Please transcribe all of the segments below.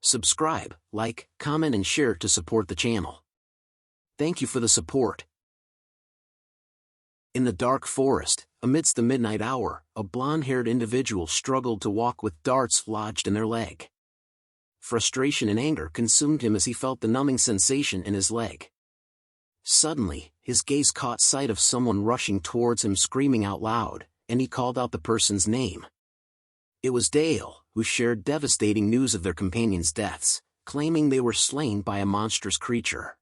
Subscribe, like, comment and share to support the channel. Thank you for the support. In the dark forest, amidst the midnight hour, a blonde-haired individual struggled to walk with darts lodged in their leg. Frustration and anger consumed him as he felt the numbing sensation in his leg. Suddenly, his gaze caught sight of someone rushing towards him screaming out loud, and he called out the person's name. It was Dale, who shared devastating news of their companions' deaths, claiming they were slain by a monstrous creature.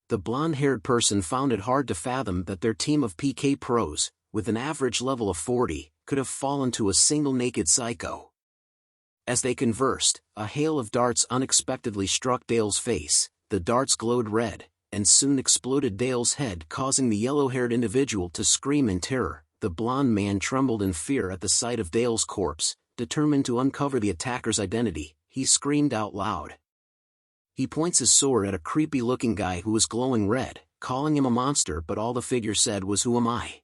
The blonde-haired person found it hard to fathom that their team of PK pros, with an average level of 40, could have fallen to a single naked psycho. As they conversed, a hail of darts unexpectedly struck Dale's face. The darts glowed red, and soon exploded Dale's head, causing the yellow-haired individual to scream in terror. The blonde man trembled in fear at the sight of Dale's corpse. Determined to uncover the attacker's identity, he screamed out loud. He points his sword at a creepy-looking guy who was glowing red, calling him a monster, but all the figure said was, "Who am I?"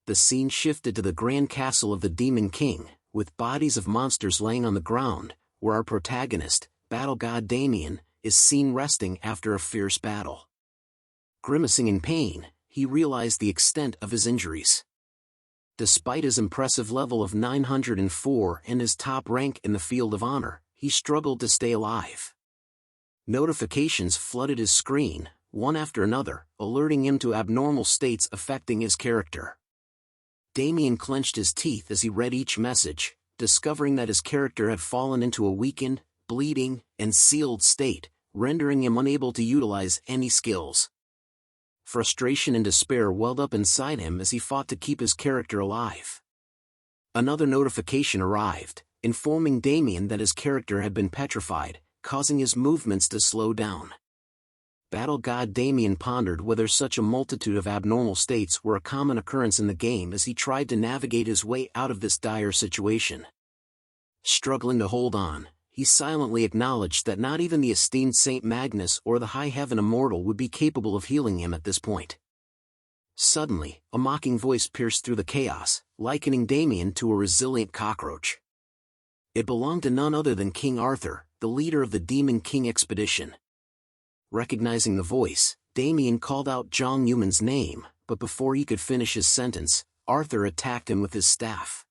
The scene shifted to the grand castle of the Demon King, with bodies of monsters laying on the ground, where our protagonist, battle god Damien, is seen resting after a fierce battle. Grimacing in pain, he realized the extent of his injuries. Despite his impressive level of 904 and his top rank in the field of honor, he struggled to stay alive. Notifications flooded his screen, one after another, alerting him to abnormal states affecting his character. Damien clenched his teeth as he read each message, discovering that his character had fallen into a weakened, bleeding, and sealed state, rendering him unable to utilize any skills. Frustration and despair welled up inside him as he fought to keep his character alive. Another notification arrived, informing Damien that his character had been petrified, causing his movements to slow down. Battle god Damien pondered whether such a multitude of abnormal states were a common occurrence in the game as he tried to navigate his way out of this dire situation. Struggling to hold on, he silently acknowledged that not even the esteemed Saint Magnus or the High Heaven Immortal would be capable of healing him at this point. Suddenly, a mocking voice pierced through the chaos, likening Damien to a resilient cockroach. It belonged to none other than King Arthur, the leader of the Demon King expedition. Recognizing the voice, Damien called out Zhang Yuman's name, but before he could finish his sentence, Arthur attacked him with his staff.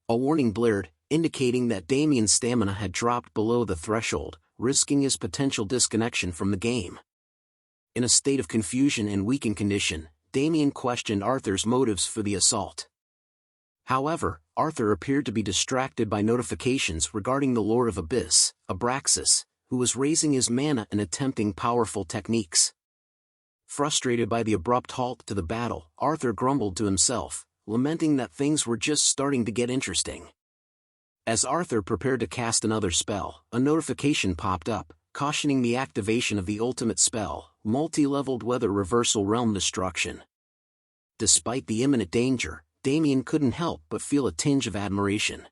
A warning blared, indicating that Damien's stamina had dropped below the threshold, risking his potential disconnection from the game. In a state of confusion and weakened condition, Damien questioned Arthur's motives for the assault. However, Arthur appeared to be distracted by notifications regarding the Lord of Abyss, Abraxas, who was raising his mana and attempting powerful techniques. Frustrated by the abrupt halt to the battle, Arthur grumbled to himself, lamenting that things were just starting to get interesting. As Arthur prepared to cast another spell, a notification popped up, cautioning the activation of the ultimate spell, multi-leveled Weather Reversal Realm Destruction. Despite the imminent danger, Damien couldn't help but feel a tinge of admiration.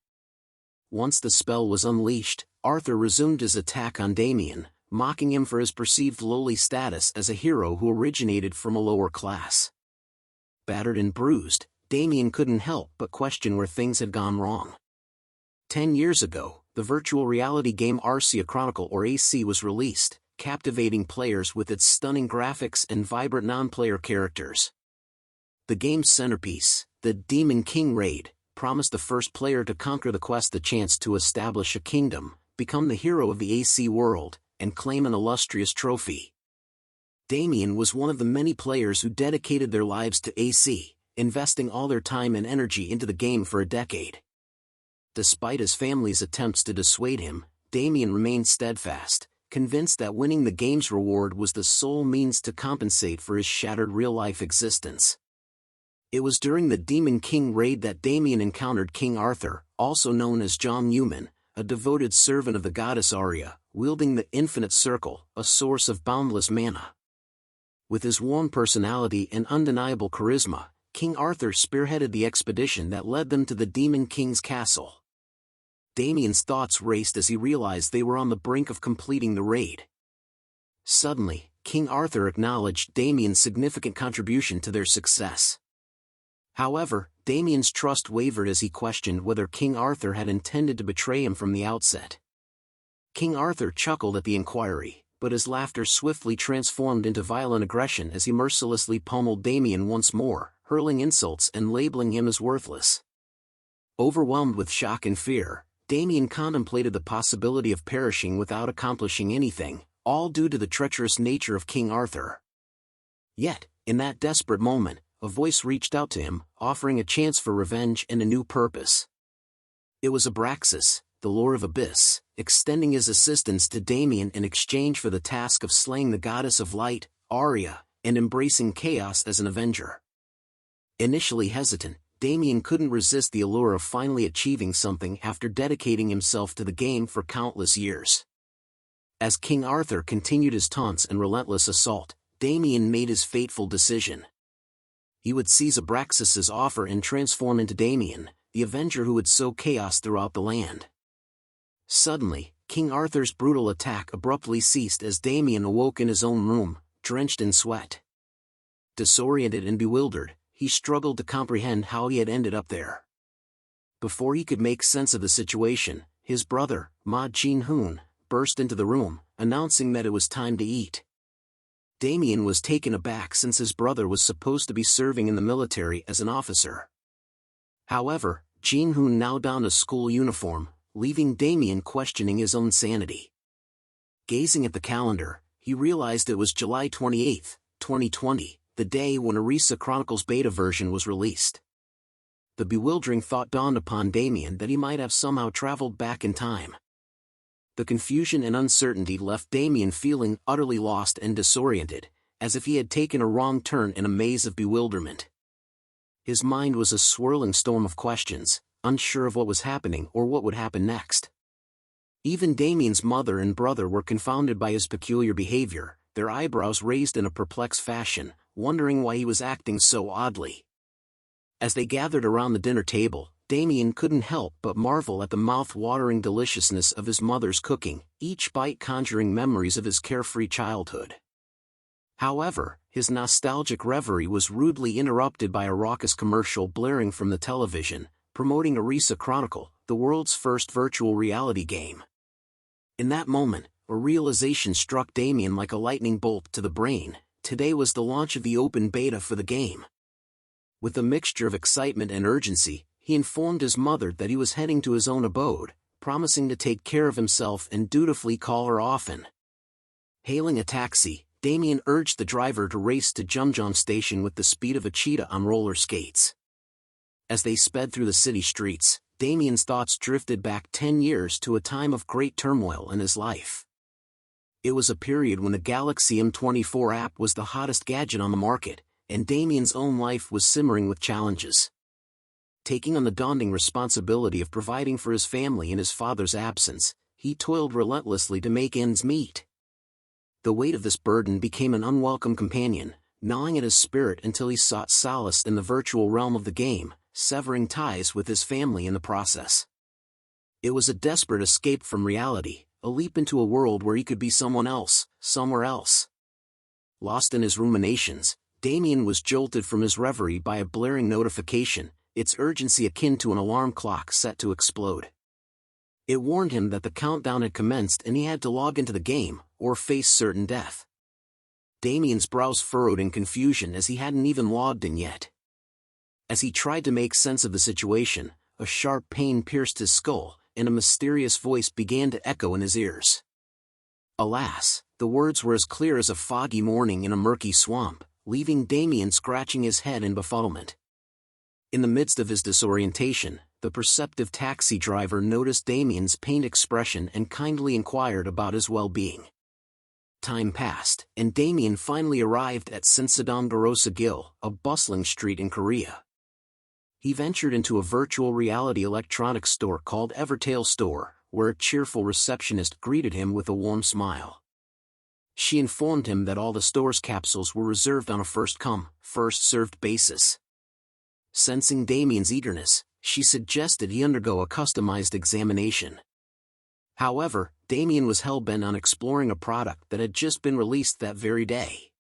Once the spell was unleashed, Arthur resumed his attack on Damien, mocking him for his perceived lowly status as a hero who originated from a lower class. Battered and bruised, Damien couldn't help but question where things had gone wrong. 10 years ago, the virtual reality game Arcia Chronicle or AC was released, captivating players with its stunning graphics and vibrant non-player characters. The game's centerpiece, the Demon King Raid, promised the first player to conquer the quest the chance to establish a kingdom, become the hero of the AC world, and claim an illustrious trophy. Damien was one of the many players who dedicated their lives to AC, investing all their time and energy into the game for a decade. Despite his family's attempts to dissuade him, Damien remained steadfast, convinced that winning the game's reward was the sole means to compensate for his shattered real-life existence. It was during the Demon King raid that Damien encountered King Arthur, also known as Zhang Yuman, a devoted servant of the goddess Arya, wielding the Infinite Circle, a source of boundless mana. With his warm personality and undeniable charisma, King Arthur spearheaded the expedition that led them to the Demon King's castle. Damien's thoughts raced as he realized they were on the brink of completing the raid. Suddenly, King Arthur acknowledged Damien's significant contribution to their success. However, Damien's trust wavered as he questioned whether King Arthur had intended to betray him from the outset. King Arthur chuckled at the inquiry, but his laughter swiftly transformed into violent aggression as he mercilessly pummeled Damien once more, hurling insults and labeling him as worthless. Overwhelmed with shock and fear, Damien contemplated the possibility of perishing without accomplishing anything, all due to the treacherous nature of King Arthur. Yet, in that desperate moment, a voice reached out to him, offering a chance for revenge and a new purpose. It was Abraxas, the Lord of Abyss, extending his assistance to Damien in exchange for the task of slaying the goddess of light, Arya, and embracing chaos as an avenger. Initially hesitant, Damien couldn't resist the allure of finally achieving something after dedicating himself to the game for countless years. As King Arthur continued his taunts and relentless assault, Damien made his fateful decision. He would seize Abraxas's offer and transform into Damien, the avenger who would sow chaos throughout the land. Suddenly, King Arthur's brutal attack abruptly ceased as Damien awoke in his own room, drenched in sweat. Disoriented and bewildered, he struggled to comprehend how he had ended up there. Before he could make sense of the situation, his brother, Ma Jin-hoon, burst into the room, announcing that it was time to eat. Damien was taken aback since his brother was supposed to be serving in the military as an officer. However, Jin-hoon now donned a school uniform, leaving Damien questioning his own sanity. Gazing at the calendar, he realized it was July 28, 2020, the day when Arisa Chronicles beta version was released. The bewildering thought dawned upon Damien that he might have somehow traveled back in time. The confusion and uncertainty left Damien feeling utterly lost and disoriented, as if he had taken a wrong turn in a maze of bewilderment. His mind was a swirling storm of questions, unsure of what was happening or what would happen next. Even Damien's mother and brother were confounded by his peculiar behavior, their eyebrows raised in a perplexed fashion, wondering why he was acting so oddly. As they gathered around the dinner table, Damien couldn't help but marvel at the mouth-watering deliciousness of his mother's cooking, each bite conjuring memories of his carefree childhood. However, his nostalgic reverie was rudely interrupted by a raucous commercial blaring from the television, promoting Arisa Chronicle, the world's first virtual reality game. In that moment, a realization struck Damien like a lightning bolt to the brain: today was the launch of the open beta for the game. With a mixture of excitement and urgency, he informed his mother that he was heading to his own abode, promising to take care of himself and dutifully call her often. Hailing a taxi, Damien urged the driver to race to Jumjong Station with the speed of a cheetah on roller skates. As they sped through the city streets, Damien's thoughts drifted back 10 years to a time of great turmoil in his life. It was a period when the Galaxy M24 app was the hottest gadget on the market, and Damien's own life was simmering with challenges. Taking on the daunting responsibility of providing for his family in his father's absence, he toiled relentlessly to make ends meet. The weight of this burden became an unwelcome companion, gnawing at his spirit until he sought solace in the virtual realm of the game, severing ties with his family in the process. It was a desperate escape from reality, a leap into a world where he could be someone else, somewhere else. Lost in his ruminations, Damien was jolted from his reverie by a blaring notification, its urgency akin to an alarm clock set to explode. It warned him that the countdown had commenced and he had to log into the game, or face certain death. Damien's brows furrowed in confusion as he hadn't even logged in yet. As he tried to make sense of the situation, a sharp pain pierced his skull, and a mysterious voice began to echo in his ears. Alas, the words were as clear as a foggy morning in a murky swamp, leaving Damien scratching his head in befuddlement. In the midst of his disorientation, the perceptive taxi driver noticed Damien's pained expression and kindly inquired about his well-being. Time passed, and Damien finally arrived at Sinsadong-Garosa-gil, a bustling street in Korea. He ventured into a virtual reality electronics store called Evertail Store, where a cheerful receptionist greeted him with a warm smile. She informed him that all the store's capsules were reserved on a first-come, first-served basis. Sensing Damien's eagerness, she suggested he undergo a customized examination. However, Damien was hell-bent on exploring a product that had just been released that very day.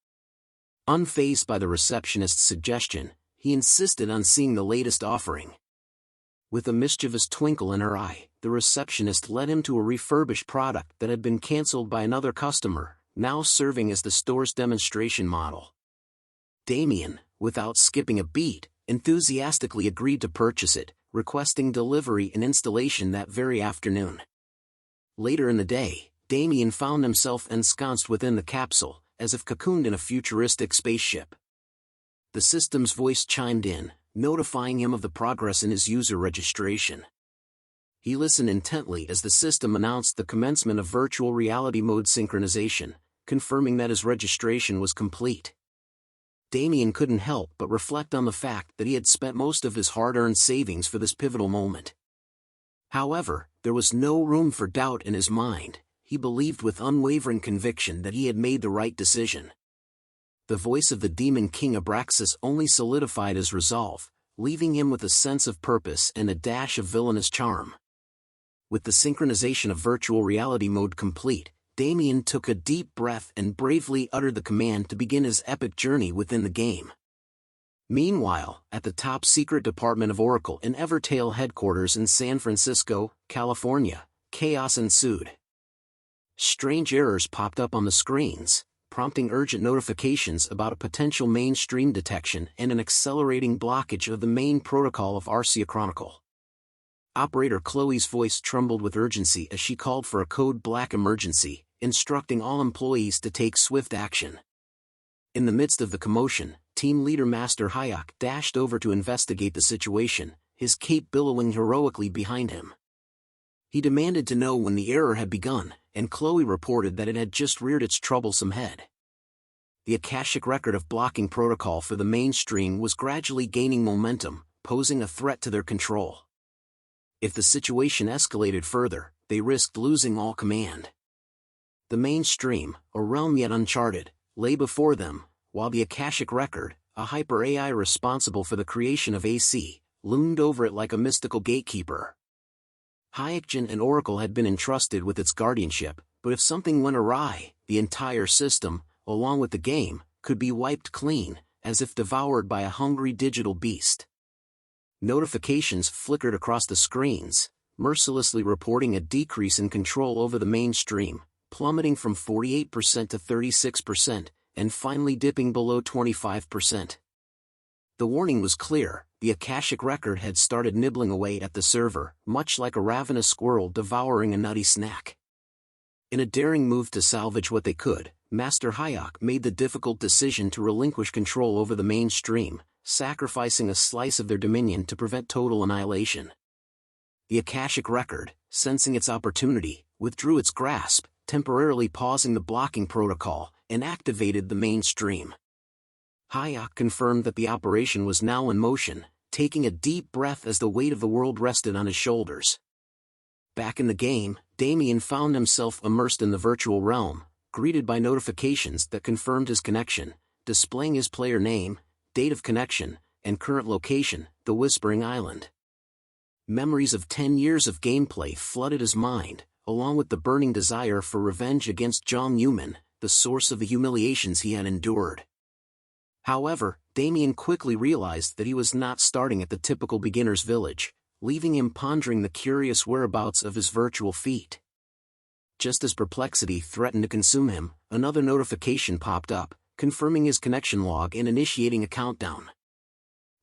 Unfazed by the receptionist's suggestion, he insisted on seeing the latest offering. With a mischievous twinkle in her eye, the receptionist led him to a refurbished product that had been cancelled by another customer, now serving as the store's demonstration model. Damien, without skipping a beat, enthusiastically agreed to purchase it, requesting delivery and installation that very afternoon. Later in the day, Damien found himself ensconced within the capsule, as if cocooned in a futuristic spaceship. The system's voice chimed in, notifying him of the progress in his user registration. He listened intently as the system announced the commencement of virtual reality mode synchronization, confirming that his registration was complete. Damien couldn't help but reflect on the fact that he had spent most of his hard-earned savings for this pivotal moment. However, there was no room for doubt in his mind. He believed with unwavering conviction that he had made the right decision. The voice of the Demon King Abraxas only solidified his resolve, leaving him with a sense of purpose and a dash of villainous charm. With the synchronization of virtual reality mode complete, Damien took a deep breath and bravely uttered the command to begin his epic journey within the game. Meanwhile, at the top-secret department of Oracle in Evertail headquarters in San Francisco, California, chaos ensued. Strange errors popped up on the screens, prompting urgent notifications about a potential mainstream detection and an accelerating blockage of the main protocol of Arcia Chronicle. Operator Chloe's voice trembled with urgency as she called for a code black emergency, instructing all employees to take swift action. In the midst of the commotion, team leader Master Hayek dashed over to investigate the situation, his cape billowing heroically behind him. He demanded to know when the error had begun, and Chloe reported that it had just reared its troublesome head. The Akashic record of blocking protocol for the mainstream was gradually gaining momentum, posing a threat to their control. If the situation escalated further, they risked losing all command. The mainstream, a realm yet uncharted, lay before them, while the Akashic record, a hyper-AI responsible for the creation of AC, loomed over it like a mystical gatekeeper. Hayekjin and Oracle had been entrusted with its guardianship, but if something went awry, the entire system, along with the game, could be wiped clean, as if devoured by a hungry digital beast. Notifications flickered across the screens, mercilessly reporting a decrease in control over the mainstream, plummeting from 48% to 36%, and finally dipping below 25%. The warning was clear: the Akashic record had started nibbling away at the server, much like a ravenous squirrel devouring a nutty snack. In a daring move to salvage what they could, Master Hayek made the difficult decision to relinquish control over the mainstream, sacrificing a slice of their dominion to prevent total annihilation. The Akashic record, sensing its opportunity, withdrew its grasp, temporarily pausing the blocking protocol, and activated the mainstream. Hayek confirmed that the operation was now in motion, taking a deep breath as the weight of the world rested on his shoulders. Back in the game, Damien found himself immersed in the virtual realm, greeted by notifications that confirmed his connection, displaying his player name, date of connection, and current location, the Whispering Island. Memories of 10 years of gameplay flooded his mind, along with the burning desire for revenge against Jong Yuman, the source of the humiliations he had endured. However, Damien quickly realized that he was not starting at the typical beginner's village, leaving him pondering the curious whereabouts of his virtual feet. Just as perplexity threatened to consume him, another notification popped up, confirming his connection log and initiating a countdown.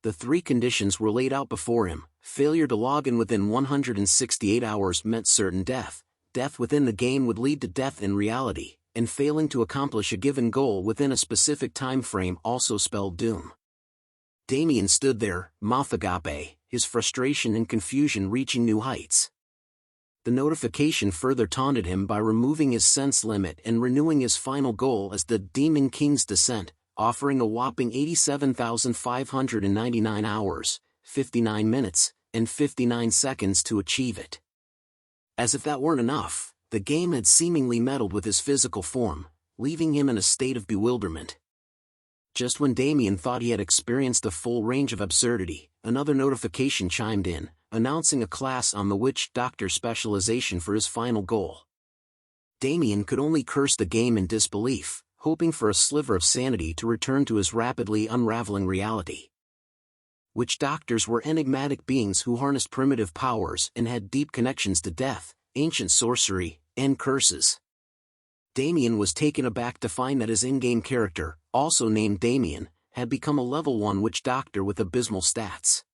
The three conditions were laid out before him: failure to log in within 168 hours meant certain death, death within the game would lead to death in reality, and failing to accomplish a given goal within a specific time frame also spelled doom. Damien stood there, mouth agape, his frustration and confusion reaching new heights. The notification further taunted him by removing his sense limit and renewing his final goal as the Demon King's Descent, offering a whopping 87,599 hours, 59 minutes, and 59 seconds to achieve it. As if that weren't enough, the game had seemingly meddled with his physical form, leaving him in a state of bewilderment. Just when Damien thought he had experienced a full range of absurdity, another notification chimed in, announcing a class on the witch doctor specialization for his final goal. Damien could only curse the game in disbelief, hoping for a sliver of sanity to return to his rapidly unraveling reality. Witch doctors were enigmatic beings who harnessed primitive powers and had deep connections to death, ancient sorcery, and curses. Damien was taken aback to find that his in-game character, also named Damien, had become a level 1 witch doctor with abysmal stats.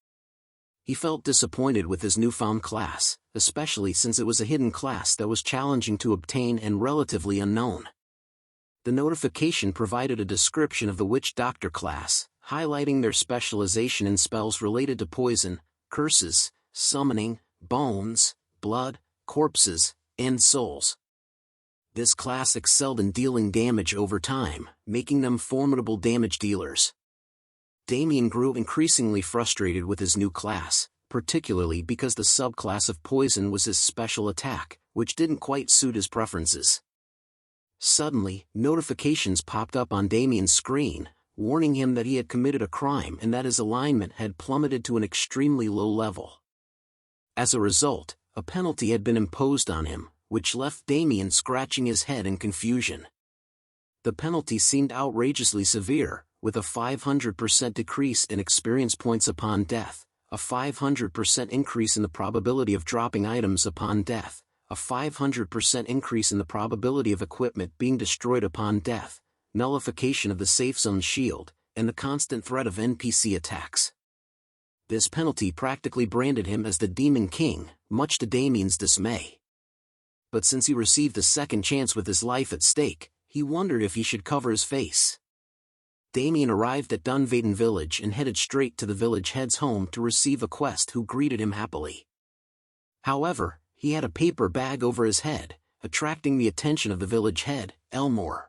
He felt disappointed with his newfound class, especially since it was a hidden class that was challenging to obtain and relatively unknown. The notification provided a description of the witch doctor class, highlighting their specialization in spells related to poison, curses, summoning, bones, blood, corpses, and souls. This class excelled in dealing damage over time, making them formidable damage dealers. Damien grew increasingly frustrated with his new class, particularly because the subclass of poison was his special attack, which didn't quite suit his preferences. Suddenly, notifications popped up on Damien's screen, warning him that he had committed a crime and that his alignment had plummeted to an extremely low level. As a result, a penalty had been imposed on him, which left Damien scratching his head in confusion. The penalty seemed outrageously severe, with a 500% decrease in experience points upon death, a 500% increase in the probability of dropping items upon death, a 500% increase in the probability of equipment being destroyed upon death, nullification of the safe zone shield, and the constant threat of NPC attacks. This penalty practically branded him as the Demon King, much to Damien's dismay. But since he received a second chance with his life at stake, he wondered if he should cover his face. Damien arrived at Dunvaden village and headed straight to the village head's home to receive a quest who greeted him happily. However, he had a paper bag over his head, attracting the attention of the village head, Elmore.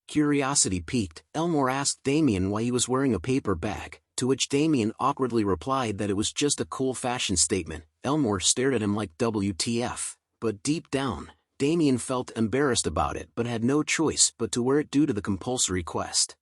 Curiosity piqued, Elmore asked Damien why he was wearing a paper bag, to which Damien awkwardly replied that it was just a cool fashion statement. Elmore stared at him like WTF, but deep down, Damien felt embarrassed about it but had no choice but to wear it due to the compulsory quest.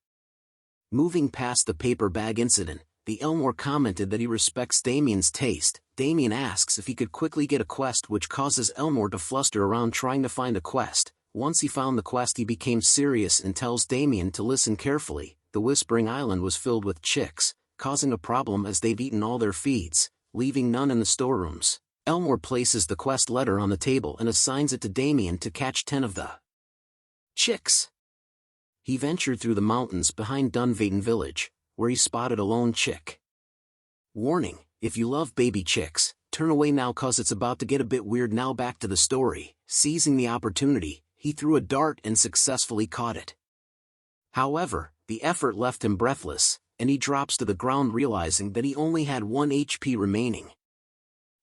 Moving past the paper bag incident, the Elmore commented that he respects Damien's taste. Damien asks if he could quickly get a quest, which causes Elmore to fluster around trying to find a quest. Once he found the quest, he became serious and tells Damien to listen carefully. The Whispering Island was filled with chicks, causing a problem as they've eaten all their feeds, leaving none in the storerooms. Elmore places the quest letter on the table and assigns it to Damien to catch 10 of the chicks. He ventured through the mountains behind Dunvaden village, where he spotted a lone chick. Warning: if you love baby chicks, turn away now cause it's about to get a bit weird. Now back to the story. Seizing the opportunity, he threw a dart and successfully caught it. However, the effort left him breathless, and he drops to the ground realizing that he only had 1 HP remaining.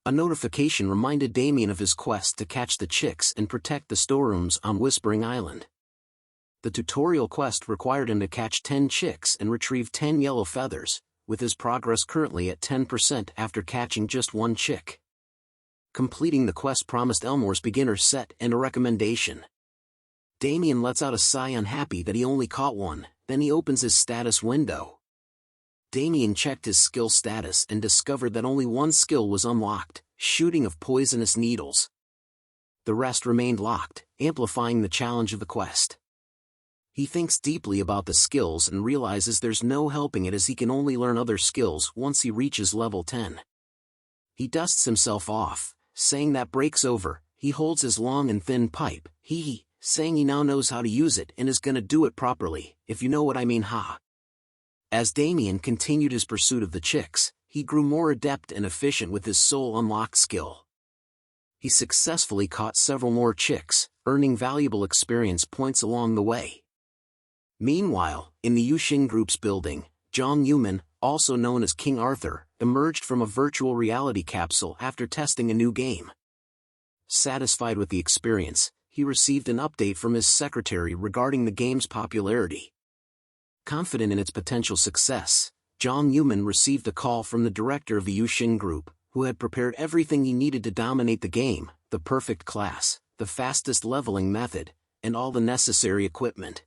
A notification reminded Damien of his quest to catch the chicks and protect the storerooms on Whispering Island. The tutorial quest required him to catch 10 chicks and retrieve 10 yellow feathers, with his progress currently at 10% after catching just 1 chick. Completing the quest promised Elmore's beginner set and a recommendation. Damien lets out a sigh, unhappy that he only caught 1, then he opens his status window. Damien checked his skill status and discovered that only 1 skill was unlocked, shooting of poisonous needles. The rest remained locked, amplifying the challenge of the quest. He thinks deeply about the skills and realizes there's no helping it as he can only learn other skills once he reaches level 10. He dusts himself off, saying that break's over. He holds his long and thin pipe, saying he now knows how to use it and is gonna do it properly, if you know what I mean, ha. As Damien continued his pursuit of the chicks, he grew more adept and efficient with his soul unlocked skill. He successfully caught several more chicks, earning valuable experience points along the way. Meanwhile, in the Yuxing Group's building, Zhang Yuman, also known as King Arthur, emerged from a virtual reality capsule after testing a new game. Satisfied with the experience, he received an update from his secretary regarding the game's popularity. Confident in its potential success, Zhang Yuman received a call from the director of the Yuxing Group, who had prepared everything he needed to dominate the game: the perfect class, the fastest leveling method, and all the necessary equipment.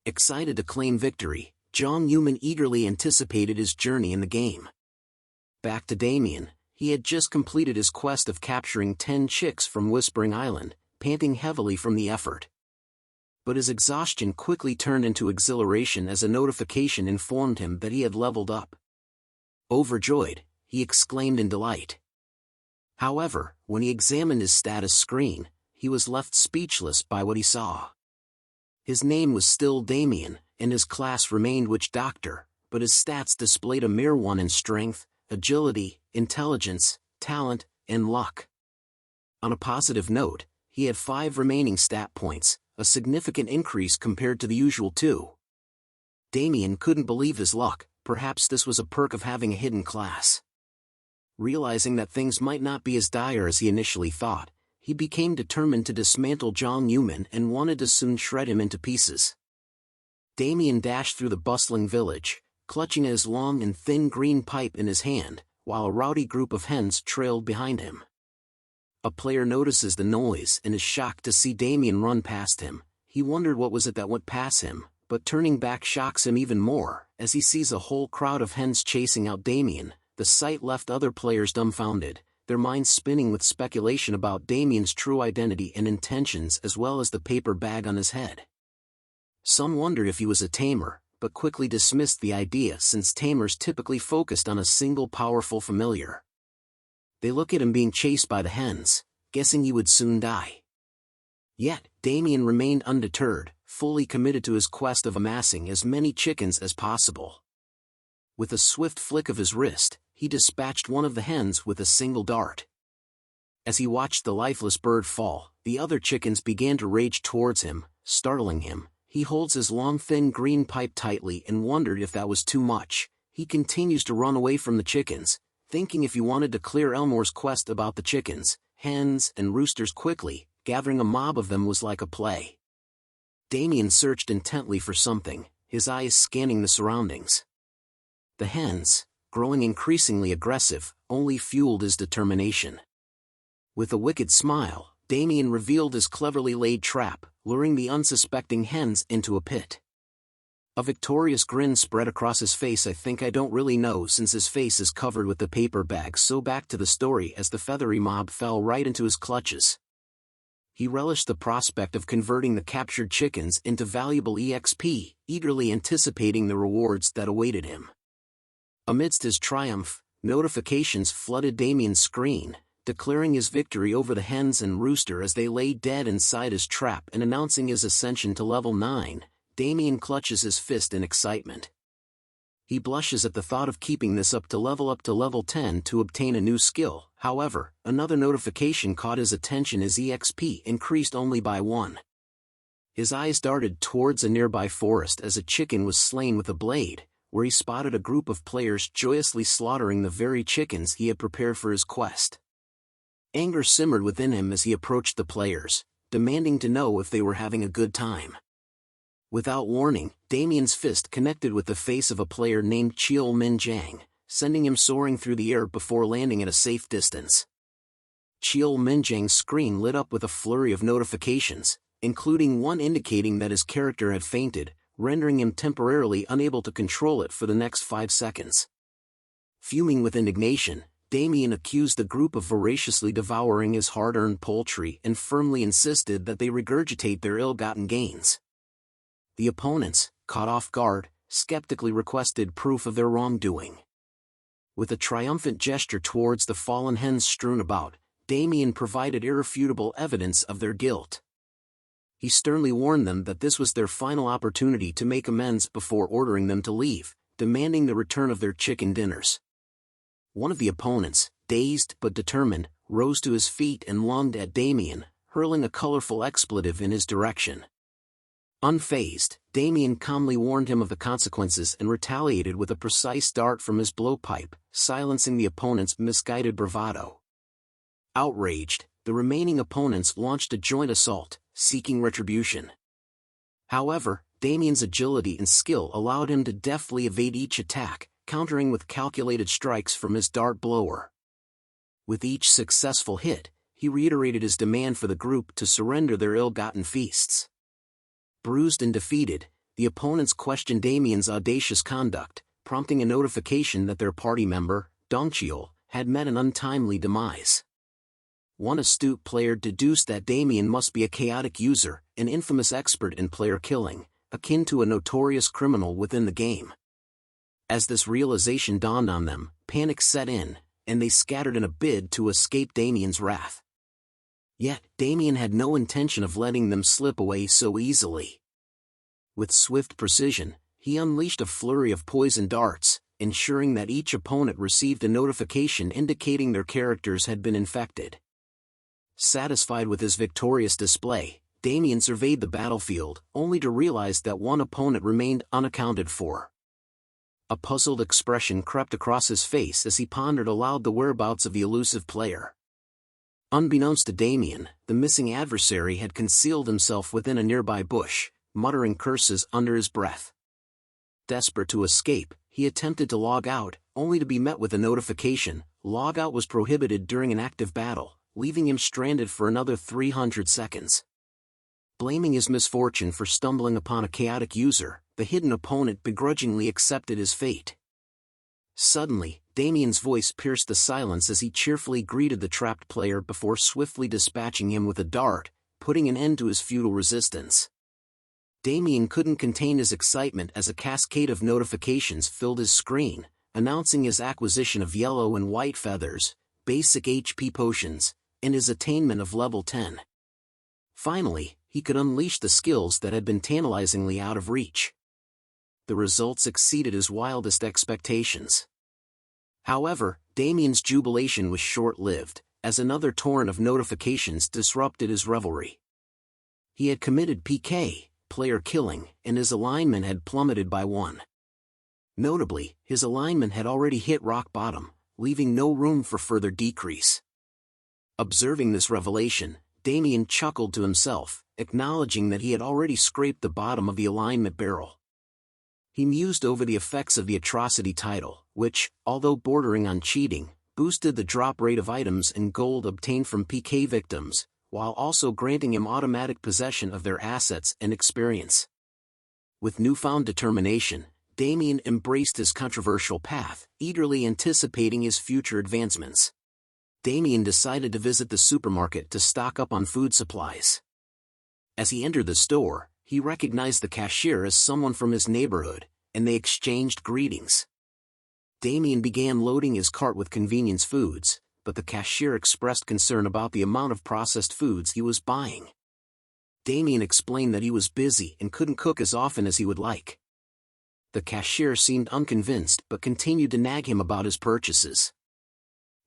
Excited to claim victory, Zhang Yuman eagerly anticipated his journey in the game. Back to Damien, he had just completed his quest of capturing 10 chicks from Whispering Island, panting heavily from the effort. But his exhaustion quickly turned into exhilaration as a notification informed him that he had leveled up. Overjoyed, he exclaimed in delight. However, when he examined his status screen, he was left speechless by what he saw. His name was still Damien, and his class remained witch doctor, but his stats displayed a mere 1 in strength, agility, intelligence, talent, and luck. On a positive note, he had 5 remaining stat points, a significant increase compared to the usual 2. Damien couldn't believe his luck. Perhaps this was a perk of having a hidden class. Realizing that things might not be as dire as he initially thought, he became determined to dismantle Zhang Yuman and wanted to soon shred him into pieces. Damien dashed through the bustling village, clutching his long and thin green pipe in his hand, while a rowdy group of hens trailed behind him. A player notices the noise and is shocked to see Damien run past him. He wondered what was it that went past him, but turning back shocks him even more, as he sees a whole crowd of hens chasing out Damien. The sight left other players dumbfounded, their minds spinning with speculation about Damien's true identity and intentions as well as the paper bag on his head. Some wondered if he was a tamer, but quickly dismissed the idea since tamers typically focused on a single powerful familiar. They look at him being chased by the hens, guessing he would soon die. Yet, Damien remained undeterred, fully committed to his quest of amassing as many chickens as possible. With a swift flick of his wrist, he dispatched one of the hens with a single dart. As he watched the lifeless bird fall, the other chickens began to rage towards him, startling him. He holds his long thin green pipe tightly and wondered if that was too much. He continues to run away from the chickens, thinking if he wanted to clear Elmore's quest about the chickens, hens, and roosters quickly, gathering a mob of them was like a play. Damien searched intently for something, his eyes scanning the surroundings. The hens, growing increasingly aggressive, only fueled his determination. With a wicked smile, Damien revealed his cleverly laid trap, luring the unsuspecting hens into a pit. A victorious grin spread across his face. I think I don't really know since his face is covered with the paper bag. So back to the story as the feathery mob fell right into his clutches. He relished the prospect of converting the captured chickens into valuable EXP, eagerly anticipating the rewards that awaited him. Amidst his triumph, notifications flooded Damien's screen, declaring his victory over the hens and rooster as they lay dead inside his trap and announcing his ascension to level 9. Damien clutches his fist in excitement. He blushes at the thought of keeping this up to level 10 to obtain a new skill. However, another notification caught his attention as EXP increased only by 1. His eyes darted towards a nearby forest as a chicken was slain with a blade, where he spotted a group of players joyously slaughtering the very chickens he had prepared for his quest. Anger simmered within him as he approached the players, demanding to know if they were having a good time. Without warning, Damien's fist connected with the face of a player named Cheol Min Jiang, sending him soaring through the air before landing at a safe distance. Cheol Min Jiang's screen lit up with a flurry of notifications, including one indicating that his character had fainted, rendering him temporarily unable to control it for the next 5 seconds. Fuming with indignation, Damien accused the group of voraciously devouring his hard-earned poultry and firmly insisted that they regurgitate their ill-gotten gains. The opponents, caught off guard, skeptically requested proof of their wrongdoing. With a triumphant gesture towards the fallen hens strewn about, Damien provided irrefutable evidence of their guilt. He sternly warned them that this was their final opportunity to make amends before ordering them to leave, demanding the return of their chicken dinners. One of the opponents, dazed but determined, rose to his feet and lunged at Damien, hurling a colorful expletive in his direction. Unfazed, Damien calmly warned him of the consequences and retaliated with a precise dart from his blowpipe, silencing the opponent's misguided bravado. Outraged, the remaining opponents launched a joint assault, seeking retribution. However, Damien's agility and skill allowed him to deftly evade each attack, countering with calculated strikes from his dart blower. With each successful hit, he reiterated his demand for the group to surrender their ill-gotten feasts. Bruised and defeated, the opponents questioned Damien's audacious conduct, prompting a notification that their party member, Dongcheol, had met an untimely demise. One astute player deduced that Damien must be a chaotic user, an infamous expert in player killing, akin to a notorious criminal within the game. As this realization dawned on them, panic set in, and they scattered in a bid to escape Damien's wrath. Yet, Damien had no intention of letting them slip away so easily. With swift precision, he unleashed a flurry of poison darts, ensuring that each opponent received a notification indicating their characters had been infected. Satisfied with his victorious display, Damien surveyed the battlefield, only to realize that one opponent remained unaccounted for. A puzzled expression crept across his face as he pondered aloud the whereabouts of the elusive player. Unbeknownst to Damien, the missing adversary had concealed himself within a nearby bush, muttering curses under his breath. Desperate to escape, he attempted to log out, only to be met with a notification: logout was prohibited during an active battle, leaving him stranded for another 300 seconds. Blaming his misfortune for stumbling upon a chaotic user, the hidden opponent begrudgingly accepted his fate. Suddenly, Damien's voice pierced the silence as he cheerfully greeted the trapped player before swiftly dispatching him with a dart, putting an end to his futile resistance. Damien couldn't contain his excitement as a cascade of notifications filled his screen, announcing his acquisition of yellow and white feathers, basic HP potions, and his attainment of level 10. Finally, he could unleash the skills that had been tantalizingly out of reach. The results exceeded his wildest expectations. However, Damien's jubilation was short-lived, as another torrent of notifications disrupted his revelry. He had committed PK, player killing, and his alignment had plummeted by 1. Notably, his alignment had already hit rock bottom, leaving no room for further decrease. Observing this revelation, Damien chuckled to himself, acknowledging that he had already scraped the bottom of the alignment barrel. He mused over the effects of the atrocity title, which, although bordering on cheating, boosted the drop rate of items and gold obtained from PK victims, while also granting him automatic possession of their assets and experience. With newfound determination, Damien embraced his controversial path, eagerly anticipating his future advancements. Damien decided to visit the supermarket to stock up on food supplies. As he entered the store, he recognized the cashier as someone from his neighborhood, and they exchanged greetings. Damien began loading his cart with convenience foods, but the cashier expressed concern about the amount of processed foods he was buying. Damien explained that he was busy and couldn't cook as often as he would like. The cashier seemed unconvinced but continued to nag him about his purchases.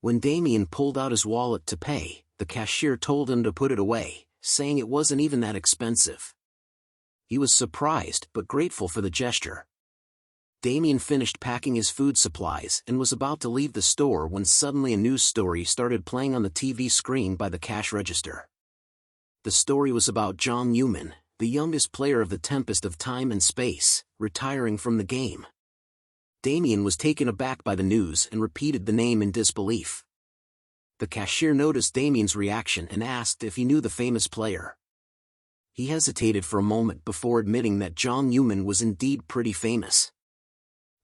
When Damien pulled out his wallet to pay, the cashier told him to put it away, saying it wasn't even that expensive. He was surprised but grateful for the gesture. Damien finished packing his food supplies and was about to leave the store when suddenly a news story started playing on the TV screen by the cash register. The story was about Jong Yuman, the youngest player of the Tempest of Time and Space, retiring from the game. Damien was taken aback by the news and repeated the name in disbelief. The cashier noticed Damien's reaction and asked if he knew the famous player. He hesitated for a moment before admitting that Jong Yuman was indeed pretty famous.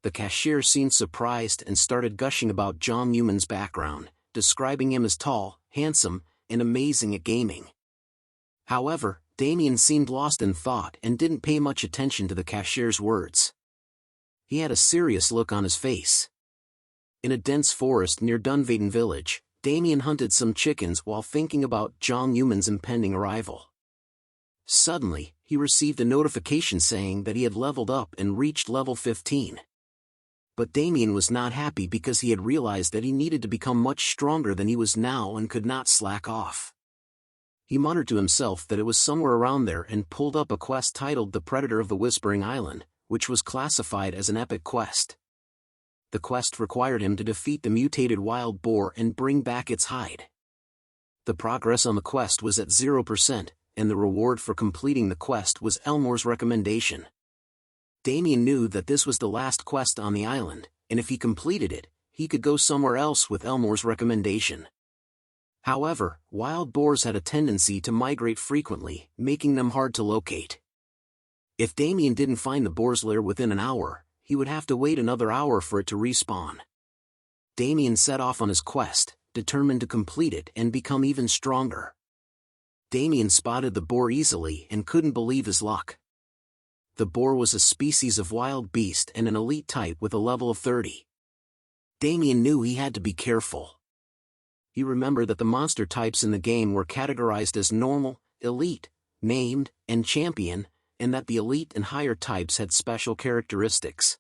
The cashier seemed surprised and started gushing about Jong Yuman's background, describing him as tall, handsome, and amazing at gaming. However, Damien seemed lost in thought and didn't pay much attention to the cashier's words. He had a serious look on his face. In a dense forest near Dunvaden village, Damien hunted some chickens while thinking about Jong Yuman's impending arrival. Suddenly, he received a notification saying that he had leveled up and reached level 15. But Damien was not happy because he had realized that he needed to become much stronger than he was now and could not slack off. He muttered to himself that it was somewhere around there and pulled up a quest titled The Predator of the Whispering Island, which was classified as an epic quest. The quest required him to defeat the mutated wild boar and bring back its hide. The progress on the quest was at 0%, and the reward for completing the quest was Elmore's recommendation. Damien knew that this was the last quest on the island, and if he completed it, he could go somewhere else with Elmore's recommendation. However, wild boars had a tendency to migrate frequently, making them hard to locate. If Damien didn't find the boar's lair within an hour, he would have to wait another hour for it to respawn. Damien set off on his quest, determined to complete it and become even stronger. Damien spotted the boar easily and couldn't believe his luck. The boar was a species of wild beast and an elite type with a level of 30. Damien knew he had to be careful. He remembered that the monster types in the game were categorized as normal, elite, named, and champion, and that the elite and higher types had special characteristics.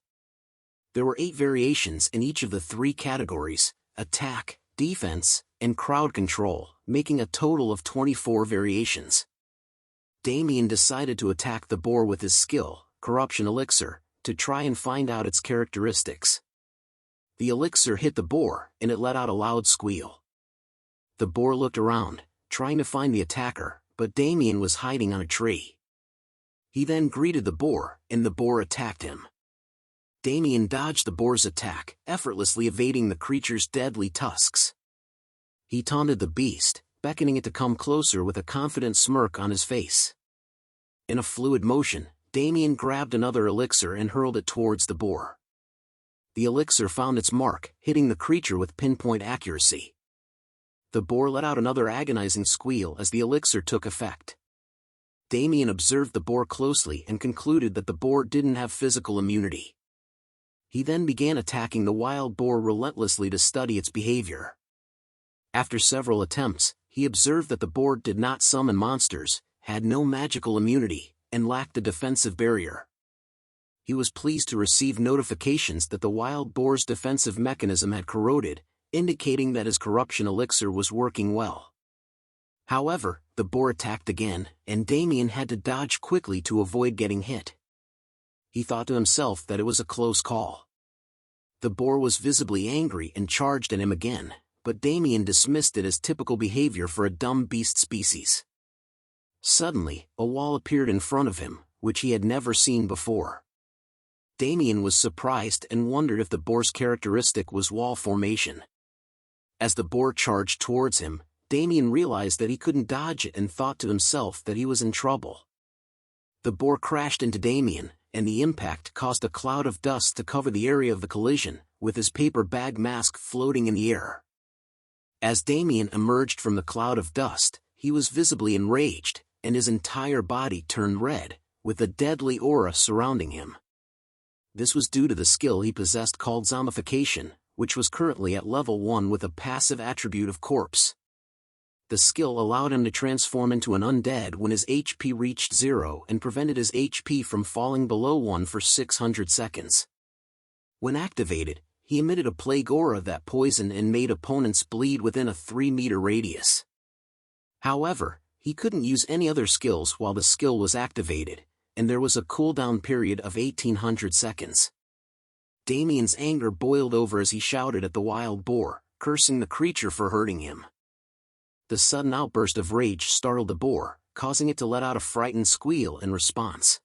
There were 8 variations in each of the 3 categories: attack, defense, and crowd control, making a total of 24 variations. Damien decided to attack the boar with his skill, Corruption Elixir, to try and find out its characteristics. The elixir hit the boar, and it let out a loud squeal. The boar looked around, trying to find the attacker, but Damien was hiding on a tree. He then greeted the boar, and the boar attacked him. Damien dodged the boar's attack, effortlessly evading the creature's deadly tusks. He taunted the beast, beckoning it to come closer with a confident smirk on his face. In a fluid motion, Damien grabbed another elixir and hurled it towards the boar. The elixir found its mark, hitting the creature with pinpoint accuracy. The boar let out another agonizing squeal as the elixir took effect. Damien observed the boar closely and concluded that the boar didn't have physical immunity. He then began attacking the wild boar relentlessly to study its behavior. After several attempts, he observed that the boar did not summon monsters, had no magical immunity, and lacked a defensive barrier. He was pleased to receive notifications that the wild boar's defensive mechanism had corroded, indicating that his corruption elixir was working well. However, the boar attacked again, and Damien had to dodge quickly to avoid getting hit. He thought to himself that it was a close call. The boar was visibly angry and charged at him again, but Damien dismissed it as typical behavior for a dumb beast species. Suddenly, a wall appeared in front of him, which he had never seen before. Damien was surprised and wondered if the boar's characteristic was wall formation. As the boar charged towards him, Damien realized that he couldn't dodge it and thought to himself that he was in trouble. The boar crashed into Damien, and the impact caused a cloud of dust to cover the area of the collision, with his paper bag mask floating in the air. As Damien emerged from the cloud of dust, he was visibly enraged, and his entire body turned red, with a deadly aura surrounding him. This was due to the skill he possessed called zombification, which was currently at level 1 with a passive attribute of corpse. The skill allowed him to transform into an undead when his HP reached 0 and prevented his HP from falling below 1 for 600 seconds. When activated, he emitted a plague aura that poisoned and made opponents bleed within a 3-meter radius. However, he couldn't use any other skills while the skill was activated, and there was a cooldown period of 1800 seconds. Damien's anger boiled over as he shouted at the wild boar, cursing the creature for hurting him. The sudden outburst of rage startled the boar, causing it to let out a frightened squeal in response.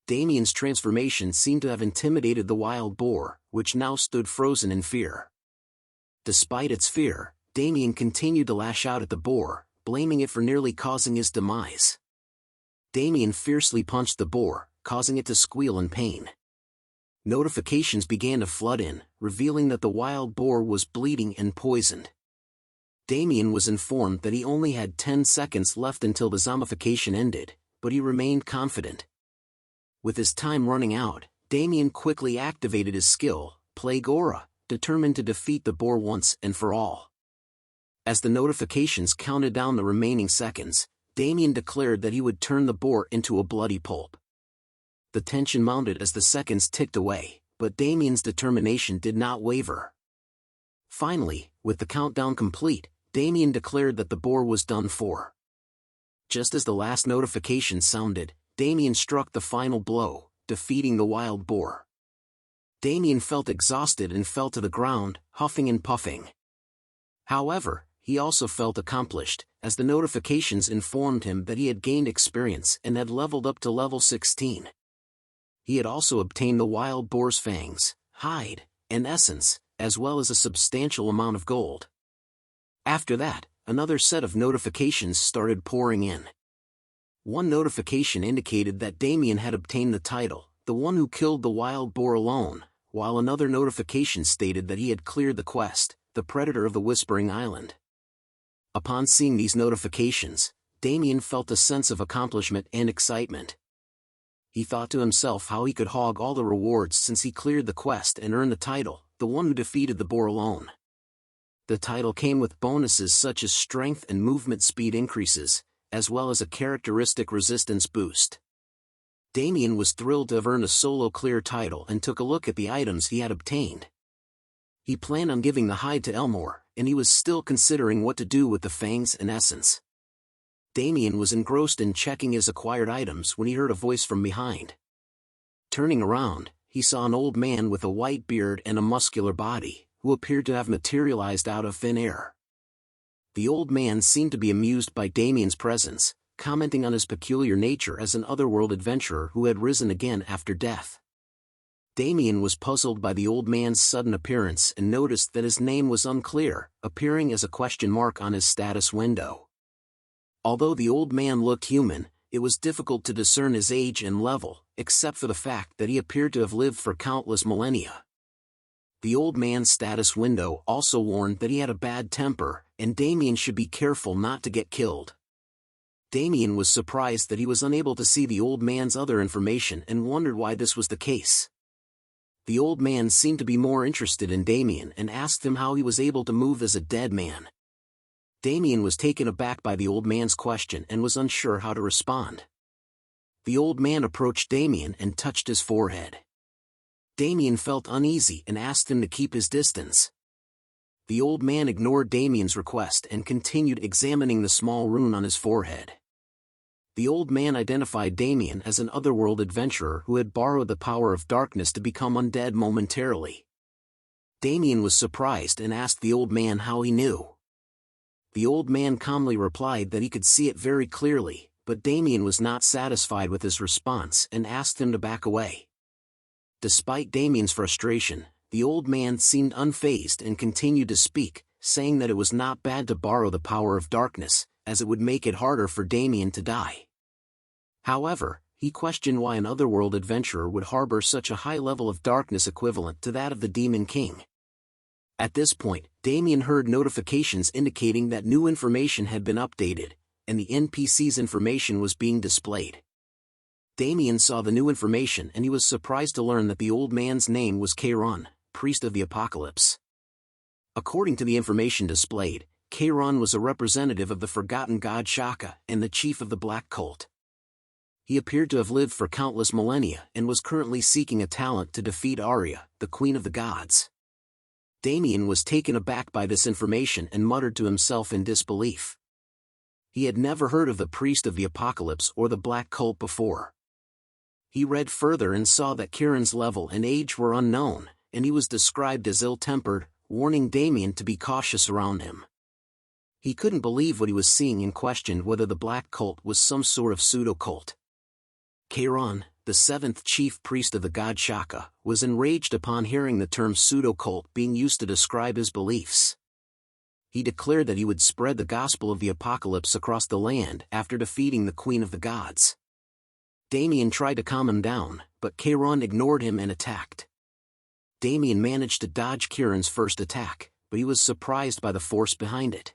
Damien's transformation seemed to have intimidated the wild boar, which now stood frozen in fear. Despite its fear, Damien continued to lash out at the boar, blaming it for nearly causing his demise. Damien fiercely punched the boar, causing it to squeal in pain. Notifications began to flood in, revealing that the wild boar was bleeding and poisoned. Damien was informed that he only had 10 seconds left until the zombification ended, but he remained confident. With his time running out, Damien quickly activated his skill, Plague Aura, determined to defeat the boar once and for all. As the notifications counted down the remaining seconds, Damien declared that he would turn the boar into a bloody pulp. The tension mounted as the seconds ticked away, but Damien's determination did not waver. Finally, with the countdown complete, Damien declared that the boar was done for. Just as the last notification sounded, Damien struck the final blow, defeating the wild boar. Damien felt exhausted and fell to the ground, huffing and puffing. However, he also felt accomplished, as the notifications informed him that he had gained experience and had leveled up to level 16. He had also obtained the wild boar's fangs, hide, and essence, as well as a substantial amount of gold. After that, another set of notifications started pouring in. One notification indicated that Damien had obtained the title, the one who killed the wild boar alone, while another notification stated that he had cleared the quest, the Predator of the Whispering Island. Upon seeing these notifications, Damien felt a sense of accomplishment and excitement. He thought to himself how he could hog all the rewards since he cleared the quest and earned the title, the one who defeated the boar alone. The title came with bonuses such as strength and movement speed increases, as well as a characteristic resistance boost. Damien was thrilled to have earned a solo clear title and took a look at the items he had obtained. He planned on giving the hide to Elmore, and he was still considering what to do with the fangs and essence. Damien was engrossed in checking his acquired items when he heard a voice from behind. Turning around, he saw an old man with a white beard and a muscular body, who appeared to have materialized out of thin air. The old man seemed to be amused by Damien's presence, commenting on his peculiar nature as an otherworld adventurer who had risen again after death. Damien was puzzled by the old man's sudden appearance and noticed that his name was unclear, appearing as a question mark on his status window. Although the old man looked human, it was difficult to discern his age and level, except for the fact that he appeared to have lived for countless millennia. The old man's status window also warned that he had a bad temper, and Damien should be careful not to get killed. Damien was surprised that he was unable to see the old man's other information and wondered why this was the case. The old man seemed to be more interested in Damien and asked him how he was able to move as a dead man. Damien was taken aback by the old man's question and was unsure how to respond. The old man approached Damien and touched his forehead. Damien felt uneasy and asked him to keep his distance. The old man ignored Damien's request and continued examining the small rune on his forehead. The old man identified Damien as an otherworld adventurer who had borrowed the power of darkness to become undead momentarily. Damien was surprised and asked the old man how he knew. The old man calmly replied that he could see it very clearly, but Damien was not satisfied with his response and asked him to back away. Despite Damien's frustration, the old man seemed unfazed and continued to speak, saying that it was not bad to borrow the power of darkness, as it would make it harder for Damien to die. However, he questioned why an otherworld adventurer would harbor such a high level of darkness equivalent to that of the Demon King. At this point, Damien heard notifications indicating that new information had been updated, and the NPC's information was being displayed. Damien saw the new information and he was surprised to learn that the old man's name was Kairon, priest of the apocalypse. According to the information displayed, Kairon was a representative of the forgotten god Shaka and the chief of the Black Cult. He appeared to have lived for countless millennia and was currently seeking a talent to defeat Arya, the queen of the gods. Damien was taken aback by this information and muttered to himself in disbelief. He had never heard of the priest of the apocalypse or the Black Cult before. He read further and saw that Kieran's level and age were unknown, and he was described as ill-tempered, warning Damien to be cautious around him. He couldn't believe what he was seeing and questioned whether the Black Cult was some sort of pseudo-cult. Kairon, the seventh chief priest of the god Shaka, was enraged upon hearing the term pseudo-cult being used to describe his beliefs. He declared that he would spread the gospel of the apocalypse across the land after defeating the queen of the gods. Damien tried to calm him down, but Kairon ignored him and attacked. Damien managed to dodge Kieran's first attack, but he was surprised by the force behind it.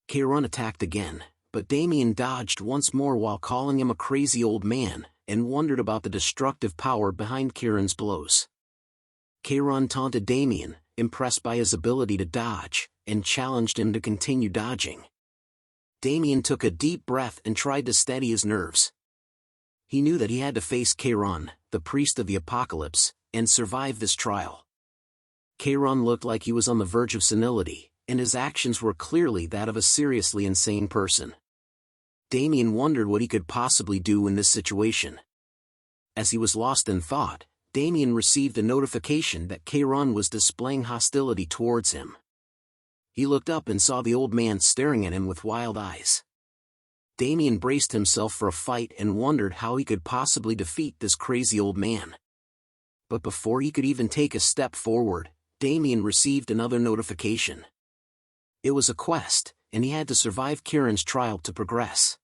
Kairon attacked again, but Damien dodged once more while calling him a crazy old man, and wondered about the destructive power behind Kieran's blows. Kairon taunted Damien, impressed by his ability to dodge, and challenged him to continue dodging. Damien took a deep breath and tried to steady his nerves. He knew that he had to face Kairon, the priest of the apocalypse, and survive this trial. Kairon looked like he was on the verge of senility, and his actions were clearly that of a seriously insane person. Damien wondered what he could possibly do in this situation. As he was lost in thought, Damien received a notification that Kairon was displaying hostility towards him. He looked up and saw the old man staring at him with wild eyes. Damien braced himself for a fight and wondered how he could possibly defeat this crazy old man. But before he could even take a step forward, Damien received another notification. It was a quest, and he had to survive Kieran's trial to progress.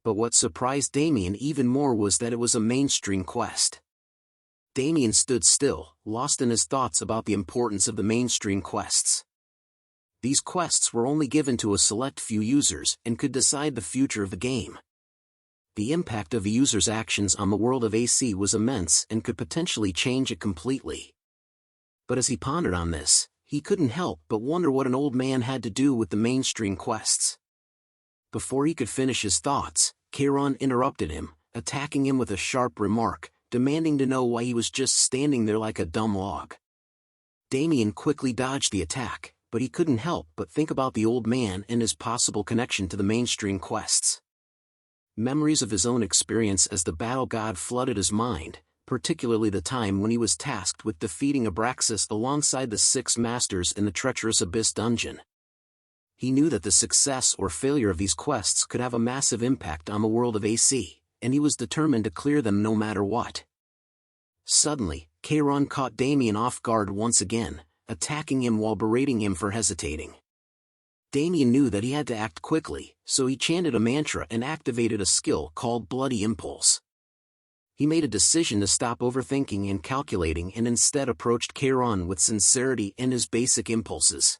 But what surprised Damien even more was that it was a mainstream quest. Damien stood still, lost in his thoughts about the importance of the mainstream quests. These quests were only given to a select few users and could decide the future of the game. The impact of a user's actions on the world of AC was immense and could potentially change it completely. But as he pondered on this, he couldn't help but wonder what an old man had to do with the mainstream quests. Before he could finish his thoughts, Charon interrupted him, attacking him with a sharp remark, demanding to know why he was just standing there like a dumb log. Damien quickly dodged the attack, but he couldn't help but think about the old man and his possible connection to the mainstream quests. Memories of his own experience as the battle god flooded his mind, particularly the time when he was tasked with defeating Abraxas alongside the 6 masters in the treacherous Abyss dungeon. He knew that the success or failure of these quests could have a massive impact on the world of AC, and he was determined to clear them no matter what. Suddenly, Charon caught Damien off guard once again, attacking him while berating him for hesitating. Damien knew that he had to act quickly, so he chanted a mantra and activated a skill called Bloody Impulse. He made a decision to stop overthinking and calculating and instead approached Charon with sincerity and his basic impulses.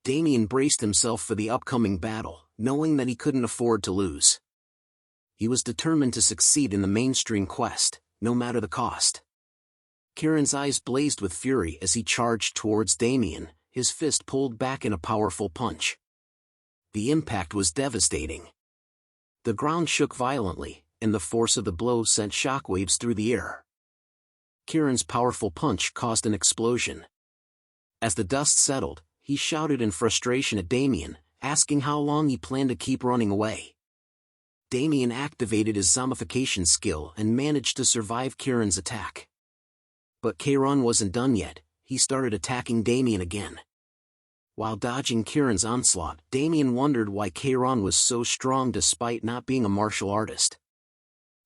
Damien braced himself for the upcoming battle, knowing that he couldn't afford to lose. He was determined to succeed in the mainstream quest, no matter the cost. Charon's eyes blazed with fury as he charged towards Damien, his fist pulled back in a powerful punch. The impact was devastating. The ground shook violently, and the force of the blow sent shockwaves through the air. Charon's powerful punch caused an explosion. As the dust settled, he shouted in frustration at Damien, asking how long he planned to keep running away. Damien activated his zombification skill and managed to survive Charon's attack. But Charon wasn't done yet. He started attacking Damien again. While dodging Charon's onslaught, Damien wondered why Charon was so strong despite not being a martial artist.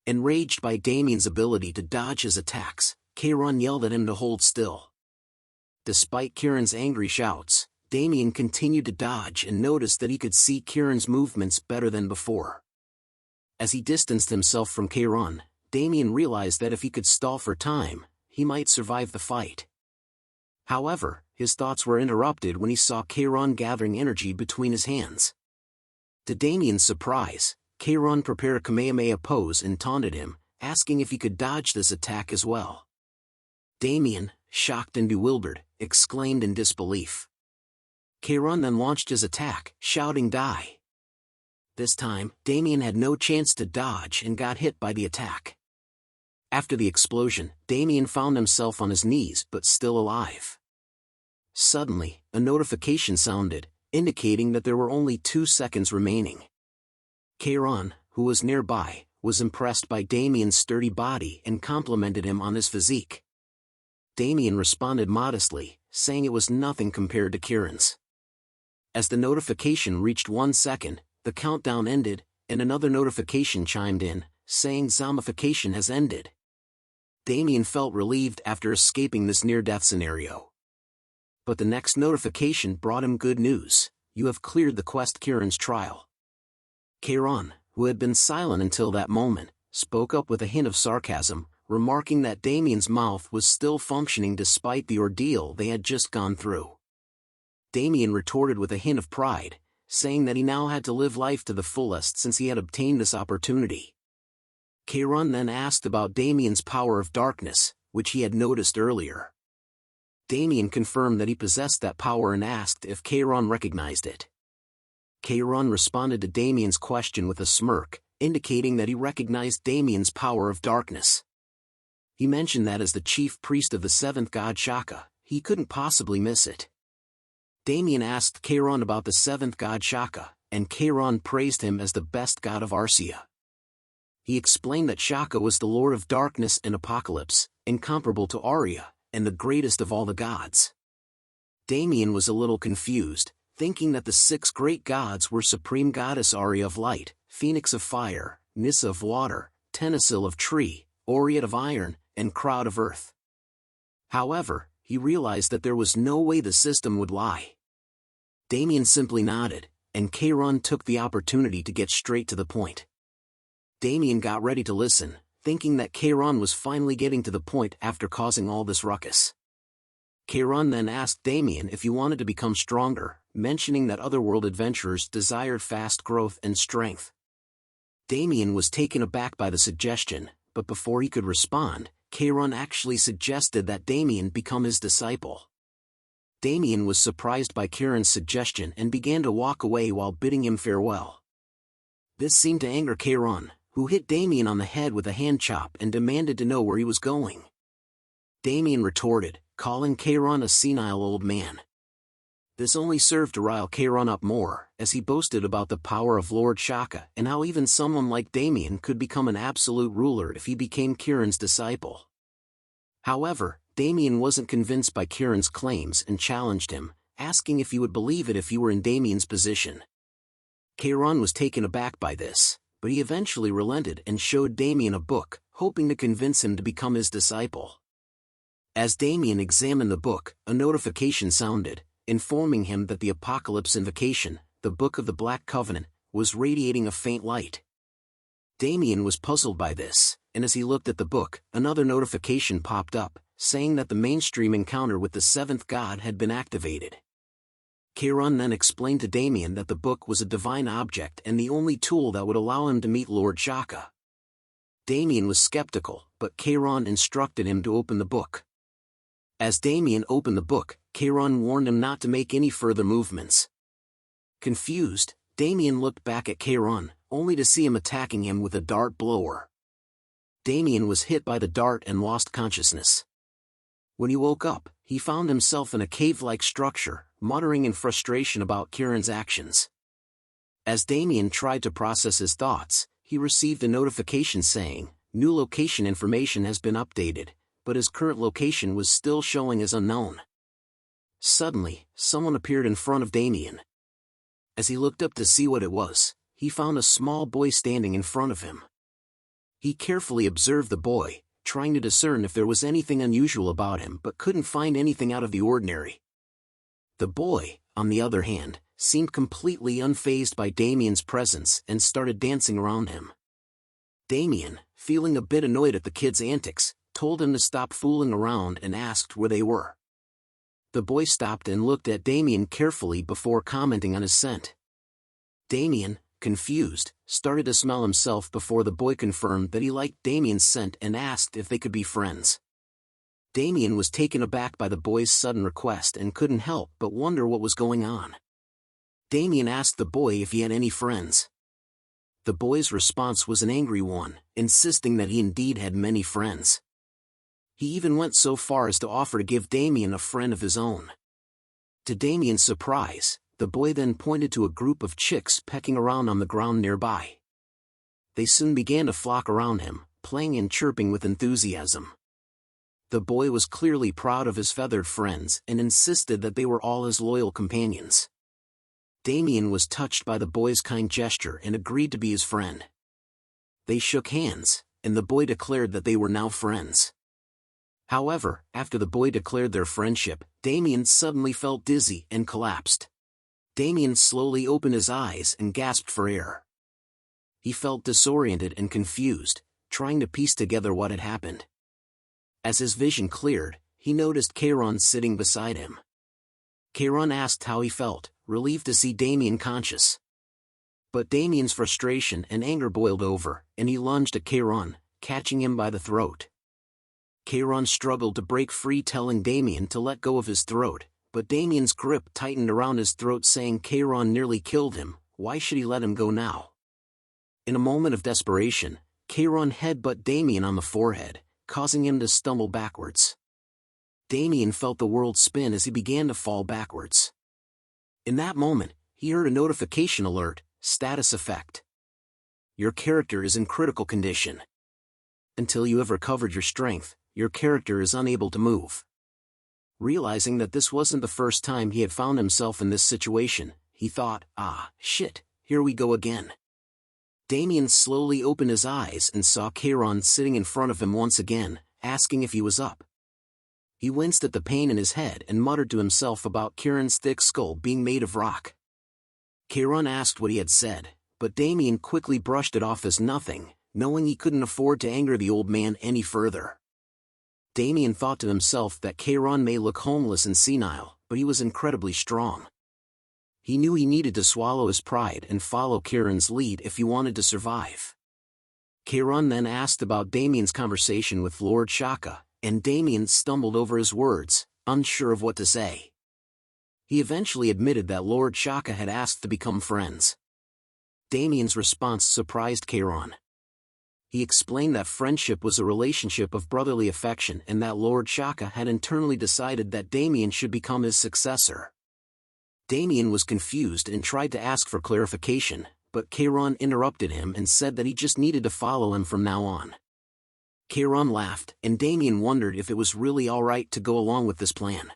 Enraged by Damien's ability to dodge his attacks, Charon yelled at him to hold still. Despite Charon's angry shouts, Damien continued to dodge and noticed that he could see Charon's movements better than before. As he distanced himself from Charon, Damien realized that if he could stall for time, he might survive the fight. However, his thoughts were interrupted when he saw Charon gathering energy between his hands. To Damien's surprise, Charon prepared a Kamehameha pose and taunted him, asking if he could dodge this attack as well. Damien, shocked and bewildered, exclaimed in disbelief. Charon then launched his attack, shouting "Die!" This time, Damien had no chance to dodge and got hit by the attack. After the explosion, Damien found himself on his knees but still alive. Suddenly, a notification sounded, indicating that there were only 2 seconds remaining. Charon, who was nearby, was impressed by Damien's sturdy body and complimented him on his physique. Damien responded modestly, saying it was nothing compared to Charon's. As the notification reached 1 second, the countdown ended, and another notification chimed in, saying zombification has ended. Damien felt relieved after escaping this near-death scenario. But the next notification brought him good news: you have cleared the quest Charon's trial. Charon, who had been silent until that moment, spoke up with a hint of sarcasm, remarking that Damien's mouth was still functioning despite the ordeal they had just gone through. Damien retorted with a hint of pride, saying that he now had to live life to the fullest since he had obtained this opportunity. Charon then asked about Damien's power of darkness, which he had noticed earlier. Damien confirmed that he possessed that power and asked if Charon recognized it. Charon responded to Damien's question with a smirk, indicating that he recognized Damien's power of darkness. He mentioned that as the chief priest of the 7th god Shaka, he couldn't possibly miss it. Damien asked Charon about the 7th god Shaka, and Charon praised him as the best god of Arcia. He explained that Shaka was the lord of darkness and apocalypse, incomparable to Arya, and the greatest of all the gods. Damien was a little confused, thinking that the 6 great gods were Supreme Goddess Arya of Light, Phoenix of Fire, Nyssa of Water, Tenasil of Tree, Oread of Iron, and Crowd of Earth. However, he realized that there was no way the system would lie. Damien simply nodded, and Charon took the opportunity to get straight to the point. Damien got ready to listen, thinking that Charon was finally getting to the point after causing all this ruckus. Charon then asked Damien if he wanted to become stronger, mentioning that otherworld adventurers desired fast growth and strength. Damien was taken aback by the suggestion, but before he could respond, Kieran actually suggested that Damien become his disciple. Damien was surprised by Kieran's suggestion and began to walk away while bidding him farewell. This seemed to anger Kieran, who hit Damien on the head with a hand chop and demanded to know where he was going. Damien retorted, calling Kieran a senile old man. This only served to rile Kieran up more, as he boasted about the power of Lord Shaka and how even someone like Damien could become an absolute ruler if he became Kieran's disciple. However, Damien wasn't convinced by Kieran's claims and challenged him, asking if he would believe it if he were in Damien's position. Kieran was taken aback by this, but he eventually relented and showed Damien a book, hoping to convince him to become his disciple. As Damien examined the book, a notification sounded, informing him that the Apocalypse Invocation, the Book of the Black Covenant, was radiating a faint light. Damien was puzzled by this, and as he looked at the book, another notification popped up, saying that the mainstream encounter with the seventh god had been activated. Kieran then explained to Damien that the book was a divine object and the only tool that would allow him to meet Lord Shaka. Damien was skeptical, but Kieran instructed him to open the book. As Damien opened the book, Kieran warned him not to make any further movements. Confused, Damien looked back at Kieran, only to see him attacking him with a dart blower. Damien was hit by the dart and lost consciousness. When he woke up, he found himself in a cave-like structure, muttering in frustration about Kieran's actions. As Damien tried to process his thoughts, he received a notification saying, "New location information has been updated," but his current location was still showing as unknown. Suddenly, someone appeared in front of Damien. As he looked up to see what it was, he found a small boy standing in front of him. He carefully observed the boy, trying to discern if there was anything unusual about him but couldn't find anything out of the ordinary. The boy, on the other hand, seemed completely unfazed by Damien's presence and started dancing around him. Damien, feeling a bit annoyed at the kid's antics, told him to stop fooling around and asked where they were. The boy stopped and looked at Damien carefully before commenting on his scent. Damien, confused, started to smell himself before the boy confirmed that he liked Damien's scent and asked if they could be friends. Damien was taken aback by the boy's sudden request and couldn't help but wonder what was going on. Damien asked the boy if he had any friends. The boy's response was an angry one, insisting that he indeed had many friends. He even went so far as to offer to give Damien a friend of his own. To Damien's surprise, the boy then pointed to a group of chicks pecking around on the ground nearby. They soon began to flock around him, playing and chirping with enthusiasm. The boy was clearly proud of his feathered friends and insisted that they were all his loyal companions. Damien was touched by the boy's kind gesture and agreed to be his friend. They shook hands, and the boy declared that they were now friends. However, after the boy declared their friendship, Damien suddenly felt dizzy and collapsed. Damien slowly opened his eyes and gasped for air. He felt disoriented and confused, trying to piece together what had happened. As his vision cleared, he noticed Kieran sitting beside him. Kieran asked how he felt, relieved to see Damien conscious. But Damien's frustration and anger boiled over, and he lunged at Kieran, catching him by the throat. Kieran struggled to break free, telling Damien to let go of his throat, but Damien's grip tightened around his throat, saying Kieran nearly killed him. Why should he let him go now? In a moment of desperation, Kieran headbutted Damien on the forehead, causing him to stumble backwards. Damien felt the world spin as he began to fall backwards. In that moment, he heard a notification alert, status effect. Your character is in critical condition. Until you have recovered your strength, your character is unable to move. Realizing that this wasn't the first time he had found himself in this situation, he thought, shit, here we go again. Damien slowly opened his eyes and saw Kieran sitting in front of him once again, asking if he was up. He winced at the pain in his head and muttered to himself about Kieran's thick skull being made of rock. Kieran asked what he had said, but Damien quickly brushed it off as nothing, knowing he couldn't afford to anger the old man any further. Damien thought to himself that Kieran may look homeless and senile, but he was incredibly strong. He knew he needed to swallow his pride and follow Kieran's lead if he wanted to survive. Kairon then asked about Damien's conversation with Lord Shaka, and Damien stumbled over his words, unsure of what to say. He eventually admitted that Lord Shaka had asked to become friends. Damien's response surprised Kairon. He explained that friendship was a relationship of brotherly affection and that Lord Shaka had internally decided that Damien should become his successor. Damien was confused and tried to ask for clarification, but Kairon interrupted him and said that he just needed to follow him from now on. Kairon laughed, and Damien wondered if it was really alright to go along with this plan.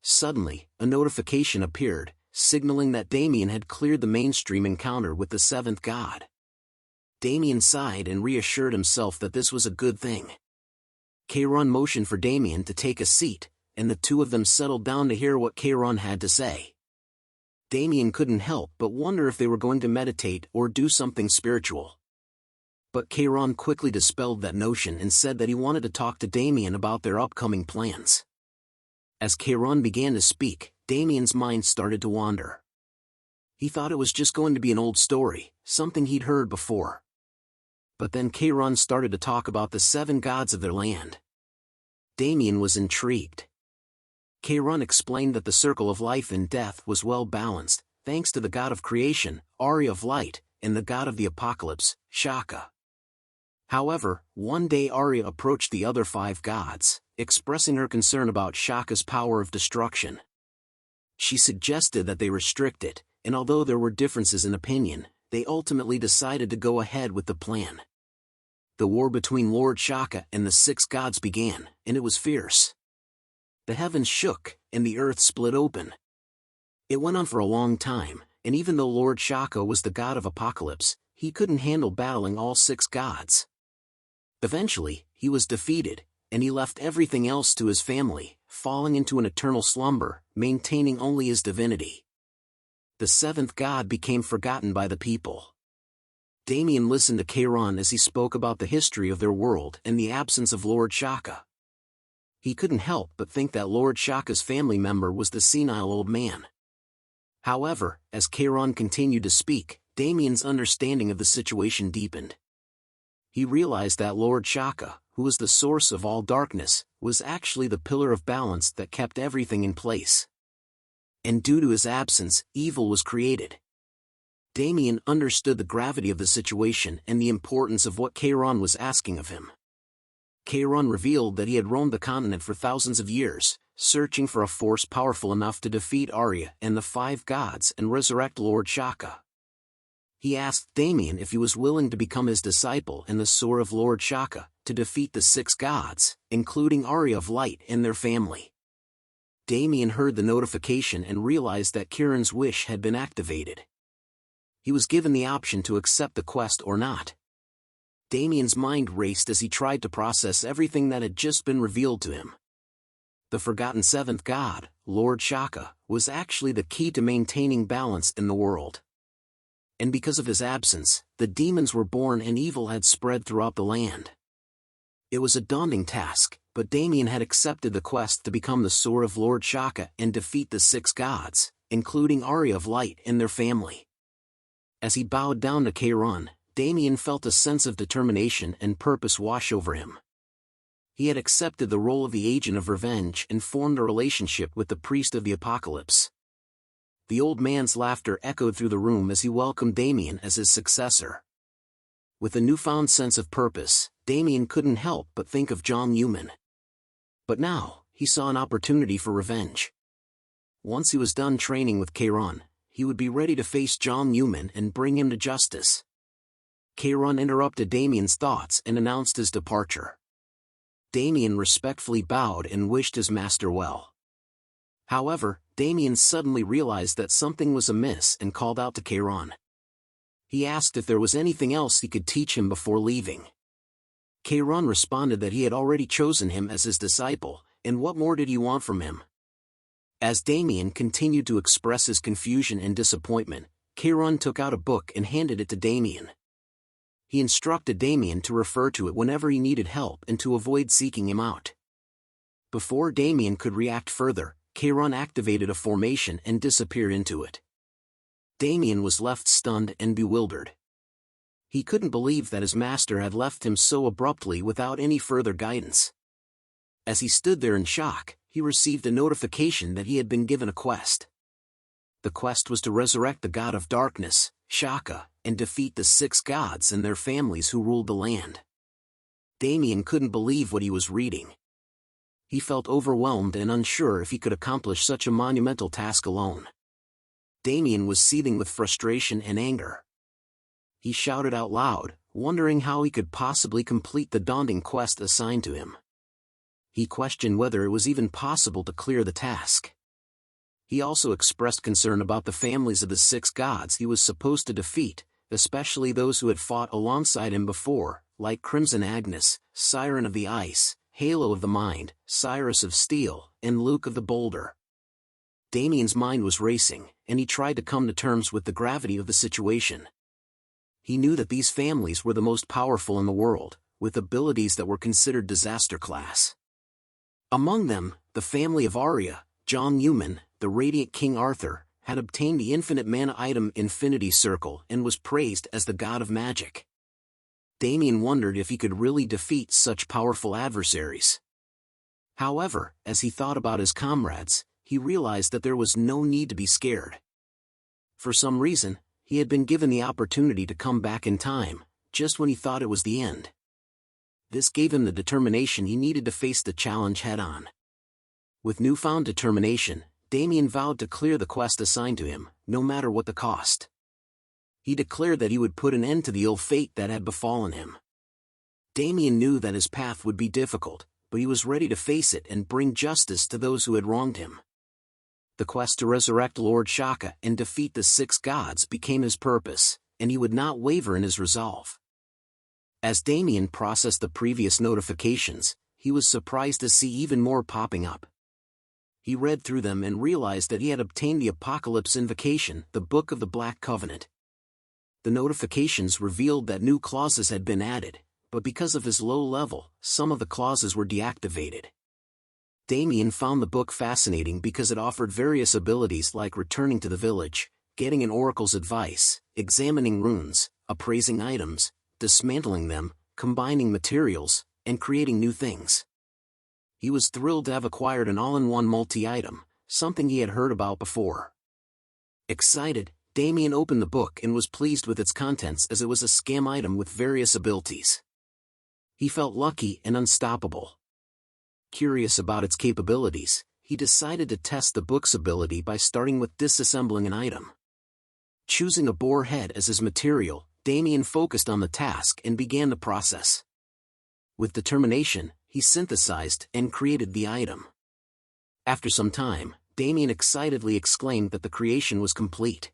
Suddenly, a notification appeared, signaling that Damien had cleared the mainstream encounter with the seventh god. Damien sighed and reassured himself that this was a good thing. Kairon motioned for Damien to take a seat, and the two of them settled down to hear what Kairon had to say. Damien couldn't help but wonder if they were going to meditate or do something spiritual. But Kairon quickly dispelled that notion and said that he wanted to talk to Damien about their upcoming plans. As Kairon began to speak, Damien's mind started to wander. He thought it was just going to be an old story, something he'd heard before. But then Kairon started to talk about the seven gods of their land. Damien was intrigued. Kairon explained that the circle of life and death was well balanced, thanks to the god of creation, Arya of light, and the god of the apocalypse, Shaka. However, one day Arya approached the other five gods, expressing her concern about Shaka's power of destruction. She suggested that they restrict it, and although there were differences in opinion, they ultimately decided to go ahead with the plan. The war between Lord Shaka and the six gods began, and it was fierce. The heavens shook, and the earth split open. It went on for a long time, and even though Lord Shaka was the god of apocalypse, he couldn't handle battling all six gods. Eventually, he was defeated, and he left everything else to his family, falling into an eternal slumber, maintaining only his divinity. The seventh god became forgotten by the people. Damien listened to Kairon as he spoke about the history of their world and the absence of Lord Shaka. He couldn't help but think that Lord Shaka's family member was the senile old man. However, as Kairon continued to speak, Damien's understanding of the situation deepened. He realized that Lord Shaka, who was the source of all darkness, was actually the pillar of balance that kept everything in place. And due to his absence, evil was created. Damien understood the gravity of the situation and the importance of what Kairon was asking of him. Kairon revealed that he had roamed the continent for thousands of years, searching for a force powerful enough to defeat Arya and the five gods and resurrect Lord Shaka. He asked Damien if he was willing to become his disciple in the sword of Lord Shaka, to defeat the six gods, including Arya of Light and their family. Damien heard the notification and realized that Kairon's wish had been activated. He was given the option to accept the quest or not. Damien's mind raced as he tried to process everything that had just been revealed to him. The forgotten seventh god, Lord Shaka, was actually the key to maintaining balance in the world. And because of his absence, the demons were born and evil had spread throughout the land. It was a daunting task, but Damien had accepted the quest to become the sword of Lord Shaka and defeat the six gods, including Arya of Light and their family. As he bowed down to Kairon, Damien felt a sense of determination and purpose wash over him. He had accepted the role of the agent of revenge and formed a relationship with the priest of the apocalypse. The old man's laughter echoed through the room as he welcomed Damien as his successor. With a newfound sense of purpose, Damien couldn't help but think of John Newman. But now, he saw an opportunity for revenge. Once he was done training with Kairon, he would be ready to face John Newman and bring him to justice. Kairon interrupted Damien's thoughts and announced his departure. Damien respectfully bowed and wished his master well. However, Damien suddenly realized that something was amiss and called out to Kairon. He asked if there was anything else he could teach him before leaving. Kairon responded that he had already chosen him as his disciple, and what more did he want from him? As Damien continued to express his confusion and disappointment, Kairon took out a book and handed it to Damien. He instructed Damien to refer to it whenever he needed help and to avoid seeking him out. Before Damien could react further, Kairon activated a formation and disappeared into it. Damien was left stunned and bewildered. He couldn't believe that his master had left him so abruptly without any further guidance. As he stood there in shock, he received a notification that he had been given a quest. The quest was to resurrect the god of darkness, Shaka, and defeat the 6 gods and their families who ruled the land. Damien couldn't believe what he was reading. He felt overwhelmed and unsure if he could accomplish such a monumental task alone. Damien was seething with frustration and anger. He shouted out loud, wondering how he could possibly complete the daunting quest assigned to him. He questioned whether it was even possible to clear the task. He also expressed concern about the families of the 6 gods he was supposed to defeat, especially those who had fought alongside him before, like Crimson Agnes, Siren of the Ice, Halo of the Mind, Cyrus of Steel, and Luke of the Boulder. Damien's mind was racing, and he tried to come to terms with the gravity of the situation. He knew that these families were the most powerful in the world, with abilities that were considered disaster class. Among them, the family of Arya, John Newman, the Radiant King Arthur, had obtained the infinite mana item Infinity Circle and was praised as the god of magic. Damien wondered if he could really defeat such powerful adversaries. However, as he thought about his comrades, he realized that there was no need to be scared. For some reason, he had been given the opportunity to come back in time, just when he thought it was the end. This gave him the determination he needed to face the challenge head-on. With newfound determination, Damien vowed to clear the quest assigned to him, no matter what the cost. He declared that he would put an end to the ill fate that had befallen him. Damien knew that his path would be difficult, but he was ready to face it and bring justice to those who had wronged him. The quest to resurrect Lord Shaka and defeat the 6 gods became his purpose, and he would not waver in his resolve. As Damien processed the previous notifications, he was surprised to see even more popping up. He read through them and realized that he had obtained the Apocalypse Invocation, the Book of the Black Covenant. The notifications revealed that new clauses had been added, but because of his low level, some of the clauses were deactivated. Damien found the book fascinating because it offered various abilities like returning to the village, getting an oracle's advice, examining runes, appraising items, dismantling them, combining materials, and creating new things. He was thrilled to have acquired an all-in-one multi-item, something he had heard about before. Excited, Damien opened the book and was pleased with its contents as it was a scam item with various abilities. He felt lucky and unstoppable. Curious about its capabilities, he decided to test the book's ability by starting with disassembling an item. Choosing a boar head as his material, Damien focused on the task and began the process. With determination, he synthesized and created the item. After some time, Damien excitedly exclaimed that the creation was complete.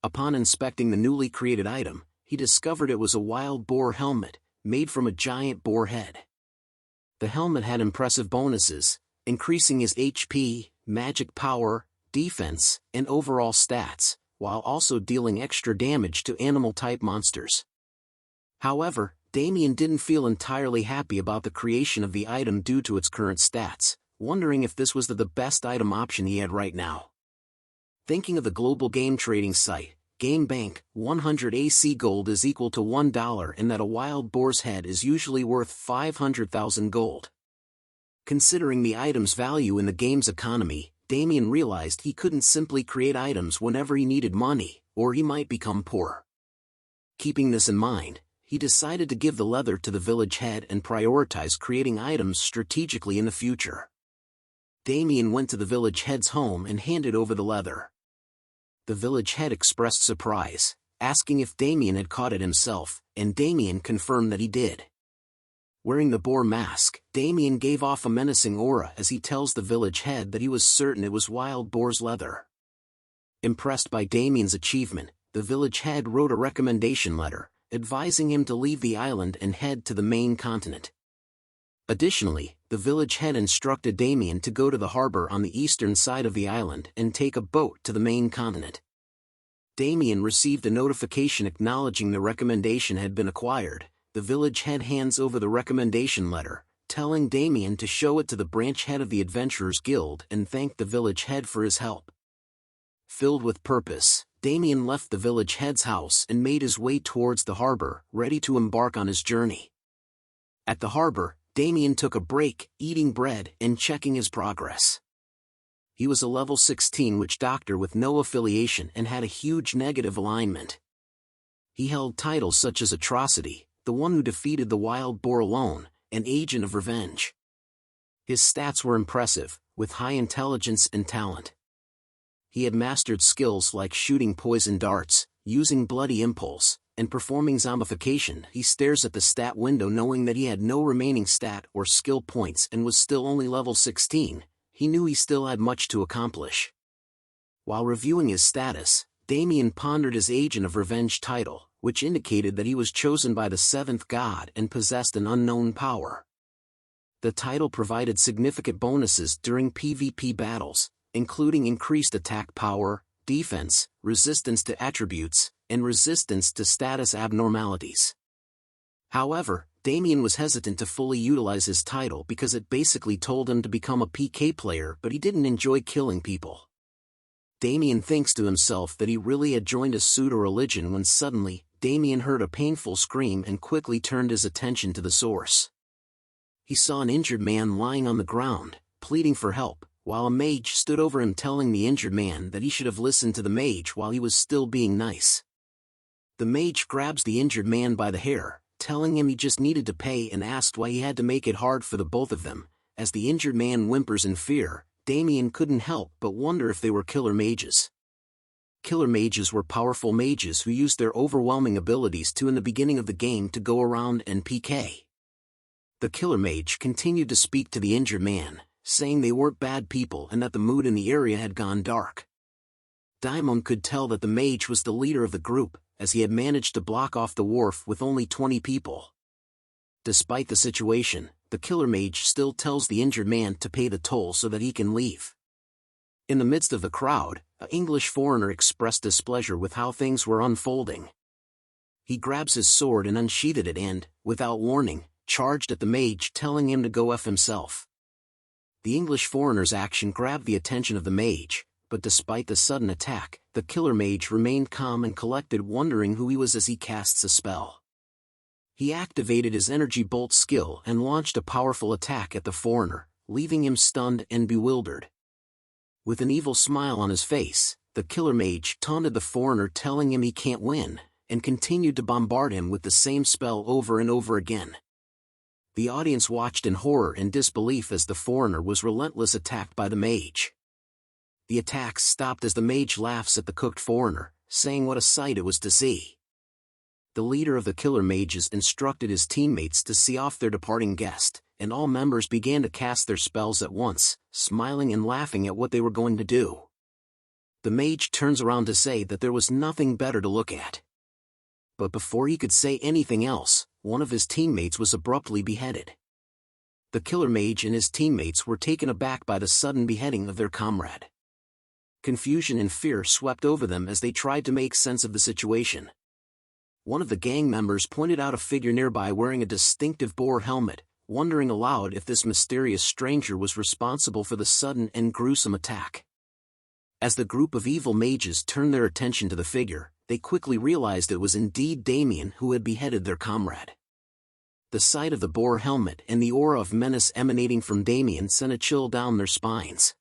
Upon inspecting the newly created item, he discovered it was a wild boar helmet, made from a giant boar head. The helmet had impressive bonuses, increasing his HP, magic power, defense, and overall stats, while also dealing extra damage to animal-type monsters. However, Damien didn't feel entirely happy about the creation of the item due to its current stats, wondering if this was the best item option he had right now. Thinking of the global game trading site, GameBank, 100 AC gold is equal to $1 and that a wild boar's head is usually worth 500,000 gold. Considering the item's value in the game's economy, Damien realized he couldn't simply create items whenever he needed money, or he might become poor. Keeping this in mind, he decided to give the leather to the village head and prioritize creating items strategically in the future. Damien went to the village head's home and handed over the leather. The village head expressed surprise, asking if Damien had caught it himself, and Damien confirmed that he did. Wearing the boar mask, Damien gave off a menacing aura as he tells the village head that he was certain it was wild boar's leather. Impressed by Damien's achievement, the village head wrote a recommendation letter, advising him to leave the island and head to the main continent. Additionally, the village head instructed Damien to go to the harbor on the eastern side of the island and take a boat to the main continent. Damien received a notification acknowledging the recommendation had been acquired. The village head hands over the recommendation letter, telling Damien to show it to the branch head of the Adventurers Guild and thank the village head for his help. Filled with purpose, Damien left the village head's house and made his way towards the harbor, ready to embark on his journey. At the harbor, Damien took a break, eating bread and checking his progress. He was a level 16 witch doctor with no affiliation and had a huge negative alignment. He held titles such as Atrocity, the one who defeated the wild boar alone, and Agent of Revenge. His stats were impressive, with high intelligence and talent. He had mastered skills like shooting poison darts, using bloody impulse, and performing zombification. He stares at the stat window knowing that he had no remaining stat or skill points and was still only level 16. He knew he still had much to accomplish. While reviewing his status, Damien pondered his Agent of Revenge title, which indicated that he was chosen by the seventh god and possessed an unknown power. The title provided significant bonuses during PvP battles, including increased attack power, defense, resistance to attributes, and resistance to status abnormalities. However, Damien was hesitant to fully utilize his title because it basically told him to become a PK player, but he didn't enjoy killing people. Damien thinks to himself that he really had joined a pseudo-religion when suddenly, Damien heard a painful scream and quickly turned his attention to the source. He saw an injured man lying on the ground, pleading for help, while a mage stood over him telling the injured man that he should have listened to the mage while he was still being nice. The mage grabs the injured man by the hair, telling him he just needed to pay, and asked why he had to make it hard for the both of them. As the injured man whimpers in fear, Damien couldn't help but wonder if they were killer mages. Killer mages were powerful mages who used their overwhelming abilities in the beginning of the game to go around and PK. The killer mage continued to speak to the injured man, saying they weren't bad people and that the mood in the area had gone dark. Daimon could tell that the mage was the leader of the group, as he had managed to block off the wharf with only 20 people. Despite the situation, the killer mage still tells the injured man to pay the toll so that he can leave. In the midst of the crowd, an English foreigner expressed displeasure with how things were unfolding. He grabs his sword and unsheathed it and, without warning, charged at the mage, telling him to go F himself. The English foreigner's action grabbed the attention of the mage, but despite the sudden attack, the killer mage remained calm and collected, wondering who he was as he casts a spell. He activated his energy bolt skill and launched a powerful attack at the foreigner, leaving him stunned and bewildered. With an evil smile on his face, the killer mage taunted the foreigner, telling him he can't win, and continued to bombard him with the same spell over and over again. The audience watched in horror and disbelief as the foreigner was relentlessly attacked by the mage. The attacks stopped as the mage laughs at the cooked foreigner, saying what a sight it was to see. The leader of the killer mages instructed his teammates to see off their departing guest, and all members began to cast their spells at once, smiling and laughing at what they were going to do. The mage turns around to say that there was nothing better to look at. But before he could say anything else, one of his teammates was abruptly beheaded. The killer mage and his teammates were taken aback by the sudden beheading of their comrade. Confusion and fear swept over them as they tried to make sense of the situation. One of the gang members pointed out a figure nearby wearing a distinctive boar helmet, wondering aloud if this mysterious stranger was responsible for the sudden and gruesome attack. As the group of evil mages turned their attention to the figure, they quickly realized it was indeed Damien who had beheaded their comrade. The sight of the boar helmet and the aura of menace emanating from Damien sent a chill down their spines.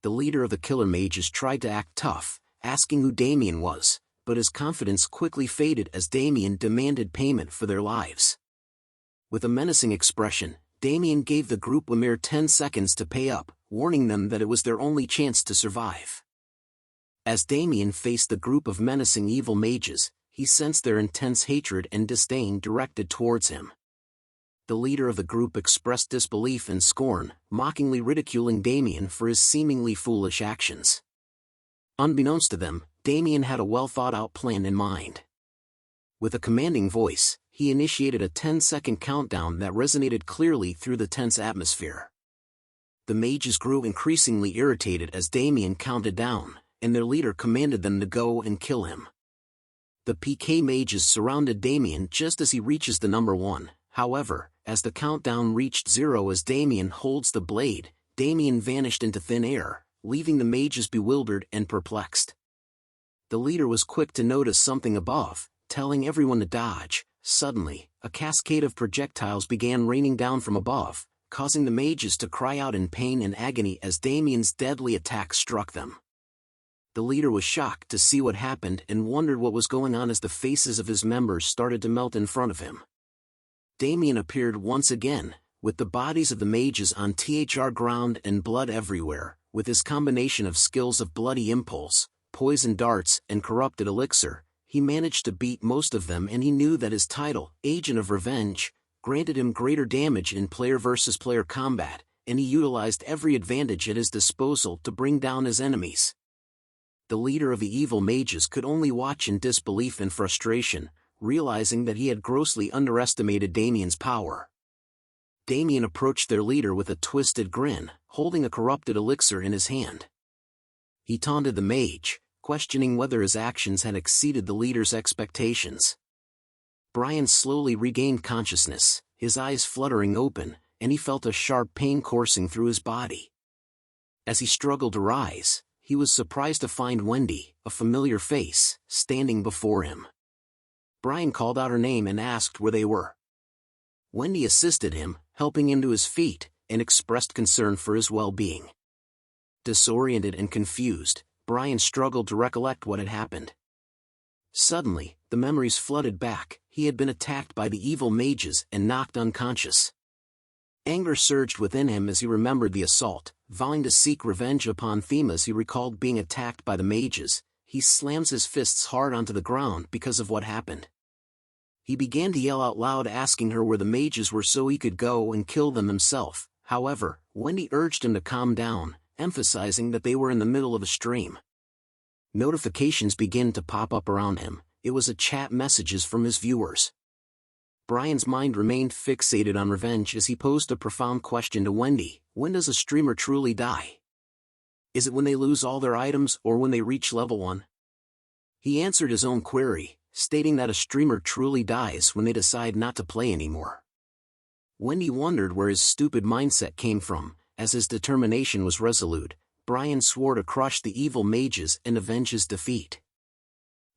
The leader of the killer mages tried to act tough, asking who Damien was, but his confidence quickly faded as Damien demanded payment for their lives. With a menacing expression, Damien gave the group a mere 10 seconds to pay up, warning them that it was their only chance to survive. As Damien faced the group of menacing evil mages, he sensed their intense hatred and disdain directed towards him. The leader of the group expressed disbelief and scorn, mockingly ridiculing Damien for his seemingly foolish actions. Unbeknownst to them, Damien had a well-thought-out plan in mind. With a commanding voice, he initiated a 10-second countdown that resonated clearly through the tense atmosphere. The mages grew increasingly irritated as Damien counted down, and their leader commanded them to go and kill him. The PK mages surrounded Damien just as he reaches the number 1, however, as the countdown reached 0 as Damien holds the blade, Damien vanished into thin air, leaving the mages bewildered and perplexed. The leader was quick to notice something above, telling everyone to dodge. Suddenly, a cascade of projectiles began raining down from above, causing the mages to cry out in pain and agony as Damien's deadly attack struck them. The leader was shocked to see what happened and wondered what was going on as the faces of his members started to melt in front of him. Damien appeared once again, with the bodies of the mages on the ground and blood everywhere. With his combination of skills of bloody impulse, poison darts, and corrupted elixir, he managed to beat most of them, and he knew that his title, Agent of Revenge, granted him greater damage in player versus player combat, and he utilized every advantage at his disposal to bring down his enemies. The leader of the evil mages could only watch in disbelief and frustration, realizing that he had grossly underestimated Damien's power. Damien approached their leader with a twisted grin, holding a corrupted elixir in his hand. He taunted the mage, questioning whether his actions had exceeded the leader's expectations. Brian slowly regained consciousness, his eyes fluttering open, and he felt a sharp pain coursing through his body. As he struggled to rise, he was surprised to find Wendy, a familiar face, standing before him. Brian called out her name and asked where they were. Wendy assisted him, helping him to his feet, and expressed concern for his well-being. Disoriented and confused, Brian struggled to recollect what had happened. Suddenly, the memories flooded back. He had been attacked by the evil mages and knocked unconscious. Anger surged within him as he remembered the assault, vowing to seek revenge upon Thema as he recalled being attacked by the mages. He slams his fists hard onto the ground because of what happened. He began to yell out loud, asking her where the mages were so he could go and kill them himself. However, Wendy urged him to calm down, emphasizing that they were in the middle of a stream. Notifications began to pop up around him. It was a chat messages from his viewers. Brian's mind remained fixated on revenge as he posed a profound question to Wendy: when does a streamer truly die? Is it when they lose all their items or when they reach level 1? He answered his own query, stating that a streamer truly dies when they decide not to play anymore. Wendy wondered where his stupid mindset came from. As his determination was resolute, Brian swore to crush the evil mages and avenge his defeat.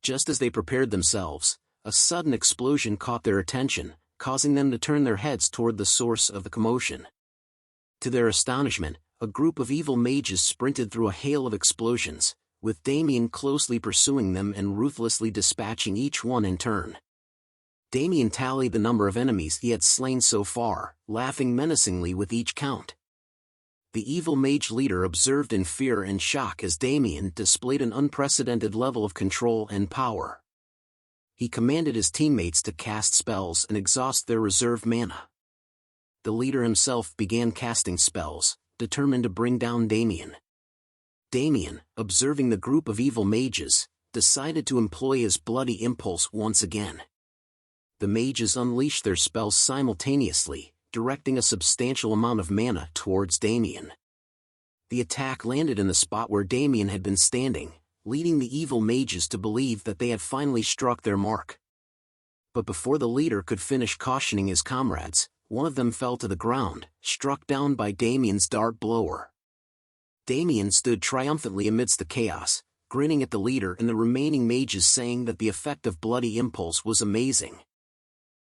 Just as they prepared themselves, a sudden explosion caught their attention, causing them to turn their heads toward the source of the commotion. To their astonishment, a group of evil mages sprinted through a hail of explosions, with Damien closely pursuing them and ruthlessly dispatching each one in turn. Damien tallied the number of enemies he had slain so far, laughing menacingly with each count. The evil mage leader observed in fear and shock as Damien displayed an unprecedented level of control and power. He commanded his teammates to cast spells and exhaust their reserve mana. The leader himself began casting spells, determined to bring down Damien. Damien, observing the group of evil mages, decided to employ his bloody impulse once again. The mages unleashed their spells simultaneously, directing a substantial amount of mana towards Damien. The attack landed in the spot where Damien had been standing, leading the evil mages to believe that they had finally struck their mark. But before the leader could finish cautioning his comrades, one of them fell to the ground, struck down by Damien's dart blower. Damien stood triumphantly amidst the chaos, grinning at the leader and the remaining mages, saying that the effect of bloody impulse was amazing.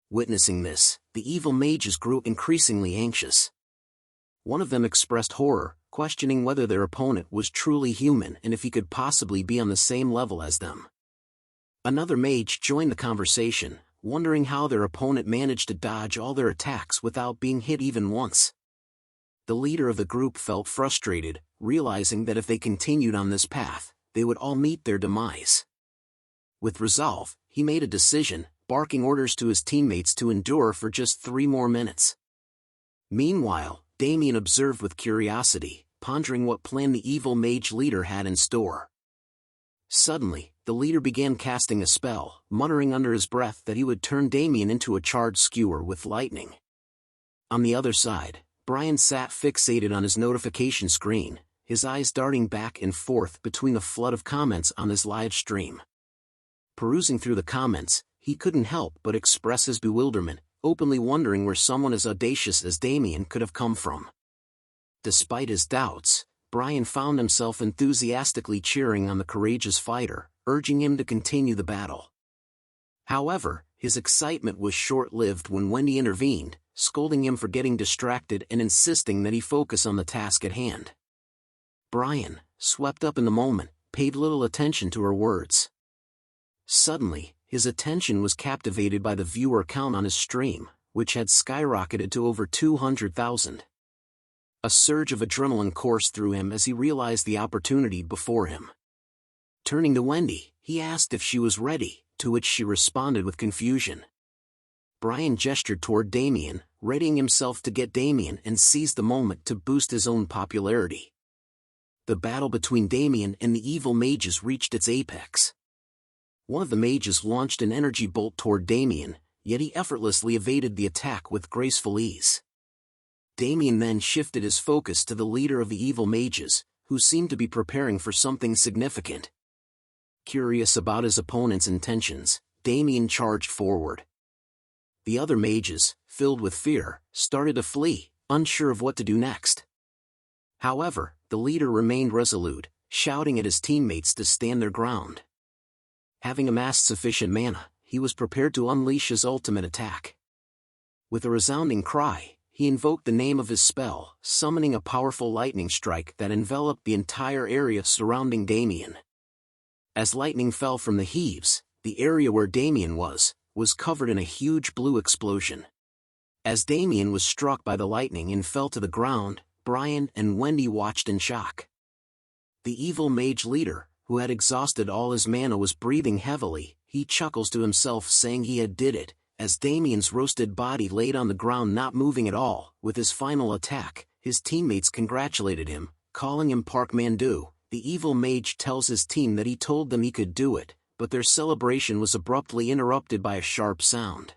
Witnessing this, the evil mages grew increasingly anxious. One of them expressed horror, questioning whether their opponent was truly human and if he could possibly be on the same level as them. Another mage joined the conversation, wondering how their opponent managed to dodge all their attacks without being hit even once. The leader of the group felt frustrated, realizing that if they continued on this path, they would all meet their demise. With resolve, he made a decision, barking orders to his teammates to endure for just 3 more minutes. Meanwhile, Damien observed with curiosity, pondering what plan the evil mage leader had in store. Suddenly, the leader began casting a spell, muttering under his breath that he would turn Damien into a charred skewer with lightning. On the other side, Brian sat fixated on his notification screen, his eyes darting back and forth between the flood of comments on his live stream. Perusing through the comments, he couldn't help but express his bewilderment, openly wondering where someone as audacious as Damien could have come from. Despite his doubts, Brian found himself enthusiastically cheering on the courageous fighter, urging him to continue the battle. However, his excitement was short-lived when Wendy intervened, scolding him for getting distracted and insisting that he focus on the task at hand. Brian, swept up in the moment, paid little attention to her words. Suddenly, his attention was captivated by the viewer count on his stream, which had skyrocketed to over 200,000. A surge of adrenaline coursed through him as he realized the opportunity before him. Turning to Wendy, he asked if she was ready, to which she responded with confusion. Brian gestured toward Damien, readying himself to get Damien and seized the moment to boost his own popularity. The battle between Damien and the evil mages reached its apex. One of the mages launched an energy bolt toward Damien, yet he effortlessly evaded the attack with graceful ease. Damien then shifted his focus to the leader of the evil mages, who seemed to be preparing for something significant. Curious about his opponent's intentions, Damien charged forward. The other mages, filled with fear, started to flee, unsure of what to do next. However, the leader remained resolute, shouting at his teammates to stand their ground. Having amassed sufficient mana, he was prepared to unleash his ultimate attack. With a resounding cry, he invoked the name of his spell, summoning a powerful lightning strike that enveloped the entire area surrounding Damien. As lightning fell from the heaves, the area where Damien was covered in a huge blue explosion. As Damien was struck by the lightning and fell to the ground, Brian and Wendy watched in shock. The evil mage leader, who had exhausted all his mana, was breathing heavily. He chuckles to himself, saying he had did it, as Damien's roasted body laid on the ground not moving at all. With his final attack, his teammates congratulated him, calling him Park Mandu. The evil mage tells his team that he told them he could do it, but their celebration was abruptly interrupted by a sharp sound.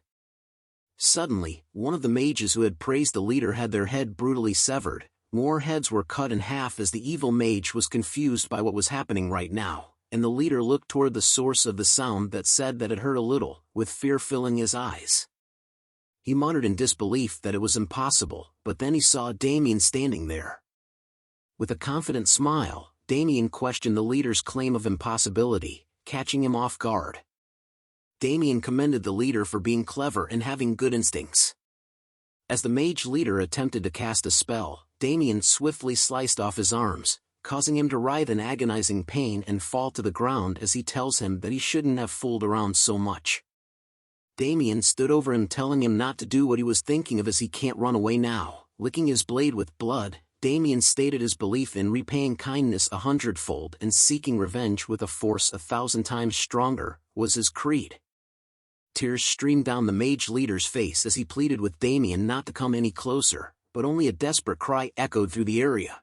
Suddenly, one of the mages who had praised the leader had their head brutally severed. More heads were cut in half as the evil mage was confused by what was happening right now, and the leader looked toward the source of the sound that said that it hurt a little, with fear filling his eyes. He muttered in disbelief that it was impossible, but then he saw Damien standing there. With a confident smile, Damien questioned the leader's claim of impossibility, catching him off guard. Damien commended the leader for being clever and having good instincts. As the mage leader attempted to cast a spell, Damien swiftly sliced off his arms, causing him to writhe in agonizing pain and fall to the ground as he tells him that he shouldn't have fooled around so much. Damien stood over him, telling him not to do what he was thinking of, as he can't run away now. Licking his blade with blood, Damien stated his belief in repaying kindness 100-fold and seeking revenge with a force 1,000 times stronger, was his creed. Tears streamed down the mage leader's face as he pleaded with Damien not to come any closer, but only a desperate cry echoed through the area.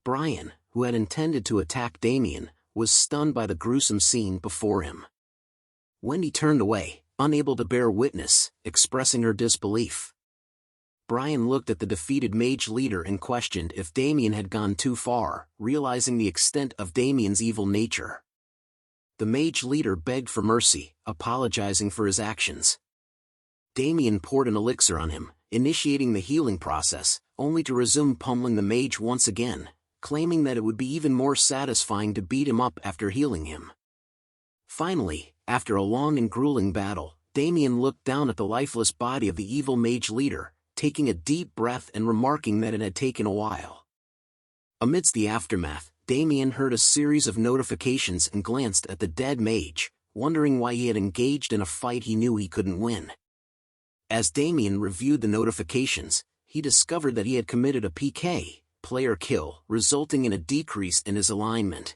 Brian, who had intended to attack Damien, was stunned by the gruesome scene before him. Wendy turned away, unable to bear witness, expressing her disbelief. Brian looked at the defeated mage leader and questioned if Damien had gone too far, realizing the extent of Damien's evil nature. The mage leader begged for mercy, apologizing for his actions. Damien poured an elixir on him, initiating the healing process, only to resume pummeling the mage once again, claiming that it would be even more satisfying to beat him up after healing him. Finally, after a long and grueling battle, Damien looked down at the lifeless body of the evil mage leader, taking a deep breath and remarking that it had taken a while. Amidst the aftermath, Damien heard a series of notifications and glanced at the dead mage, wondering why he had engaged in a fight he knew he couldn't win. As Damien reviewed the notifications, he discovered that he had committed a PK, player kill, resulting in a decrease in his alignment.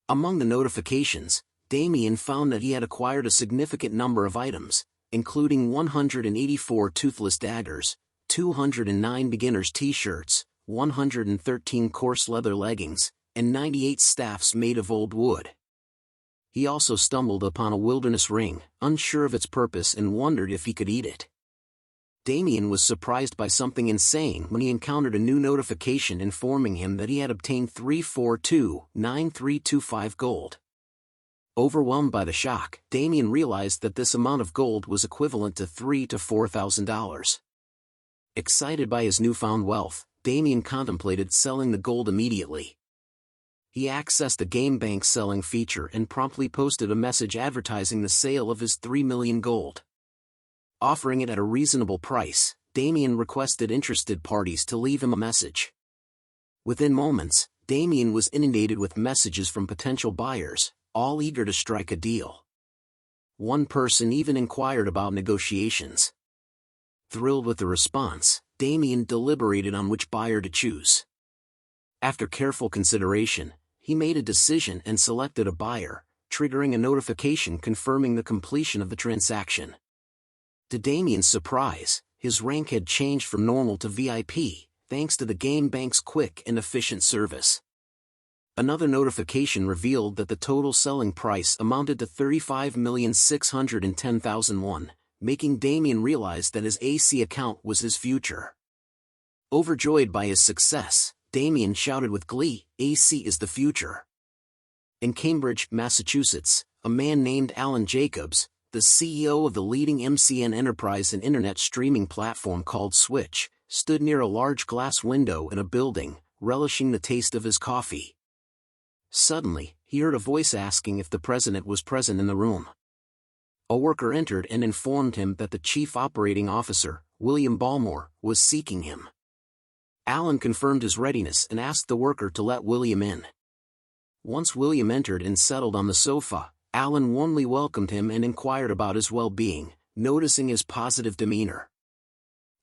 Among the notifications, Damien found that he had acquired a significant number of items, including 184 toothless daggers, 209 beginner's t-shirts, 113 coarse leather leggings, and 98 staffs made of old wood. He also stumbled upon a wilderness ring, unsure of its purpose, and wondered if he could eat it. Damien was surprised by something insane when he encountered a new notification informing him that he had obtained 3429325 gold. Overwhelmed by the shock, Damien realized that this amount of gold was equivalent to $3,000 to $4,000. Excited by his newfound wealth, Damien contemplated selling the gold immediately. He accessed the game bank's selling feature and promptly posted a message advertising the sale of his 3 million gold. Offering it at a reasonable price, Damien requested interested parties to leave him a message. Within moments, Damien was inundated with messages from potential buyers, all eager to strike a deal. One person even inquired about negotiations. Thrilled with the response, Damien deliberated on which buyer to choose. After careful consideration, he made a decision and selected a buyer, triggering a notification confirming the completion of the transaction. To Damien's surprise, his rank had changed from normal to VIP, thanks to the game bank's quick and efficient service. Another notification revealed that the total selling price amounted to 35,610,000 won, making Damien realize that his AC account was his future. Overjoyed by his success, Damien shouted with glee, "AC is the future." In Cambridge, Massachusetts, a man named Alan Jacobs, the CEO of the leading MCN enterprise and internet streaming platform called Switch, stood near a large glass window in a building, relishing the taste of his coffee. Suddenly, he heard a voice asking if the president was present in the room. A worker entered and informed him that the chief operating officer, William Balmore, was seeking him. Alan confirmed his readiness and asked the worker to let William in. Once William entered and settled on the sofa, Alan warmly welcomed him and inquired about his well-being, noticing his positive demeanor.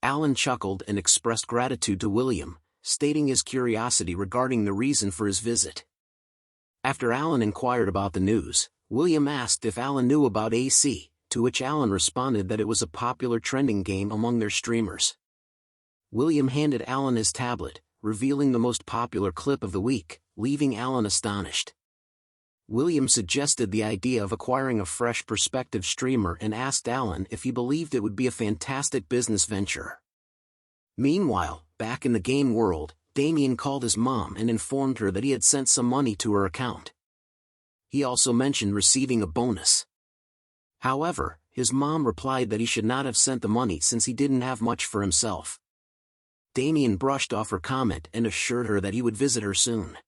Alan chuckled and expressed gratitude to William, stating his curiosity regarding the reason for his visit. After Alan inquired about the news, William asked if Alan knew about AC, to which Alan responded that it was a popular trending game among their streamers. William handed Alan his tablet, revealing the most popular clip of the week, leaving Alan astonished. William suggested the idea of acquiring a fresh perspective streamer and asked Alan if he believed it would be a fantastic business venture. Meanwhile, back in the game world, Damien called his mom and informed her that he had sent some money to her account. He also mentioned receiving a bonus. However, his mom replied that he should not have sent the money since he didn't have much for himself. Damien brushed off her comment and assured her that he would visit her soon.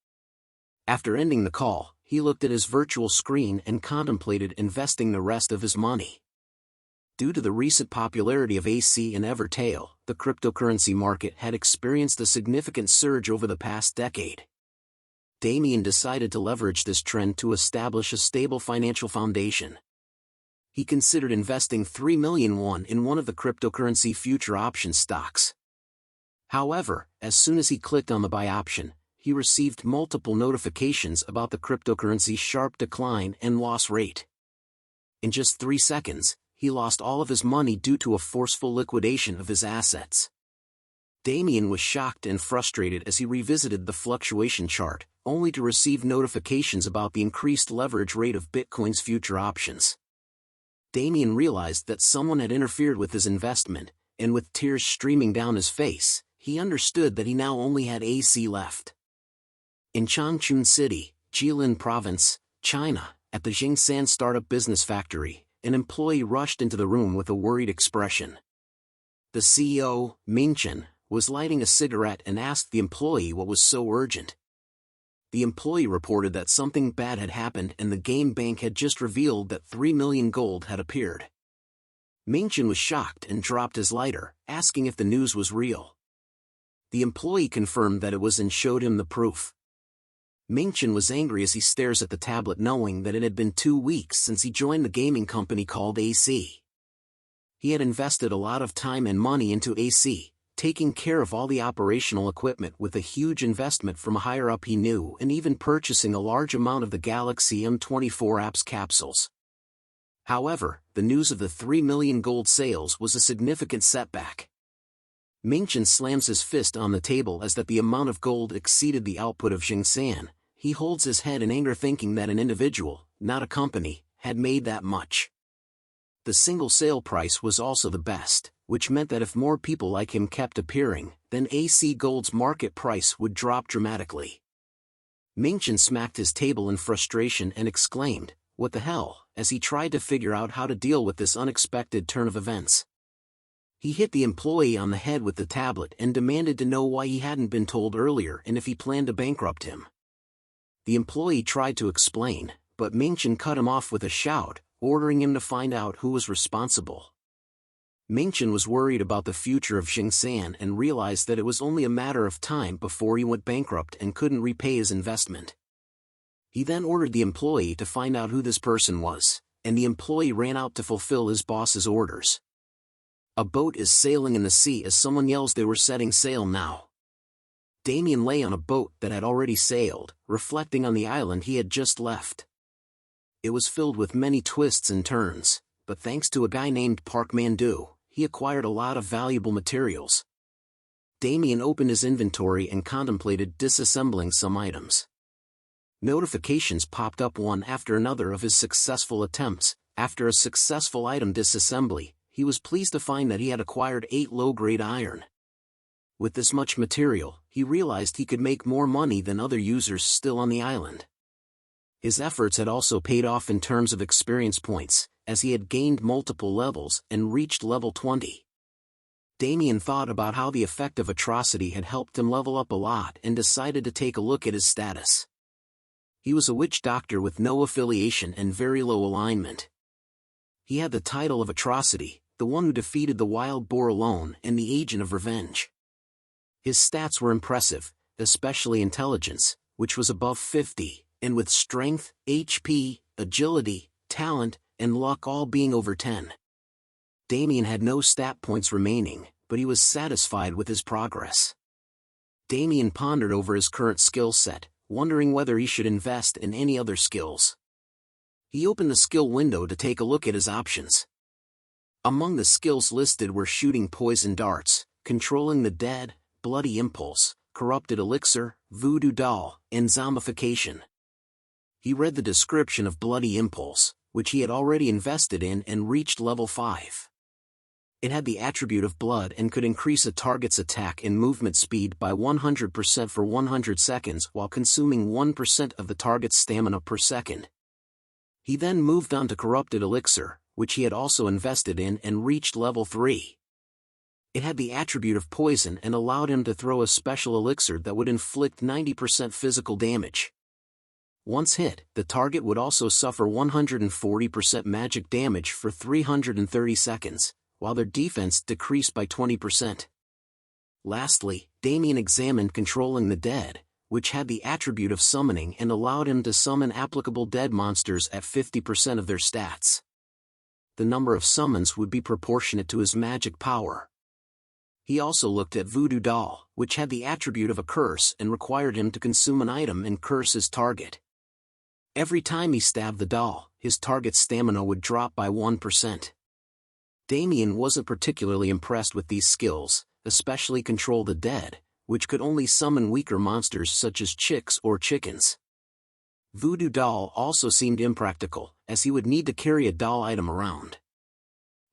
After ending the call, he looked at his virtual screen and contemplated investing the rest of his money. Due to the recent popularity of AC and Betrayal, the cryptocurrency market had experienced a significant surge over the past decade. Damien decided to leverage this trend to establish a stable financial foundation. He considered investing 3 million won in one of the cryptocurrency future option stocks. However, as soon as he clicked on the buy option, he received multiple notifications about the cryptocurrency's sharp decline and loss rate. In just 3 seconds, he lost all of his money due to a forceful liquidation of his assets. Damien was shocked and frustrated as he revisited the fluctuation chart, only to receive notifications about the increased leverage rate of Bitcoin's future options. Damien realized that someone had interfered with his investment, and with tears streaming down his face, he understood that he now only had AC left. In Changchun City, Jilin Province, China, at the Jingsan startup business factory, an employee rushed into the room with a worried expression. The CEO, Mingchen, was lighting a cigarette and asked the employee what was so urgent. The employee reported that something bad had happened and the game bank had just revealed that 3 million gold had appeared. Mingchen was shocked and dropped his lighter, asking if the news was real. The employee confirmed that it was and showed him the proof. Mingchen was angry as he stares at the tablet knowing that it had been 2 weeks since he joined the gaming company called AC. He had invested a lot of time and money into AC, taking care of all the operational equipment with a huge investment from a higher-up he knew and even purchasing a large amount of the Galaxy M24 apps capsules. However, the news of the 3 million gold sales was a significant setback. Mingchen slams his fist on the table as that the amount of gold exceeded the output of Jingsan. He holds his head in anger thinking that an individual, not a company, had made that much. The single sale price was also the best, which meant that if more people like him kept appearing, then AC Gold's market price would drop dramatically. Mingchen smacked his table in frustration and exclaimed, "What the hell?" as he tried to figure out how to deal with this unexpected turn of events. He hit the employee on the head with the tablet and demanded to know why he hadn't been told earlier and if he planned to bankrupt him. The employee tried to explain, but Mingchen cut him off with a shout, ordering him to find out who was responsible. Mingchen was worried about the future of Xingsan and realized that it was only a matter of time before he went bankrupt and couldn't repay his investment. He then ordered the employee to find out who this person was, and the employee ran out to fulfill his boss's orders. A boat is sailing in the sea as someone yells they were setting sail now. Damien lay on a boat that had already sailed, reflecting on the island he had just left. It was filled with many twists and turns, but thanks to a guy named Park Man-do, he acquired a lot of valuable materials. Damien opened his inventory and contemplated disassembling some items. Notifications popped up one after another of his successful attempts. After a successful item disassembly, he was pleased to find that he had acquired 8 low-grade iron. With this much material, he realized he could make more money than other users still on the island. His efforts had also paid off in terms of experience points, as he had gained multiple levels and reached level 20. Damien thought about how the effect of atrocity had helped him level up a lot and decided to take a look at his status. He was a witch doctor with no affiliation and very low alignment. He had the title of Atrocity, the one who defeated the wild boar alone and the agent of revenge. His stats were impressive, especially intelligence, which was above 50, and with strength, HP, agility, talent, and luck all being over 10. Damien had no stat points remaining, but he was satisfied with his progress. Damien pondered over his current skill set, wondering whether he should invest in any other skills. He opened the skill window to take a look at his options. Among the skills listed were shooting poison darts, controlling the dead, bloody impulse, corrupted elixir, voodoo doll, and zombification. He read the description of bloody impulse, which he had already invested in and reached level 5. It had the attribute of blood and could increase a target's attack and movement speed by 100% for 100 seconds while consuming 1% of the target's stamina per second. He then moved on to corrupted elixir, which he had also invested in and reached level 3. It had the attribute of poison and allowed him to throw a special elixir that would inflict 90% physical damage. Once hit, the target would also suffer 140% magic damage for 330 seconds, while their defense decreased by 20%. Lastly, Damien examined controlling the dead, which had the attribute of summoning and allowed him to summon applicable dead monsters at 50% of their stats. The number of summons would be proportionate to his magic power. He also looked at Voodoo Doll, which had the attribute of a curse and required him to consume an item and curse his target. Every time he stabbed the doll, his target's stamina would drop by 1%. Damien wasn't particularly impressed with these skills, especially Control the Dead, which could only summon weaker monsters such as chicks or chickens. Voodoo Doll also seemed impractical, as he would need to carry a doll item around.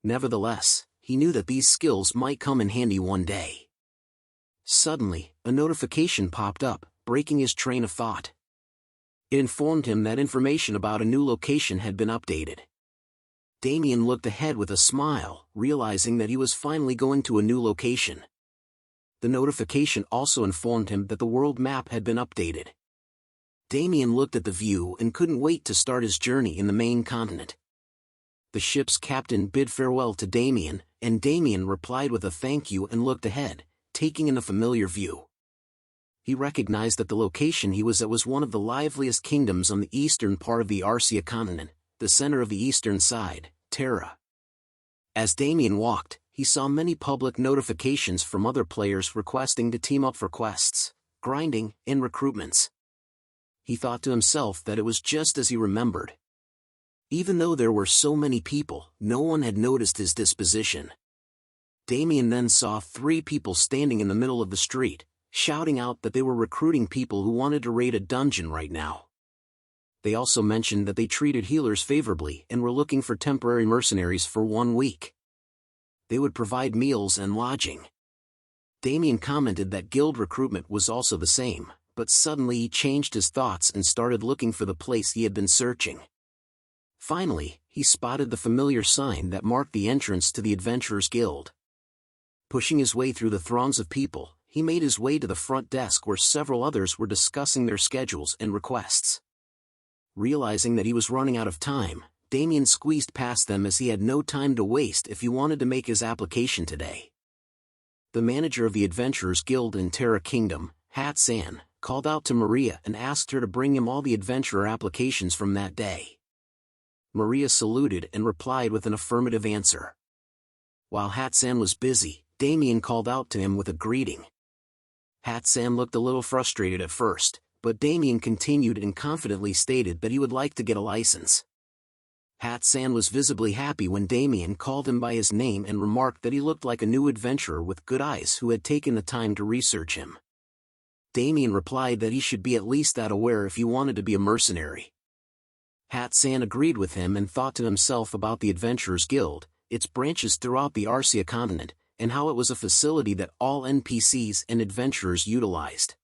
Nevertheless, he knew that these skills might come in handy one day. Suddenly, a notification popped up, breaking his train of thought. It informed him that information about a new location had been updated. Damien looked ahead with a smile, realizing that he was finally going to a new location. The notification also informed him that the world map had been updated. Damien looked at the view and couldn't wait to start his journey in the main continent. The ship's captain bid farewell to Damien, and Damien replied with a thank you and looked ahead, taking in a familiar view. He recognized that the location he was at was one of the liveliest kingdoms on the eastern part of the Arcia continent, the center of the eastern side, Terra. As Damien walked, he saw many public notifications from other players requesting to team up for quests, grinding, and recruitments. He thought to himself that it was just as he remembered. Even though there were so many people, no one had noticed his disposition. Damien then saw 3 people standing in the middle of the street, shouting out that they were recruiting people who wanted to raid a dungeon right now. They also mentioned that they treated healers favorably and were looking for temporary mercenaries for 1 week. They would provide meals and lodging. Damien commented that guild recruitment was also the same, but suddenly he changed his thoughts and started looking for the place he had been searching. Finally, he spotted the familiar sign that marked the entrance to the Adventurers Guild. Pushing his way through the throngs of people, he made his way to the front desk where several others were discussing their schedules and requests. Realizing that he was running out of time, Damien squeezed past them as he had no time to waste if he wanted to make his application today. The manager of the Adventurers Guild in Terra Kingdom, Hat-san, called out to Maria and asked her to bring him all the adventurer applications from that day. Maria saluted and replied with an affirmative answer. While Hat-san was busy, Damien called out to him with a greeting. Hat-san looked a little frustrated at first, but Damien continued and confidently stated that he would like to get a license. Hat-san was visibly happy when Damien called him by his name and remarked that he looked like a new adventurer with good eyes who had taken the time to research him. Damien replied that he should be at least that aware if he wanted to be a mercenary. Hat-san agreed with him and thought to himself about the Adventurers Guild, its branches throughout the Arcia continent, and how it was a facility that all NPCs and adventurers utilized.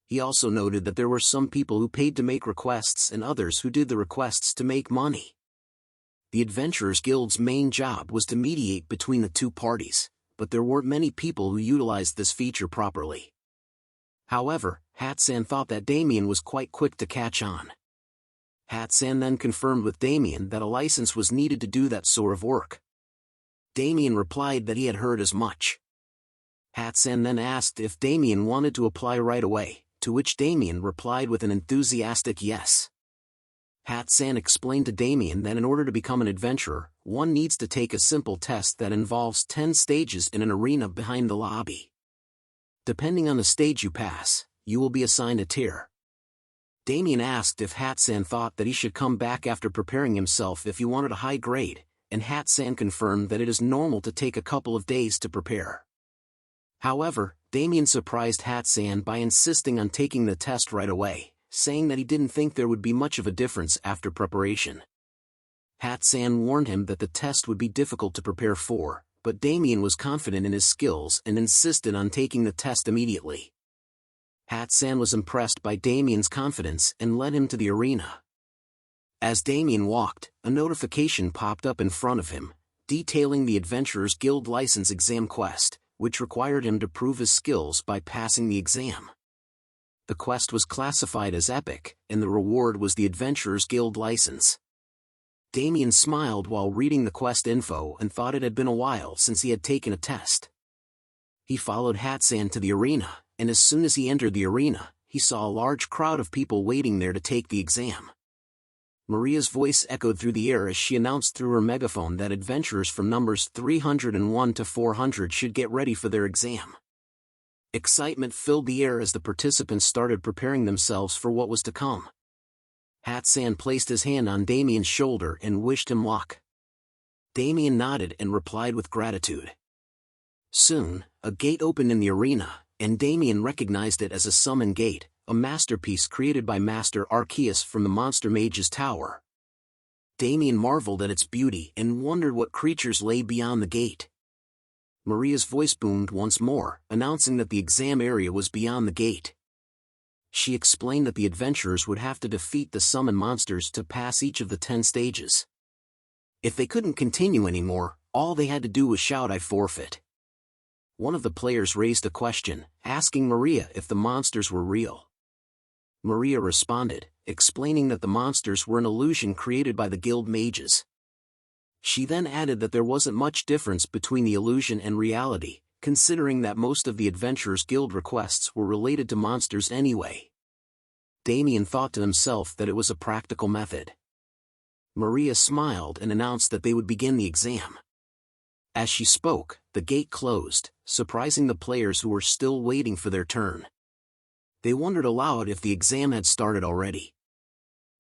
He also noted that there were some people who paid to make requests and others who did the requests to make money. The Adventurers Guild's main job was to mediate between the two parties, but there weren't many people who utilized this feature properly. However, Hat-san thought that Damien was quite quick to catch on. Hat-san then confirmed with Damien that a license was needed to do that sort of work. Damien replied that he had heard as much. Hat-san then asked if Damien wanted to apply right away, to which Damien replied with an enthusiastic yes. Hat-san explained to Damien that in order to become an adventurer, one needs to take a simple test that involves 10 stages in an arena behind the lobby. Depending on the stage you pass, you will be assigned a tier. Damien asked if Hat-san thought that he should come back after preparing himself if he wanted a high grade, and Hat-san confirmed that it is normal to take a couple of days to prepare. However, Damien surprised Hat-san by insisting on taking the test right away, saying that he didn't think there would be much of a difference after preparation. Hat-san warned him that the test would be difficult to prepare for, but Damien was confident in his skills and insisted on taking the test immediately. Hat-san was impressed by Damien's confidence and led him to the arena. As Damien walked, a notification popped up in front of him, detailing the Adventurers Guild license exam quest, which required him to prove his skills by passing the exam. The quest was classified as epic, and the reward was the Adventurers Guild license. Damien smiled while reading the quest info and thought it had been a while since he had taken a test. He followed Hat-san to the arena, and as soon as he entered the arena, he saw a large crowd of people waiting there to take the exam. Maria's voice echoed through the air as she announced through her megaphone that adventurers from numbers 301 to 400 should get ready for their exam. Excitement filled the air as the participants started preparing themselves for what was to come. Hat-san placed his hand on Damien's shoulder and wished him luck. Damien nodded and replied with gratitude. Soon, a gate opened in the arena, and Damien recognized it as a summon gate, a masterpiece created by Master Arceus from the Monster Mage's Tower. Damien marveled at its beauty and wondered what creatures lay beyond the gate. Maria's voice boomed once more, announcing that the exam area was beyond the gate. She explained that the adventurers would have to defeat the summon monsters to pass each of the 10 stages. If they couldn't continue anymore, all they had to do was shout "I forfeit." One of the players raised a question, asking Maria if the monsters were real. Maria responded, explaining that the monsters were an illusion created by the guild mages. She then added that there wasn't much difference between the illusion and reality, considering that most of the Adventurers Guild requests were related to monsters anyway. Damien thought to himself that it was a practical method. Maria smiled and announced that they would begin the exam. As she spoke, the gate closed, surprising the players who were still waiting for their turn. They wondered aloud if the exam had started already.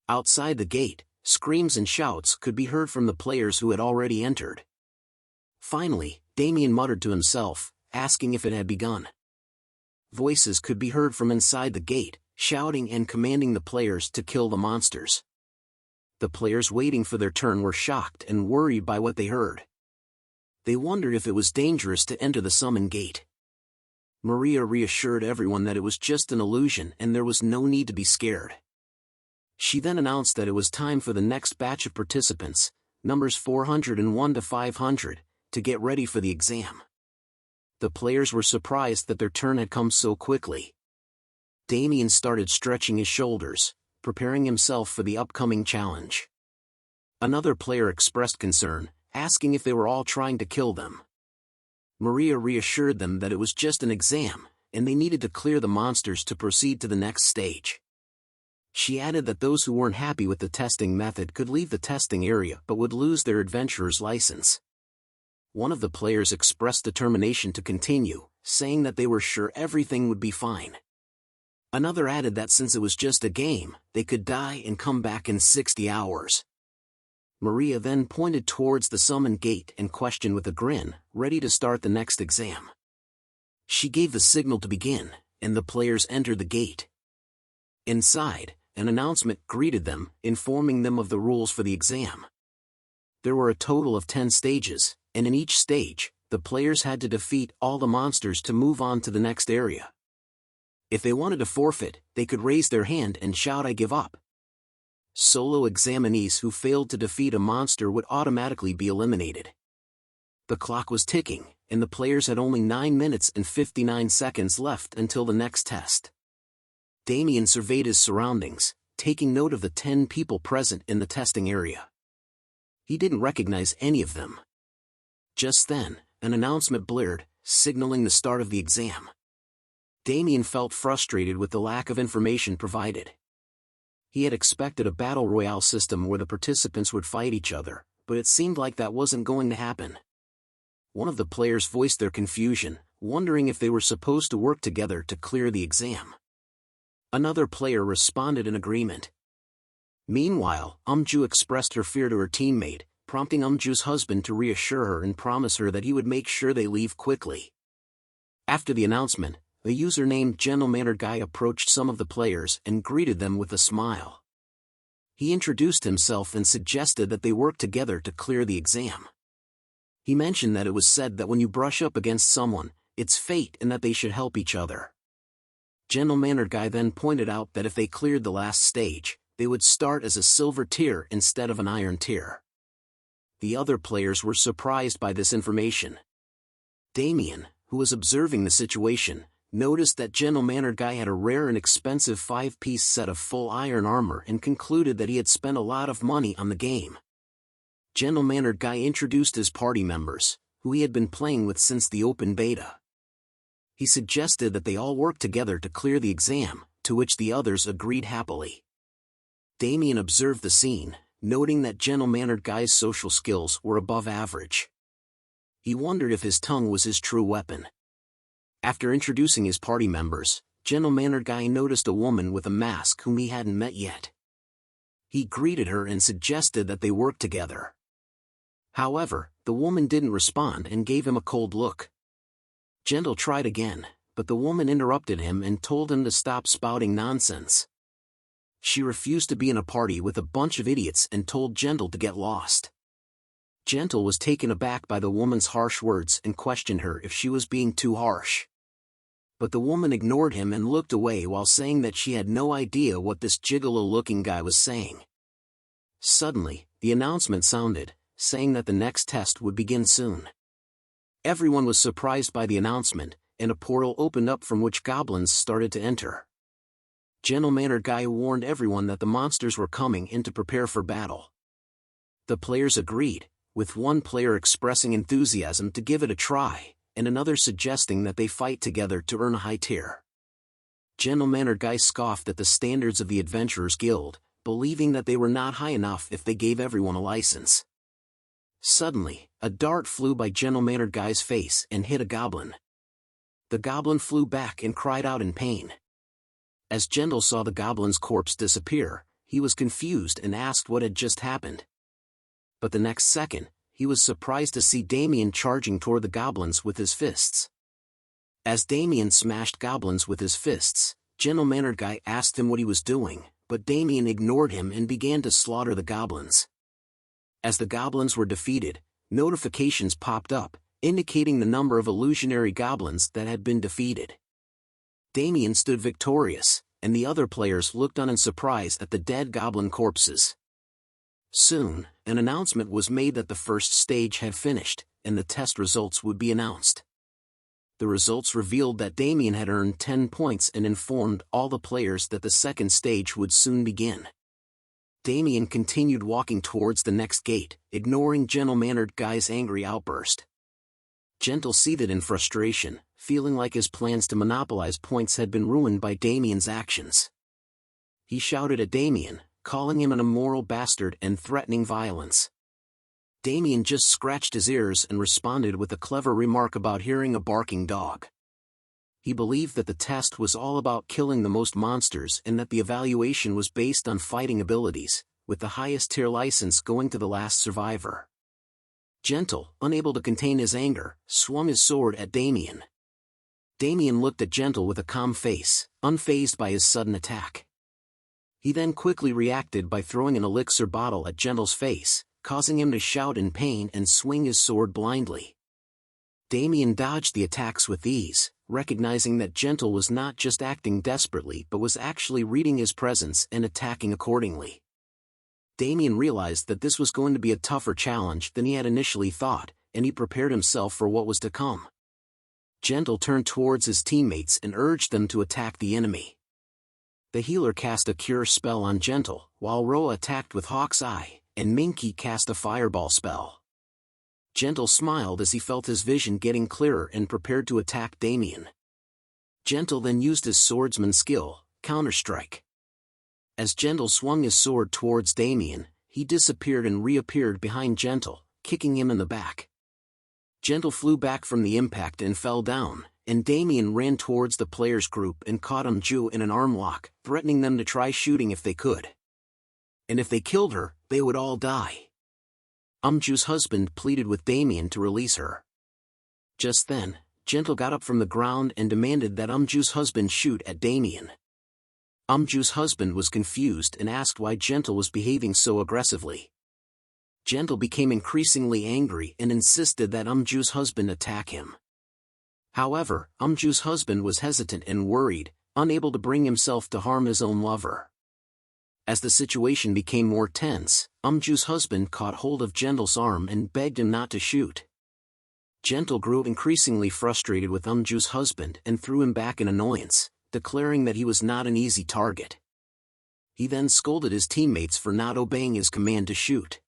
Outside the gate, screams and shouts could be heard from the players who had already entered. Finally, Damien muttered to himself, asking if it had begun. Voices could be heard from inside the gate, shouting and commanding the players to kill the monsters. The players waiting for their turn were shocked and worried by what they heard. They wondered if it was dangerous to enter the summon gate. Maria reassured everyone that it was just an illusion and there was no need to be scared. She then announced that it was time for the next batch of participants, numbers 401 to 500, to get ready for the exam. The players were surprised that their turn had come so quickly. Damien started stretching his shoulders, preparing himself for the upcoming challenge. Another player expressed concern, asking if they were all trying to kill them. Maria reassured them that it was just an exam, and they needed to clear the monsters to proceed to the next stage. She added that those who weren't happy with the testing method could leave the testing area but would lose their adventurer's license. One of the players expressed determination to continue, saying that they were sure everything would be fine. Another added that since it was just a game, they could die and come back in 60 hours. Maria then pointed towards the summoned gate and questioned with a grin, ready to start the next exam. She gave the signal to begin, and the players entered the gate. Inside, an announcement greeted them, informing them of the rules for the exam. There were a total of 10 stages, and in each stage, the players had to defeat all the monsters to move on to the next area. If they wanted to forfeit, they could raise their hand and shout "I give up." Solo examinees who failed to defeat a monster would automatically be eliminated. The clock was ticking, and the players had only 9 minutes and 59 seconds left until the next test. Damien surveyed his surroundings, taking note of the 10 people present in the testing area. He didn't recognize any of them. Just then, an announcement blared, signaling the start of the exam. Damien felt frustrated with the lack of information provided. He had expected a battle royale system where the participants would fight each other, but it seemed like that wasn't going to happen. One of the players voiced their confusion, wondering if they were supposed to work together to clear the exam. Another player responded in agreement. Meanwhile, Umju expressed her fear to her teammate, prompting Umju's husband to reassure her and promise her that he would make sure they leave quickly. After the announcement, a user named Gentle-Mannered Guy approached some of the players and greeted them with a smile. He introduced himself and suggested that they work together to clear the exam. He mentioned that it was said that when you brush up against someone, it's fate and that they should help each other. Gentle-Mannered Guy then pointed out that if they cleared the last stage, they would start as a silver tier instead of an iron tier. The other players were surprised by this information. Damien, who was observing the situation, noticed that Gentle-Mannered Guy had a rare and expensive 5-piece set of full iron armor and concluded that he had spent a lot of money on the game. Gentle-Mannered Guy introduced his party members, who he had been playing with since the open beta. He suggested that they all work together to clear the exam, to which the others agreed happily. Damien observed the scene, noting that Gentle-Mannered Guy's social skills were above average. He wondered if his tongue was his true weapon. After introducing his party members, Gentle-Mannered Guy noticed a woman with a mask whom he hadn't met yet. He greeted her and suggested that they work together. However, the woman didn't respond and gave him a cold look. Gentle tried again, but the woman interrupted him and told him to stop spouting nonsense. She refused to be in a party with a bunch of idiots and told Gentle to get lost. Gentle was taken aback by the woman's harsh words and questioned her if she was being too harsh. But the woman ignored him and looked away while saying that she had no idea what this gigolo-looking guy was saying. Suddenly, the announcement sounded, saying that the next test would begin soon. Everyone was surprised by the announcement, and a portal opened up from which goblins started to enter. Gentle-Mannered Guy warned everyone that the monsters were coming in to prepare for battle. The players agreed, with one player expressing enthusiasm to give it a try, and another suggesting that they fight together to earn a high tier. Gentle-Mannered Guy scoffed at the standards of the Adventurers Guild, believing that they were not high enough if they gave everyone a license. Suddenly, a dart flew by Gentle-Mannered Guy's face and hit a goblin. The goblin flew back and cried out in pain. As Gentle saw the goblin's corpse disappear, he was confused and asked what had just happened. But the next second, he was surprised to see Damien charging toward the goblins with his fists. As Damien smashed goblins with his fists, Gentle-Mannered Guy asked him what he was doing, but Damien ignored him and began to slaughter the goblins. As the goblins were defeated, notifications popped up, indicating the number of illusionary goblins that had been defeated. Damien stood victorious, and the other players looked on in surprise at the dead goblin corpses. Soon, an announcement was made that the first stage had finished, and the test results would be announced. The results revealed that Damien had earned 10 points and informed all the players that the second stage would soon begin. Damien continued walking towards the next gate, ignoring gentle-mannered Guy's angry outburst. Gentle seethed in frustration, feeling like his plans to monopolize points had been ruined by Damien's actions. He shouted at Damien, calling him an immoral bastard and threatening violence. Damien just scratched his ears and responded with a clever remark about hearing a barking dog. He believed that the test was all about killing the most monsters and that the evaluation was based on fighting abilities, with the highest tier license going to the last survivor. Gentle, unable to contain his anger, swung his sword at Damien. Damien looked at Gentle with a calm face, unfazed by his sudden attack. He then quickly reacted by throwing an elixir bottle at Gentle's face, causing him to shout in pain and swing his sword blindly. Damien dodged the attacks with ease, recognizing that Gentle was not just acting desperately but was actually reading his presence and attacking accordingly. Damien realized that this was going to be a tougher challenge than he had initially thought, and he prepared himself for what was to come. Gentle turned towards his teammates and urged them to attack the enemy. The healer cast a cure spell on Gentle, while Roa attacked with Hawk's Eye, and Minky cast a fireball spell. Gentle smiled as he felt his vision getting clearer and prepared to attack Damien. Gentle then used his swordsman skill, Counterstrike. As Gentle swung his sword towards Damien, he disappeared and reappeared behind Gentle, kicking him in the back. Gentle flew back from the impact and fell down, and Damien ran towards the players' group and caught Ju in an arm lock, threatening them to try shooting if they could. And if they killed her, they would all die. Ju's husband pleaded with Damien to release her. Just then, Gentle got up from the ground and demanded that Ju's husband shoot at Damien. Ju's husband was confused and asked why Gentle was behaving so aggressively. Gentle became increasingly angry and insisted that Ju's husband attack him. However, Ju's husband was hesitant and worried, unable to bring himself to harm his own lover. As the situation became more tense, Ju's husband caught hold of Gentle's arm and begged him not to shoot. Gentle grew increasingly frustrated with Ju's husband and threw him back in annoyance, declaring that he was not an easy target. He then scolded his teammates for not obeying his command to shoot.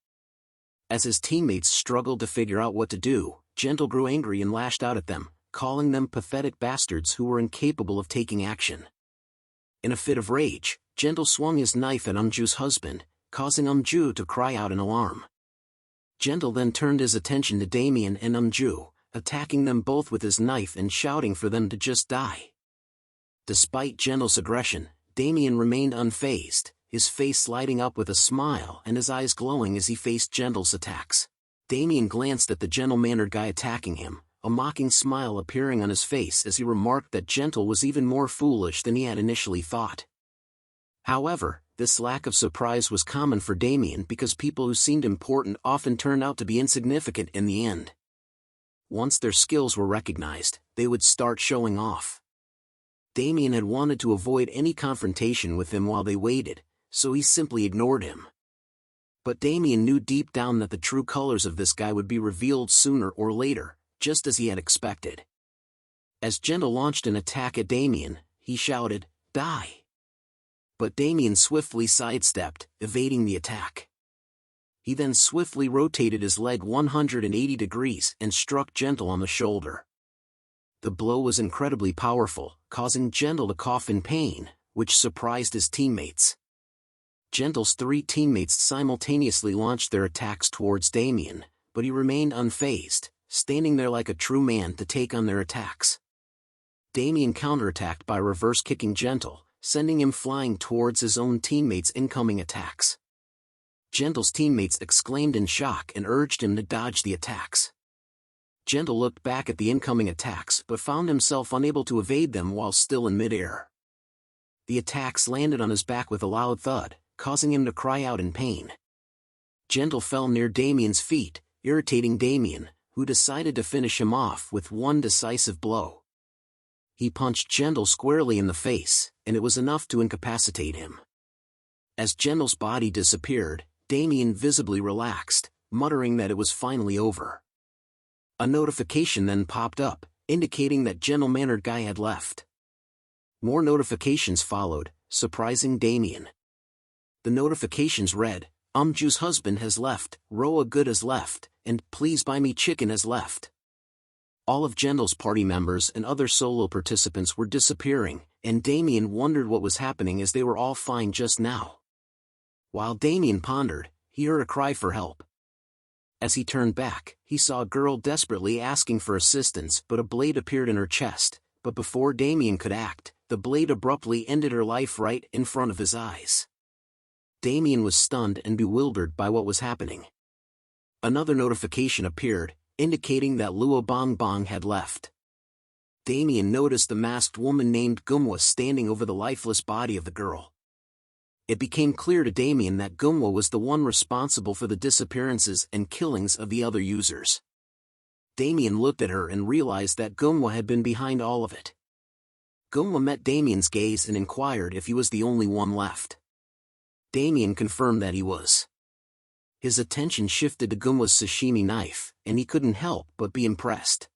As his teammates struggled to figure out what to do, Gentle grew angry and lashed out at them, calling them pathetic bastards who were incapable of taking action. In a fit of rage, Gentle swung his knife at Ju's husband, causing Ju to cry out in alarm. Gentle then turned his attention to Damien and Ju, attacking them both with his knife and shouting for them to just die. Despite Gentle's aggression, Damien remained unfazed, his face lighting up with a smile and his eyes glowing as he faced Gentle's attacks. Damien glanced at the gentle-mannered guy attacking him, a mocking smile appearing on his face as he remarked that Gentle was even more foolish than he had initially thought. However, this lack of surprise was common for Damien because people who seemed important often turned out to be insignificant in the end. Once their skills were recognized, they would start showing off. Damien had wanted to avoid any confrontation with him while they waited, so he simply ignored him. But Damien knew deep down that the true colors of this guy would be revealed sooner or later, just as he had expected. As Gentle launched an attack at Damien, he shouted, "Die!" But Damien swiftly sidestepped, evading the attack. He then swiftly rotated his leg 180 degrees and struck Gentle on the shoulder. The blow was incredibly powerful, causing Gentle to cough in pain, which surprised his teammates. Gentle's three teammates simultaneously launched their attacks towards Damien, but he remained unfazed, standing there like a true man to take on their attacks. Damien counterattacked by reverse-kicking Gentle, sending him flying towards his own teammates' incoming attacks. Gentle's teammates exclaimed in shock and urged him to dodge the attacks. Gentle looked back at the incoming attacks but found himself unable to evade them while still in midair. The attacks landed on his back with a loud thud, causing him to cry out in pain. Gentle fell near Damien's feet, irritating Damien, who decided to finish him off with one decisive blow. He punched Gentle squarely in the face, and it was enough to incapacitate him. As Gentle's body disappeared, Damien visibly relaxed, muttering that it was finally over. A notification then popped up, indicating that gentle-mannered guy had left. More notifications followed, surprising Damien. The notifications read, Ju's husband has left, Roa Good has left, and Please Buy Me Chicken has left. All of Gendel's party members and other solo participants were disappearing, and Damien wondered what was happening as they were all fine just now. While Damien pondered, he heard a cry for help. As he turned back, he saw a girl desperately asking for assistance, but a blade appeared in her chest, but before Damien could act, the blade abruptly ended her life right in front of his eyes. Damien was stunned and bewildered by what was happening. Another notification appeared, indicating that Luo Bongbong had left. Damien noticed a masked woman named Gumwa standing over the lifeless body of the girl. It became clear to Damien that Gumwa was the one responsible for the disappearances and killings of the other users. Damien looked at her and realized that Gumwa had been behind all of it. Gumwa met Damien's gaze and inquired if he was the only one left. Damien confirmed that he was. His attention shifted to Gumwa's sashimi knife, and he couldn't help but be impressed.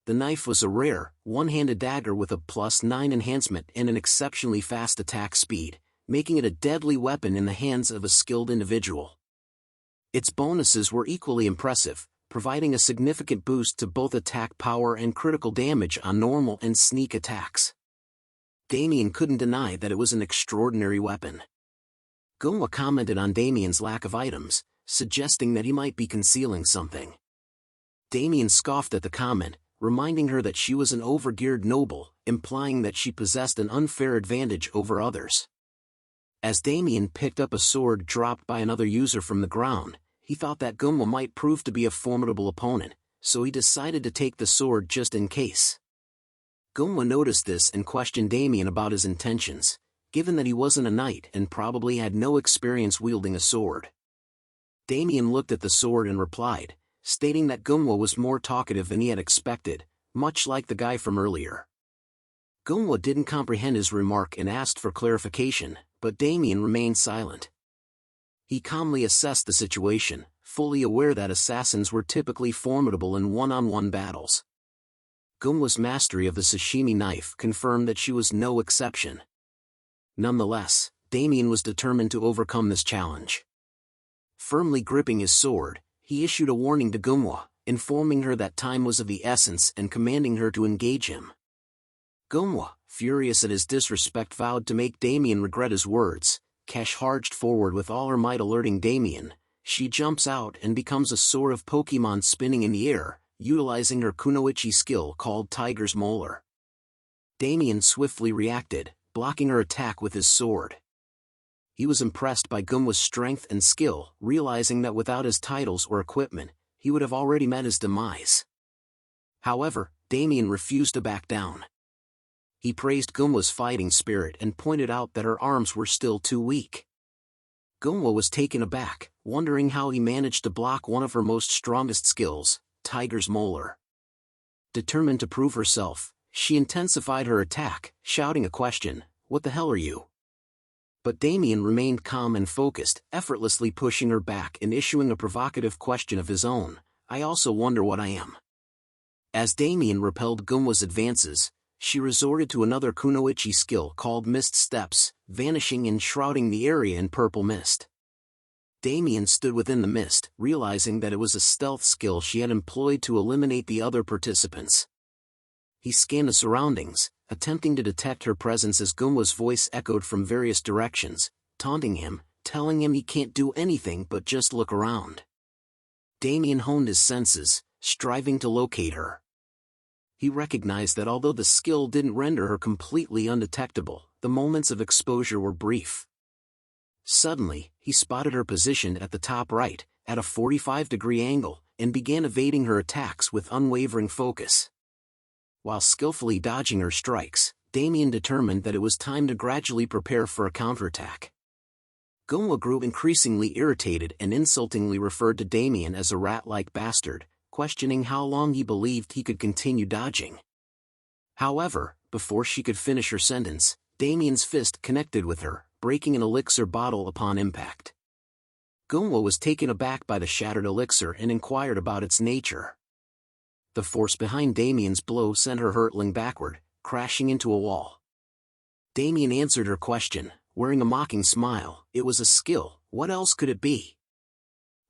The knife was a rare, one-handed dagger with a +9 enhancement and an exceptionally fast attack speed, making it a deadly weapon in the hands of a skilled individual. Its bonuses were equally impressive, providing a significant boost to both attack power and critical damage on normal and sneak attacks. Damien couldn't deny that it was an extraordinary weapon. Gumwa commented on Damien's lack of items, suggesting that he might be concealing something. Damien scoffed at the comment, reminding her that she was an overgeared noble, implying that she possessed an unfair advantage over others. As Damien picked up a sword dropped by another user from the ground, he thought that Gumwa might prove to be a formidable opponent, so he decided to take the sword just in case. Gumwa noticed this and questioned Damien about his intentions, given that he wasn't a knight and probably had no experience wielding a sword. Damien looked at the sword and replied, stating that Gumwa was more talkative than he had expected, much like the guy from earlier. Gumwa didn't comprehend his remark and asked for clarification, but Damien remained silent. He calmly assessed the situation, fully aware that assassins were typically formidable in one-on-one battles. Gumwa's mastery of the sashimi knife confirmed that she was no exception. Nonetheless, Damien was determined to overcome this challenge. Firmly gripping his sword, he issued a warning to Gumwa, informing her that time was of the essence and commanding her to engage him. Gumwa, furious at his disrespect, vowed to make Damien regret his words. Cash charged forward with all her might, alerting Damien. She jumps out and becomes a sword of Pokemon spinning in the air, utilizing her kunoichi skill called Tiger's Molar. Damien swiftly reacted, blocking her attack with his sword. He was impressed by Gumwa's strength and skill, realizing that without his titles or equipment, he would have already met his demise. However, Damien refused to back down. He praised Gumwa's fighting spirit and pointed out that her arms were still too weak. Gumwa was taken aback, wondering how he managed to block one of her most strongest skills, Tiger's Molar. Determined to prove herself, she intensified her attack, shouting a question, "What the hell are you?" But Damien remained calm and focused, effortlessly pushing her back and issuing a provocative question of his own, "I also wonder what I am." As Damien repelled Gumwa's advances, she resorted to another kunoichi skill called Mist Steps, vanishing and shrouding the area in purple mist. Damien stood within the mist, realizing that it was a stealth skill she had employed to eliminate the other participants. He scanned the surroundings, attempting to detect her presence as Gumwa's voice echoed from various directions, taunting him, telling him he can't do anything but just look around. Damien honed his senses, striving to locate her. He recognized that although the skill didn't render her completely undetectable, the moments of exposure were brief. Suddenly, he spotted her positioned at the top right, at a 45-degree angle, and began evading her attacks with unwavering focus. While skillfully dodging her strikes, Damien determined that it was time to gradually prepare for a counterattack. Gumwa grew increasingly irritated and insultingly referred to Damien as a rat-like bastard, questioning how long he believed he could continue dodging. However, before she could finish her sentence, Damien's fist connected with her, breaking an elixir bottle upon impact. Gumwa was taken aback by the shattered elixir and inquired about its nature. The force behind Damien's blow sent her hurtling backward, crashing into a wall. Damien answered her question, wearing a mocking smile. It was a skill, what else could it be?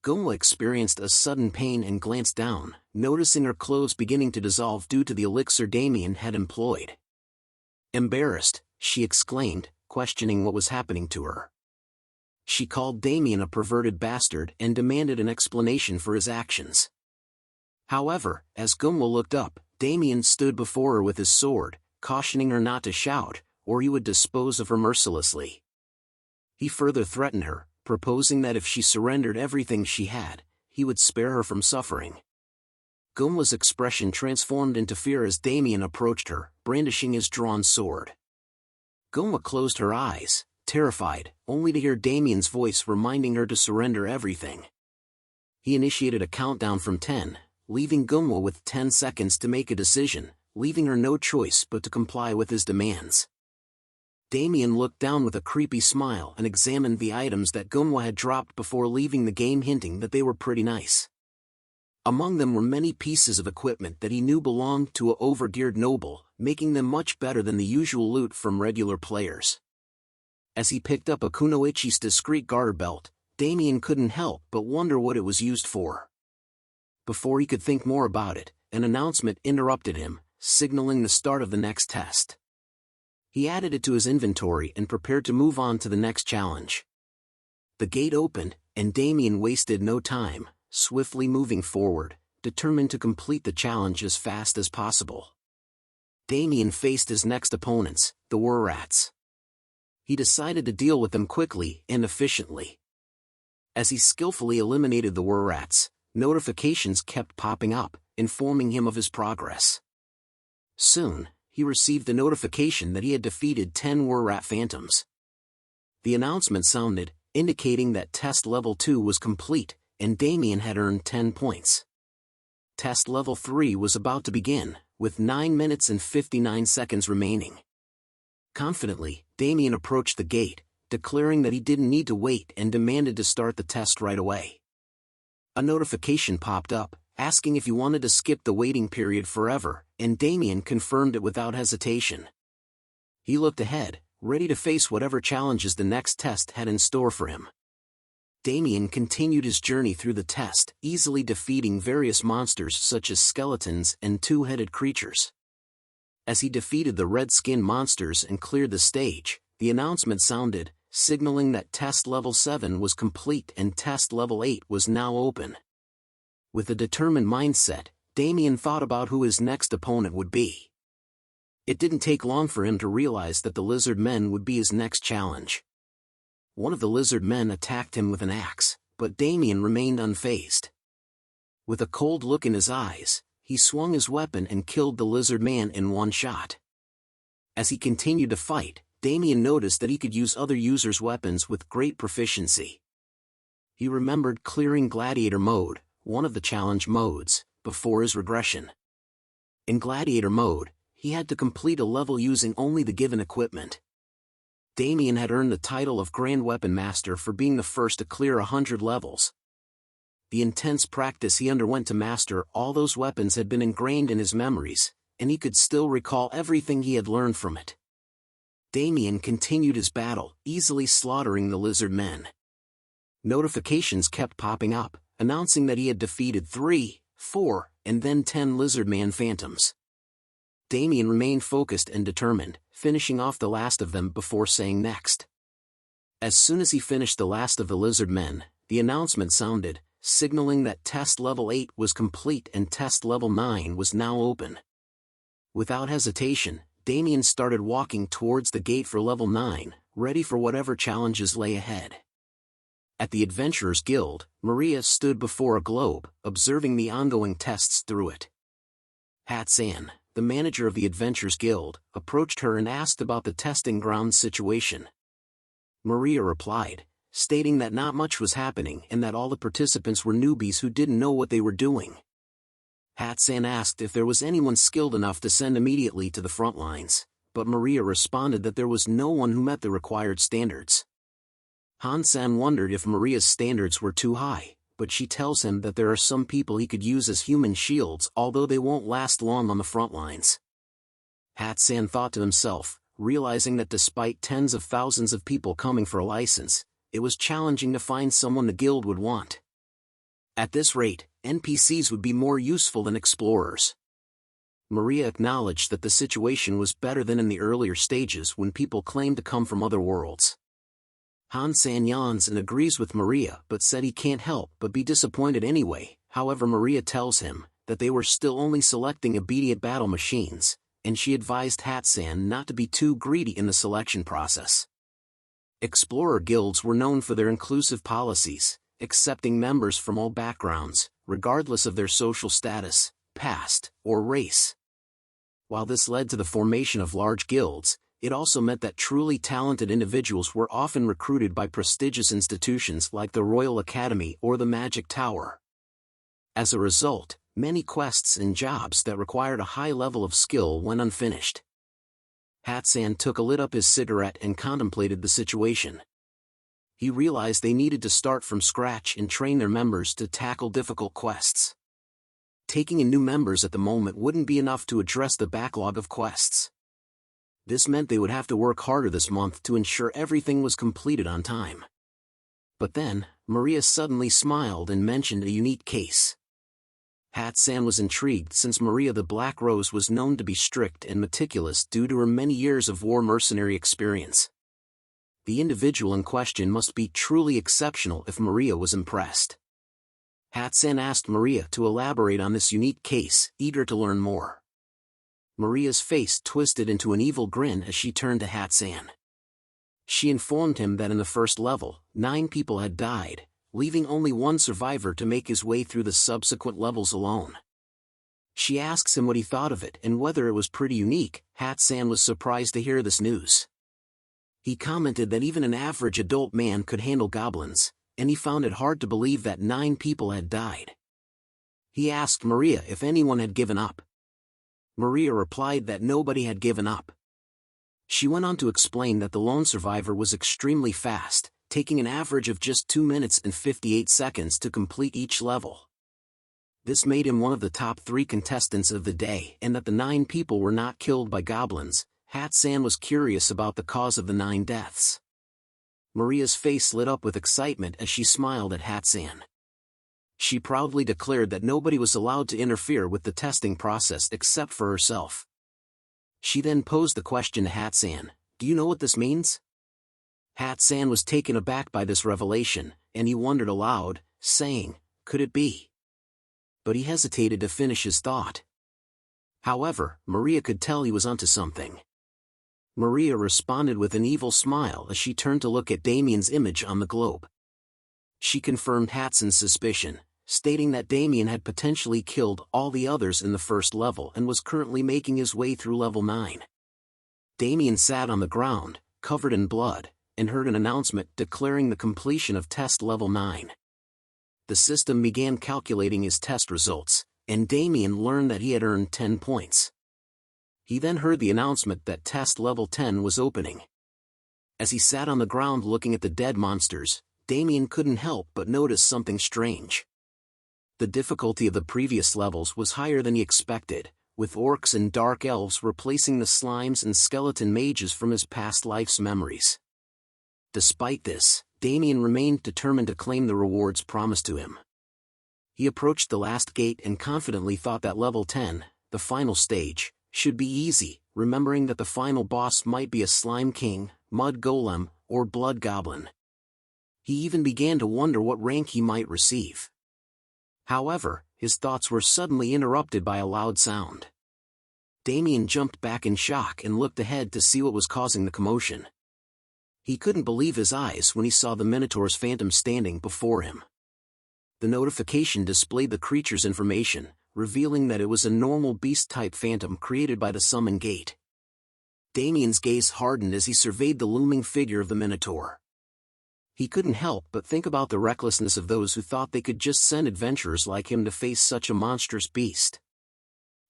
Gunwa experienced a sudden pain and glanced down, noticing her clothes beginning to dissolve due to the elixir Damien had employed. Embarrassed, she exclaimed, questioning what was happening to her. She called Damien a perverted bastard and demanded an explanation for his actions. However, as Gunwa looked up, Damien stood before her with his sword, cautioning her not to shout, or he would dispose of her mercilessly. He further threatened her, proposing that if she surrendered everything she had, he would spare her from suffering. Gunwa's expression transformed into fear as Damien approached her, brandishing his drawn sword. Gunwa closed her eyes, terrified, only to hear Damien's voice reminding her to surrender everything. He initiated a countdown from 10, leaving Gunwa with 10 seconds to make a decision, leaving her no choice but to comply with his demands. Damien looked down with a creepy smile and examined the items that Gunwa had dropped before leaving the game, hinting that they were pretty nice. Among them were many pieces of equipment that he knew belonged to a overgeared noble, making them much better than the usual loot from regular players. As he picked up a kunoichi's discreet garter belt, Damien couldn't help but wonder what it was used for. Before he could think more about it, an announcement interrupted him, signaling the start of the next test. He added it to his inventory and prepared to move on to the next challenge. The gate opened, and Damien wasted no time, swiftly moving forward, determined to complete the challenge as fast as possible. Damien faced his next opponents, the Wraiths. He decided to deal with them quickly and efficiently. As he skillfully eliminated the Wraiths, notifications kept popping up, informing him of his progress. Soon, he received the notification that he had defeated 10 Wraith phantoms. The announcement sounded, indicating that test level 2 was complete, and Damien had earned 10 points. Test level 3 was about to begin, with 9 minutes and 59 seconds remaining. Confidently, Damien approached the gate, declaring that he didn't need to wait and demanded to start the test right away. A notification popped up, asking if he wanted to skip the waiting period forever, and Damien confirmed it without hesitation. He looked ahead, ready to face whatever challenges the next test had in store for him. Damien continued his journey through the test, easily defeating various monsters such as skeletons and two-headed creatures. As he defeated the red-skin monsters and cleared the stage, the announcement sounded, signaling that test level 7 was complete and test level 8 was now open. With a determined mindset, Damien thought about who his next opponent would be. It didn't take long for him to realize that the lizard men would be his next challenge. One of the lizard men attacked him with an axe, but Damien remained unfazed. With a cold look in his eyes, he swung his weapon and killed the lizard man in one shot. As he continued to fight, Damien noticed that he could use other users' weapons with great proficiency. He remembered clearing Gladiator mode, one of the challenge modes, before his regression. In Gladiator mode, he had to complete a level using only the given equipment. Damien had earned the title of Grand Weapon Master for being the first to clear 100 levels. The intense practice he underwent to master all those weapons had been ingrained in his memories, and he could still recall everything he had learned from it. Damien continued his battle, easily slaughtering the lizard men. Notifications kept popping up, announcing that he had defeated 3, 4, and then 10 lizard-man phantoms. Damien remained focused and determined, finishing off the last of them before saying next. As soon as he finished the last of the lizard men, the announcement sounded, signaling that test level 8 was complete and test level 9 was now open. Without hesitation, Damien started walking towards the gate for level 9, ready for whatever challenges lay ahead. At the Adventurers Guild, Maria stood before a globe, observing the ongoing tests through it. Hatsan, the manager of the Adventurers Guild, approached her and asked about the testing ground situation. Maria replied, stating that not much was happening and that all the participants were newbies who didn't know what they were doing. Hatsan asked if there was anyone skilled enough to send immediately to the front lines, but Maria responded that there was no one who met the required standards. Hansan wondered if Maria's standards were too high, but she tells him that there are some people he could use as human shields, although they won't last long on the front lines. Hat-san thought to himself, realizing that despite tens of thousands of people coming for a license, it was challenging to find someone the guild would want. At this rate, NPCs would be more useful than explorers. Maria acknowledged that the situation was better than in the earlier stages when people claimed to come from other worlds. Han-san yawns and agrees with Maria but said he can't help but be disappointed anyway. However, Maria tells him that they were still only selecting obedient battle machines, and she advised Hat-san not to be too greedy in the selection process. Explorer guilds were known for their inclusive policies, accepting members from all backgrounds, regardless of their social status, past, or race. While this led to the formation of large guilds, it also meant that truly talented individuals were often recruited by prestigious institutions like the Royal Academy or the Magic Tower. As a result, many quests and jobs that required a high level of skill went unfinished. Hat-san took a lit up his cigarette and contemplated the situation. He realized they needed to start from scratch and train their members to tackle difficult quests. Taking in new members at the moment wouldn't be enough to address the backlog of quests. This meant they would have to work harder this month to ensure everything was completed on time. But then, Maria suddenly smiled and mentioned a unique case. Hat-san was intrigued since Maria the Black Rose was known to be strict and meticulous due to her many years of war mercenary experience. The individual in question must be truly exceptional if Maria was impressed. Hat-san asked Maria to elaborate on this unique case, eager to learn more. Maria's face twisted into an evil grin as she turned to Hat-san. She informed him that in the first level, 9 people had died, leaving only one survivor to make his way through the subsequent levels alone. She asks him what he thought of it and whether it was pretty unique. Hat-san was surprised to hear this news. He commented that even an average adult man could handle goblins, and he found it hard to believe that 9 people had died. He asked Maria if anyone had given up. Maria replied that nobody had given up. She went on to explain that the lone survivor was extremely fast, taking an average of just 2 minutes and 58 seconds to complete each level. This made him one of the top 3 contestants of the day, and that the 9 people were not killed by goblins. Hat-san was curious about the cause of the 9 deaths. Maria's face lit up with excitement as she smiled at Hat-san. She proudly declared that nobody was allowed to interfere with the testing process except for herself. She then posed the question to Hat-san, "Do you know what this means?" Hat-san was taken aback by this revelation, and he wondered aloud, saying, "Could it be?" But he hesitated to finish his thought. However, Maria could tell he was onto something. Maria responded with an evil smile as she turned to look at Damien's image on the globe. She confirmed Hat-san's suspicion, stating that Damien had potentially killed all the others in the first level and was currently making his way through level 9. Damien sat on the ground, covered in blood, and heard an announcement declaring the completion of test level 9. The system began calculating his test results, and Damien learned that he had earned 10 points. He then heard the announcement that test level 10 was opening. As he sat on the ground looking at the dead monsters, Damien couldn't help but notice something strange. The difficulty of the previous levels was higher than he expected, with orcs and dark elves replacing the slimes and skeleton mages from his past life's memories. Despite this, Damien remained determined to claim the rewards promised to him. He approached the last gate and confidently thought that level 10, the final stage, should be easy, remembering that the final boss might be a slime king, mud golem, or blood goblin. He even began to wonder what rank he might receive. However, his thoughts were suddenly interrupted by a loud sound. Damien jumped back in shock and looked ahead to see what was causing the commotion. He couldn't believe his eyes when he saw the Minotaur's phantom standing before him. The notification displayed the creature's information, revealing that it was a normal beast-type phantom created by the summon gate. Damien's gaze hardened as he surveyed the looming figure of the Minotaur. He couldn't help but think about the recklessness of those who thought they could just send adventurers like him to face such a monstrous beast.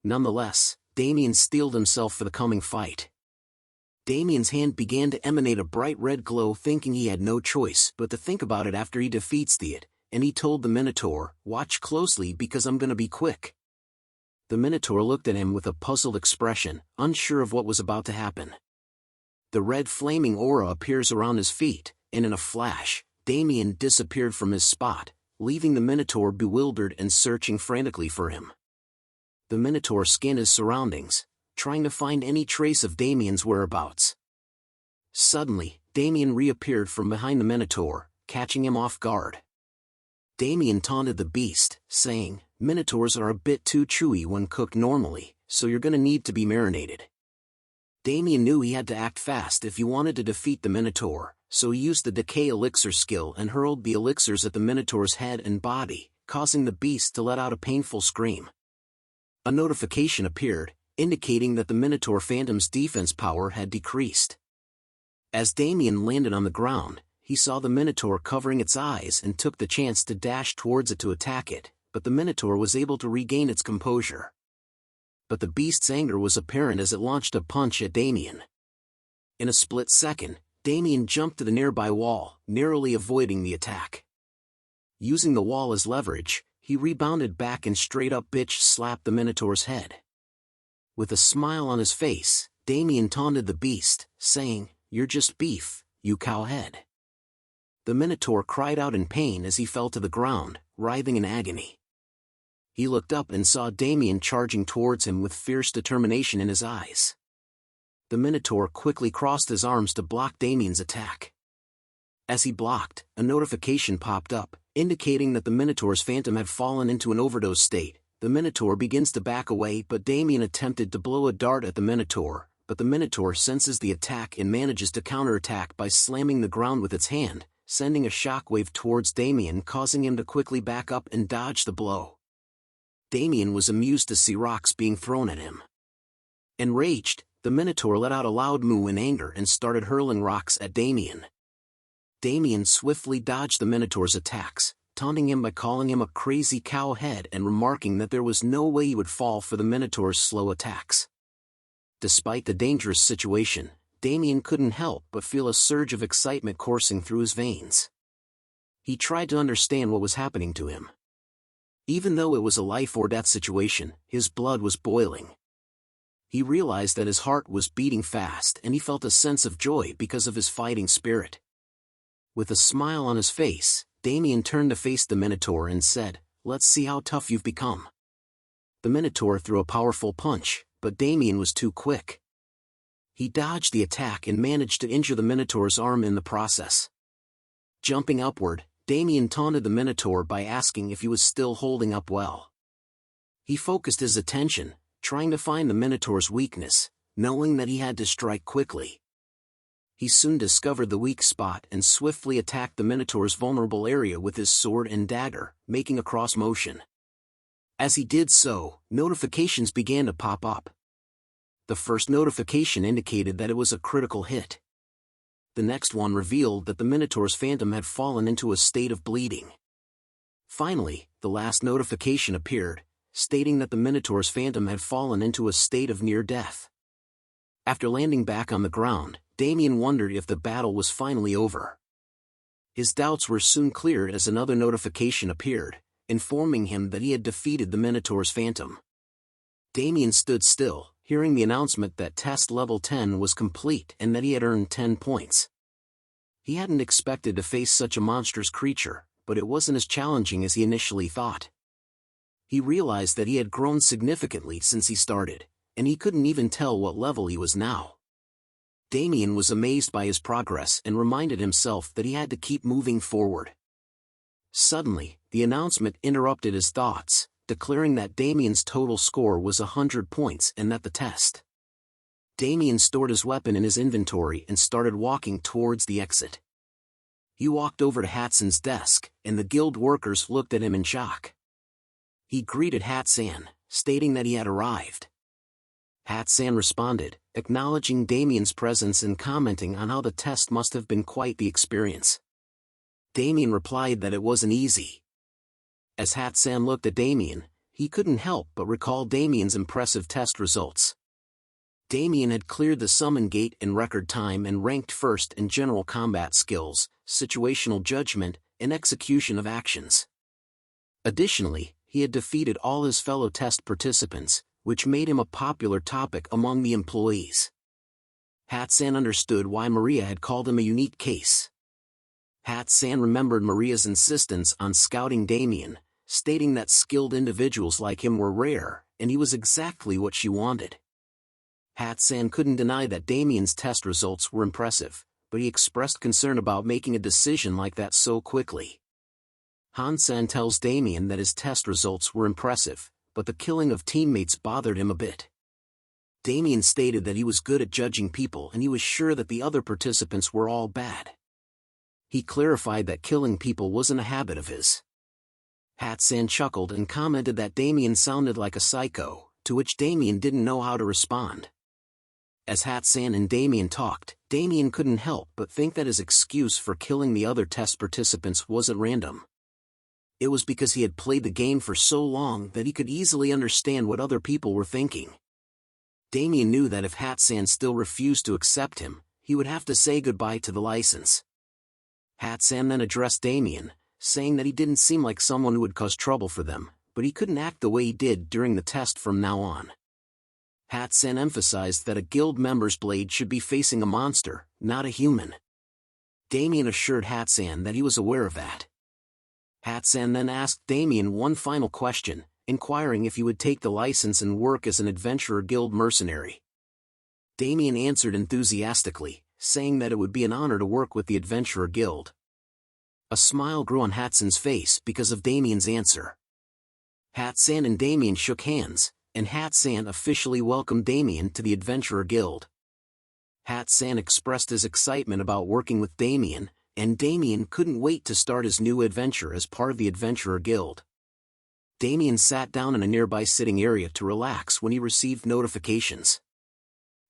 Nonetheless, Damien steeled himself for the coming fight. Damien's hand began to emanate a bright red glow, thinking he had no choice but to think about it after he defeats the and he told the Minotaur, "Watch closely because I'm gonna be quick." The Minotaur looked at him with a puzzled expression, unsure of what was about to happen. The red flaming aura appears around his feet, and in a flash, Damien disappeared from his spot, leaving the Minotaur bewildered and searching frantically for him. The Minotaur scanned his surroundings, trying to find any trace of Damien's whereabouts. Suddenly, Damien reappeared from behind the Minotaur, catching him off guard. Damien taunted the beast, saying, "Minotaurs are a bit too chewy when cooked normally, so you're gonna need to be marinated." Damien knew he had to act fast if he wanted to defeat the Minotaur, so he used the decay elixir skill and hurled the elixirs at the Minotaur's head and body, causing the beast to let out a painful scream. A notification appeared, indicating that the Minotaur Phantom's defense power had decreased. As Damien landed on the ground, he saw the Minotaur covering its eyes and took the chance to dash towards it to attack it, but the Minotaur was able to regain its composure. But the beast's anger was apparent as it launched a punch at Damien. In a split second, Damien jumped to the nearby wall, narrowly avoiding the attack. Using the wall as leverage, he rebounded back and straight up bitch slapped the Minotaur's head. With a smile on his face, Damien taunted the beast, saying, "You're just beef, you cowhead." The Minotaur cried out in pain as he fell to the ground, writhing in agony. He looked up and saw Damien charging towards him with fierce determination in his eyes. The Minotaur quickly crossed his arms to block Damien's attack. As he blocked, a notification popped up, indicating that the Minotaur's phantom had fallen into an overdose state. The Minotaur begins to back away, but Damien attempted to blow a dart at the Minotaur, but the Minotaur senses the attack and manages to counterattack by slamming the ground with its hand, sending a shockwave towards Damien, causing him to quickly back up and dodge the blow. Damien was amused to see rocks being thrown at him. Enraged, the Minotaur let out a loud moo in anger and started hurling rocks at Damien. Damien swiftly dodged the Minotaur's attacks, taunting him by calling him a crazy cowhead and remarking that there was no way he would fall for the Minotaur's slow attacks. Despite the dangerous situation, Damien couldn't help but feel a surge of excitement coursing through his veins. He tried to understand what was happening to him. Even though it was a life-or-death situation, his blood was boiling. He realized that his heart was beating fast and he felt a sense of joy because of his fighting spirit. With a smile on his face, Damien turned to face the Minotaur and said, "Let's see how tough you've become." The Minotaur threw a powerful punch, but Damien was too quick. He dodged the attack and managed to injure the Minotaur's arm in the process. Jumping upward, Damien taunted the Minotaur by asking if he was still holding up well. He focused his attention, trying to find the Minotaur's weakness, knowing that he had to strike quickly. He soon discovered the weak spot and swiftly attacked the Minotaur's vulnerable area with his sword and dagger, making a cross motion. As he did so, notifications began to pop up. The first notification indicated that it was a critical hit. The next one revealed that the Minotaur's phantom had fallen into a state of bleeding. Finally, the last notification appeared, stating that the Minotaur's phantom had fallen into a state of near death. After landing back on the ground, Damien wondered if the battle was finally over. His doubts were soon cleared as another notification appeared, informing him that he had defeated the Minotaur's phantom. Damien stood still, hearing the announcement that test level 10 was complete and that he had earned 10 points. He hadn't expected to face such a monstrous creature, but it wasn't as challenging as he initially thought. He realized that he had grown significantly since he started, and he couldn't even tell what level he was now. Damien was amazed by his progress and reminded himself that he had to keep moving forward. Suddenly, the announcement interrupted his thoughts, declaring that Damien's total score was 100 points and that the test. Damien stored his weapon in his inventory and started walking towards the exit. He walked over to Hatson's desk, and the guild workers looked at him in shock. He greeted Hatsan, stating that he had arrived. Hatsan responded, acknowledging Damien's presence and commenting on how the test must have been quite the experience. Damien replied that it wasn't easy. As Hatsan looked at Damien, he couldn't help but recall Damien's impressive test results. Damien had cleared the summon gate in record time and ranked first in general combat skills, situational judgment, and execution of actions. Additionally, he had defeated all his fellow test participants, which made him a popular topic among the employees. Hat-san understood why Maria had called him a unique case. Hat-san remembered Maria's insistence on scouting Damien, stating that skilled individuals like him were rare, and he was exactly what she wanted. Hat-san couldn't deny that Damien's test results were impressive, but he expressed concern about making a decision like that so quickly. Han-san tells Damien that his test results were impressive, but the killing of teammates bothered him a bit. Damien stated that he was good at judging people and he was sure that the other participants were all bad. He clarified that killing people wasn't a habit of his. Hat-san chuckled and commented that Damien sounded like a psycho, to which Damien didn't know how to respond. As Hat-san and Damien talked, Damien couldn't help but think that his excuse for killing the other test participants wasn't random. It was because he had played the game for so long that he could easily understand what other people were thinking. Damien knew that if Hat-san still refused to accept him, he would have to say goodbye to the license. Hat-san then addressed Damien, saying that he didn't seem like someone who would cause trouble for them, but he couldn't act the way he did during the test from now on. Hat-san emphasized that a guild member's blade should be facing a monster, not a human. Damien assured Hat-san that he was aware of that. Hat-san then asked Damien one final question, inquiring if he would take the license and work as an adventurer guild mercenary. Damien answered enthusiastically, saying that it would be an honor to work with the Adventurer Guild. A smile grew on Hat-san's face because of Damien's answer. Hat-san and Damien shook hands, and Hat-san officially welcomed Damien to the Adventurer Guild. Hat-san expressed his excitement about working with Damien, and Damien couldn't wait to start his new adventure as part of the Adventurer Guild. Damien sat down in a nearby sitting area to relax when he received notifications.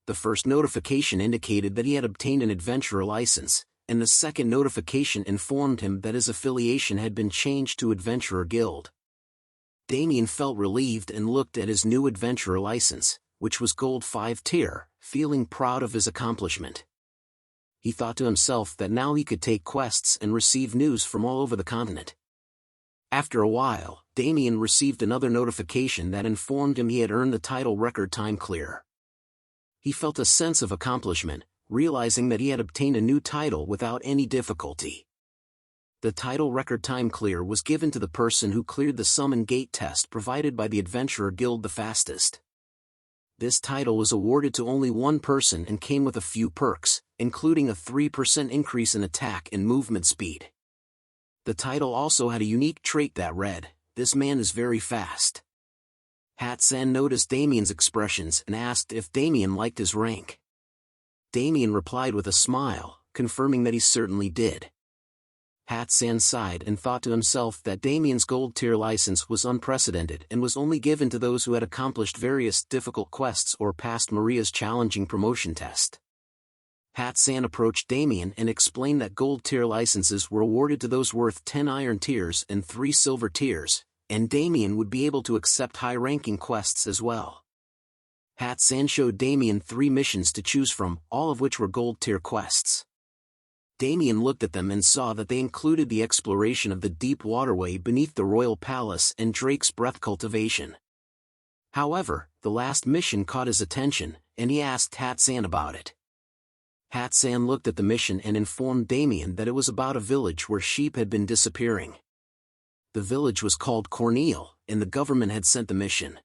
The first notification indicated that he had obtained an adventurer license, and the second notification informed him that his affiliation had been changed to Adventurer Guild. Damien felt relieved and looked at his new adventurer license, which was Gold 5 tier, feeling proud of his accomplishment. He thought to himself that now he could take quests and receive news from all over the continent. After a while, Damien received another notification that informed him he had earned the title Record Time Clear. He felt a sense of accomplishment, realizing that he had obtained a new title without any difficulty. The title Record Time Clear was given to the person who cleared the Summon Gate test provided by the Adventurer Guild the fastest. This title was awarded to only one person and came with a few perks, including a 3% increase in attack and movement speed. The title also had a unique trait that read, "This man is very fast." Hat-san noticed Damien's expressions and asked if Damien liked his rank. Damien replied with a smile, confirming that he certainly did. Hat-san sighed and thought to himself that Damien's gold tier license was unprecedented and was only given to those who had accomplished various difficult quests or passed Maria's challenging promotion test. Hat-san approached Damien and explained that gold tier licenses were awarded to those worth 10 iron tiers and 3 silver tiers, and Damien would be able to accept high-ranking quests as well. Hat-san showed Damien 3 missions to choose from, all of which were gold-tier quests. Damien looked at them and saw that they included the exploration of the deep waterway beneath the royal palace and Drake's breath cultivation. However, the last mission caught his attention, and he asked Hat-san about it. Hat-san looked at the mission and informed Damien that it was about a village where sheep had been disappearing. The village was called Cornel, and the government had sent the mission.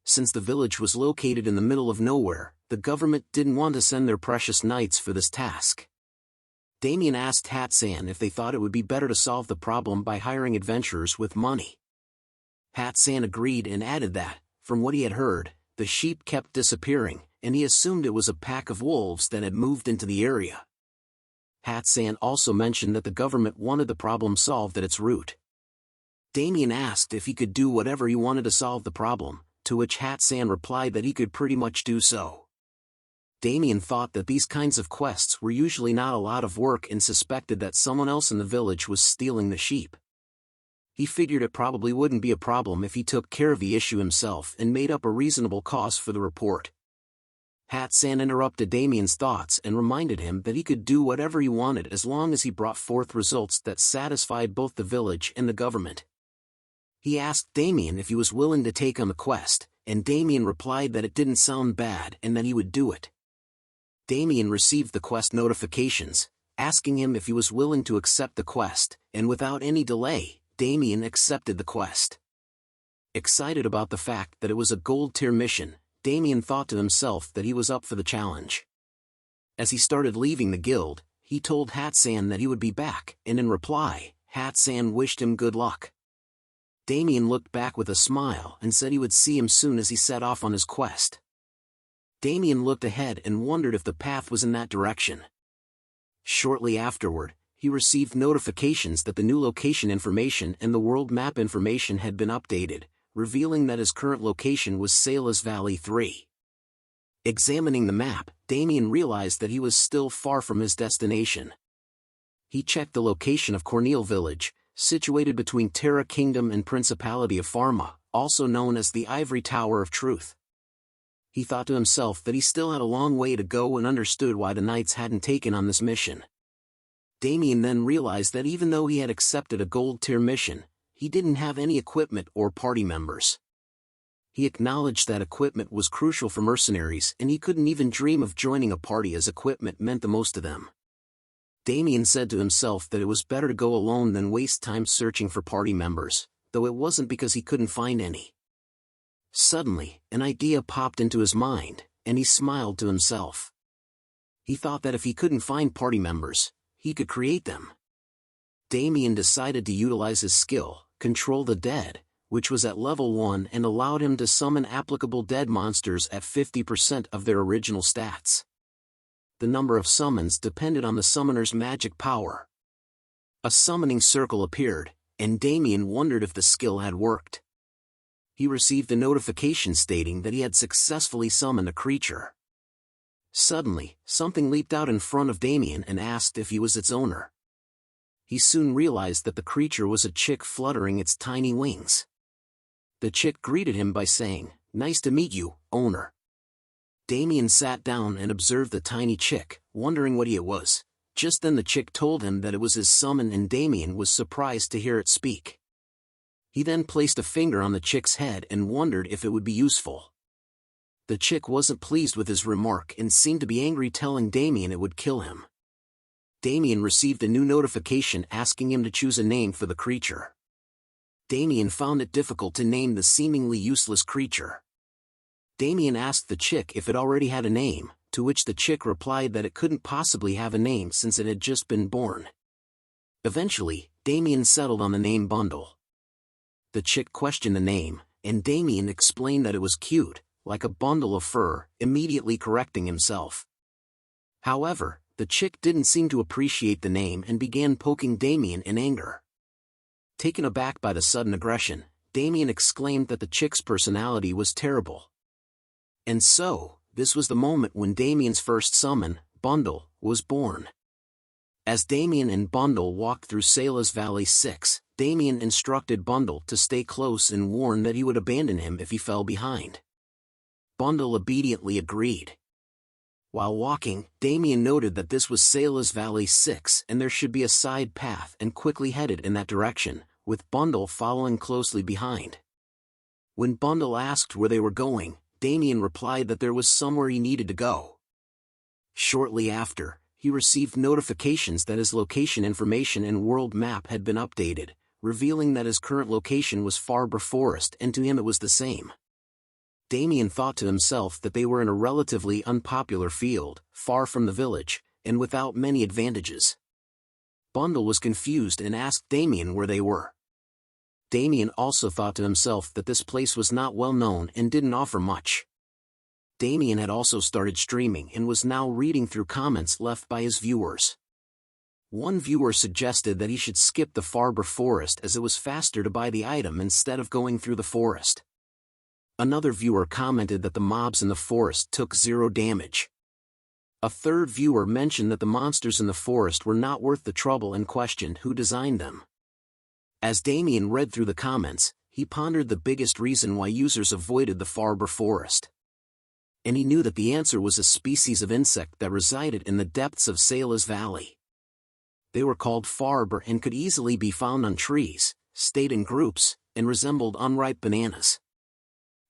Since the village was located in the middle of nowhere, the government didn't want to send their precious knights for this task. Damien asked Hat-san if they thought it would be better to solve the problem by hiring adventurers with money. Hat-san agreed and added that, from what he had heard, the sheep kept disappearing, and he assumed it was a pack of wolves that had moved into the area. Hat-san also mentioned that the government wanted the problem solved at its root. Damien asked if he could do whatever he wanted to solve the problem, to which Hat-san replied that he could pretty much do so. Damien thought that these kinds of quests were usually not a lot of work and suspected that someone else in the village was stealing the sheep. He figured it probably wouldn't be a problem if he took care of the issue himself and made up a reasonable cause for the report. Hat-san interrupted Damien's thoughts and reminded him that he could do whatever he wanted as long as he brought forth results that satisfied both the village and the government. He asked Damien if he was willing to take on the quest, and Damien replied that it didn't sound bad and that he would do it. Damien received the quest notifications, asking him if he was willing to accept the quest, and without any delay, Damien accepted the quest. Excited about the fact that it was a gold-tier mission, Damien thought to himself that he was up for the challenge. As he started leaving the guild, he told Hat-san that he would be back, and in reply, Hat-san wished him good luck. Damien looked back with a smile and said he would see him soon as he set off on his quest. Damien looked ahead and wondered if the path was in that direction. Shortly afterward, he received notifications that the new location information and the world map information had been updated, revealing that his current location was Sala's Valley 3. Examining the map, Damien realized that he was still far from his destination. He checked the location of Cornel Village, situated between Terra Kingdom and Principality of Pharma, also known as the Ivory Tower of Truth. He thought to himself that he still had a long way to go and understood why the knights hadn't taken on this mission. Damien then realized that even though he had accepted a gold-tier mission, he didn't have any equipment or party members. He acknowledged that equipment was crucial for mercenaries and he couldn't even dream of joining a party as equipment meant the most to them. Damien said to himself that it was better to go alone than waste time searching for party members, though it wasn't because he couldn't find any. Suddenly, an idea popped into his mind, and he smiled to himself. He thought that if he couldn't find party members, he could create them. Damien decided to utilize his skill, Control the Dead, which was at level 1 and allowed him to summon applicable dead monsters at 50% of their original stats. The number of summons depended on the summoner's magic power. A summoning circle appeared, and Damien wondered if the skill had worked. He received a notification stating that he had successfully summoned a creature. Suddenly, something leaped out in front of Damien and asked if he was its owner. He soon realized that the creature was a chick fluttering its tiny wings. The chick greeted him by saying, "Nice to meet you, owner." Damien sat down and observed the tiny chick, wondering what it was. Just then the chick told him that it was his summon and Damien was surprised to hear it speak. He then placed a finger on the chick's head and wondered if it would be useful. The chick wasn't pleased with his remark and seemed to be angry, telling Damien it would kill him. Damien received a new notification asking him to choose a name for the creature. Damien found it difficult to name the seemingly useless creature. Damien asked the chick if it already had a name, to which the chick replied that it couldn't possibly have a name since it had just been born. Eventually, Damien settled on the name Bundle. The chick questioned the name, and Damien explained that it was cute, like a bundle of fur, immediately correcting himself. However, the chick didn't seem to appreciate the name and began poking Damien in anger. Taken aback by the sudden aggression, Damien exclaimed that the chick's personality was terrible. And so, this was the moment when Damien's first summon, Bundle, was born. As Damien and Bundle walked through Sala's Valley 6, Damien instructed Bundle to stay close and warned that he would abandon him if he fell behind. Bundle obediently agreed. While walking, Damien noted that this was Sala's Valley 6 and there should be a side path and quickly headed in that direction, with Bundle following closely behind. When Bundle asked where they were going, Damien replied that there was somewhere he needed to go. Shortly after, he received notifications that his location information and world map had been updated, revealing that his current location was Farbor Forest and to him it was the same. Damien thought to himself that they were in a relatively unpopular field, far from the village, and without many advantages. Bundle was confused and asked Damien where they were. Damien also thought to himself that this place was not well known and didn't offer much. Damien had also started streaming and was now reading through comments left by his viewers. One viewer suggested that he should skip the Farbor Forest as it was faster to buy the item instead of going through the forest. Another viewer commented that the mobs in the forest took 0 damage. A third viewer mentioned that the monsters in the forest were not worth the trouble and questioned who designed them. As Damien read through the comments, he pondered the biggest reason why users avoided the Farbor Forest. And he knew that the answer was a species of insect that resided in the depths of Sayla's valley. They were called farber and could easily be found on trees, stayed in groups, and resembled unripe bananas.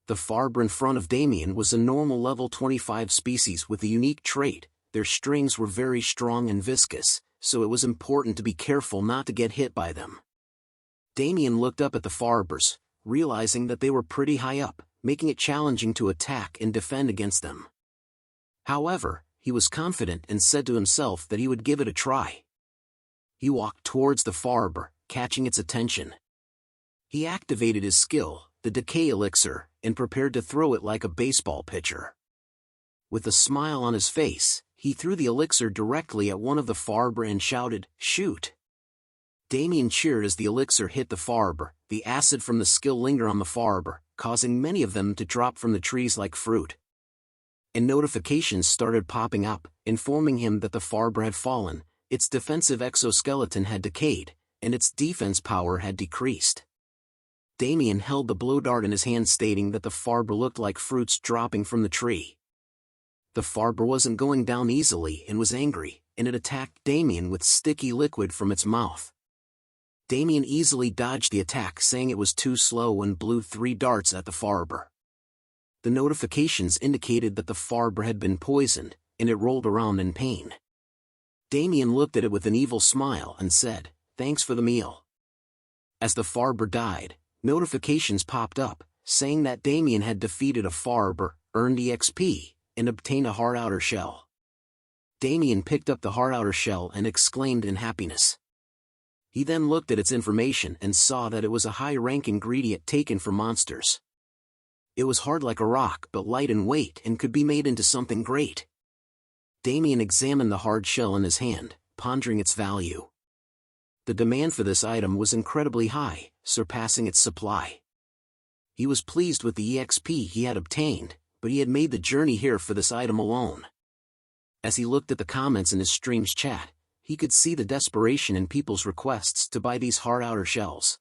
The farber in front of Damien was a normal level 25 species with a unique trait: their strings were very strong and viscous, so it was important to be careful not to get hit by them. Damien looked up at the farbers, realizing that they were pretty high up, making it challenging to attack and defend against them. However, he was confident and said to himself that he would give it a try. He walked towards the farber, catching its attention. He activated his skill, the decay elixir, and prepared to throw it like a baseball pitcher. With a smile on his face, he threw the elixir directly at one of the farber and shouted, "Shoot!" Damien cheered as the elixir hit the farber. The acid from the skill lingered on the farber, causing many of them to drop from the trees like fruit. And notifications started popping up, informing him that the farber had fallen, its defensive exoskeleton had decayed, and its defense power had decreased. Damien held the blow dart in his hand, stating that the farber looked like fruits dropping from the tree. The farber wasn't going down easily and was angry, and it attacked Damien with sticky liquid from its mouth. Damien easily dodged the attack, saying it was too slow, and blew 3 darts at the farber. The notifications indicated that the farber had been poisoned, and it rolled around in pain. Damien looked at it with an evil smile and said, "Thanks for the meal." As the farber died, notifications popped up, saying that Damien had defeated a farber, earned EXP, and obtained a hard outer shell. Damien picked up the hard outer shell and exclaimed in happiness. He then looked at its information and saw that it was a high-rank ingredient taken from monsters. It was hard like a rock but light in weight and could be made into something great. Damien examined the hard shell in his hand, pondering its value. The demand for this item was incredibly high, surpassing its supply. He was pleased with the EXP he had obtained, but he had made the journey here for this item alone. As he looked at the comments in his stream's chat, he could see the desperation in people's requests to buy these hard outer shells.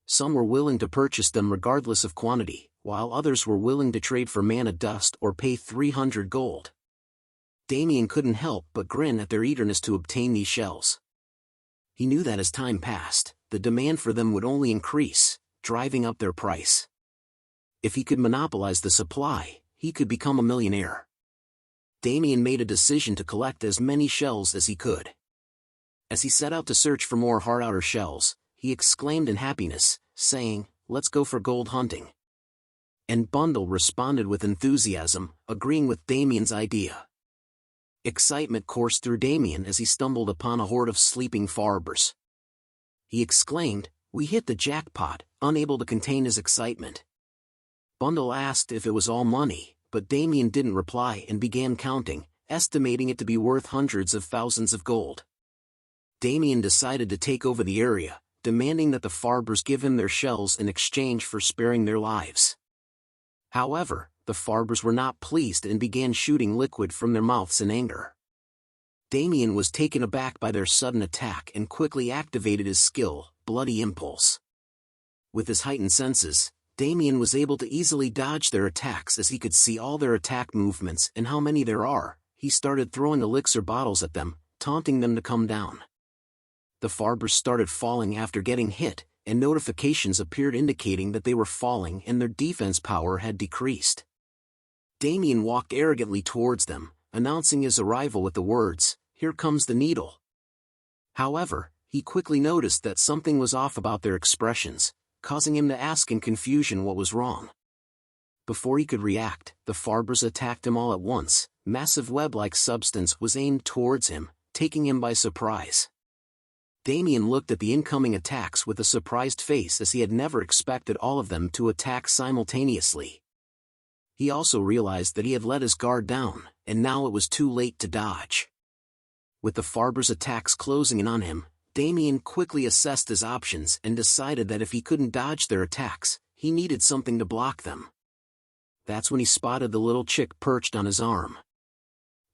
Some were willing to purchase them regardless of quantity, while others were willing to trade for mana dust or pay 300 gold. Damien couldn't help but grin at their eagerness to obtain these shells. He knew that as time passed, the demand for them would only increase, driving up their price. If he could monopolize the supply, he could become a millionaire. Damien made a decision to collect as many shells as he could. As he set out to search for more hard outer shells, he exclaimed in happiness, saying, "Let's go for gold hunting." And Bundle responded with enthusiasm, agreeing with Damien's idea. Excitement coursed through Damien as he stumbled upon a horde of sleeping farbers. He exclaimed, "We hit the jackpot," unable to contain his excitement. Bundle asked if it was all money, but Damien didn't reply and began counting, estimating it to be worth hundreds of thousands of gold. Damien decided to take over the area, demanding that the farbers give him their shells in exchange for sparing their lives. However, the farbers were not pleased and began shooting liquid from their mouths in anger. Damien was taken aback by their sudden attack and quickly activated his skill, Bloody Impulse. With his heightened senses, Damien was able to easily dodge their attacks as he could see all their attack movements and how many there are. He started throwing elixir bottles at them, taunting them to come down. The farbers started falling after getting hit, and notifications appeared indicating that they were falling and their defense power had decreased. Damien walked arrogantly towards them, announcing his arrival with the words, "Here comes the needle." However, he quickly noticed that something was off about their expressions, causing him to ask in confusion what was wrong. Before he could react, the farbers attacked him all at once. Massive web-like substance was aimed towards him, taking him by surprise. Damien looked at the incoming attacks with a surprised face as he had never expected all of them to attack simultaneously. He also realized that he had let his guard down, and now it was too late to dodge. With the farbers' attacks closing in on him, Damien quickly assessed his options and decided that if he couldn't dodge their attacks, he needed something to block them. That's when he spotted the little chick perched on his arm.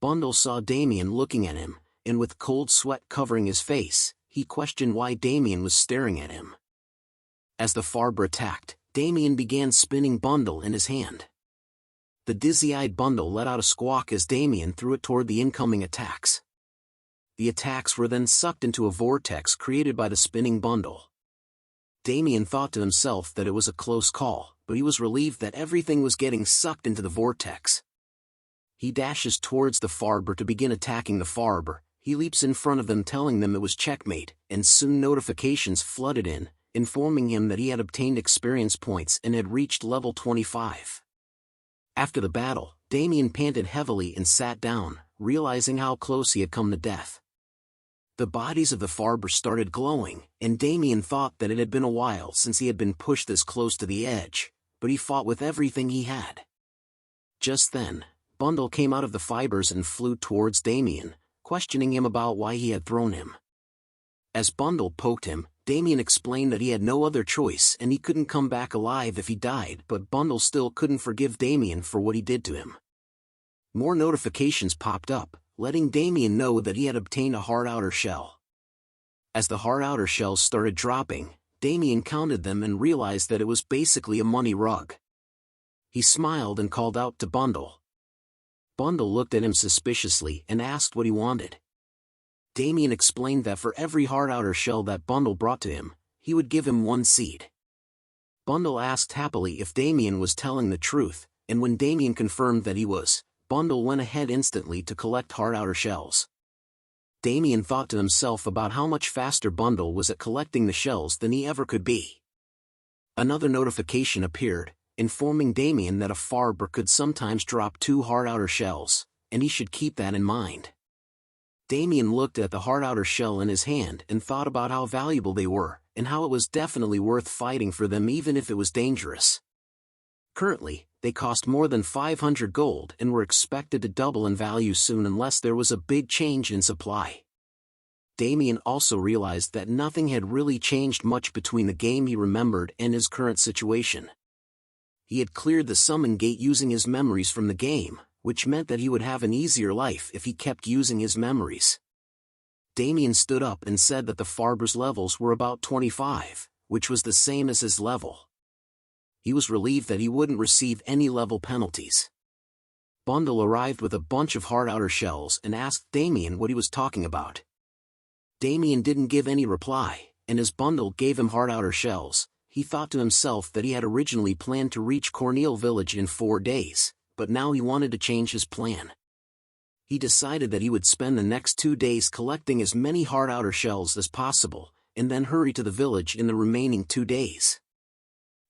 Bundle saw Damien looking at him, and with cold sweat covering his face, he questioned why Damien was staring at him. As the farber attacked, Damien began spinning Bundle in his hand. The dizzy-eyed bundle let out a squawk as Damien threw it toward the incoming attacks. The attacks were then sucked into a vortex created by the spinning bundle. Damien thought to himself that it was a close call, but he was relieved that everything was getting sucked into the vortex. He dashes towards the Farber to begin attacking the Farber. He leaps in front of them, telling them it was checkmate, and soon notifications flooded in, informing him that he had obtained experience points and had reached level 25. After the battle, Damien panted heavily and sat down, realizing how close he had come to death. The bodies of the Farber started glowing, and Damien thought that it had been a while since he had been pushed this close to the edge, but he fought with everything he had. Just then, Bundle came out of the fibers and flew towards Damien, questioning him about why he had thrown him. As Bundle poked him, Damien explained that he had no other choice and he couldn't come back alive if he died, but Bundle still couldn't forgive Damien for what he did to him. More notifications popped up, letting Damien know that he had obtained a hard outer shell. As the hard outer shells started dropping, Damien counted them and realized that it was basically a money rug. He smiled and called out to Bundle. Bundle looked at him suspiciously and asked what he wanted. Damien explained that for every hard outer shell that Bundle brought to him, he would give him 1 seed. Bundle asked happily if Damien was telling the truth, and when Damien confirmed that he was, Bundle went ahead instantly to collect hard outer shells. Damien thought to himself about how much faster Bundle was at collecting the shells than he ever could be. Another notification appeared, informing Damien that a Farber could sometimes drop 2 hard outer shells, and he should keep that in mind. Damien looked at the hard outer shell in his hand and thought about how valuable they were, and how it was definitely worth fighting for them even if it was dangerous. Currently, they cost more than 500 gold and were expected to double in value soon unless there was a big change in supply. Damien also realized that nothing had really changed much between the game he remembered and his current situation. He had cleared the summon gate using his memories from the game, which meant that he would have an easier life if he kept using his memories. Damien stood up and said that the Farber's levels were about 25, which was the same as his level. He was relieved that he wouldn't receive any level penalties. Bundle arrived with a bunch of hard outer shells and asked Damien what he was talking about. Damien didn't give any reply, and as Bundle gave him hard outer shells, he thought to himself that he had originally planned to reach Cornel village in 4 days, but now he wanted to change his plan. He decided that he would spend the next 2 days collecting as many hard outer shells as possible, and then hurry to the village in the remaining 2 days.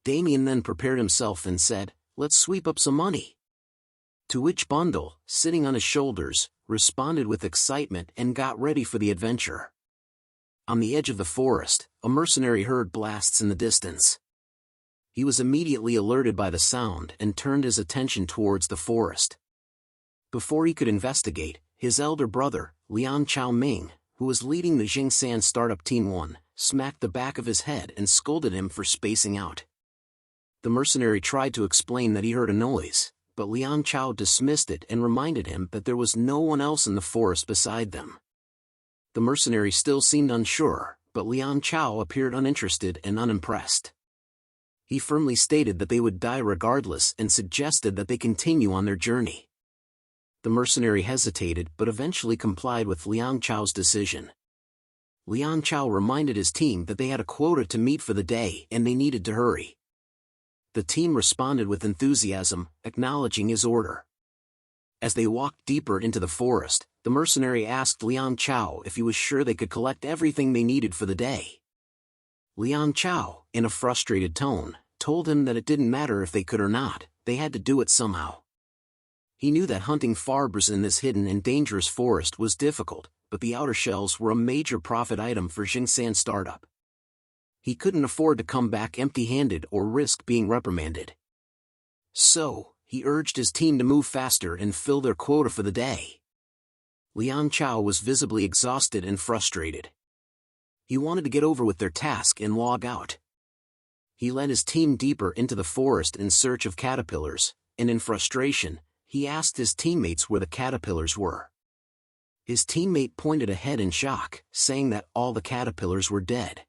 Damien then prepared himself and said, "Let's sweep up some money." To which Bundle, sitting on his shoulders, responded with excitement and got ready for the adventure. On the edge of the forest, a mercenary heard blasts in the distance. He was immediately alerted by the sound and turned his attention towards the forest. Before he could investigate, his elder brother, Liang Chao Ming, who was leading the Jingsan startup Team 1, smacked the back of his head and scolded him for spacing out. The mercenary tried to explain that he heard a noise, but Liang Chao dismissed it and reminded him that there was no one else in the forest beside them. The mercenary still seemed unsure, but Liang Chao appeared uninterested and unimpressed. He firmly stated that they would die regardless and suggested that they continue on their journey. The mercenary hesitated but eventually complied with Liang Chao's decision. Liang Chao reminded his team that they had a quota to meet for the day and they needed to hurry. The team responded with enthusiasm, acknowledging his order. As they walked deeper into the forest, the mercenary asked Liang Chao if he was sure they could collect everything they needed for the day. Liang Chao, in a frustrated tone, told him that it didn't matter if they could or not, they had to do it somehow. He knew that hunting Farbers in this hidden and dangerous forest was difficult, but the outer shells were a major profit item for Jingsan startup. He couldn't afford to come back empty-handed or risk being reprimanded. So, he urged his team to move faster and fill their quota for the day. Liang Chao was visibly exhausted and frustrated. He wanted to get over with their task and log out. He led his team deeper into the forest in search of caterpillars, and in frustration, he asked his teammates where the caterpillars were. His teammate pointed ahead in shock, saying that all the caterpillars were dead.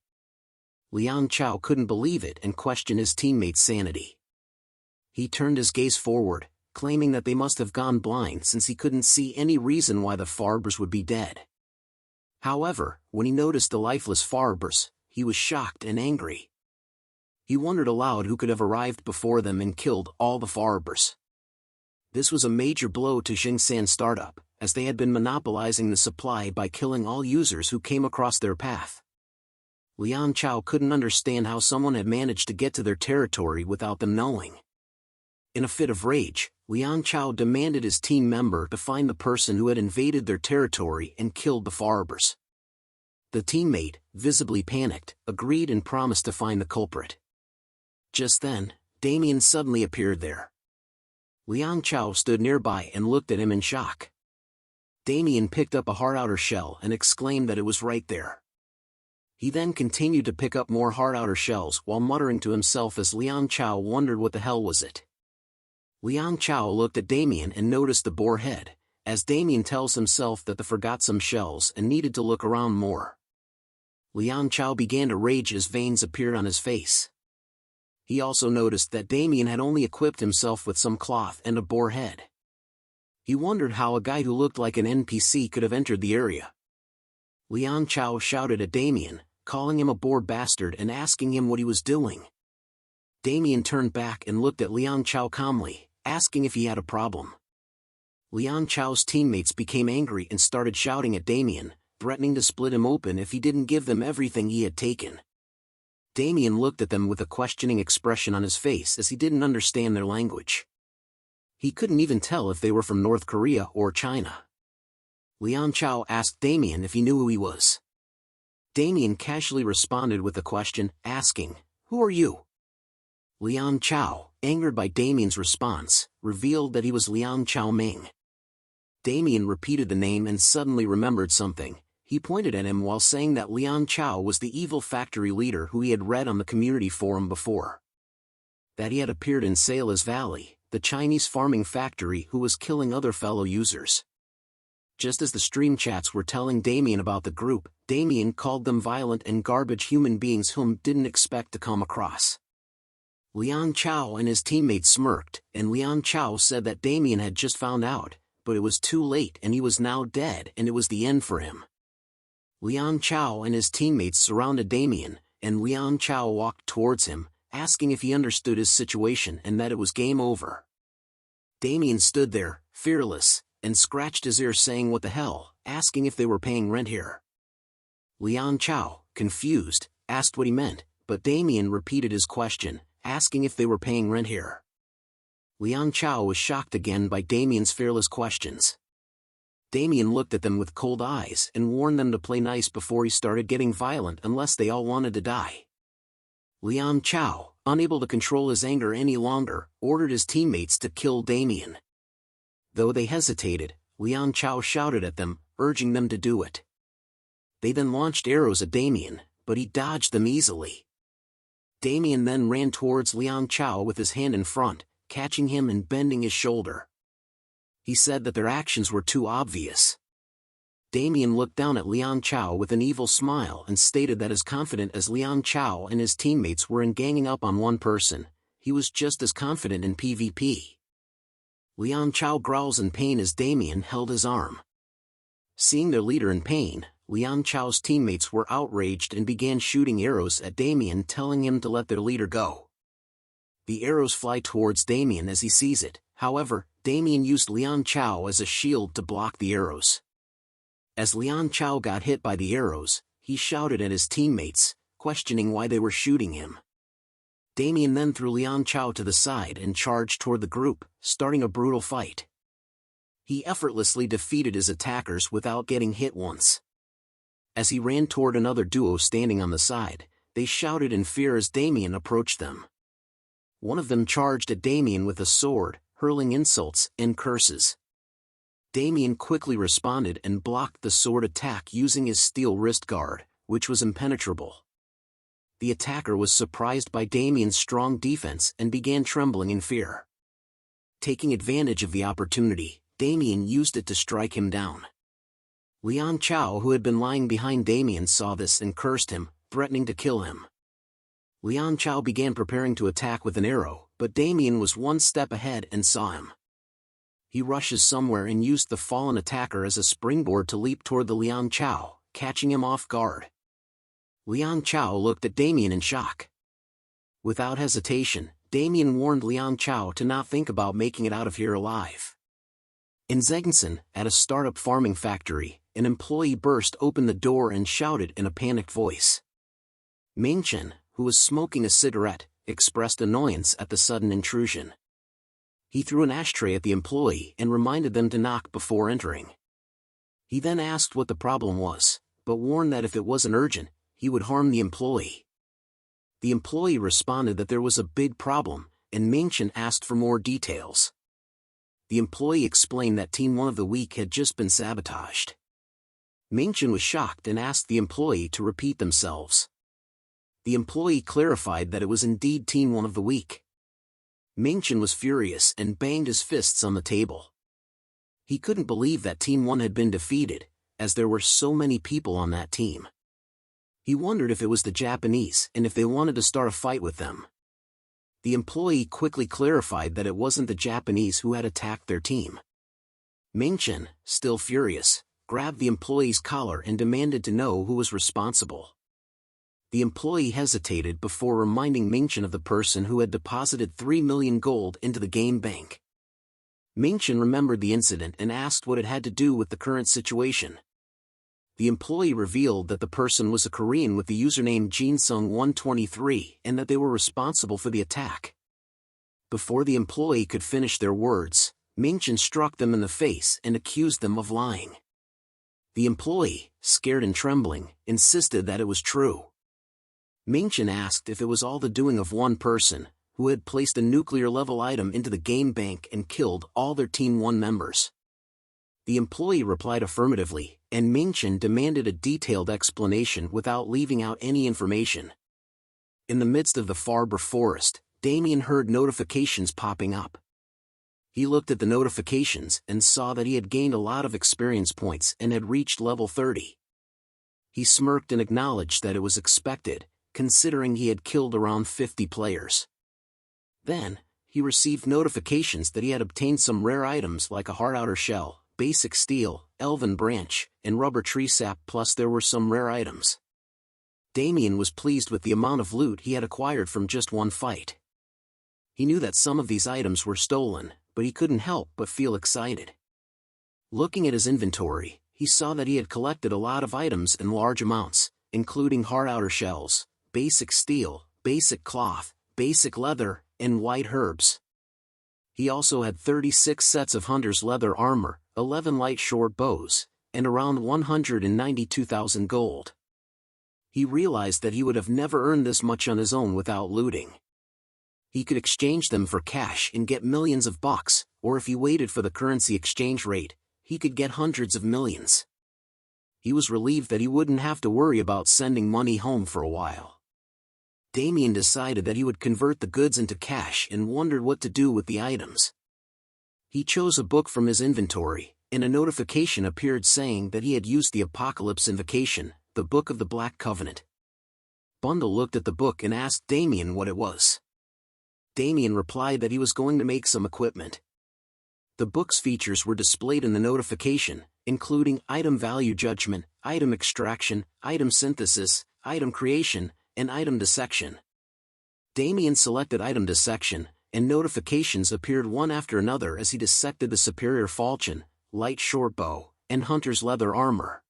Liang Chao couldn't believe it and questioned his teammate's sanity. He turned his gaze forward, claiming that they must have gone blind since he couldn't see any reason why the Farbers would be dead. However, when he noticed the lifeless Farbers, he was shocked and angry. He wondered aloud who could have arrived before them and killed all the Farbers. This was a major blow to Jingsan startup, as they had been monopolizing the supply by killing all users who came across their path. Liang Chao couldn't understand how someone had managed to get to their territory without them knowing. In a fit of rage, Liang Chao demanded his team member to find the person who had invaded their territory and killed the Farbers. The teammate, visibly panicked, agreed and promised to find the culprit. Just then, Damien suddenly appeared there. Liang Chao stood nearby and looked at him in shock. Damien picked up a hard outer shell and exclaimed that it was right there. He then continued to pick up more hard outer shells while muttering to himself as Liang Chao wondered what the hell was it. Liang Chao looked at Damien and noticed the boar head, as Damien tells himself that they forgot some shells and needed to look around more. Liang Chao began to rage as veins appeared on his face. He also noticed that Damien had only equipped himself with some cloth and a boar head. He wondered how a guy who looked like an NPC could have entered the area. Liang Chao shouted at Damien, calling him a boar bastard and asking him what he was doing. Damien turned back and looked at Liang Chao calmly, asking if he had a problem. Liang Chao's teammates became angry and started shouting at Damien, threatening to split him open if he didn't give them everything he had taken. Damien looked at them with a questioning expression on his face as he didn't understand their language. He couldn't even tell if they were from North Korea or China. Liang Chao asked Damien if he knew who he was. Damien casually responded with a question, asking, "Who are you?" Liang Chao, angered by Damien's response, revealed that he was Liang Chao Ming. Damien repeated the name and suddenly remembered something. He pointed at him while saying that Liang Chao was the evil factory leader who he had read on the community forum before. That he had appeared in Sailor's Valley, the Chinese farming factory who was killing other fellow users. Just as the stream chats were telling Damien about the group, Damien called them violent and garbage human beings whom didn't expect to come across. Liang Chao and his teammates smirked, and Liang Chao said that Damien had just found out, but it was too late and he was now dead and it was the end for him. Liang Chao and his teammates surrounded Damien, and Liang Chao walked towards him, asking if he understood his situation and that it was game over. Damien stood there, fearless, and scratched his ear saying what the hell, asking if they were paying rent here. Liang Chao, confused, asked what he meant, but Damien repeated his question, asking if they were paying rent here. Liang Chao was shocked again by Damien's fearless questions. Damien looked at them with cold eyes and warned them to play nice before he started getting violent unless they all wanted to die. Liang Chao, unable to control his anger any longer, ordered his teammates to kill Damien. Though they hesitated, Liang Chao shouted at them, urging them to do it. They then launched arrows at Damien, but he dodged them easily. Damien then ran towards Liang Chao with his hand in front, catching him and bending his shoulder. He said that their actions were too obvious. Damien looked down at Liang Chao with an evil smile and stated that as confident as Liang Chao and his teammates were in ganging up on one person, he was just as confident in PvP. Liang Chao growls in pain as Damien held his arm. Seeing their leader in pain, Liang Chao's teammates were outraged and began shooting arrows at Damien, telling him to let their leader go. The arrows fly towards Damien as he sees it, however, Damien used Liang Chao as a shield to block the arrows. As Liang Chao got hit by the arrows, he shouted at his teammates, questioning why they were shooting him. Damien then threw Liang Chao to the side and charged toward the group, starting a brutal fight. He effortlessly defeated his attackers without getting hit once. As he ran toward another duo standing on the side, they shouted in fear as Damien approached them. One of them charged at Damien with a sword, hurling insults and curses. Damien quickly responded and blocked the sword attack using his steel wrist guard, which was impenetrable. The attacker was surprised by Damien's strong defense and began trembling in fear. Taking advantage of the opportunity, Damien used it to strike him down. Liang Chao, who had been lying behind Damien, saw this and cursed him, threatening to kill him. Liang Chao began preparing to attack with an arrow, but Damien was one step ahead and saw him. He rushes somewhere and used the fallen attacker as a springboard to leap toward the Liang Chao, catching him off guard. Liang Chao looked at Damien in shock. Without hesitation, Damien warned Liang Chao to not think about making it out of here alive. In Zeggensen, at a startup farming factory, an employee burst open the door and shouted in a panicked voice. Ming-chen, who was smoking a cigarette, expressed annoyance at the sudden intrusion. He threw an ashtray at the employee and reminded them to knock before entering. He then asked what the problem was, but warned that if it wasn't urgent, he would harm the employee. The employee responded that there was a big problem, and Ming-chen asked for more details. The employee explained that Team 1 of the Week had just been sabotaged. Ming-chen was shocked and asked the employee to repeat themselves. The employee clarified that it was indeed Team 1 of the Week. Ming-chen was furious and banged his fists on the table. He couldn't believe that Team 1 had been defeated, as there were so many people on that team. He wondered if it was the Japanese and if they wanted to start a fight with them. The employee quickly clarified that it wasn't the Japanese who had attacked their team. Ming-chen, still furious, grabbed the employee's collar and demanded to know who was responsible. The employee hesitated before reminding Ming-chen of the person who had deposited 3 million gold into the game bank. Ming-chen remembered the incident and asked what it had to do with the current situation. The employee revealed that the person was a Korean with the username Jinsung123 and that they were responsible for the attack. Before the employee could finish their words, Ming-chen struck them in the face and accused them of lying. The employee, scared and trembling, insisted that it was true. Ming-chen asked if it was all the doing of one person, who had placed a nuclear-level item into the game bank and killed all their Team 1 members. The employee replied affirmatively, and Ming-chen demanded a detailed explanation without leaving out any information. In the midst of the Farber forest, Damien heard notifications popping up. He looked at the notifications and saw that he had gained a lot of experience points and had reached level 30. He smirked and acknowledged that it was expected, considering he had killed around 50 players. Then, he received notifications that he had obtained some rare items like a hard outer shell, basic steel, elven branch, and rubber tree sap, plus there were some rare items. Damien was pleased with the amount of loot he had acquired from just one fight. He knew that some of these items were stolen, but he couldn't help but feel excited. Looking at his inventory, he saw that he had collected a lot of items in large amounts, including hard outer shells, basic steel, basic cloth, basic leather, and white herbs. He also had 36 sets of hunter's leather armor, 11 light short bows, and around 192,000 gold. He realized that he would have never earned this much on his own without looting. He could exchange them for cash and get millions of bucks, or if he waited for the currency exchange rate, he could get hundreds of millions. He was relieved that he wouldn't have to worry about sending money home for a while. Damien decided that he would convert the goods into cash and wondered what to do with the items. He chose a book from his inventory, and a notification appeared saying that he had used the Apocalypse Invocation, the Book of the Black Covenant. Bundle looked at the book and asked Damien what it was. Damien replied that he was going to make some equipment. The book's features were displayed in the notification, including item value judgment, item extraction, item synthesis, item creation, and item dissection. Damien selected item dissection, and notifications appeared one after another as he dissected the superior falchion, light short bow, and hunter's leather armor.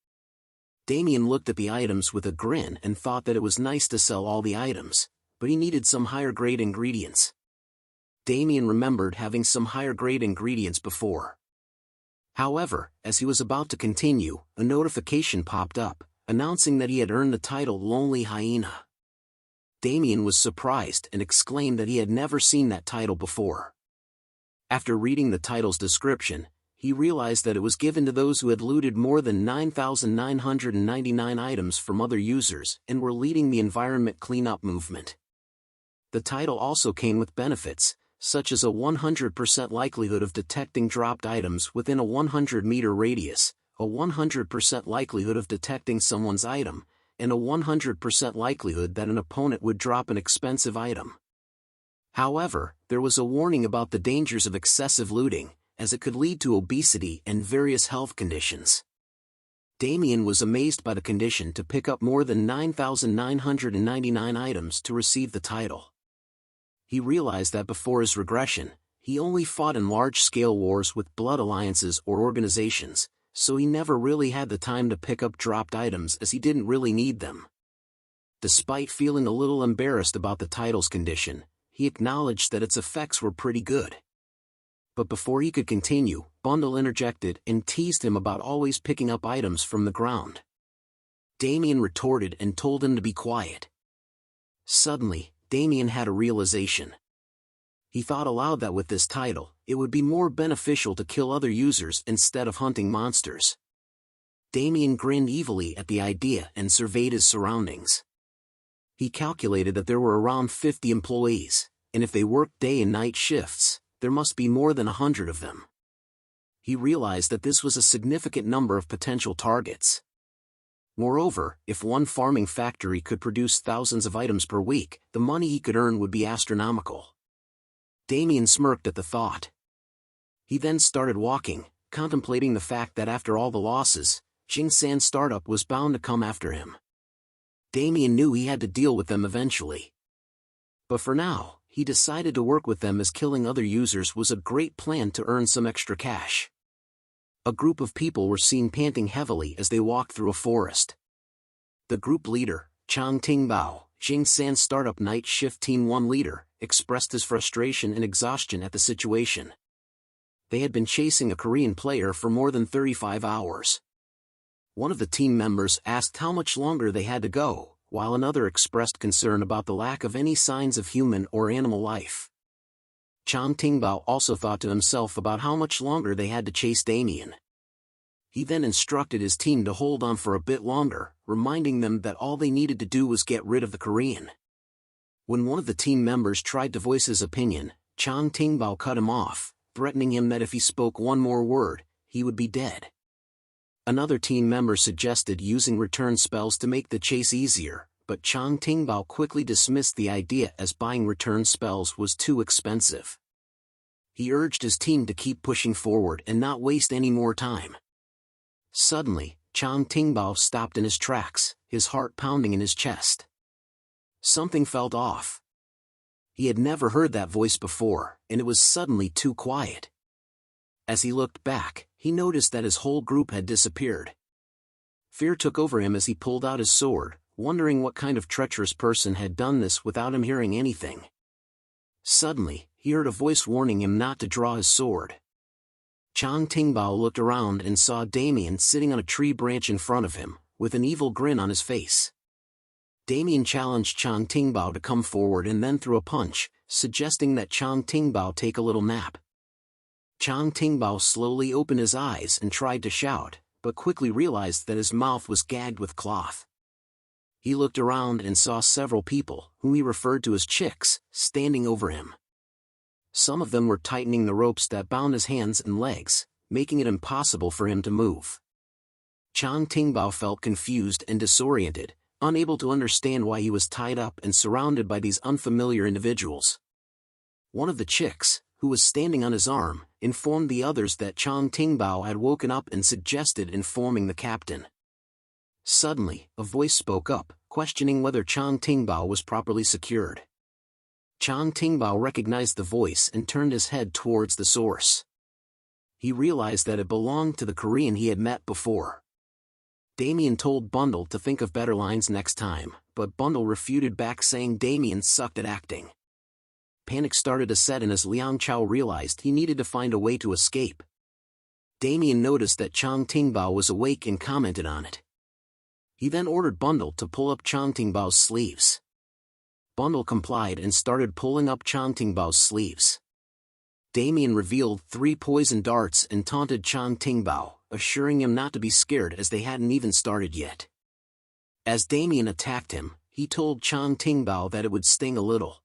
Damien looked at the items with a grin and thought that it was nice to sell all the items, but he needed some higher-grade ingredients. Damien remembered having some higher-grade ingredients before. However, as he was about to continue, a notification popped up, announcing that he had earned the title Lonely Hyena. Damien was surprised and exclaimed that he had never seen that title before. After reading the title's description, he realized that it was given to those who had looted more than 9,999 items from other users and were leading the environment cleanup movement. The title also came with benefits, such as a 100% likelihood of detecting dropped items within a 100-meter radius, a 100% likelihood of detecting someone's item, and a 100% likelihood that an opponent would drop an expensive item. However, there was a warning about the dangers of excessive looting, as it could lead to obesity and various health conditions. Damien was amazed by the condition to pick up more than 9,999 items to receive the title. He realized that before his regression, he only fought in large-scale wars with blood alliances or organizations, so he never really had the time to pick up dropped items as he didn't really need them. Despite feeling a little embarrassed about the title's condition, he acknowledged that its effects were pretty good. But before he could continue, Bundle interjected and teased him about always picking up items from the ground. Damien retorted and told him to be quiet. Suddenly, Damien had a realization. He thought aloud that with this title, it would be more beneficial to kill other users instead of hunting monsters. Damien grinned evilly at the idea and surveyed his surroundings. He calculated that there were around 50 employees, and if they worked day and night shifts, there must be more than 100 of them. He realized that this was a significant number of potential targets. Moreover, if one farming factory could produce thousands of items per week, the money he could earn would be astronomical. Damien smirked at the thought. He then started walking, contemplating the fact that after all the losses, Jingsan startup was bound to come after him. Damien knew he had to deal with them eventually. But for now, he decided to work with them as killing other users was a great plan to earn some extra cash. A group of people were seen panting heavily as they walked through a forest. The group leader, Chang Tingbao, Jingsan Startup Night Shift Team 1 leader, expressed his frustration and exhaustion at the situation. They had been chasing a Korean player for more than 35 hours. One of the team members asked how much longer they had to go, while another expressed concern about the lack of any signs of human or animal life. Chang Tingbao also thought to himself about how much longer they had to chase Damien. He then instructed his team to hold on for a bit longer, reminding them that all they needed to do was get rid of the Korean. When one of the team members tried to voice his opinion, Chang Tingbao cut him off, threatening him that if he spoke one more word, he would be dead. Another team member suggested using return spells to make the chase easier, but Chang Tingbao quickly dismissed the idea as buying return spells was too expensive. He urged his team to keep pushing forward and not waste any more time. Suddenly, Chang Tingbao stopped in his tracks, his heart pounding in his chest. Something felt off. He had never heard that voice before, and it was suddenly too quiet. As he looked back, he noticed that his whole group had disappeared. Fear took over him as he pulled out his sword, wondering what kind of treacherous person had done this without him hearing anything. Suddenly, he heard a voice warning him not to draw his sword. Chang Tingbao looked around and saw Damien sitting on a tree branch in front of him, with an evil grin on his face. Damien challenged Chang Tingbao to come forward and then threw a punch, suggesting that Chang Tingbao take a little nap. Chang Tingbao slowly opened his eyes and tried to shout, but quickly realized that his mouth was gagged with cloth. He looked around and saw several people, whom he referred to as chicks, standing over him. Some of them were tightening the ropes that bound his hands and legs, making it impossible for him to move. Chang Tingbao felt confused and disoriented, unable to understand why he was tied up and surrounded by these unfamiliar individuals. One of the chicks, who was standing on his arm, informed the others that Chang Tingbao had woken up and suggested informing the captain. Suddenly, a voice spoke up, questioning whether Chang Tingbao was properly secured. Chang Tingbao recognized the voice and turned his head towards the source. He realized that it belonged to the Korean he had met before. Damien told Bundle to think of better lines next time, but Bundle refuted back saying Damien sucked at acting. Panic started to set in as Liang Chao realized he needed to find a way to escape. Damien noticed that Chang Tingbao was awake and commented on it. He then ordered Bundle to pull up Chang Tingbao's sleeves. Bundle complied and started pulling up Chang Tingbao's sleeves. Damien revealed 3 poison darts and taunted Chang Tingbao, assuring him not to be scared as they hadn't even started yet. As Damien attacked him, he told Chang Tingbao that it would sting a little.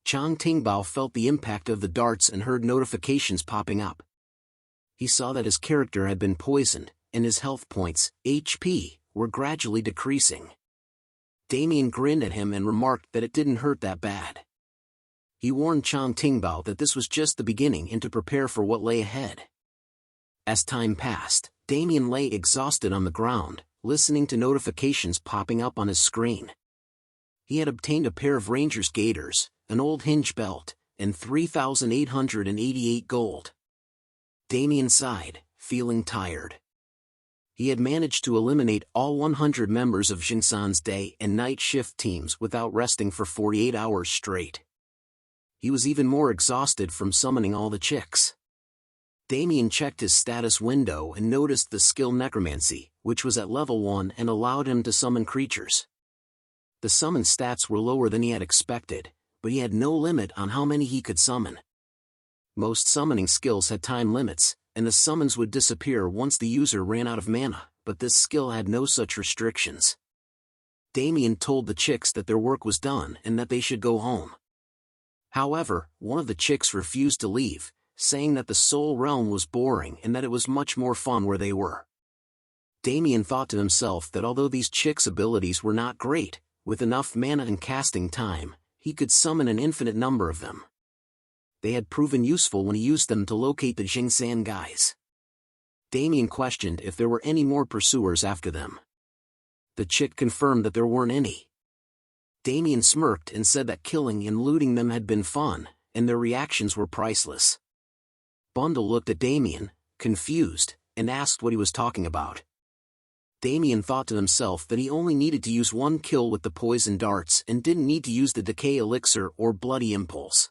Chang Tingbao felt the impact of the darts and heard notifications popping up. He saw that his character had been poisoned, and his health points, HP, were gradually decreasing. Damien grinned at him and remarked that it didn't hurt that bad. He warned Chang Tingbao that this was just the beginning and to prepare for what lay ahead. As time passed, Damien lay exhausted on the ground, listening to notifications popping up on his screen. He had obtained a pair of Ranger's gaiters, an old hinge belt, and 3,888 gold. Damien sighed, feeling tired. He had managed to eliminate all 100 members of Jingsan's day and night shift teams without resting for 48 hours straight. He was even more exhausted from summoning all the chicks. Damien checked his status window and noticed the skill Necromancy, which was at level 1 and allowed him to summon creatures. The summon stats were lower than he had expected, but he had no limit on how many he could summon. Most summoning skills had time limits, and the summons would disappear once the user ran out of mana, but this skill had no such restrictions. Damien told the chicks that their work was done and that they should go home. However, one of the chicks refused to leave, saying that the Soul Realm was boring and that it was much more fun where they were. Damien thought to himself that although these chicks' abilities were not great, with enough mana and casting time, he could summon an infinite number of them. They had proven useful when he used them to locate the Jingsan guys. Damien questioned if there were any more pursuers after them. The chick confirmed that there weren't any. Damien smirked and said that killing and looting them had been fun, and their reactions were priceless. Bundle looked at Damien, confused, and asked what he was talking about. Damien thought to himself that he only needed to use one kill with the poison darts and didn't need to use the decay elixir or bloody impulse.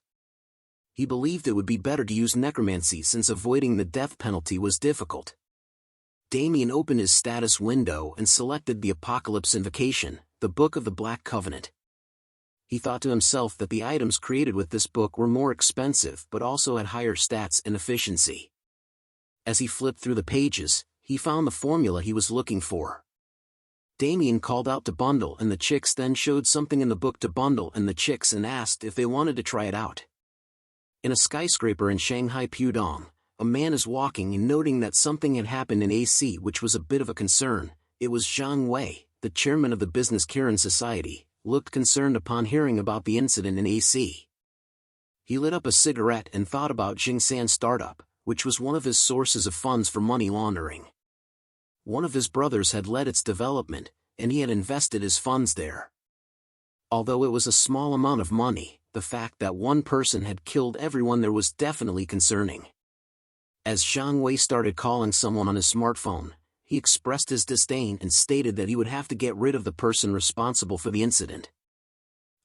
He believed it would be better to use necromancy since avoiding the death penalty was difficult. Damien opened his status window and selected the Apocalypse Invocation, the Book of the Black Covenant. He thought to himself that the items created with this book were more expensive but also had higher stats and efficiency. As he flipped through the pages, he found the formula he was looking for. Damien called out to Bundle and the chicks, then showed something in the book to Bundle and the chicks and asked if they wanted to try it out. In a skyscraper in Shanghai Pudong, a man is walking and noting that something had happened in AC which was a bit of a concern. It was Zhang Wei, the chairman of the Business Kirin Society, looked concerned upon hearing about the incident in AC. He lit up a cigarette and thought about Jingsan Startup, which was one of his sources of funds for money laundering. One of his brothers had led its development, and he had invested his funds there. Although it was a small amount of money, the fact that one person had killed everyone there was definitely concerning. As Zhang Wei started calling someone on his smartphone, he expressed his disdain and stated that he would have to get rid of the person responsible for the incident.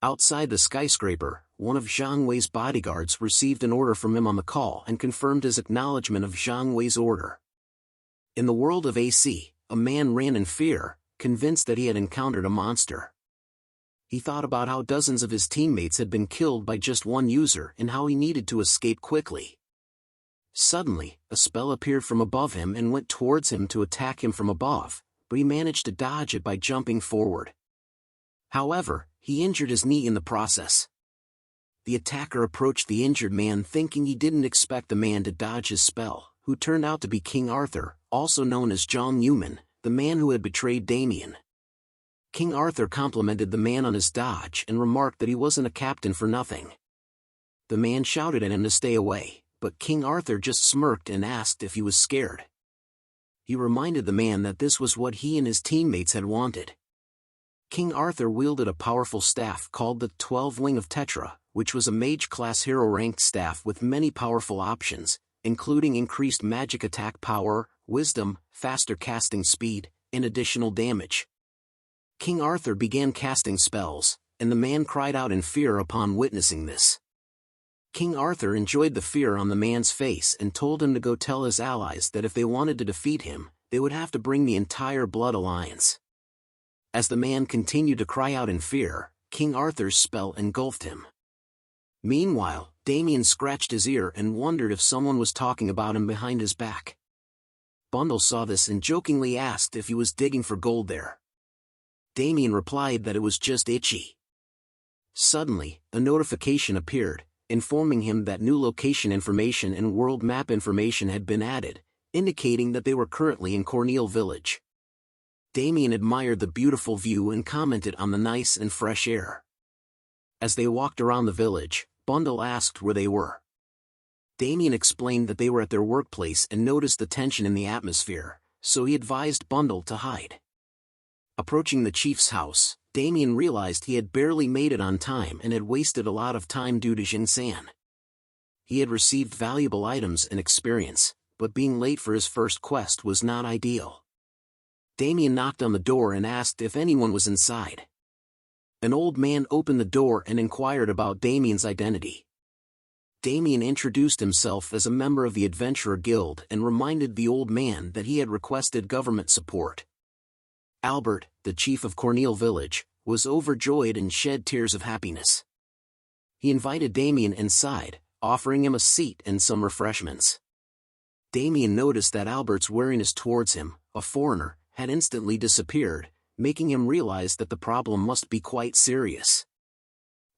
Outside the skyscraper, one of Zhang Wei's bodyguards received an order from him on the call and confirmed his acknowledgement of Zhang Wei's order. In the world of AC, a man ran in fear, convinced that he had encountered a monster. He thought about how dozens of his teammates had been killed by just one user and how he needed to escape quickly. Suddenly, a spell appeared from above him and went towards him to attack him from above, but he managed to dodge it by jumping forward. However, he injured his knee in the process. The attacker approached the injured man thinking he didn't expect the man to dodge his spell, who turned out to be King Arthur, also known as Zhang Yuman, the man who had betrayed Damien. King Arthur complimented the man on his dodge and remarked that he wasn't a captain for nothing. The man shouted at him to stay away, but King Arthur just smirked and asked if he was scared. He reminded the man that this was what he and his teammates had wanted. King Arthur wielded a powerful staff called the 12 Wing of Tetra, which was a mage-class hero-ranked staff with many powerful options, including increased magic attack power, wisdom, faster casting speed, and additional damage. King Arthur began casting spells, and the man cried out in fear upon witnessing this. King Arthur enjoyed the fear on the man's face and told him to go tell his allies that if they wanted to defeat him, they would have to bring the entire Blood Alliance. As the man continued to cry out in fear, King Arthur's spell engulfed him. Meanwhile, Damien scratched his ear and wondered if someone was talking about him behind his back. Bundle saw this and jokingly asked if he was digging for gold there. Damien replied that it was just itchy. Suddenly, a notification appeared, informing him that new location information and world map information had been added, indicating that they were currently in Corneel Village. Damien admired the beautiful view and commented on the nice and fresh air. As they walked around the village, Bundle asked where they were. Damien explained that they were at their workplace and noticed the tension in the atmosphere, so he advised Bundle to hide. Approaching the chief's house, Damien realized he had barely made it on time and had wasted a lot of time due to Jinsan. He had received valuable items and experience, but being late for his first quest was not ideal. Damien knocked on the door and asked if anyone was inside. An old man opened the door and inquired about Damien's identity. Damien introduced himself as a member of the Adventurer Guild and reminded the old man that he had requested government support. Albert, the chief of Cornel Village, was overjoyed and shed tears of happiness. He invited Damien inside, offering him a seat and some refreshments. Damien noticed that Albert's wariness towards him, a foreigner, had instantly disappeared, making him realize that the problem must be quite serious.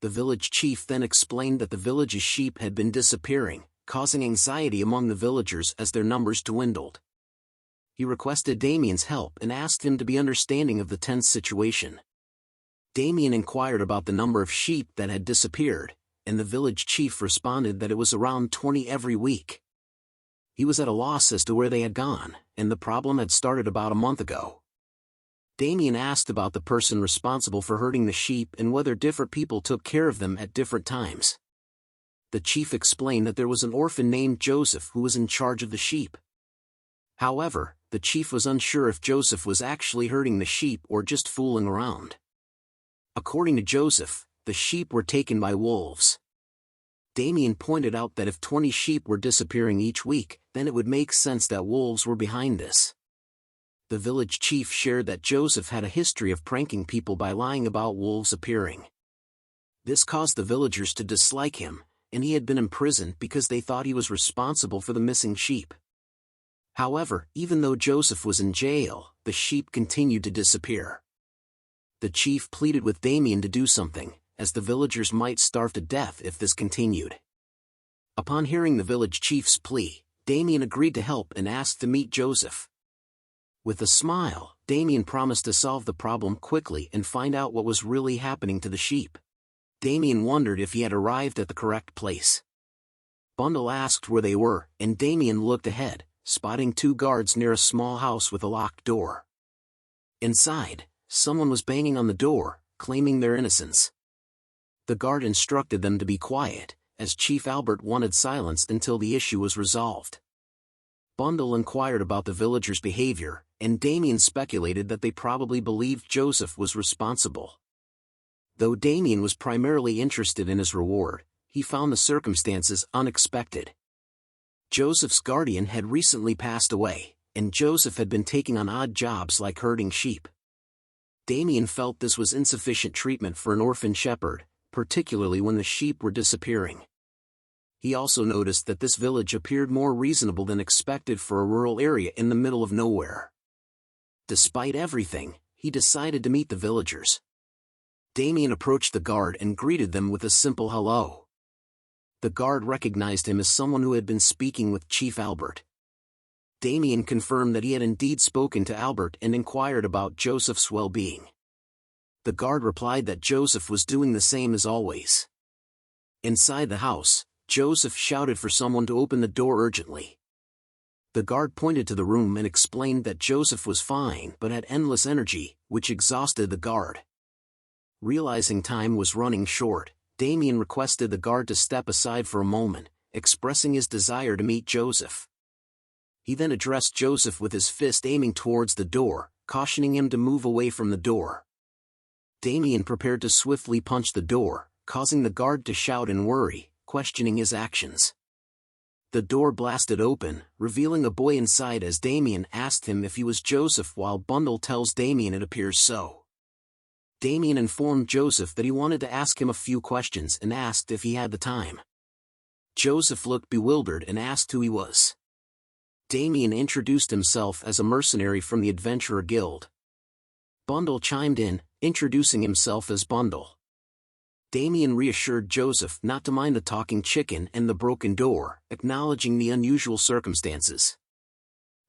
The village chief then explained that the village's sheep had been disappearing, causing anxiety among the villagers as their numbers dwindled. He requested Damien's help and asked him to be understanding of the tense situation. Damien inquired about the number of sheep that had disappeared, and the village chief responded that it was around 20 every week. He was at a loss as to where they had gone, and the problem had started about a month ago. Damien asked about the person responsible for herding the sheep and whether different people took care of them at different times. The chief explained that there was an orphan named Joseph who was in charge of the sheep. However, the chief was unsure if Joseph was actually herding the sheep or just fooling around. According to Joseph, the sheep were taken by wolves. Damien pointed out that if 20 sheep were disappearing each week, then it would make sense that wolves were behind this. The village chief shared that Joseph had a history of pranking people by lying about wolves appearing. This caused the villagers to dislike him, and he had been imprisoned because they thought he was responsible for the missing sheep. However, even though Joseph was in jail, the sheep continued to disappear. The chief pleaded with Damien to do something, as the villagers might starve to death if this continued. Upon hearing the village chief's plea, Damien agreed to help and asked to meet Joseph. With a smile, Damien promised to solve the problem quickly and find out what was really happening to the sheep. Damien wondered if he had arrived at the correct place. Bundle asked where they were, and Damien looked ahead, spotting 2 guards near a small house with a locked door. Inside, someone was banging on the door, claiming their innocence. The guard instructed them to be quiet, as Chief Albert wanted silence until the issue was resolved. Bundle inquired about the villagers' behavior, and Damien speculated that they probably believed Joseph was responsible. Though Damien was primarily interested in his reward, he found the circumstances unexpected. Joseph's guardian had recently passed away, and Joseph had been taking on odd jobs like herding sheep. Damien felt this was insufficient treatment for an orphan shepherd, particularly when the sheep were disappearing. He also noticed that this village appeared more reasonable than expected for a rural area in the middle of nowhere. Despite everything, he decided to meet the villagers. Damien approached the guard and greeted them with a simple hello. The guard recognized him as someone who had been speaking with Chief Albert. Damien confirmed that he had indeed spoken to Albert and inquired about Joseph's well-being. The guard replied that Joseph was doing the same as always. Inside the house, Joseph shouted for someone to open the door urgently. The guard pointed to the room and explained that Joseph was fine but had endless energy, which exhausted the guard. Realizing time was running short, Damien requested the guard to step aside for a moment, expressing his desire to meet Joseph. He then addressed Joseph with his fist aiming towards the door, cautioning him to move away from the door. Damien prepared to swiftly punch the door, causing the guard to shout in worry, questioning his actions. The door blasted open, revealing a boy inside as Damien asked him if he was Joseph while Bundle tells Damien it appears so. Damien informed Joseph that he wanted to ask him a few questions and asked if he had the time. Joseph looked bewildered and asked who he was. Damien introduced himself as a mercenary from the Adventurer Guild. Bundle chimed in, introducing himself as Bundle. Damien reassured Joseph not to mind the talking chicken and the broken door, acknowledging the unusual circumstances.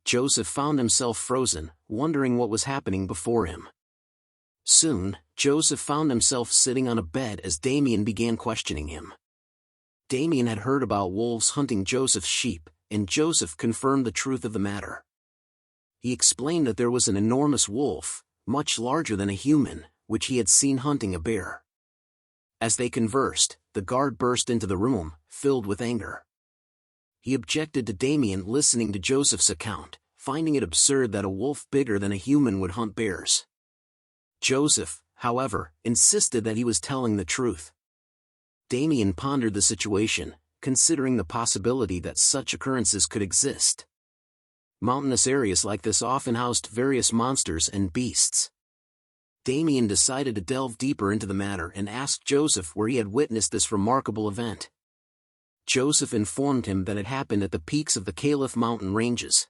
Joseph found himself frozen, wondering what was happening before him. Soon, Joseph found himself sitting on a bed as Damien began questioning him. Damien had heard about wolves hunting Joseph's sheep, and Joseph confirmed the truth of the matter. He explained that there was an enormous wolf, much larger than a human, which he had seen hunting a bear. As they conversed, the guard burst into the room, filled with anger. He objected to Damien listening to Joseph's account, finding it absurd that a wolf bigger than a human would hunt bears. Joseph, however, insisted that he was telling the truth. Damien pondered the situation, considering the possibility that such occurrences could exist. Mountainous areas like this often housed various monsters and beasts. Damien decided to delve deeper into the matter and asked Joseph where he had witnessed this remarkable event. Joseph informed him that it happened at the peaks of the Caliph mountain ranges.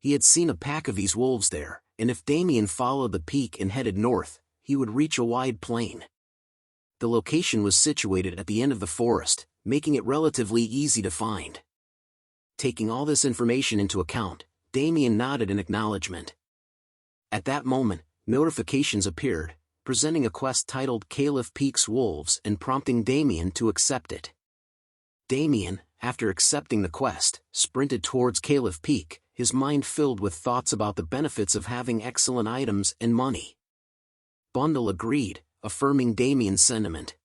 He had seen a pack of these wolves there, and if Damien followed the peak and headed north, he would reach a wide plain. The location was situated at the end of the forest, making it relatively easy to find. Taking all this information into account, Damien nodded in acknowledgement. At that moment, notifications appeared, presenting a quest titled Caliph Peaks Wolves and prompting Damien to accept it. Damien, after accepting the quest, sprinted towards Caliph Peak, his mind filled with thoughts about the benefits of having excellent items and money. Bundle agreed, affirming Damien's sentiment.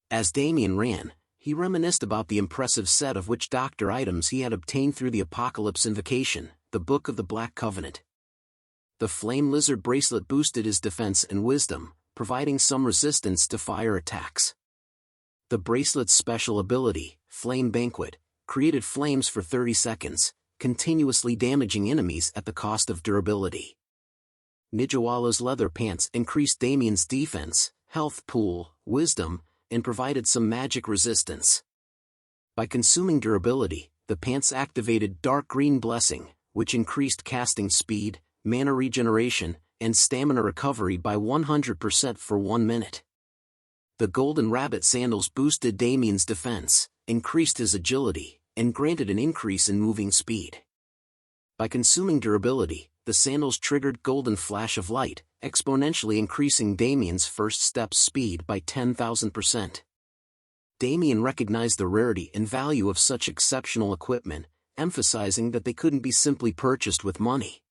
As Damien ran, he reminisced about the impressive set of witch-doctor items he had obtained through the Apocalypse Invocation, the Book of the Black Covenant. The Flame Lizard bracelet boosted his defense and wisdom, providing some resistance to fire attacks. The bracelet's special ability, Flame Banquet, created flames for 30 seconds, continuously damaging enemies at the cost of durability. Nijawala's leather pants increased Damien's defense, health pool, wisdom, and provided some magic resistance. By consuming durability, the pants activated Dark Green Blessing, which increased casting speed, mana regeneration, and stamina recovery by 100% for 1 minute. The Golden Rabbit sandals boosted Damien's defense, increased his agility, and granted an increase in moving speed. By consuming durability, the sandals triggered Golden Flash of Light, exponentially increasing Damien's first step speed by 10,000%. Damien recognized the rarity and value of such exceptional equipment, emphasizing that they couldn't be simply purchased with money.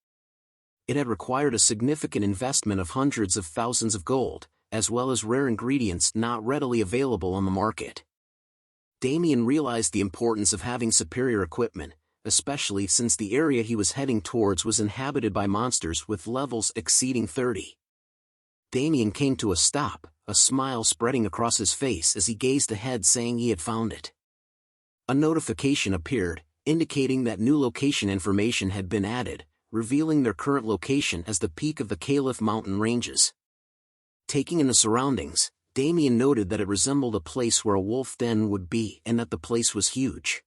It had required a significant investment of hundreds of thousands of gold, as well as rare ingredients not readily available on the market. Damien realized the importance of having superior equipment, especially since the area he was heading towards was inhabited by monsters with levels exceeding 30. Damien came to a stop, a smile spreading across his face as he gazed ahead, saying he had found it. A notification appeared, indicating that new location information had been added, revealing their current location as the peak of the Caliph mountain ranges. Taking in the surroundings, Damien noted that it resembled a place where a wolf den would be and that the place was huge.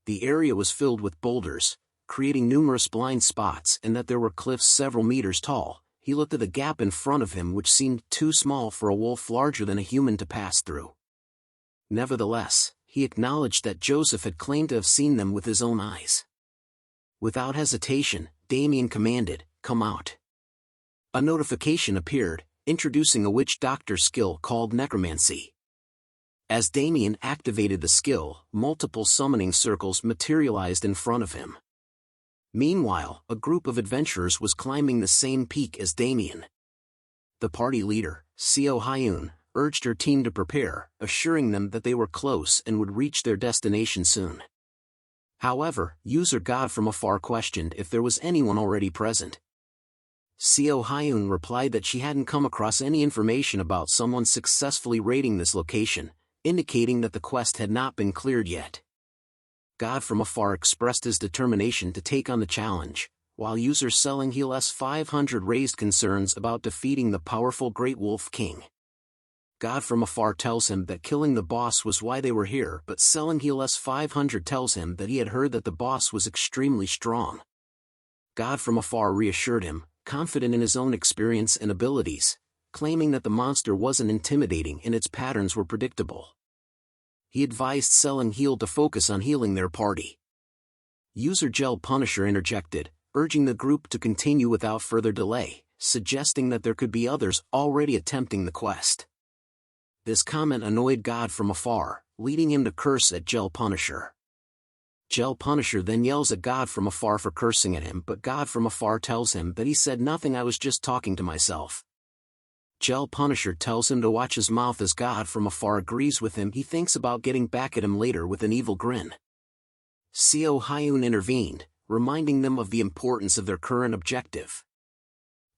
The area was filled with boulders, creating numerous blind spots, and that there were cliffs several meters tall. He looked at the gap in front of him, which seemed too small for a wolf larger than a human to pass through. Nevertheless, he acknowledged that Joseph had claimed to have seen them with his own eyes. Without hesitation, Damien commanded, "Come out." A notification appeared, introducing a witch doctor skill called necromancy. As Damien activated the skill, multiple summoning circles materialized in front of him. Meanwhile, a group of adventurers was climbing the same peak as Damien. The party leader, Seo Hyun, urged her team to prepare, assuring them that they were close and would reach their destination soon. However, user God from afar questioned if there was anyone already present. Seo Hyun replied that she hadn't come across any information about someone successfully raiding this location, indicating that the quest had not been cleared yet. God from afar expressed his determination to take on the challenge, while user Selling Heal S500 raised concerns about defeating the powerful Great Wolf King. God from afar tells him that killing the boss was why they were here, but Selling Heal S500 tells him that he had heard that the boss was extremely strong. God from afar reassured him, confident in his own experience and abilities, claiming that the monster wasn't intimidating and its patterns were predictable. He advised Selling Heal to focus on healing their party. User Gel Punisher interjected, urging the group to continue without further delay, suggesting that there could be others already attempting the quest. This comment annoyed God from afar, leading him to curse at Gel Punisher. Gel Punisher then yells at God from afar for cursing at him, but God from afar tells him that he said nothing, I was just talking to myself. Gel Punisher tells him to watch his mouth as God from afar agrees with him. He thinks about getting back at him later with an evil grin. Seo Hyun intervened, reminding them of the importance of their current objective.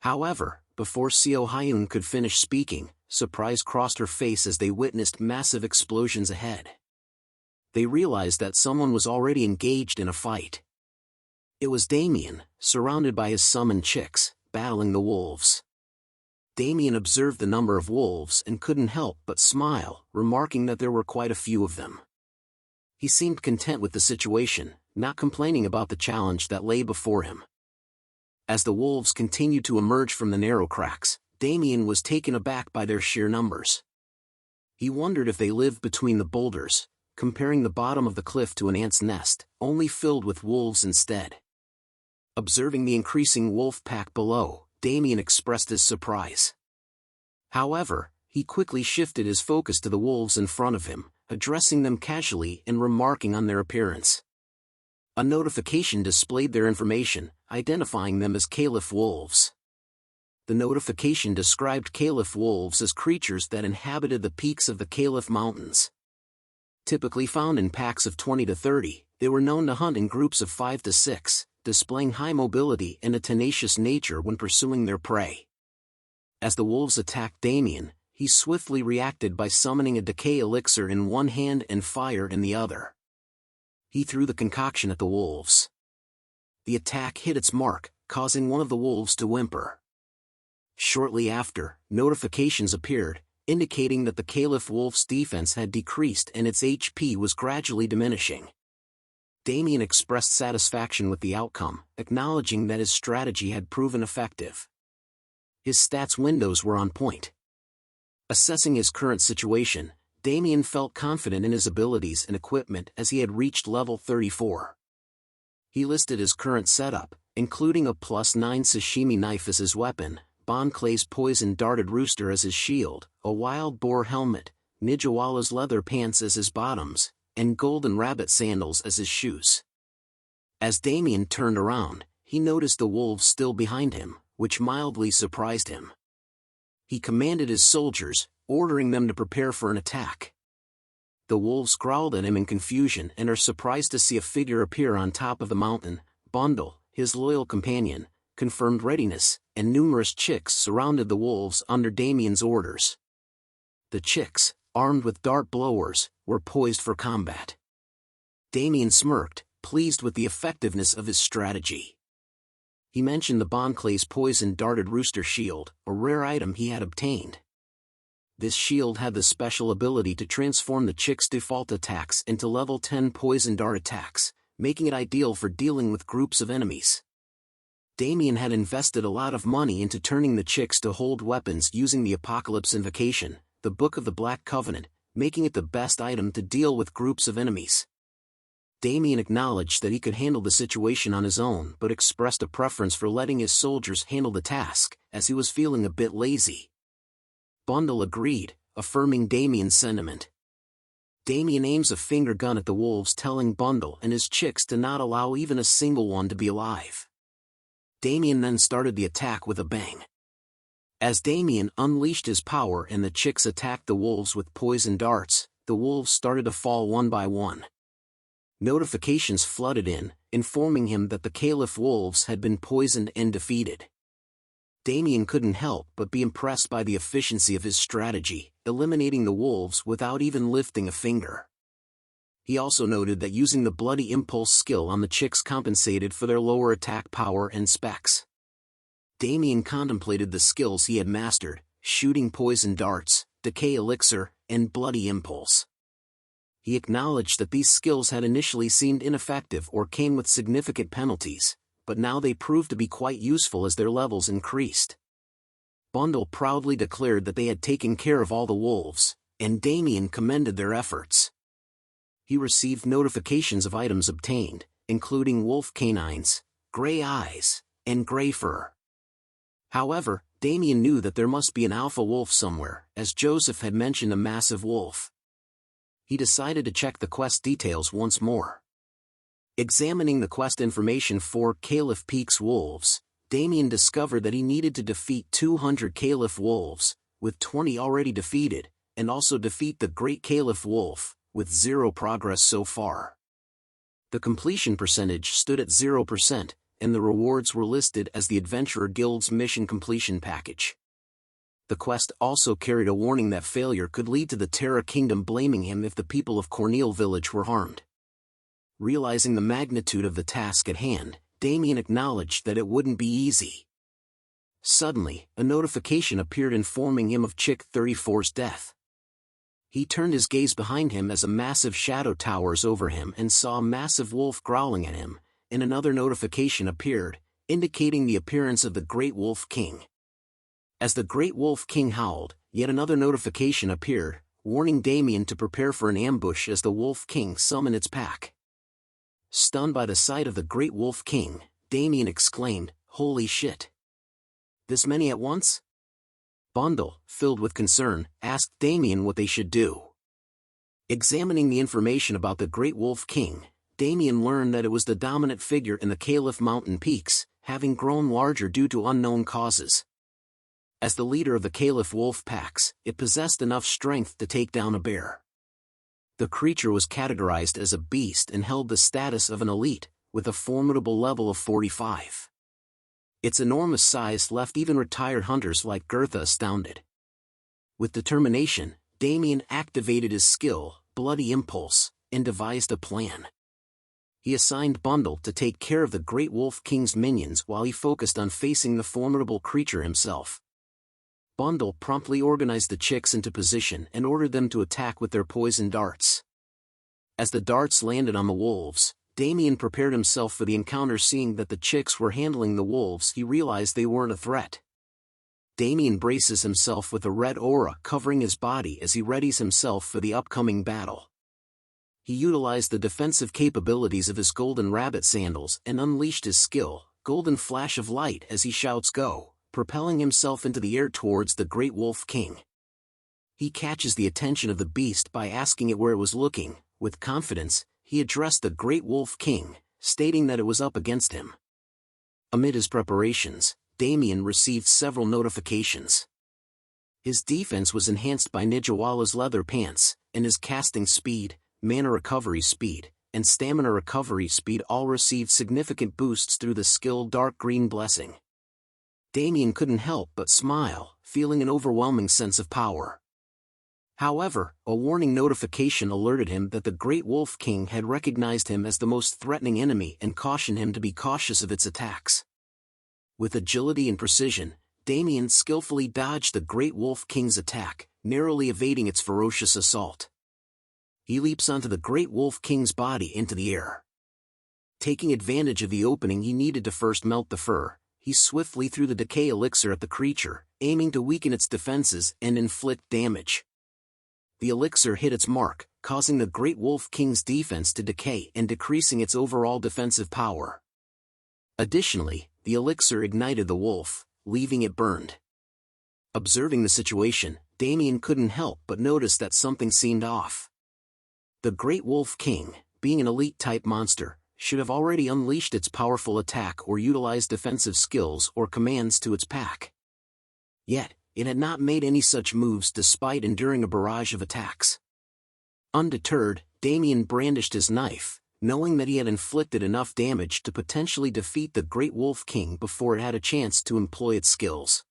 However, before Seo Hyun could finish speaking, surprise crossed her face as they witnessed massive explosions ahead. They realized that someone was already engaged in a fight. It was Damien, surrounded by his summoned chicks, battling the wolves. Damien observed the number of wolves and couldn't help but smile, remarking that there were quite a few of them. He seemed content with the situation, not complaining about the challenge that lay before him. As the wolves continued to emerge from the narrow cracks, Damien was taken aback by their sheer numbers. He wondered if they lived between the boulders, comparing the bottom of the cliff to an ant's nest, only filled with wolves instead. Observing the increasing wolf pack below, Damien expressed his surprise. However, he quickly shifted his focus to the wolves in front of him, addressing them casually and remarking on their appearance. A notification displayed their information, identifying them as Caliph wolves. The notification described Caliph wolves as creatures that inhabited the peaks of the Caliph Mountains. Typically found in packs of 20 to 30, they were known to hunt in groups of 5 to 6, displaying high mobility and a tenacious nature when pursuing their prey. As the wolves attacked Damien, he swiftly reacted by summoning a decay elixir in one hand and fire in the other. He threw the concoction at the wolves. The attack hit its mark, causing one of the wolves to whimper. Shortly after, notifications appeared, indicating that the Caliph wolf's defense had decreased and its HP was gradually diminishing. Damien expressed satisfaction with the outcome, acknowledging that his strategy had proven effective. His stats windows were on point. Assessing his current situation, Damien felt confident in his abilities and equipment as he had reached level 34. He listed his current setup, including a +9 sashimi knife as his weapon, Bon Clay's poison-darted rooster as his shield, a wild boar helmet, Nijawala's leather pants as his bottoms, and golden rabbit sandals as his shoes. As Damien turned around, he noticed the wolves still behind him, which mildly surprised him. He commanded his soldiers, ordering them to prepare for an attack. The wolves growled at him in confusion and are surprised to see a figure appear on top of the mountain. Bundle, his loyal companion, confirmed readiness, and numerous chicks surrounded the wolves under Damien's orders. The chicks, armed with dart blowers, were poised for combat. Damien smirked, pleased with the effectiveness of his strategy. He mentioned the Bon Clay's poison-darted rooster shield, a rare item he had obtained. This shield had the special ability to transform the chick's default attacks into level 10 poison dart attacks, making it ideal for dealing with groups of enemies. Damien had invested a lot of money into turning the chicks to hold weapons using the Apocalypse Invocation, the Book of the Black Covenant, making it the best item to deal with groups of enemies. Damien acknowledged that he could handle the situation on his own but expressed a preference for letting his soldiers handle the task, as he was feeling a bit lazy. Bundle agreed, affirming Damien's sentiment. Damien aims a finger gun at the wolves, telling Bundle and his chicks to not allow even a single one to be alive. Damien then started the attack with a bang. As Damien unleashed his power and the chicks attacked the wolves with poison darts, the wolves started to fall one by one. Notifications flooded in, informing him that the Caliph wolves had been poisoned and defeated. Damien couldn't help but be impressed by the efficiency of his strategy, eliminating the wolves without even lifting a finger. He also noted that using the Bloody Impulse skill on the chicks compensated for their lower attack power and specs. Damien contemplated the skills he had mastered, shooting poison darts, decay elixir, and Bloody Impulse. He acknowledged that these skills had initially seemed ineffective or came with significant penalties, but now they proved to be quite useful as their levels increased. Bundle proudly declared that they had taken care of all the wolves, and Damien commended their efforts. He received notifications of items obtained, including wolf canines, gray eyes, and gray fur. However, Damien knew that there must be an alpha wolf somewhere, as Joseph had mentioned a massive wolf. he decided to check the quest details once more. Examining the quest information for Caliph Peak's wolves, Damien discovered that he needed to defeat 200 Caliph wolves, with 20 already defeated, and also defeat the Great Caliph Wolf, with 0 progress so far. The completion percentage stood at 0%, and the rewards were listed as the Adventurer Guild's mission completion package. The quest also carried a warning that failure could lead to the Terra Kingdom blaming him if the people of Cornel Village were harmed. Realizing the magnitude of the task at hand, Damien acknowledged that it wouldn't be easy. Suddenly, a notification appeared informing him of Chick 34's death. He turned his gaze behind him as a massive shadow towers over him and saw a massive wolf growling at him, and another notification appeared, indicating the appearance of the Great Wolf King. As the Great Wolf King howled, yet another notification appeared, warning Damien to prepare for an ambush as the Wolf King summoned its pack. Stunned by the sight of the Great Wolf King, Damien exclaimed, "Holy shit! This many at once?" Bundle, filled with concern, asked Damien what they should do. Examining the information about the Great Wolf King, Damien learned that it was the dominant figure in the Caliph mountain peaks, having grown larger due to unknown causes. As the leader of the Caliph wolf packs, it possessed enough strength to take down a bear. The creature was categorized as a beast and held the status of an elite, with a formidable level of 45. Its enormous size left even retired hunters like Gertha astounded. With determination, Damien activated his skill, Bloody Impulse, and devised a plan. He assigned Bundle to take care of the Great Wolf King's minions while he focused on facing the formidable creature himself. Bundle promptly organized the chicks into position and ordered them to attack with their poison darts. As the darts landed on the wolves, Damien prepared himself for the encounter. Seeing that the chicks were handling the wolves, he realized they weren't a threat. Damien braces himself with a red aura covering his body as he readies himself for the upcoming battle. He utilized the defensive capabilities of his golden rabbit sandals and unleashed his skill, Golden Flash of Light, as he shouts "Go!", propelling himself into the air towards the Great Wolf King. He catches the attention of the beast by asking it where it was looking. With confidence, he addressed the Great Wolf King, stating that it was up against him. Amid his preparations, Damien received several notifications. His defense was enhanced by Nijawala's leather pants, and his casting speed, mana recovery speed, and stamina recovery speed all received significant boosts through the skill Dark Green Blessing. Damien couldn't help but smile, feeling an overwhelming sense of power. However, a warning notification alerted him that the Great Wolf King had recognized him as the most threatening enemy and cautioned him to be cautious of its attacks. With agility and precision, Damien skillfully dodged the Great Wolf King's attack, narrowly evading its ferocious assault. He leaps onto the Great Wolf King's body into the air. Taking advantage of the opening he needed to first melt the fur, he swiftly threw the decay elixir at the creature, aiming to weaken its defenses and inflict damage. The elixir hit its mark, causing the Great Wolf King's defense to decay and decreasing its overall defensive power. Additionally, the elixir ignited the wolf, leaving it burned. Observing the situation, Damien couldn't help but notice that something seemed off. The Great Wolf King, being an elite-type monster, should have already unleashed its powerful attack or utilized defensive skills or commands to its pack. Yet, it had not made any such moves despite enduring a barrage of attacks. Undeterred, Damien brandished his knife, knowing that he had inflicted enough damage to potentially defeat the Great Wolf King before it had a chance to employ its skills.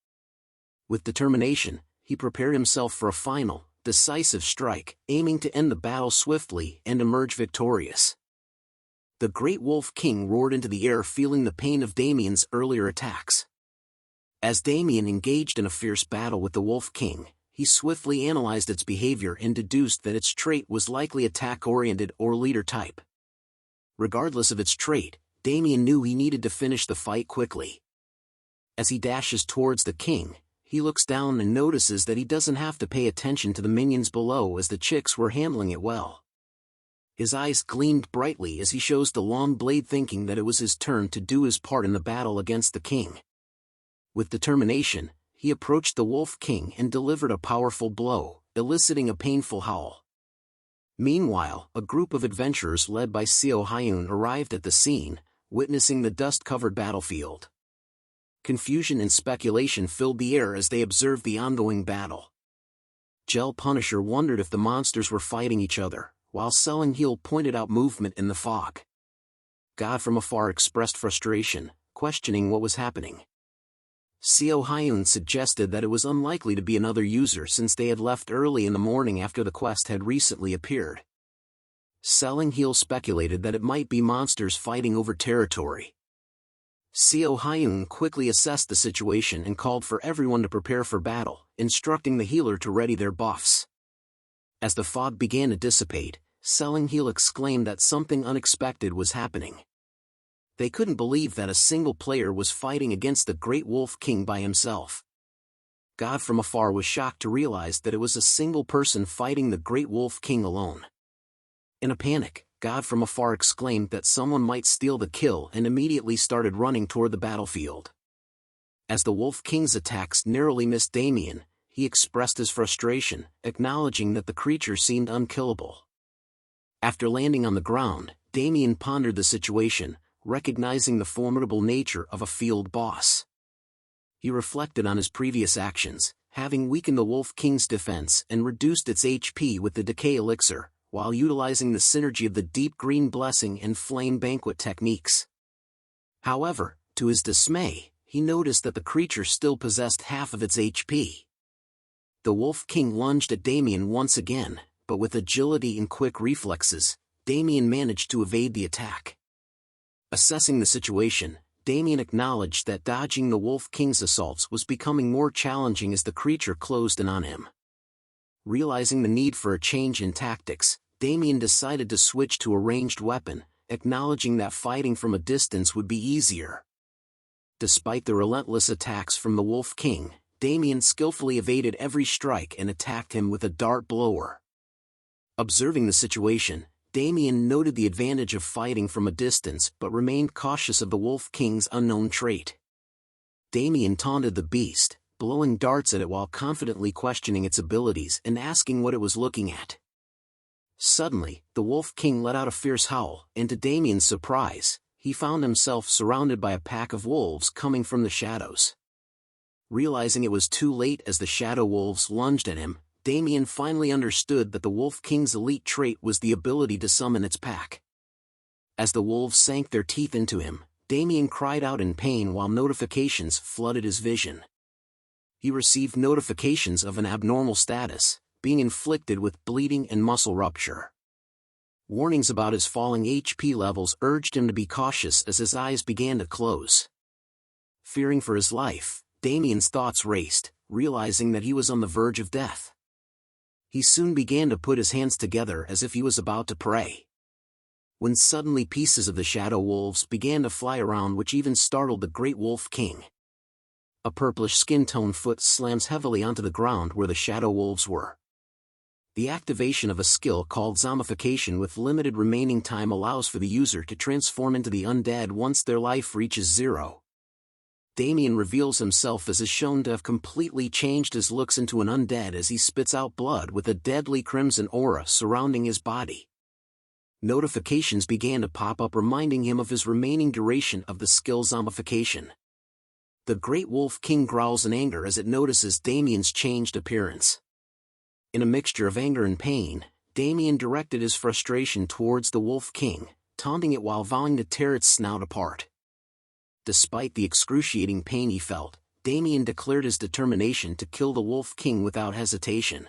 With determination, he prepared himself for a final, decisive strike, aiming to end the battle swiftly and emerge victorious. The Great Wolf King roared into the air, feeling the pain of Damien's earlier attacks. As Damien engaged in a fierce battle with the Wolf King, he swiftly analyzed its behavior and deduced that its trait was likely attack-oriented or leader type. Regardless of its trait, Damien knew he needed to finish the fight quickly. As he dashes towards the king, he looks down and notices that he doesn't have to pay attention to the minions below as the chicks were handling it well. His eyes gleamed brightly as he shows the long blade, thinking that it was his turn to do his part in the battle against the king. With determination, he approached the Wolf King and delivered a powerful blow, eliciting a painful howl. Meanwhile, a group of adventurers led by Seo Hyun arrived at the scene, witnessing the dust-covered battlefield. Confusion and speculation filled the air as they observed the ongoing battle. Gel Punisher wondered if the monsters were fighting each other, while Selling Heel pointed out movement in the fog. God from afar expressed frustration, questioning what was happening. Seo Hyun suggested that it was unlikely to be another user since they had left early in the morning after the quest had recently appeared. Selling Heel speculated that it might be monsters fighting over territory. Seo Hyun quickly assessed the situation and called for everyone to prepare for battle, instructing the healer to ready their buffs. As the fog began to dissipate, Selling Heel exclaimed that something unexpected was happening. They couldn't believe that a single player was fighting against the Great Wolf King by himself. God from afar was shocked to realize that it was a single person fighting the Great Wolf King alone. In a panic, God from afar exclaimed that someone might steal the kill and immediately started running toward the battlefield. As the Wolf King's attacks narrowly missed Damien, he expressed his frustration, acknowledging that the creature seemed unkillable. After landing on the ground, Damien pondered the situation, recognizing the formidable nature of a field boss. He reflected on his previous actions, having weakened the Wolf King's defense and reduced its HP with the Decay Elixir, while utilizing the synergy of the Deep Green Blessing and Flame Banquet techniques. However, to his dismay, he noticed that the creature still possessed half of its HP. The Wolf King lunged at Damien once again, but with agility and quick reflexes, Damien managed to evade the attack. Assessing the situation, Damien acknowledged that dodging the Wolf King's assaults was becoming more challenging as the creature closed in on him. Realizing the need for a change in tactics, Damien decided to switch to a ranged weapon, acknowledging that fighting from a distance would be easier. Despite the relentless attacks from the Wolf King, Damien skillfully evaded every strike and attacked him with a dart blower. Observing the situation, Damien noted the advantage of fighting from a distance but remained cautious of the Wolf King's unknown trait. Damien taunted the beast, blowing darts at it while confidently questioning its abilities and asking what it was looking at. Suddenly, the Wolf King let out a fierce howl, and to Damien's surprise, he found himself surrounded by a pack of wolves coming from the shadows. Realizing it was too late as the shadow wolves lunged at him, Damien finally understood that the Wolf King's elite trait was the ability to summon its pack. As the wolves sank their teeth into him, Damien cried out in pain while notifications flooded his vision. He received notifications of an abnormal status, being inflicted with bleeding and muscle rupture. Warnings about his falling HP levels urged him to be cautious as his eyes began to close. Fearing for his life, Damien's thoughts raced, realizing that he was on the verge of death. He soon began to put his hands together as if he was about to pray. When suddenly pieces of the shadow wolves began to fly around, which even startled the Great Wolf King. A purplish skin tone foot slams heavily onto the ground where the shadow wolves were. The activation of a skill called zombification with limited remaining time allows for the user to transform into the undead once their life reaches 0. Damien reveals himself as is shown to have completely changed his looks into an undead as he spits out blood with a deadly crimson aura surrounding his body. Notifications began to pop up reminding him of his remaining duration of the skill zombification. The Great Wolf King growls in anger as it notices Damien's changed appearance. In a mixture of anger and pain, Damien directed his frustration towards the Wolf King, taunting it while vowing to tear its snout apart. Despite the excruciating pain he felt, Damien declared his determination to kill the Wolf King without hesitation.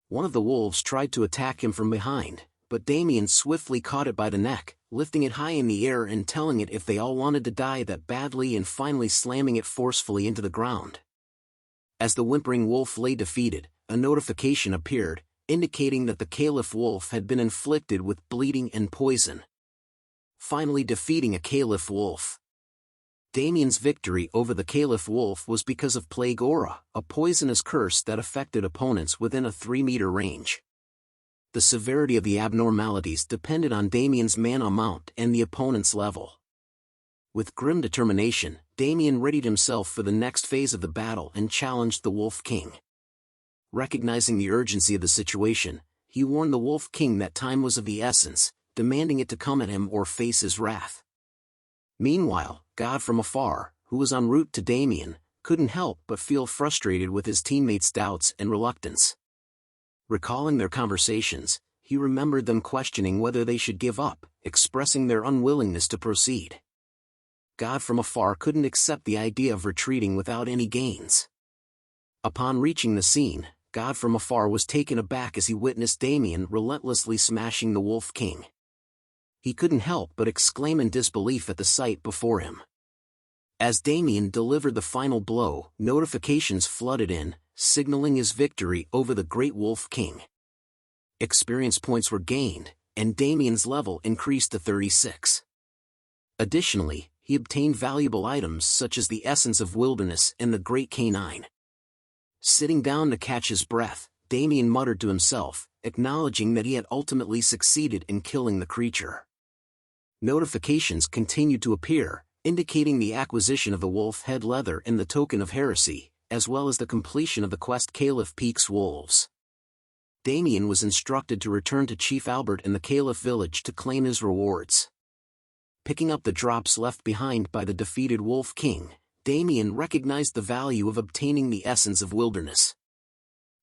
One of the wolves tried to attack him from behind, but Damien swiftly caught it by the neck, lifting it high in the air and telling it if they all wanted to die that badly and finally slamming it forcefully into the ground. As the whimpering wolf lay defeated, a notification appeared, indicating that the Caliph wolf had been inflicted with bleeding and poison. Finally defeating a Caliph wolf. Damien's victory over the Caliph wolf was because of Plague Aura, a poisonous curse that affected opponents within a 3-meter range. The severity of the abnormalities depended on Damien's mana amount and the opponent's level. With grim determination, Damien readied himself for the next phase of the battle and challenged the Wolf King. Recognizing the urgency of the situation, he warned the Wolf King that time was of the essence, demanding it to come at him or face his wrath. Meanwhile, God from afar, who was en route to Damien, couldn't help but feel frustrated with his teammates' doubts and reluctance. Recalling their conversations, he remembered them questioning whether they should give up, expressing their unwillingness to proceed. God from afar couldn't accept the idea of retreating without any gains. Upon reaching the scene, God from afar was taken aback as he witnessed Damien relentlessly smashing the Wolf King. He couldn't help but exclaim in disbelief at the sight before him. As Damien delivered the final blow, notifications flooded in, signaling his victory over the Great Wolf King. Experience points were gained, and Damien's level increased to 36. Additionally, he obtained valuable items such as the Essence of Wilderness and the Great Canine. Sitting down to catch his breath, Damien muttered to himself, acknowledging that he had ultimately succeeded in killing the creature. Notifications continued to appear, indicating the acquisition of the wolf head leather and the token of heresy, as well as the completion of the quest Caliph Peak's Wolves. Damien was instructed to return to Chief Albert in the Caliph village to claim his rewards. Picking up the drops left behind by the defeated Wolf King, Damien recognized the value of obtaining the Essence of Wilderness.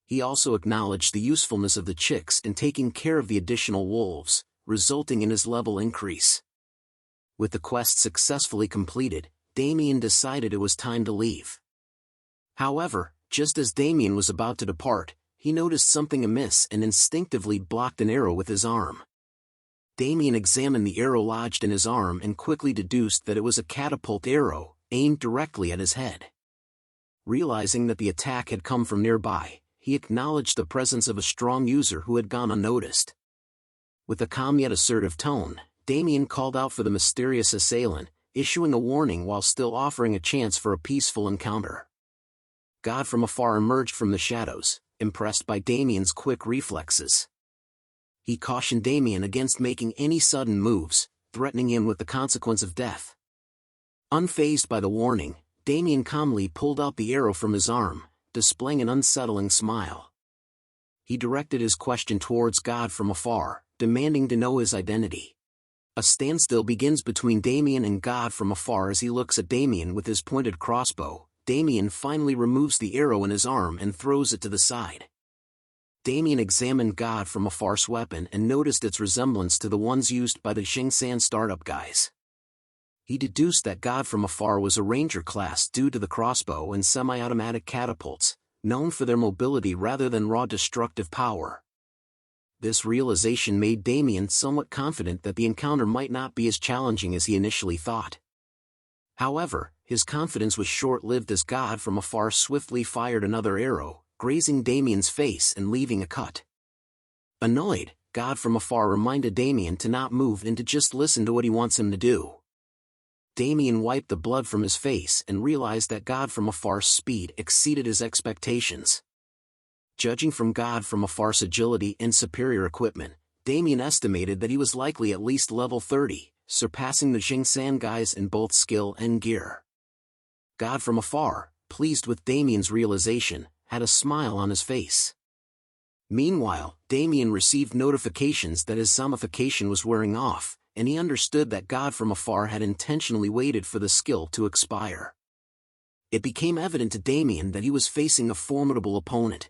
He also acknowledged the usefulness of the chicks in taking care of the additional wolves, resulting in his level increase. With the quest successfully completed, Damien decided it was time to leave. However, just as Damien was about to depart, he noticed something amiss and instinctively blocked an arrow with his arm. Damien examined the arrow lodged in his arm and quickly deduced that it was a catapult arrow, aimed directly at his head. Realizing that the attack had come from nearby, he acknowledged the presence of a strong user who had gone unnoticed. With a calm yet assertive tone, Damien called out for the mysterious assailant, issuing a warning while still offering a chance for a peaceful encounter. God from afar emerged from the shadows, impressed by Damien's quick reflexes. He cautioned Damien against making any sudden moves, threatening him with the consequence of death. Unfazed by the warning, Damien calmly pulled out the arrow from his arm, displaying an unsettling smile. He directed his question towards God from afar, demanding to know his identity. A standstill begins between Damien and God from afar as he looks at Damien with his pointed crossbow. Damien finally removes the arrow in his arm and throws it to the side. Damien examined God from afar's weapon and noticed its resemblance to the ones used by the Xingsan startup guys. He deduced that God from afar was a ranger class due to the crossbow and semi-automatic catapults, known for their mobility rather than raw destructive power. This realization made Damien somewhat confident that the encounter might not be as challenging as he initially thought. However, his confidence was short-lived as God from afar swiftly fired another arrow, grazing Damien's face and leaving a cut. Annoyed, God from afar reminded Damien to not move and to just listen to what he wants him to do. Damien wiped the blood from his face and realized that God from afar's speed exceeded his expectations. Judging from God from afar's agility and superior equipment, Damien estimated that he was likely at least level 30, surpassing the Xingsan guys in both skill and gear. God from afar, pleased with Damien's realization, had a smile on his face. Meanwhile, Damien received notifications that his zombification was wearing off, and he understood that God from afar had intentionally waited for the skill to expire. It became evident to Damien that he was facing a formidable opponent.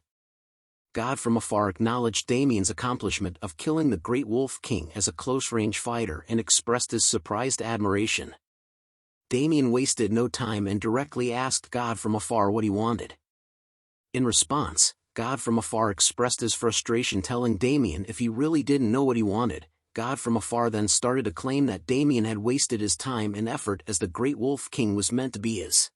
God from afar acknowledged Damien's accomplishment of killing the Great Wolf King as a close-range fighter and expressed his surprised admiration. Damien wasted no time and directly asked God from afar what he wanted. In response, God from afar expressed his frustration, telling Damien if he really didn't know what he wanted. God from afar then started to claim that Damien had wasted his time and effort as the Great Wolf King was meant to be his.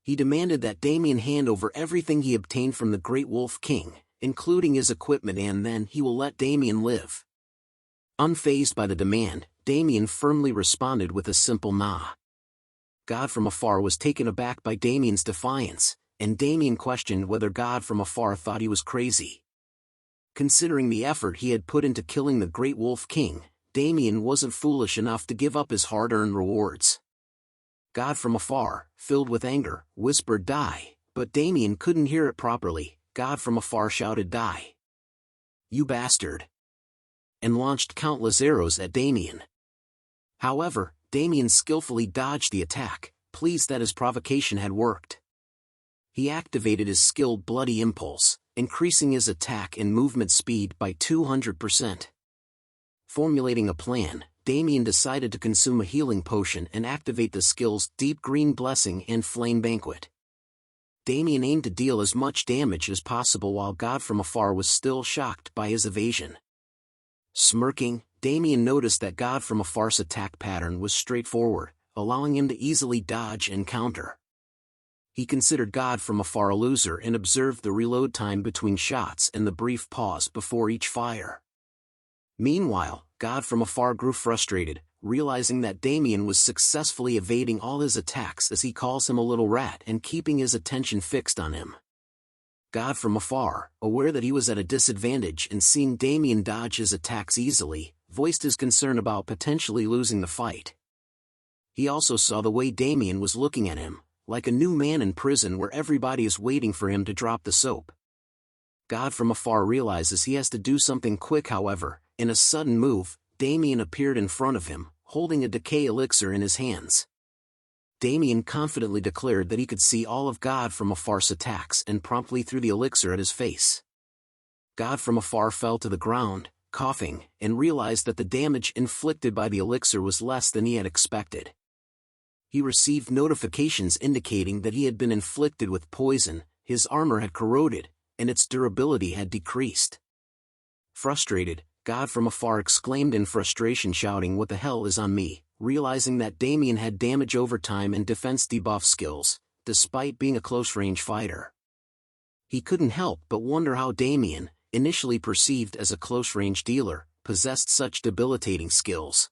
He demanded that Damien hand over everything he obtained from the Great Wolf King, including his equipment, and then he will let Damien live. Unfazed by the demand, Damien firmly responded with a simple nah. God from afar was taken aback by Damien's defiance, and Damien questioned whether God from afar thought he was crazy. Considering the effort he had put into killing the Great Wolf King, Damien wasn't foolish enough to give up his hard-earned rewards. God from afar, filled with anger, whispered "die," but Damien couldn't hear it properly. God from afar shouted "die." "You bastard!" and launched countless arrows at Damien. However, Damien skillfully dodged the attack, pleased that his provocation had worked. He activated his skilled Bloody Impulse, increasing his attack and movement speed by 200%. Formulating a plan, Damien decided to consume a healing potion and activate the skills Deep Green Blessing and Flame Banquet. Damien aimed to deal as much damage as possible while God from afar was still shocked by his evasion. Smirking, Damien noticed that God from afar's attack pattern was straightforward, allowing him to easily dodge and counter. He considered God from afar a loser and observed the reload time between shots and the brief pause before each fire. Meanwhile, God from afar grew frustrated, realizing that Damien was successfully evading all his attacks as he calls him a little rat and keeping his attention fixed on him. God from afar, aware that he was at a disadvantage and seeing Damien dodge his attacks easily, voiced his concern about potentially losing the fight. He also saw the way Damien was looking at him, like a new man in prison where everybody is waiting for him to drop the soap. God from afar realizes he has to do something quick. However, in a sudden move, Damien appeared in front of him, holding a decay elixir in his hands. Damien confidently declared that he could see all of God from afar's attacks and promptly threw the elixir at his face. God from afar fell to the ground, coughing, and realized that the damage inflicted by the elixir was less than he had expected. He received notifications indicating that he had been inflicted with poison, his armor had corroded, and its durability had decreased. Frustrated, God from afar exclaimed in frustration, shouting, "What the hell is on me?" realizing that Damien had damage over time and defense debuff skills, despite being a close-range fighter. He couldn't help but wonder how Damien, initially perceived as a close-range dealer, possessed such debilitating skills.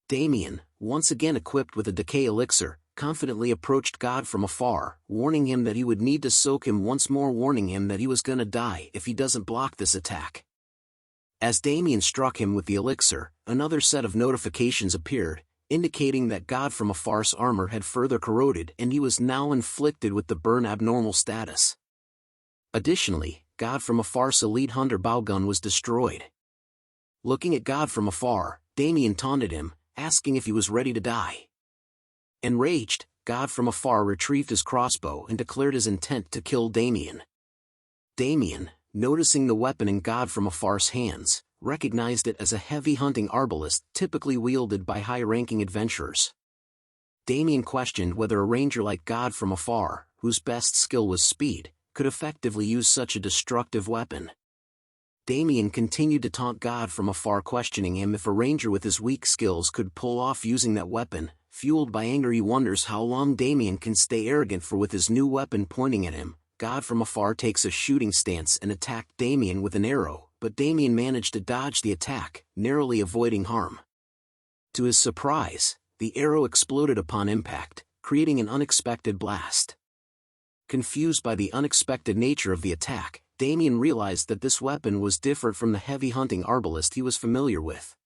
Damien, once again equipped with a decay elixir, confidently approached God from afar, warning him that he would need to soak him once more, warning him that he was gonna die if he doesn't block this attack. As Damien struck him with the elixir, another set of notifications appeared, indicating that God from afar's armor had further corroded and he was now inflicted with the burn abnormal status. Additionally, God from afar's elite hunter bow gun was destroyed. Looking at God from afar, Damien taunted him, asking if he was ready to die. Enraged, God from afar retrieved his crossbow and declared his intent to kill Damien. Damien, noticing the weapon in God from afar's hands, recognized it as a heavy hunting arbalist typically wielded by high-ranking adventurers. Damien questioned whether a ranger like God from afar, whose best skill was speed, could effectively use such a destructive weapon. Damien continued to taunt God from afar, questioning him if a ranger with his weak skills could pull off using that weapon. Fueled by anger, he wonders how long Damien can stay arrogant for. With his new weapon pointing at him, God from afar takes a shooting stance and attacked Damien with an arrow, but Damien managed to dodge the attack, narrowly avoiding harm. To his surprise, the arrow exploded upon impact, creating an unexpected blast. Confused by the unexpected nature of the attack, Damien realized that this weapon was different from the heavy hunting arbalist he was familiar with.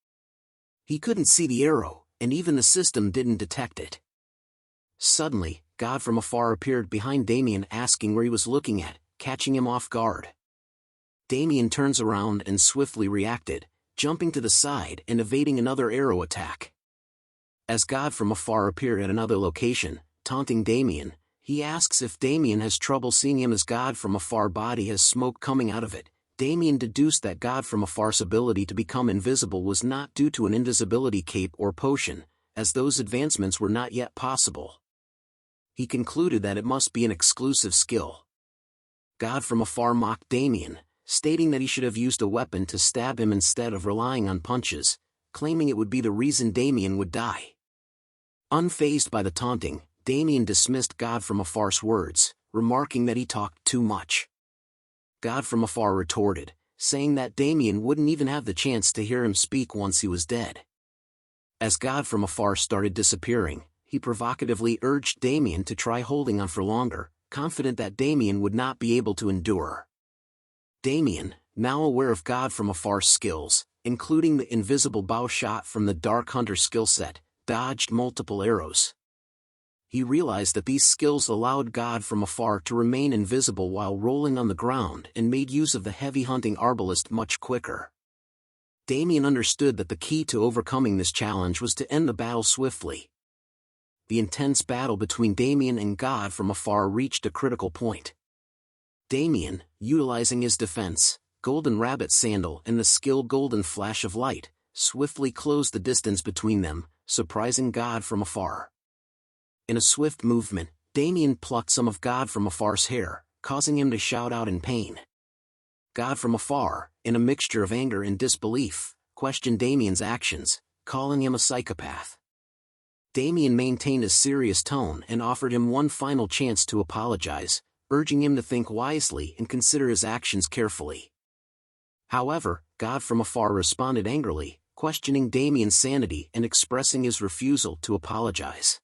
He couldn't see the arrow, and even the system didn't detect it. Suddenly, God from afar appeared behind Damien, asking where he was looking at, catching him off guard. Damien turns around and swiftly reacted, jumping to the side and evading another arrow attack. As God from afar appeared at another location, taunting Damien, he asks if Damien has trouble seeing him as God from afar body has smoke coming out of it. Damien deduced that God from afar's ability to become invisible was not due to an invisibility cape or potion, as those advancements were not yet possible. He concluded that it must be an exclusive skill. God from afar mocked Damien, stating that he should have used a weapon to stab him instead of relying on punches, claiming it would be the reason Damien would die. Unfazed by the taunting, Damien dismissed God from afar's words, remarking that he talked too much. God from afar retorted, saying that Damien wouldn't even have the chance to hear him speak once he was dead. As God from afar started disappearing, he provocatively urged Damien to try holding on for longer, confident that Damien would not be able to endure. Damien, now aware of God from afar's skills, including the invisible bow shot from the Dark Hunter skill set, dodged multiple arrows. He realized that these skills allowed God from afar to remain invisible while rolling on the ground and made use of the heavy hunting arbalist much quicker. Damien understood that the key to overcoming this challenge was to end the battle swiftly. The intense battle between Damien and God from afar reached a critical point. Damien, utilizing his defense, golden rabbit sandal and the skilled golden flash of light, swiftly closed the distance between them, surprising God from afar. In a swift movement, Damien plucked some of God from afar's hair, causing him to shout out in pain. God from afar, in a mixture of anger and disbelief, questioned Damien's actions, calling him a psychopath. Damien maintained a serious tone and offered him one final chance to apologize, urging him to think wisely and consider his actions carefully. However, God from afar responded angrily, questioning Damien's sanity and expressing his refusal to apologize.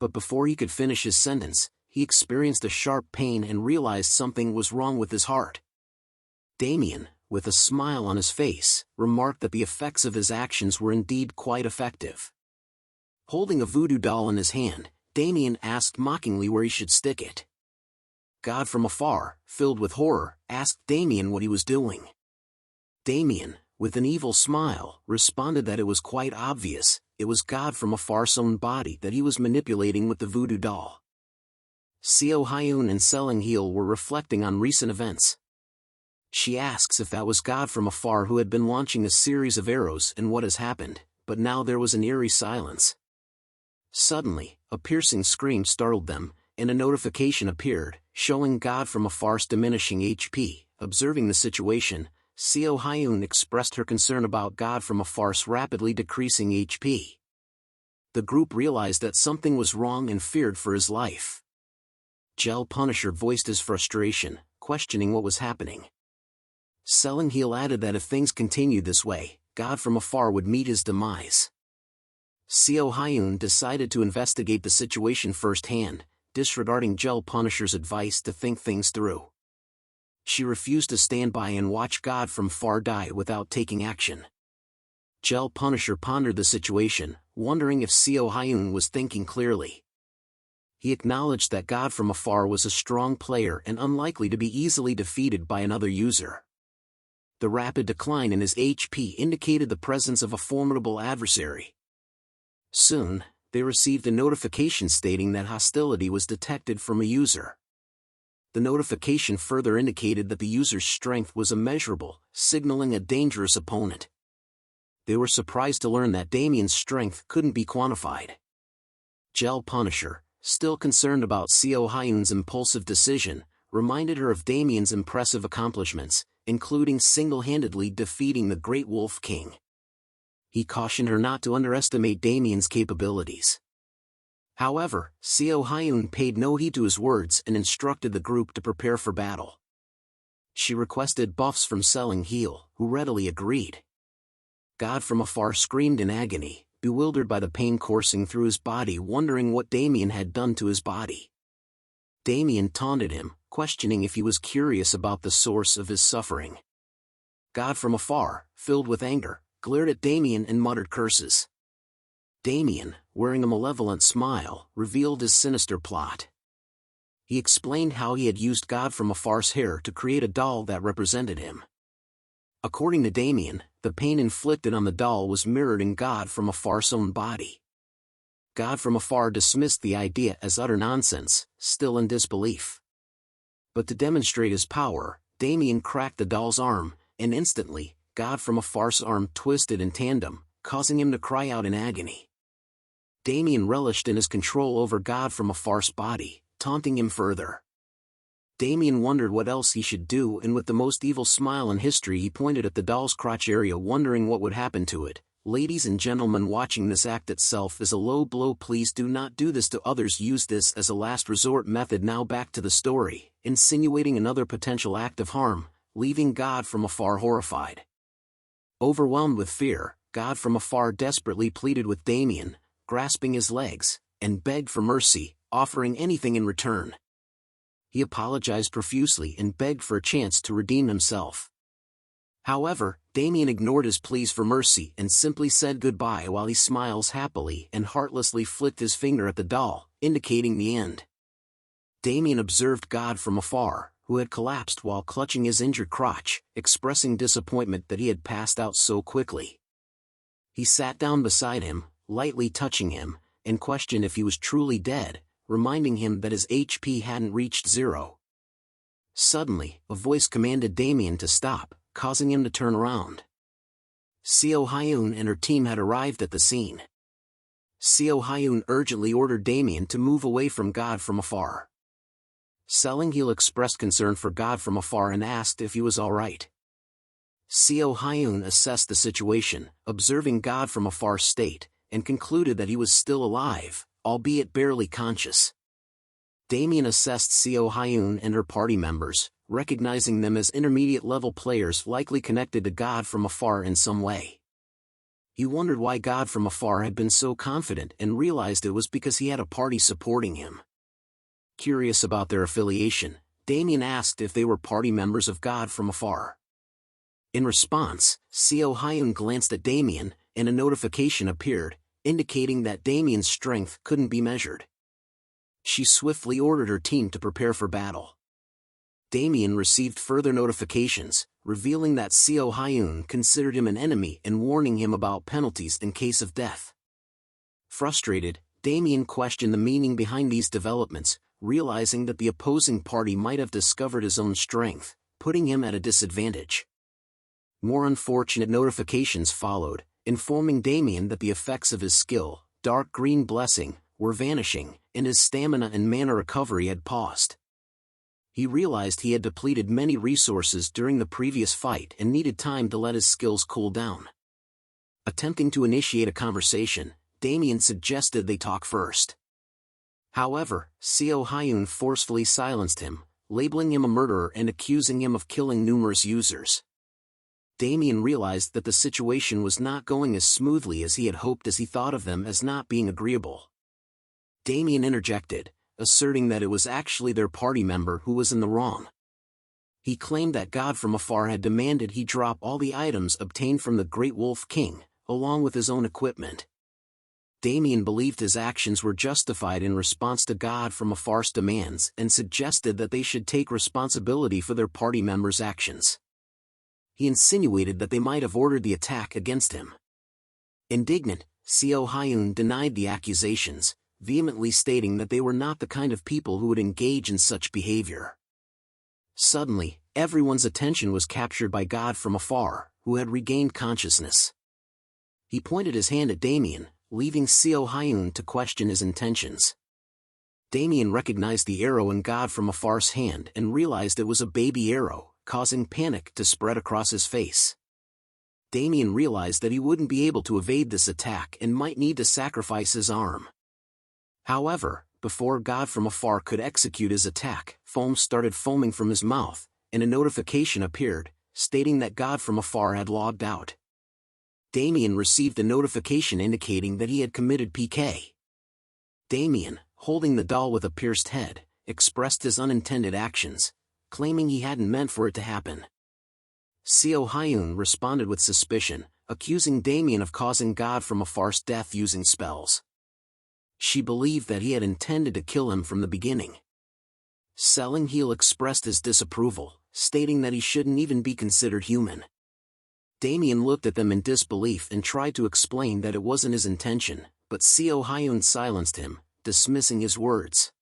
But before he could finish his sentence, he experienced a sharp pain and realized something was wrong with his heart. Damien, with a smile on his face, remarked that the effects of his actions were indeed quite effective. Holding a voodoo doll in his hand, Damien asked mockingly where he should stick it. God from afar, filled with horror, asked Damien what he was doing. Damien, with an evil smile, responded that it was quite obvious, it was God from afar's own body that he was manipulating with the voodoo doll. Seo Hyun and Selling Heel were reflecting on recent events. She asks if that was God from afar who had been launching a series of arrows and what has happened, but now there was an eerie silence. Suddenly, a piercing scream startled them, and a notification appeared, showing God from afar's diminishing HP. Observing the situation, Seo Hyun expressed her concern about God from afar's rapidly decreasing HP. The group realized that something was wrong and feared for his life. Gel Punisher voiced his frustration, questioning what was happening. Selling Heel added that if things continued this way, God from afar would meet his demise. Seo Hyun decided to investigate the situation firsthand, disregarding Gel Punisher's advice to think things through. She refused to stand by and watch God from far die without taking action. Gel Punisher pondered the situation, wondering if Seo Hyun was thinking clearly. He acknowledged that God from afar was a strong player and unlikely to be easily defeated by another user. The rapid decline in his HP indicated the presence of a formidable adversary. Soon, they received a notification stating that hostility was detected from a user. The notification further indicated that the user's strength was immeasurable, signaling a dangerous opponent. They were surprised to learn that Damien's strength couldn't be quantified. Gel Punisher, still concerned about Seo Hyun's impulsive decision, reminded her of Damien's impressive accomplishments, including single-handedly defeating the Great Wolf King. He cautioned her not to underestimate Damien's capabilities. However, Seo Hyun paid no heed to his words and instructed the group to prepare for battle. She requested buffs from Selling Heel, who readily agreed. God from afar screamed in agony, bewildered by the pain coursing through his body, wondering what Damien had done to his body. Damien taunted him, questioning if he was curious about the source of his suffering. God from afar, filled with anger, glared at Damien and muttered curses. Damien, wearing a malevolent smile, revealed his sinister plot. He explained how he had used God from afar's hair to create a doll that represented him. According to Damien, the pain inflicted on the doll was mirrored in God from afar's own body. God from afar dismissed the idea as utter nonsense, still in disbelief. But to demonstrate his power, Damien cracked the doll's arm, and instantly, God from afar's arm twisted in tandem, causing him to cry out in agony. Damien relished in his control over God from afar's body, taunting him further. Damien wondered what else he should do, and with the most evil smile in history he pointed at the doll's crotch area, wondering what would happen to it. Ladies and gentlemen, watching this act itself is a low blow. Please do not do this to others. Use this as a last resort method. Now back to the story, insinuating another potential act of harm, leaving God from afar horrified. Overwhelmed with fear, God from afar desperately pleaded with Damien, grasping his legs, and begged for mercy, offering anything in return. He apologized profusely and begged for a chance to redeem himself. However, Damien ignored his pleas for mercy and simply said goodbye while he smiles happily and heartlessly flicked his finger at the doll, indicating the end. Damien observed God from afar, who had collapsed while clutching his injured crotch, expressing disappointment that he had passed out so quickly. He sat down beside him, lightly touching him, and questioned if he was truly dead, reminding him that his HP hadn't reached 0. Suddenly, a voice commanded Damien to stop, causing him to turn around. Seo Hyun and her team had arrived at the scene. Seo Hyun urgently ordered Damien to move away from God from afar. Selingheel expressed concern for God from afar and asked if he was alright. Seo Hyun assessed the situation, observing God from afar's state, and concluded that he was still alive, albeit barely conscious. Damien assessed Seo Hyun and her party members, recognizing them as intermediate-level players likely connected to God from afar in some way. He wondered why God from afar had been so confident and realized it was because he had a party supporting him. Curious about their affiliation, Damien asked if they were party members of God from afar. In response, Seo Hyun glanced at Damien, and a notification appeared, indicating that Damien's strength couldn't be measured. She swiftly ordered her team to prepare for battle. Damien received further notifications, revealing that Seo Hyun considered him an enemy and warning him about penalties in case of death. Frustrated, Damien questioned the meaning behind these developments, realizing that the opposing party might have discovered his own strength, putting him at a disadvantage. More unfortunate notifications followed, informing Damien that the effects of his skill, Dark Green Blessing, were vanishing, and his stamina and mana recovery had paused. He realized he had depleted many resources during the previous fight and needed time to let his skills cool down. Attempting to initiate a conversation, Damien suggested they talk first. However, Seo Hyun forcefully silenced him, labeling him a murderer and accusing him of killing numerous users. Damien realized that the situation was not going as smoothly as he had hoped as he thought of them as not being agreeable. Damien interjected, asserting that it was actually their party member who was in the wrong. He claimed that God from afar had demanded he drop all the items obtained from the Great Wolf King, along with his own equipment. Damien believed his actions were justified in response to God from afar's demands and suggested that they should take responsibility for their party members' actions. He insinuated that they might have ordered the attack against him. Indignant, Seo Hyun denied the accusations, vehemently stating that they were not the kind of people who would engage in such behavior. Suddenly, everyone's attention was captured by God from afar, who had regained consciousness. He pointed his hand at Damien, leaving Seo Hyun to question his intentions. Damien recognized the arrow in God from afar's hand and realized it was a baby arrow, causing panic to spread across his face. Damien realized that he wouldn't be able to evade this attack and might need to sacrifice his arm. However, before God from afar could execute his attack, foam started foaming from his mouth, and a notification appeared, stating that God from afar had logged out. Damien received a notification indicating that he had committed PK. Damien, holding the doll with a pierced head, expressed his unintended actions, claiming he hadn't meant for it to happen. Seo Hyun responded with suspicion, accusing Damien of causing God from afar's death using spells. She believed that he had intended to kill him from the beginning. Selingheel expressed his disapproval, stating that he shouldn't even be considered human. Damien looked at them in disbelief and tried to explain that it wasn't his intention, but Seo Hyun silenced him, dismissing his words.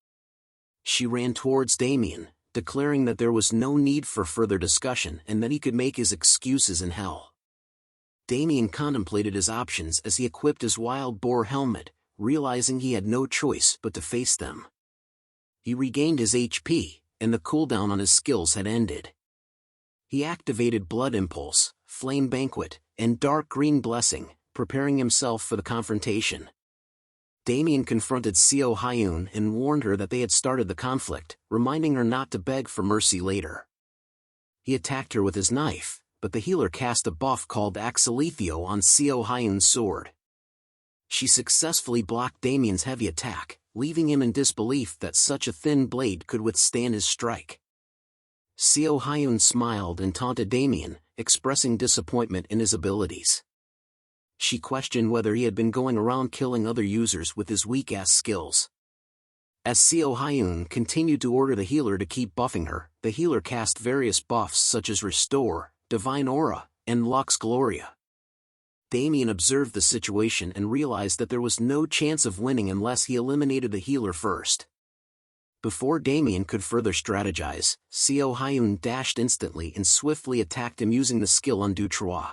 She ran towards Damien, declaring that there was no need for further discussion and that he could make his excuses in hell. Damien contemplated his options as he equipped his wild boar helmet, realizing he had no choice but to face them. He regained his HP, and the cooldown on his skills had ended. He activated Blood Impulse, Flame Banquet, and Dark Green Blessing, preparing himself for the confrontation. Damien confronted Seo Hyun and warned her that they had started the conflict, reminding her not to beg for mercy later. He attacked her with his knife, but the healer cast a buff called Axolethio on Seo Hyun's sword. She successfully blocked Damien's heavy attack, leaving him in disbelief that such a thin blade could withstand his strike. Seo Hyun smiled and taunted Damien, expressing disappointment in his abilities. She questioned whether he had been going around killing other users with his weak-ass skills. As Seo Hyun continued to order the healer to keep buffing her, the healer cast various buffs such as Restore, Divine Aura, and Lux Gloria. Damien observed the situation and realized that there was no chance of winning unless he eliminated the healer first. Before Damien could further strategize, Seo Hyun dashed instantly and swiftly attacked him using the skill Undo Trois.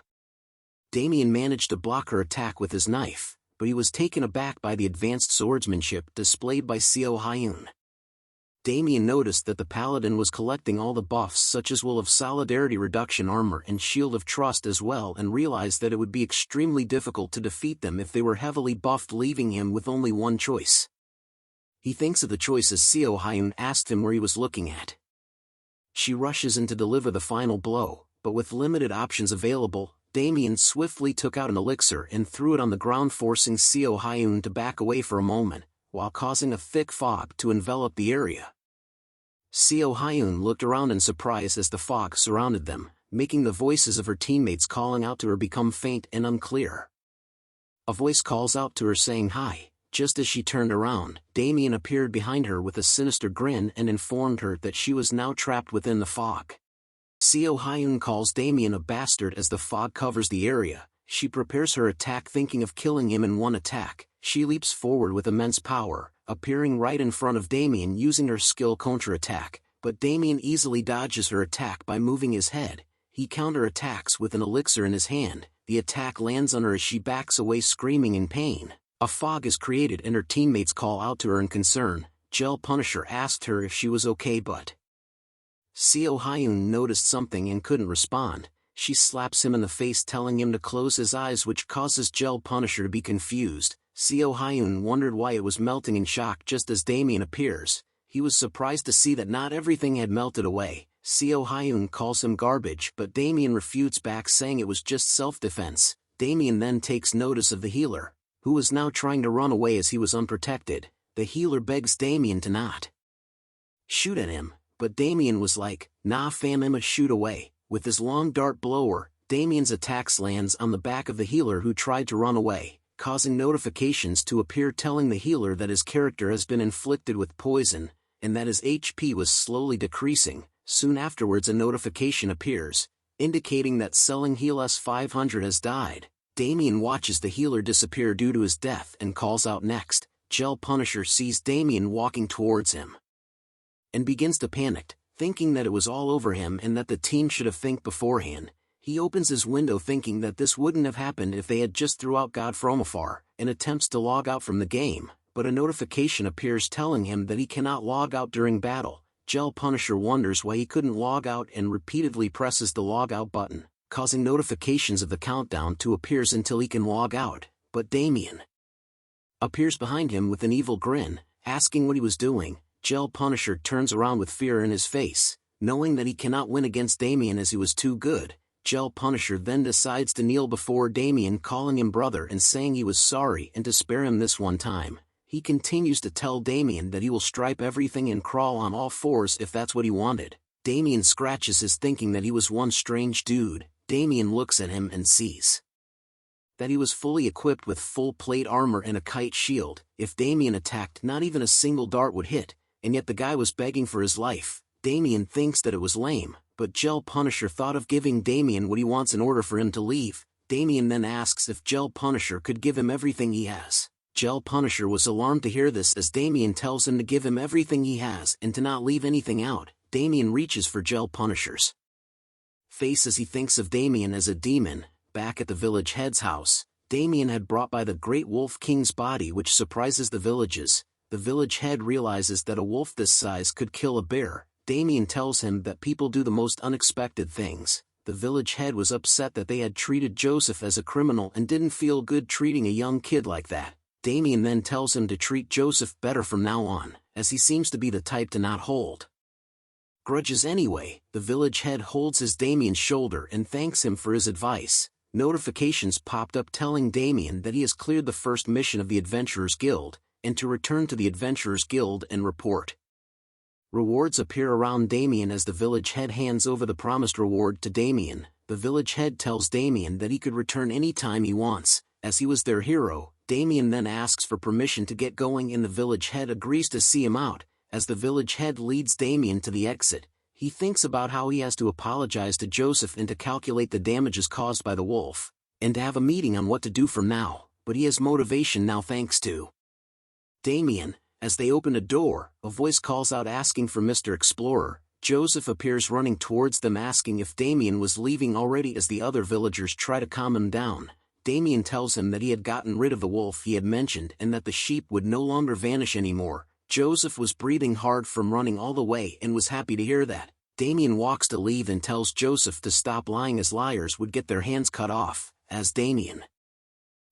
Damien managed to block her attack with his knife, but he was taken aback by the advanced swordsmanship displayed by Seo Hyun. Damien noticed that the paladin was collecting all the buffs such as Will of Solidarity Reduction Armor and Shield of Trust as well, and realized that it would be extremely difficult to defeat them if they were heavily buffed, leaving him with only one choice. He thinks of the choice as Seo Hyun asked him where he was looking at. She rushes in to deliver the final blow, but with limited options available, Damien swiftly took out an elixir and threw it on the ground, forcing Seo Hyun to back away for a moment, while causing a thick fog to envelop the area. Seo Hyun looked around in surprise as the fog surrounded them, making the voices of her teammates calling out to her become faint and unclear. A voice calls out to her saying hi. Just as she turned around, Damien appeared behind her with a sinister grin and informed her that she was now trapped within the fog. Seo Hyun calls Damien a bastard as the fog covers the area. She prepares her attack thinking of killing him in one attack. She leaps forward with immense power, appearing right in front of Damien using her skill counter-attack, but Damien easily dodges her attack by moving his head. He counter-attacks with an elixir in his hand. The attack lands on her as she backs away screaming in pain. A fog is created and her teammates call out to her in concern. Gel Punisher asked her if she was okay, but Seo Hyun noticed something and couldn't respond. She slaps him in the face telling him to close his eyes, which causes Gel Punisher to be confused. Seo Hyun wondered why it was melting in shock just as Damien appears. He was surprised to see that not everything had melted away. Seo Hyun calls him garbage, but Damien refutes back saying it was just self-defense. Damien then takes notice of the healer, who was now trying to run away as he was unprotected. The healer begs Damien to not shoot at him, but Damien was like, nah fam, I'ma shoot away. With his long dart blower, Damien's attacks lands on the back of the healer who tried to run away, causing notifications to appear telling the healer that his character has been inflicted with poison, and that his HP was slowly decreasing. Soon afterwards a notification appears, indicating that selling Heal S500 has died. Damien watches the healer disappear due to his death and calls out next. Gel Punisher sees Damien walking towards him and begins to panic, thinking that it was all over him and that the team should have think beforehand. He opens his window thinking that this wouldn't have happened if they had just threw out God from afar, and attempts to log out from the game, but a notification appears telling him that he cannot log out during battle. Gel Punisher wonders why he couldn't log out and repeatedly presses the log out button, causing notifications of the countdown to appear until he can log out, but Damien appears behind him with an evil grin, asking what he was doing. Gel Punisher turns around with fear in his face, knowing that he cannot win against Damien as he was too good. Gel Punisher then decides to kneel before Damien, calling him brother and saying he was sorry and to spare him this one time. He continues to tell Damien that he will stripe everything and crawl on all fours if that's what he wanted. Damien scratches his thinking that he was one strange dude. Damien looks at him and sees that he was fully equipped with full plate armor and a kite shield. If Damien attacked, not even a single dart would hit, and yet the guy was begging for his life. Damien thinks that it was lame, but Gel Punisher thought of giving Damien what he wants in order for him to leave. Damien then asks if Gel Punisher could give him everything he has. Gel Punisher was alarmed to hear this as Damien tells him to give him everything he has and to not leave anything out. Damien reaches for Gel Punisher's face as he thinks of Damien as a demon. Back at the village head's house, Damien had brought by the Great Wolf King's body, which surprises the villages. The village head realizes that a wolf this size could kill a bear. Damien tells him that people do the most unexpected things. The village head was upset that they had treated Joseph as a criminal and didn't feel good treating a young kid like that. Damien then tells him to treat Joseph better from now on, as he seems to be the type to not hold grudges anyway. The village head holds his Damien's shoulder and thanks him for his advice. Notifications popped up telling Damien that he has cleared the first mission of the Adventurers Guild, and to return to the Adventurers Guild and report. Rewards appear around Damien as the village head hands over the promised reward to Damien. the village head tells Damien that he could return any time he wants, as he was their hero. Damien then asks for permission to get going and the village head agrees to see him out. As the village head leads Damien to the exit, he thinks about how he has to apologize to Joseph and to calculate the damages caused by the wolf, and to have a meeting on what to do from now, but he has motivation now thanks to Damien. As they open a door, a voice calls out asking for Mr. Explorer. Joseph appears running towards them asking if Damien was leaving already as the other villagers try to calm him down. Damien tells him that he had gotten rid of the wolf he had mentioned and that the sheep would no longer vanish anymore. Joseph was breathing hard from running all the way and was happy to hear that. Damien walks to leave and tells Joseph to stop lying as liars would get their hands cut off. As Damien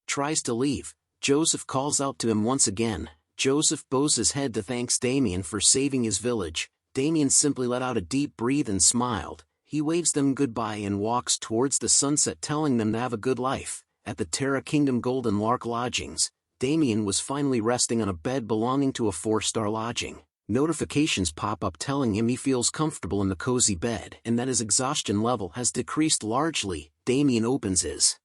tries to leave, Joseph calls out to him once again. Joseph bows his head to thank Damien for saving his village. Damien simply let out a deep breath and smiled. He waves them goodbye and walks towards the sunset telling them to have a good life. At the Terra Kingdom Golden Lark Lodgings, Damien was finally resting on a bed belonging to a 4-star lodging. Notifications pop up telling him he feels comfortable in the cozy bed and that his exhaustion level has decreased largely. Damien opens his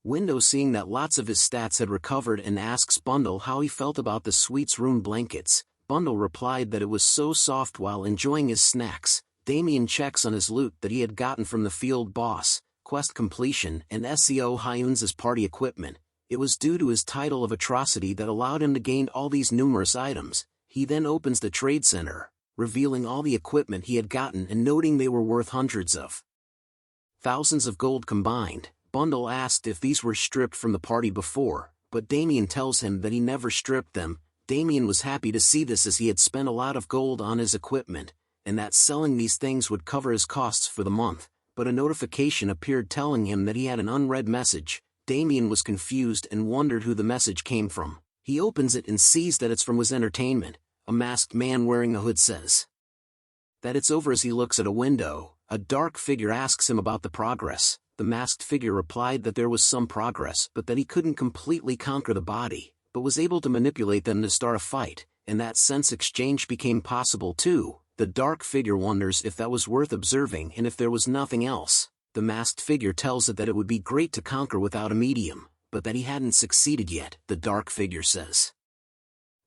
window seeing that lots of his stats had recovered and asks Bundle how he felt about the suite's room blankets. Bundle replied that it was so soft while enjoying his snacks. Damien checks on his loot that he had gotten from the field boss, quest completion and SEO Hyun's party equipment. It was due to his title of atrocity that allowed him to gain all these numerous items. He then opens the trade center, revealing all the equipment he had gotten and noting they were worth hundreds of thousands of gold combined. Bundle asked if these were stripped from the party before, but Damien tells him that he never stripped them. Damien was happy to see this as he had spent a lot of gold on his equipment, and that selling these things would cover his costs for the month, but a notification appeared telling him that he had an unread message. Damien was confused and wondered who the message came from. He opens it and sees that it's from Wiz Entertainment. A masked man wearing a hood says that it's over as he looks at a window. A dark figure asks him about the progress. The masked figure replied that there was some progress but that he couldn't completely conquer the body, but was able to manipulate them to start a fight, and that sense exchange became possible too. The dark figure wonders if that was worth observing and if there was nothing else. The masked figure tells it that it would be great to conquer without a medium, but that he hadn't succeeded yet. The dark figure says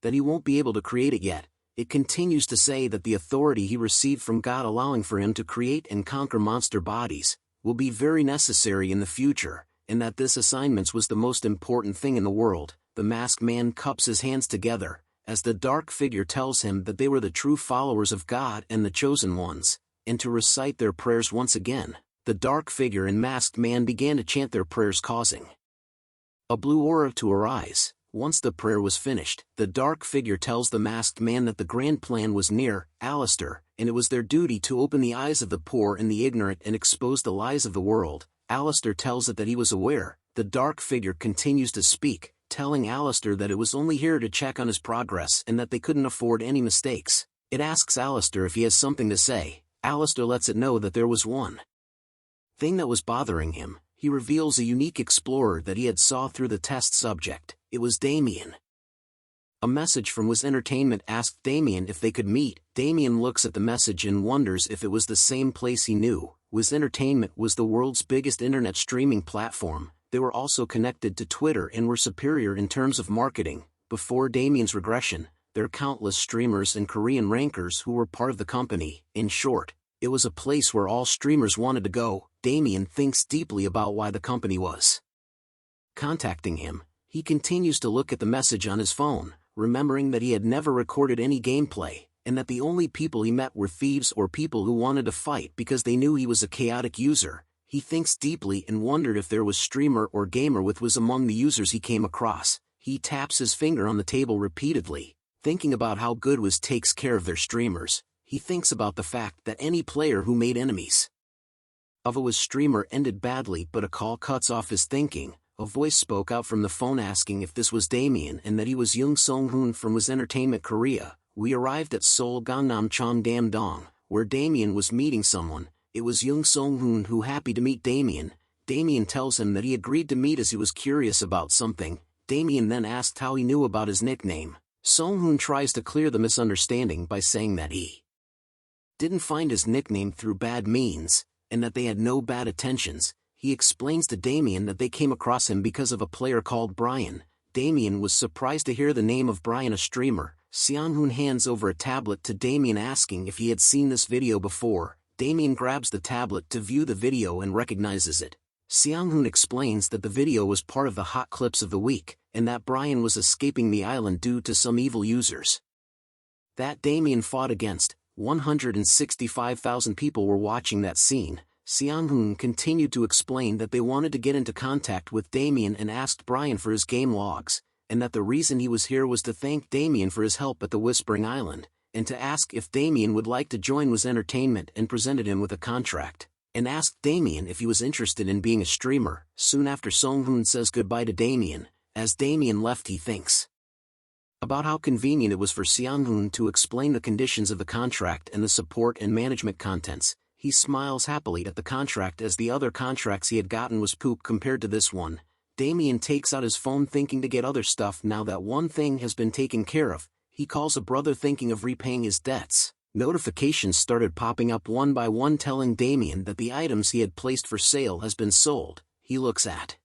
that he won't be able to create it yet. It continues to say that the authority he received from God allowing for him to create and conquer monster bodies will be very necessary in the future, and that this assignment was the most important thing in the world. The masked man cups his hands together, as the dark figure tells him that they were the true followers of God and the chosen ones, and to recite their prayers once again. The dark figure and masked man began to chant their prayers, causing a blue aura to arise. Once the prayer was finished, the dark figure tells the masked man that the grand plan was near, Alistair, and it was their duty to open the eyes of the poor and the ignorant and expose the lies of the world. Alistair tells it that he was aware. The dark figure continues to speak, telling Alistair that it was only here to check on his progress and that they couldn't afford any mistakes. It asks Alistair if he has something to say. Alistair lets it know that there was one thing that was bothering him. He reveals a unique explorer that he had saw through the test subject. It was Damien. A message from Wiz Entertainment asked Damien if they could meet. Damien looks at the message and wonders if it was the same place he knew. Wiz Entertainment was the world's biggest internet streaming platform. They were also connected to Twitter and were superior in terms of marketing. Before Damien's regression, there were countless streamers and Korean rankers who were part of the company. In short, it was a place where all streamers wanted to go. Damien thinks deeply about why the company was contacting him. He continues to look at the message on his phone, remembering that he had never recorded any gameplay, and that the only people he met were thieves or people who wanted to fight because they knew he was a chaotic user. He thinks deeply and wondered if there was streamer or gamer with was among the users he came across. He taps his finger on the table repeatedly, thinking about how good Wiz takes care of their streamers. He thinks about the fact that any player who made enemies of a Wiz streamer ended badly, but a call cuts off his thinking. A voice spoke out from the phone asking if this was Damien and that he was Young Song-hoon from Wiz Entertainment Korea. We arrived at Seoul Gangnam Cheongdam-dong, where Damien was meeting someone. It was Young Song-hoon who happy to meet Damien. Damien tells him that he agreed to meet as he was curious about something. Damien then asked how he knew about his nickname. Song-hoon tries to clear the misunderstanding by saying that he didn't find his nickname through bad means, and that they had no bad intentions. He explains to Damien that they came across him because of a player called Brian. Damien was surprised to hear the name of Brian, a streamer. Seong-hoon hands over a tablet to Damien asking if he had seen this video before. Damien grabs the tablet to view the video and recognizes it. Seong-hoon explains that the video was part of the hot clips of the week, and that Brian was escaping the island due to some evil users that Damien fought against. 165,000 people were watching that scene. Seong-hoon continued to explain that they wanted to get into contact with Damien and asked Brian for his game logs, and that the reason he was here was to thank Damien for his help at the Whispering Island, and to ask if Damien would like to join with Entertainment, and presented him with a contract, and asked Damien if he was interested in being a streamer. Soon after, Seong-hoon says goodbye to Damien. As Damien left, he thinks about how convenient it was for Seong-hoon to explain the conditions of the contract and the support and management contents. He smiles happily at the contract, as the other contracts he had gotten was poop compared to this one. Damien takes out his phone thinking to get other stuff now that one thing has been taken care of. He calls a brother thinking of repaying his debts. Notifications started popping up one by one telling Damien that the items he had placed for sale has been sold. He looks at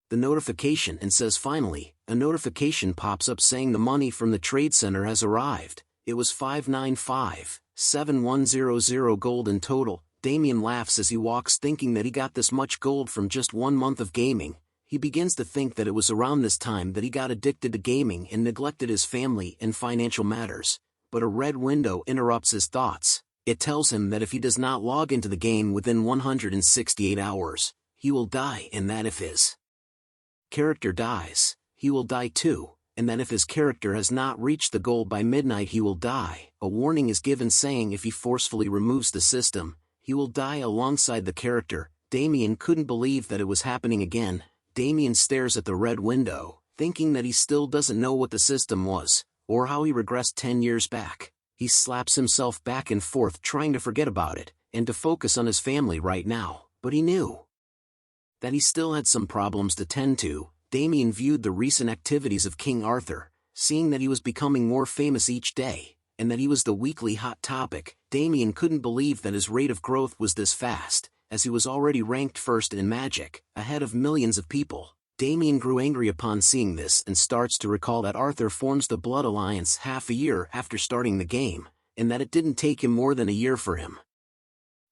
the notification and says finally. A notification pops up saying the money from the trade center has arrived. It was 595,7100 gold in total. Damien laughs as he walks, thinking that he got this much gold from just 1 month of gaming. He begins to think that it was around this time that he got addicted to gaming and neglected his family and financial matters. But a red window interrupts his thoughts. It tells him that if he does not log into the game within 168 hours, he will die, and that if his character dies, he will die too, and that if his character has not reached the goal by midnight, he will die. A warning is given saying if he forcefully removes the system, he will die alongside the character. Damien couldn't believe that it was happening again. Damien stares at the red window, thinking that he still doesn't know what the system was, or how he regressed 10 years back. He slaps himself back and forth trying to forget about it, and to focus on his family right now, but he knew that he still had some problems to tend to. Damien viewed the recent activities of King Arthur, seeing that he was becoming more famous each day, and that he was the weekly hot topic. Damien couldn't believe that his rate of growth was this fast, as he was already ranked first in Magic, ahead of millions of people. Damien grew angry upon seeing this and starts to recall that Arthur forms the Blood Alliance half a year after starting the game, and that it didn't take him more than a year for him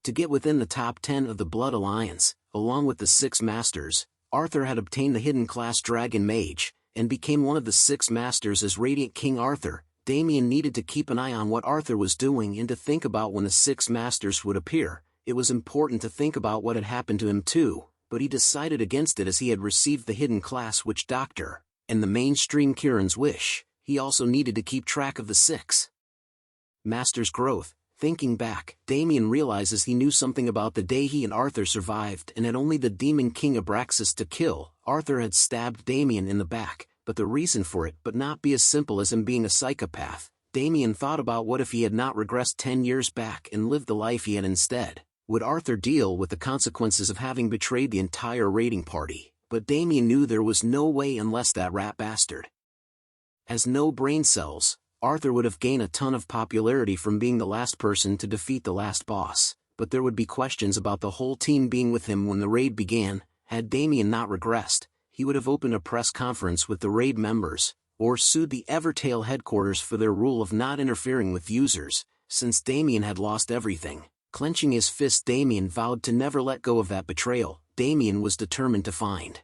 to get within the top 10 of the Blood Alliance. Along with the 6 Masters, Arthur had obtained the hidden class Dragon Mage, and became one of the 6 Masters as Radiant King Arthur. Damien needed to keep an eye on what Arthur was doing and to think about when the 6 Masters would appear. It was important to think about what had happened to him too, but he decided against it as he had received the hidden class Witch Doctor, and the mainstream Kieran's wish. He also needed to keep track of the 6 Masters' growth. Thinking back, Damien realizes he knew something about the day he and Arthur survived and had only the Demon King Abraxas to kill. Arthur had stabbed Damien in the back, but the reason for it but not be as simple as him being a psychopath. Damien thought about what if he had not regressed 10 years back and lived the life he had instead. Would Arthur deal with the consequences of having betrayed the entire raiding party? But Damien knew there was no way unless that rat bastard has no brain cells. Arthur would have gained a ton of popularity from being the last person to defeat the last boss, but there would be questions about the whole team being with him when the raid began. Had Damien not regressed, he would have opened a press conference with the raid members, or sued the Evertail headquarters for their rule of not interfering with users. Since Damien had lost everything, clenching his fist, Damien vowed to never let go of that betrayal. Damien was determined to find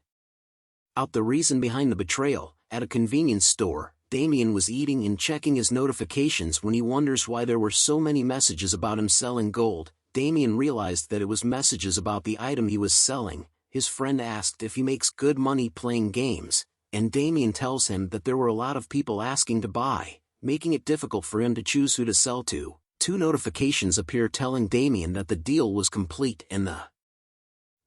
out the reason behind the betrayal. At a convenience store, Damien was eating and checking his notifications when he wonders why there were so many messages about him selling gold. Damien realized that it was messages about the item he was selling. His friend asked if he makes good money playing games, and Damien tells him that there were a lot of people asking to buy, making it difficult for him to choose who to sell to. 2 notifications appear telling Damien that the deal was complete and the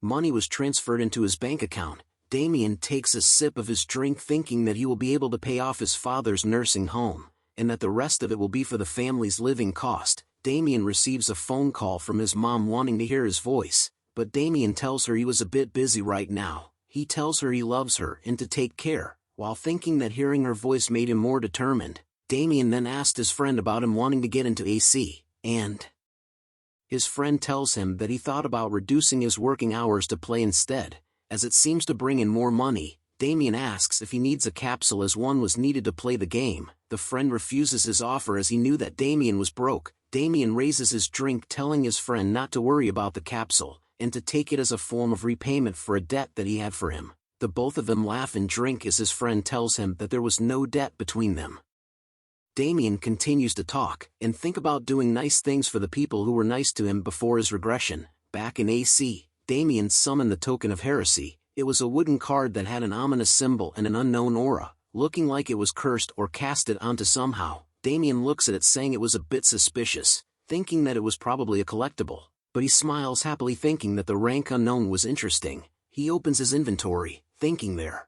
money was transferred into his bank account. Damien takes a sip of his drink thinking that he will be able to pay off his father's nursing home, and that the rest of it will be for the family's living cost. Damien receives a phone call from his mom wanting to hear his voice, but Damien tells her he was a bit busy right now. He tells her he loves her and to take care, while thinking that hearing her voice made him more determined. Damien then asked his friend about him wanting to get into AC, and His friend tells him that he thought about reducing his working hours to play instead, as it seems to bring in more money. Damien asks if he needs a capsule as one was needed to play the game. The friend refuses his offer as he knew that Damien was broke. Damien raises his drink, telling his friend not to worry about the capsule, and to take it as a form of repayment for a debt that he had for him. The both of them laugh and drink as his friend tells him that there was no debt between them. Damien continues to talk and think about doing nice things for the people who were nice to him before his regression. Back in AC, Damien summoned the token of heresy. It was a wooden card that had an ominous symbol and an unknown aura, looking like it was cursed or casted onto somehow. Damien looks at it saying it was a bit suspicious, thinking that it was probably a collectible, but he smiles happily thinking that the rank unknown was interesting. He opens his inventory, thinking there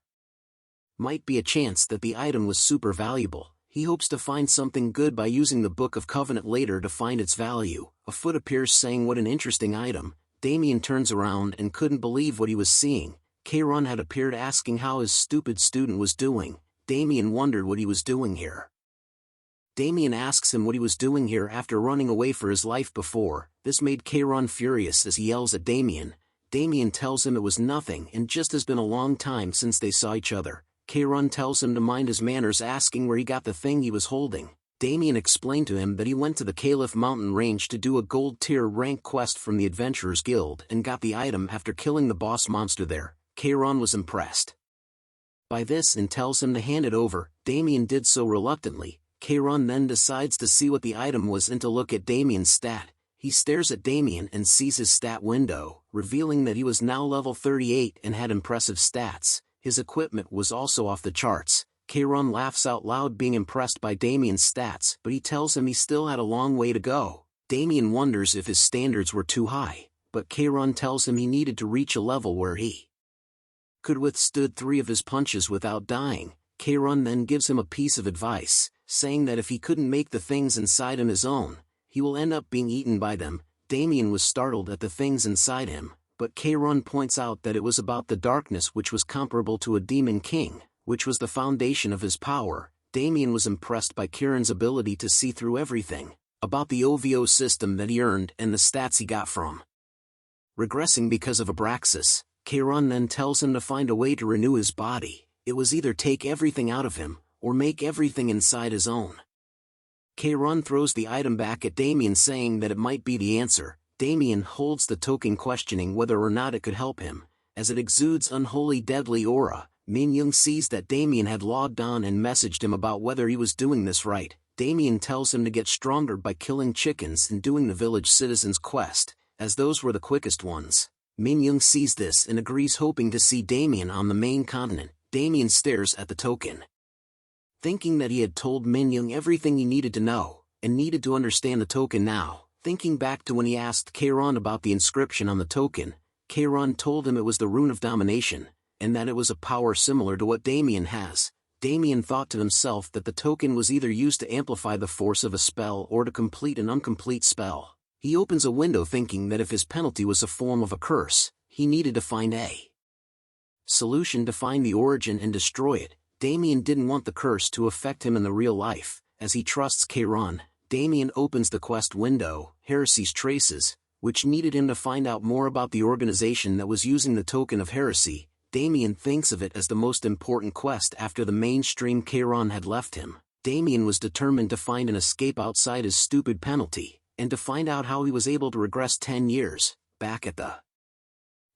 might be a chance that the item was super valuable. He hopes to find something good by using the Book of Covenant later to find its value. A foot appears saying what an interesting item. Damien turns around and couldn't believe what he was seeing. Chiron had appeared asking how his stupid student was doing. Damien wondered what he was doing here. Damien asks him what he was doing here after running away for his life before. This made Chiron furious as he yells at Damien. Damien tells him it was nothing and just has been a long time since they saw each other. Chiron tells him to mind his manners, asking where he got the thing he was holding. Damien explained to him that he went to the Caliph mountain range to do a gold tier rank quest from the Adventurers Guild and got the item after killing the boss monster there. Chiron was impressed by this and tells him to hand it over. Damien did so reluctantly. Chiron then decides to see what the item was and to look at Damien's stat. He stares at Damien and sees his stat window, revealing that he was now level 38 and had impressive stats. His equipment was also off the charts. Chiron laughs out loud being impressed by Damien's stats, but he tells him he still had a long way to go. Damien wonders if his standards were too high, but Chiron tells him he needed to reach a level where he could withstood 3 of his punches without dying. Chiron then gives him a piece of advice, saying that if he couldn't make the things inside him his own, he will end up being eaten by them. Damien was startled at the things inside him, but Chiron points out that it was about the darkness, which was comparable to a demon king, which was the foundation of his power. Damien was impressed by Chiron's ability to see through everything, about the OVO system that he earned and the stats he got from regressing because of Abraxas. Chiron then tells him to find a way to renew his body. It was either take everything out of him, or make everything inside his own. Chiron throws the item back at Damien saying that it might be the answer. Damien holds the token, questioning whether or not it could help him, as it exudes unholy deadly aura. Min Young sees that Damien had logged on and messaged him about whether he was doing this right. Damien tells him to get stronger by killing chickens and doing the village citizens quest, as those were the quickest ones. Min Young sees this and agrees, hoping to see Damien on the main continent. Damien stares at the token, thinking that he had told Min Young everything he needed to know, and needed to understand the token now. Thinking back to when he asked Chiron about the inscription on the token, Chiron told him it was the rune of domination, and that it was a power similar to what Damien has. Damien thought to himself that the token was either used to amplify the force of a spell or to complete an incomplete spell. He opens a window thinking that if his penalty was a form of a curse, he needed to find a solution to find the origin and destroy it. Damien didn't want the curse to affect him in the real life, as he trusts Chiron. Damien opens the quest window, Heresy's Traces, which needed him to find out more about the organization that was using the token of heresy. Damien thinks of it as the most important quest after the mainstream Chiron had left him. Damien was determined to find an escape outside his stupid penalty, and to find out how he was able to regress 10 years. Back at the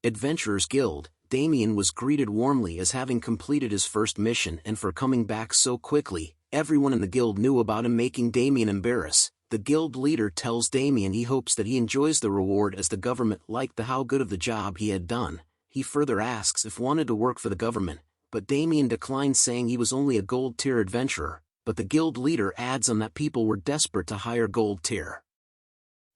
Adventurers Guild, Damien was greeted warmly as having completed his first mission and for coming back so quickly. Everyone in the guild knew about him, making Damien embarrassed. The guild leader tells Damien he hopes that he enjoys the reward as the government liked how good of the job he had done. He further asks if wanted to work for the government, but Damien declines, saying he was only a gold tier adventurer. But the guild leader adds on that people were desperate to hire gold tier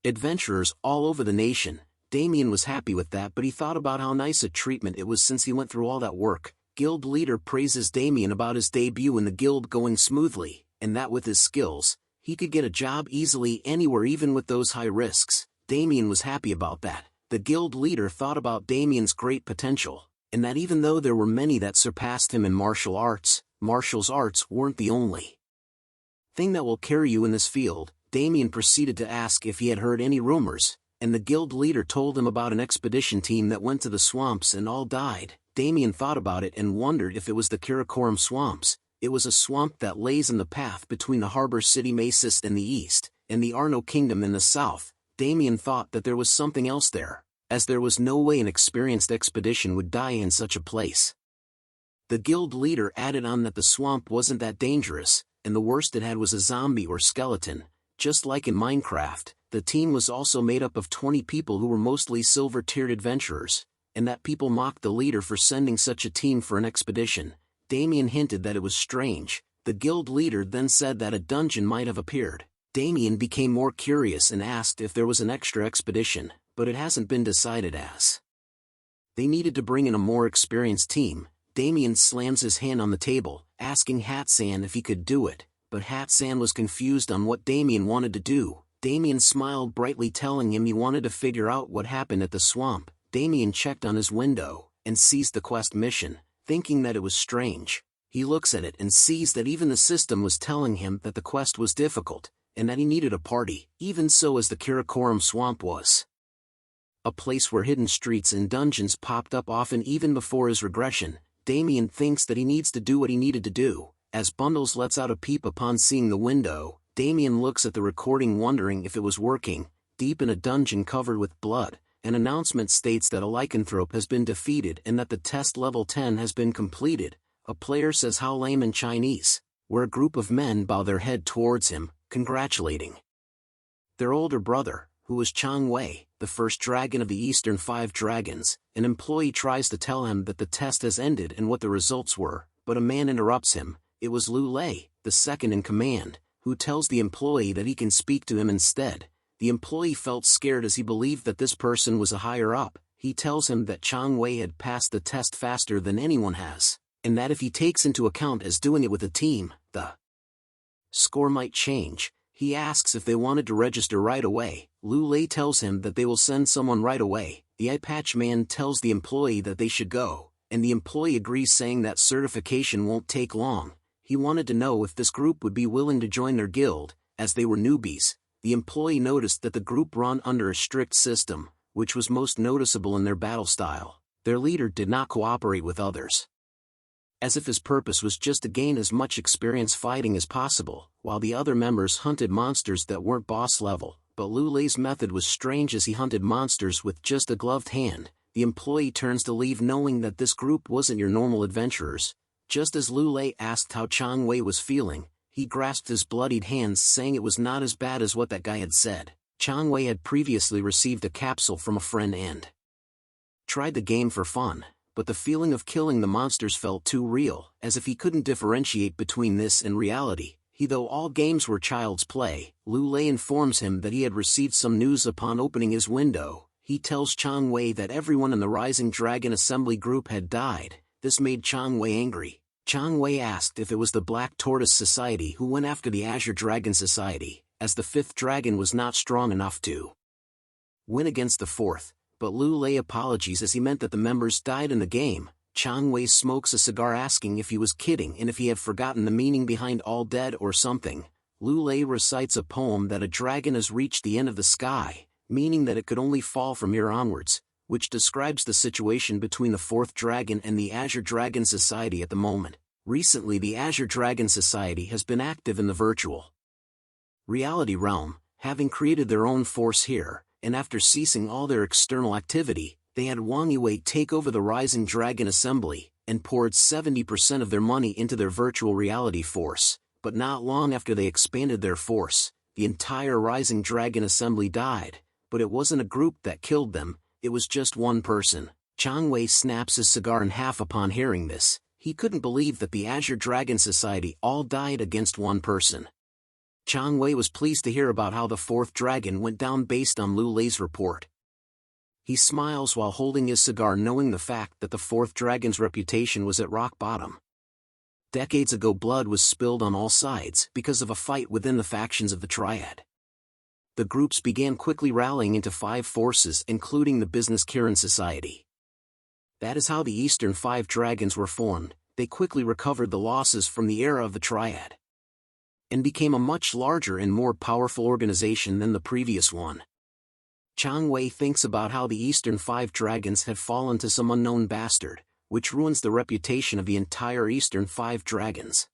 adventurers all over the nation. Damien was happy with that, but he thought about how nice a treatment it was since he went through all that work. Guild leader praises Damien about his debut in the guild going smoothly, and that with his skills, he could get a job easily anywhere, even with those high risks. Damien was happy about that. The guild leader thought about Damien's great potential, and that even though there were many that surpassed him in martial arts weren't the only thing that will carry you in this field. Damien proceeded to ask if he had heard any rumors, and the guild leader told him about an expedition team that went to the swamps and all died. Damien thought about it and wondered if it was the Karakoram swamps. It was a swamp that lays in the path between the harbor city Masis in the east, and the Arno kingdom in the south. Damien thought that there was something else there, as there was no way an experienced expedition would die in such a place. The guild leader added on that the swamp wasn't that dangerous, and the worst it had was a zombie or skeleton. Just like in Minecraft, the team was also made up of 20 people who were mostly silver-tiered adventurers, and that people mocked the leader for sending such a team for an expedition. Damien hinted that it was strange. The guild leader then said that a dungeon might have appeared. Damien became more curious and asked if there was an extra expedition, but it hasn't been decided as. They needed to bring in a more experienced team. Damien slams his hand on the table, asking Hatsan if he could do it, but Hatsan was confused on what Damien wanted to do. Damien smiled brightly, telling him he wanted to figure out what happened at the swamp. Damien checked on his window, and sees the quest mission, thinking that it was strange. He looks at it and sees that even the system was telling him that the quest was difficult, and that he needed a party, even so as the Karakoram swamp was. A place where hidden streets and dungeons popped up often even before his regression. Damien thinks that he needs to do what he needed to do. As Bundles lets out a peep upon seeing the window, Damien looks at the recording wondering if it was working. Deep in a dungeon covered with blood, an announcement states that a lycanthrope has been defeated and that the test level 10 has been completed. A player says how lame in Chinese, where a group of men bow their head towards him, congratulating their older brother, who was Chang Wei, the first dragon of the Eastern 5 dragons. An employee tries to tell him that the test has ended and what the results were, but a man interrupts him. It was Lu Lei, the second in command, who tells the employee that he can speak to him instead. The employee felt scared as he believed that this person was a higher up. He tells him that Chang Wei had passed the test faster than anyone has, and that if he takes into account as doing it with a team, the score might change. He asks if they wanted to register right away. Lu Lei tells him that they will send someone right away. The eye patch man tells the employee that they should go, and the employee agrees, saying that certification won't take long. He wanted to know if this group would be willing to join their guild, as they were newbies. The employee noticed that the group run under a strict system, which was most noticeable in their battle style. Their leader did not cooperate with others, as if his purpose was just to gain as much experience fighting as possible, while the other members hunted monsters that weren't boss level. But Lu Lei's method was strange, as he hunted monsters with just a gloved hand. The employee turns to leave, knowing that this group wasn't your normal adventurers. Just as Lu Lei asked how Chang Wei was feeling, he grasped his bloodied hands, saying it was not as bad as what that guy had said. Chang Wei had previously received a capsule from a friend and tried the game for fun, but the feeling of killing the monsters felt too real, as if he couldn't differentiate between this and reality. Though all games were child's play, Lu Lei informs him that he had received some news upon opening his window. He tells Chang Wei that everyone in the Rising Dragon Assembly group had died. This made Chang Wei angry. Chang Wei asked if it was the Black Tortoise Society who went after the Azure Dragon Society, as the 5th dragon was not strong enough to win against the 4th, but Lu Lei apologizes as he meant that the members died in the game. Chang Wei smokes a cigar, asking if he was kidding and if he had forgotten the meaning behind all dead or something. Lu Lei recites a poem that a dragon has reached the end of the sky, meaning that it could only fall from here onwards, which describes the situation between the 4th dragon and the Azure Dragon Society at the moment. Recently, the Azure Dragon Society has been active in the virtual reality realm, having created their own force here, and after ceasing all their external activity, they had Wang Yue take over the Rising Dragon Assembly, and poured 70% of their money into their virtual reality force. But not long after they expanded their force, the entire Rising Dragon Assembly died. But it wasn't a group that killed them, it was just one person. Chang Wei snaps his cigar in half upon hearing this. He couldn't believe that the Azure Dragon Society all died against one person. Chang Wei was pleased to hear about how the 4th dragon went down based on Lu Lei's report. He smiles while holding his cigar, knowing the fact that the 4th dragon's reputation was at rock bottom. Decades ago, blood was spilled on all sides because of a fight within the factions of the Triad. The groups began quickly rallying into 5 forces, including the Business Kirin Society. That is how the Eastern 5 dragons were formed. They quickly recovered the losses from the era of the Triad, and became a much larger and more powerful organization than the previous one. Chang Wei thinks about how the Eastern Five Dragons had fallen to some unknown bastard, which ruins the reputation of the entire Eastern Five Dragons.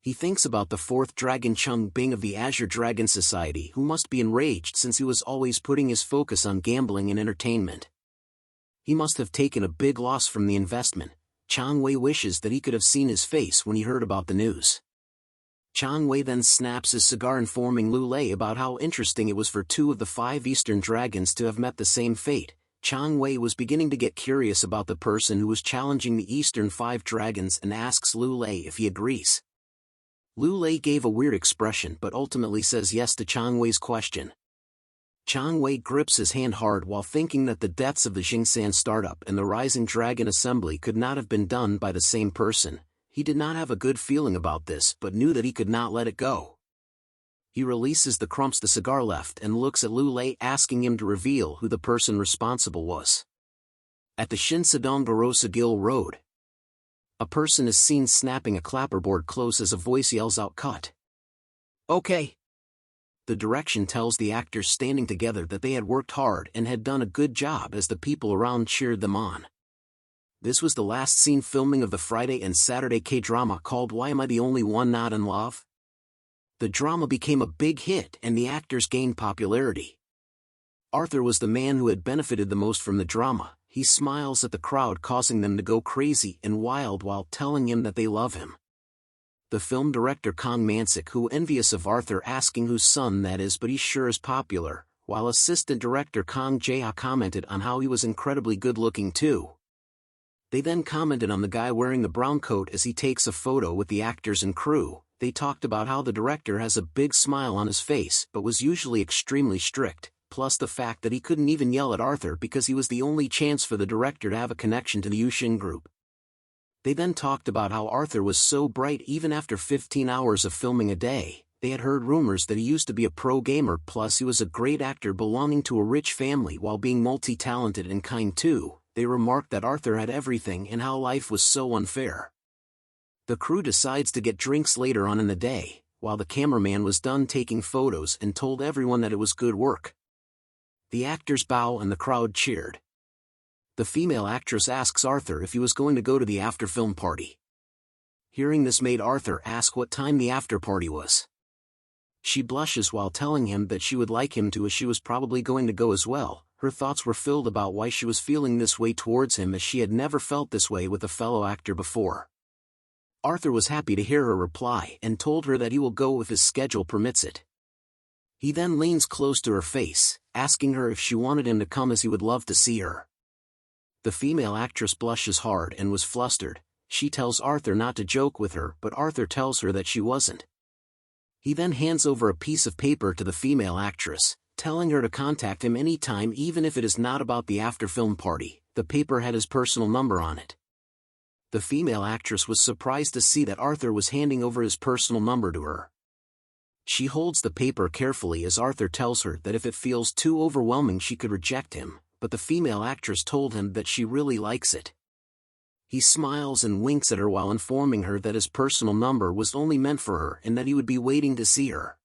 He thinks about the fourth dragon Chung Bing of the Azure Dragon Society, who must be enraged since he was always putting his focus on gambling and entertainment. He must have taken a big loss from the investment. Chang Wei wishes that he could have seen his face when he heard about the news. Chang Wei then snaps his cigar, informing Lu Lei about how interesting it was for two of the five Eastern Dragons to have met the same fate. Chang Wei was beginning to get curious about the person who was challenging the Eastern Five Dragons and asks Lu Lei if he agrees. Lu Lei gave a weird expression but ultimately says yes to Chang Wei's question. Chang Wei grips his hand hard while thinking that the deaths of the Jingsan startup and the Rising Dragon Assembly could not have been done by the same person. He did not have a good feeling about this but knew that he could not let it go. He releases the crumps the cigar left and looks at Lu Lei, asking him to reveal who the person responsible was. At the Shinsadong Gil Road, a person is seen snapping a clapperboard close as a voice yells out, "Cut." "Okay." The direction tells the actors standing together that they had worked hard and had done a good job as the people around cheered them on. This was the last scene filming of the Friday and Saturday K-drama called Why Am I the Only One Not in Love? The drama became a big hit and the actors gained popularity. Arthur was the man who had benefited the most from the drama. He smiles at the crowd, causing them to go crazy and wild while telling him that they love him. The film director Kong Mansik, who envious of Arthur, asking whose son that is, but he sure is popular, while assistant director Kong Jae-ha commented on how he was incredibly good looking too. They then commented on the guy wearing the brown coat as he takes a photo with the actors and crew. They talked about how the director has a big smile on his face but was usually extremely strict, plus the fact that he couldn't even yell at Arthur because he was the only chance for the director to have a connection to the Yushin group. They then talked about how Arthur was so bright even after 15 hours of filming a day. They had heard rumors that he used to be a pro gamer, plus he was a great actor belonging to a rich family while being multi-talented and kind too. They remarked that Arthur had everything and how life was so unfair. The crew decides to get drinks later on in the day, while the cameraman was done taking photos and told everyone that it was good work. The actors bow and the crowd cheered. The female actress asks Arthur if he was going to go to the after-film party. Hearing this made Arthur ask what time the after-party was. She blushes while telling him that she would like him to, as she was probably going to go as well. Her thoughts were filled about why she was feeling this way towards him, as she had never felt this way with a fellow actor before. Arthur was happy to hear her reply and told her that he will go if his schedule permits it. He then leans close to her face, asking her if she wanted him to come, as he would love to see her. The female actress blushes hard and was flustered. She tells Arthur not to joke with her, but Arthur tells her that she wasn't. He then hands over a piece of paper to the female actress, telling her to contact him anytime even if it is not about the after-film party. The paper had his personal number on it. The female actress was surprised to see that Arthur was handing over his personal number to her. She holds the paper carefully as Arthur tells her that if it feels too overwhelming she could reject him, but the female actress told him that she really likes it. He smiles and winks at her while informing her that his personal number was only meant for her and that he would be waiting to see her.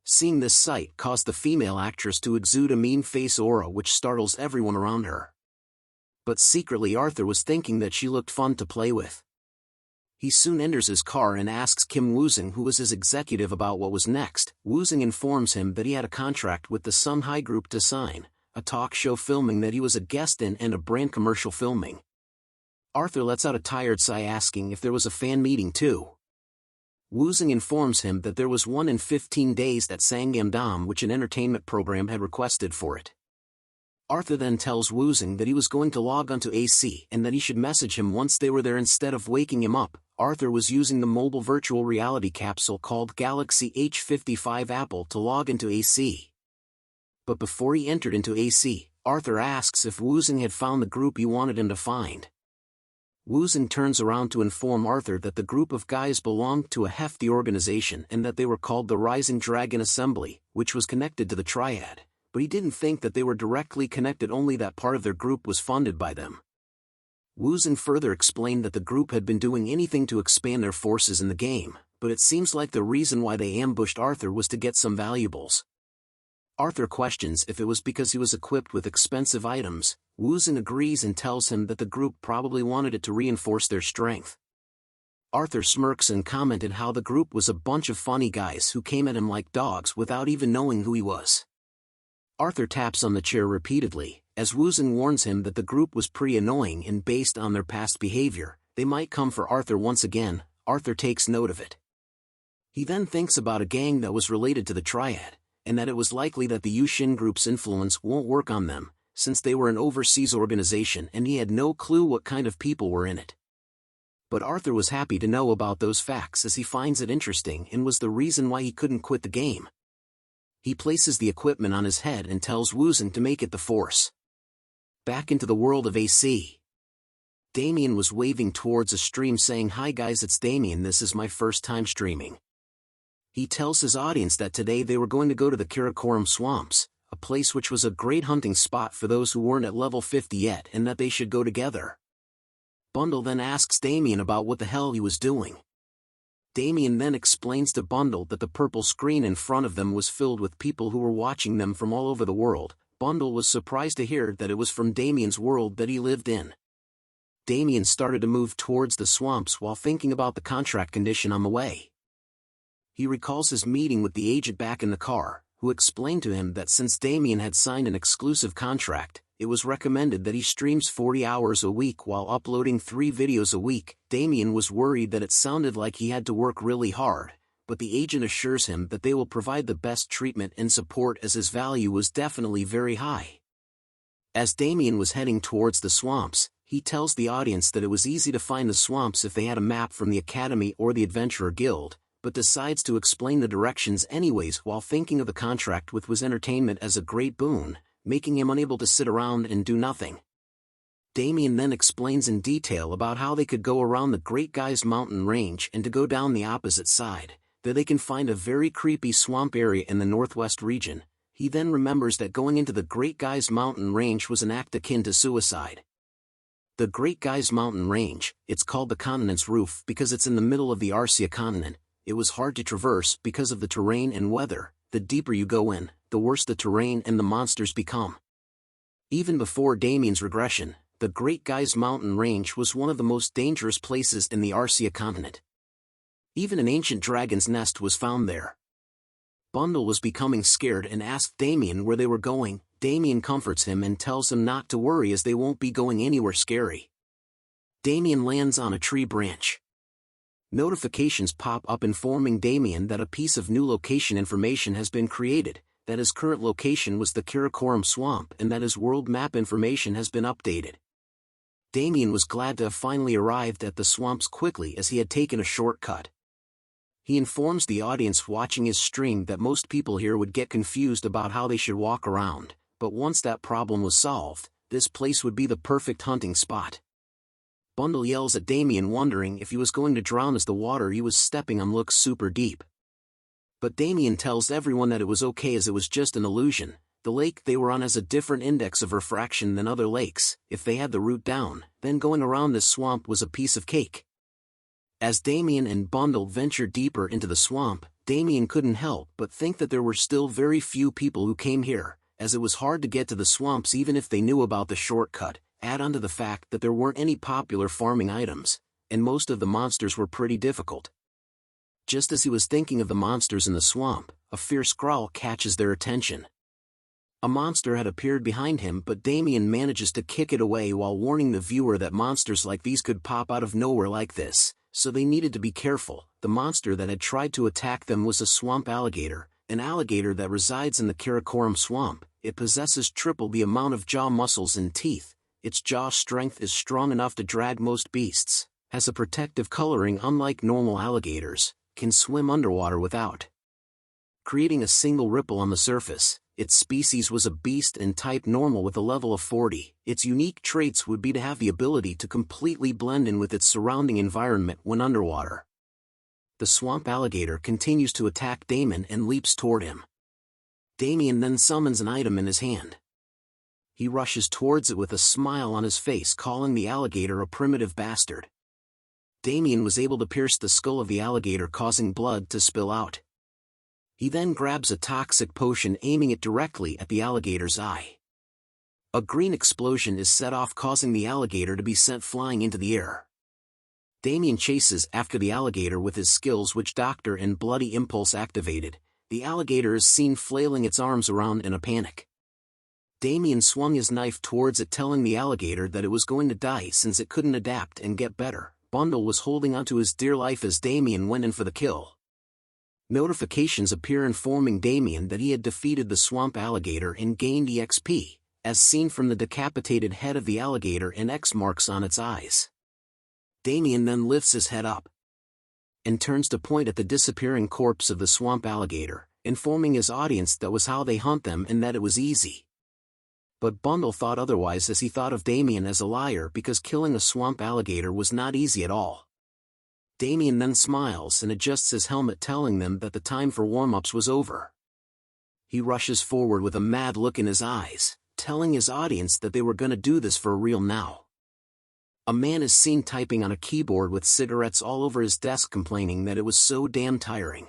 Seeing this sight caused the female actress to exude a mean face aura which startles everyone around her. But secretly Arthur was thinking that she looked fun to play with. He soon enters his car and asks Kim Woozing, who was his executive, about what was next. Woozing informs him that he had a contract with the Sun High Group to sign, a talk show filming that he was a guest in and a brand commercial filming. Arthur lets out a tired sigh, asking if there was a fan meeting too. Woozing informs him that there was one in 15 days that Sangamdam, which an entertainment program had requested for it. Arthur then tells Woozing that he was going to log onto AC and that he should message him once they were there instead of waking him up. Arthur was using the mobile virtual reality capsule called Galaxy H55 Apple to log into AC. But before he entered into AC, Arthur asks if Woozing had found the group he wanted him to find. Woozing turns around to inform Arthur that the group of guys belonged to a hefty organization and that they were called the Rising Dragon Assembly, which was connected to the Triad, but he didn't think that they were directly connected, only that part of their group was funded by them. Woozing further explained that the group had been doing anything to expand their forces in the game, but it seems like the reason why they ambushed Arthur was to get some valuables. Arthur questions if it was because he was equipped with expensive items. Wuzhen agrees and tells him that the group probably wanted it to reinforce their strength. Arthur smirks and commented how the group was a bunch of funny guys who came at him like dogs without even knowing who he was. Arthur taps on the chair repeatedly, as Wuzhen warns him that the group was pretty annoying and based on their past behavior, they might come for Arthur once again. Arthur takes note of it. He then thinks about a gang that was related to the Triad, and that it was likely that the Yushin group's influence won't work on them, since they were an overseas organization and he had no clue what kind of people were in it. But Arthur was happy to know about those facts as he finds it interesting and was the reason why he couldn't quit the game. He places the equipment on his head and tells Wuzhen to make it the Force. Back into the world of AC. Damien was waving towards a stream saying, "Hi guys, it's Damien, this is my first time streaming." He tells his audience that today they were going to go to the Karakoram swamps, a place which was a great hunting spot for those who weren't at level 50 yet, and that they should go together. Bundle then asks Damien about what the hell he was doing. Damien then explains to Bundle that the purple screen in front of them was filled with people who were watching them from all over the world. Bundle was surprised to hear that it was from Damien's world that he lived in. Damien started to move towards the swamps while thinking about the contract condition on the way. He recalls his meeting with the agent back in the car, who explained to him that since Damien had signed an exclusive contract, it was recommended that he streams 40 hours a week while uploading 3 videos a week. Damien was worried that it sounded like he had to work really hard, but the agent assures him that they will provide the best treatment and support as his value was definitely very high. As Damien was heading towards the swamps, he tells the audience that it was easy to find the swamps if they had a map from the Academy or the Adventurer Guild, but decides to explain the directions anyways while thinking of the contract with Wiz Entertainment as a great boon, making him unable to sit around and do nothing. Damien then explains in detail about how they could go around the Great Guys mountain range and to go down the opposite side, that they can find a very creepy swamp area in the northwest region. He then remembers that going into the Great Guys mountain range was an act akin to suicide. The Great Guys mountain range, it's called the continent's roof because it's in the middle of the Arcia continent. It was hard to traverse because of the terrain and weather. The deeper you go in, the worse the terrain and the monsters become. Even before Damien's regression, the Great Guys mountain range was one of the most dangerous places in the Arcia continent. Even an ancient dragon's nest was found there. Bundle was becoming scared and asked Damien where they were going. Damien comforts him and tells him not to worry as they won't be going anywhere scary. Damien lands on a tree branch. Notifications pop up informing Damien that a piece of new location information has been created, that his current location was the Karakoram swamp and that his world map information has been updated. Damien was glad to have finally arrived at the swamps quickly as he had taken a shortcut. He informs the audience watching his stream that most people here would get confused about how they should walk around, but once that problem was solved, this place would be the perfect hunting spot. Bundle yells at Damien wondering if he was going to drown as the water he was stepping on looks super deep. But Damien tells everyone that it was okay as it was just an illusion. The lake they were on has a different index of refraction than other lakes. If they had the route down, then going around this swamp was a piece of cake. As Damien and Bundle ventured deeper into the swamp, Damien couldn't help but think that there were still very few people who came here, as it was hard to get to the swamps even if they knew about the shortcut. Add on to the fact that there weren't any popular farming items, and most of the monsters were pretty difficult. Just as he was thinking of the monsters in the swamp, a fierce growl catches their attention. A monster had appeared behind him, but Damien manages to kick it away while warning the viewer that monsters like these could pop out of nowhere like this, so they needed to be careful. The monster that had tried to attack them was a swamp alligator, an alligator that resides in the Karakoram swamp. It possesses triple the amount of jaw muscles and teeth. Its jaw strength is strong enough to drag most beasts, has a protective coloring unlike normal alligators, can swim underwater without creating a single ripple on the surface. Its species was a beast and type normal with a level of 40. Its unique traits would be to have the ability to completely blend in with its surrounding environment when underwater. The swamp alligator continues to attack Damien and leaps toward him. Damien then summons an item in his hand. He rushes towards it with a smile on his face, calling the alligator a primitive bastard. Damien was able to pierce the skull of the alligator, causing blood to spill out. He then grabs a toxic potion, aiming it directly at the alligator's eye. A green explosion is set off, causing the alligator to be sent flying into the air. Damien chases after the alligator with his skills, which Doctor and Bloody Impulse activated. The alligator is seen flailing its arms around in a panic. Damien swung his knife towards it, telling the alligator that it was going to die since it couldn't adapt and get better. Bundle was holding onto his dear life as Damien went in for the kill. Notifications appear informing Damien that he had defeated the swamp alligator and gained EXP, as seen from the decapitated head of the alligator and X marks on its eyes. Damien then lifts his head up and turns to point at the disappearing corpse of the swamp alligator, informing his audience that was how they hunt them and that it was easy. But Bundle thought otherwise, as he thought of Damien as a liar, because killing a swamp alligator was not easy at all. Damien then smiles and adjusts his helmet, telling them that the time for warm-ups was over. He rushes forward with a mad look in his eyes, telling his audience that they were gonna do this for real now. A man is seen typing on a keyboard with cigarettes all over his desk, complaining that it was so damn tiring.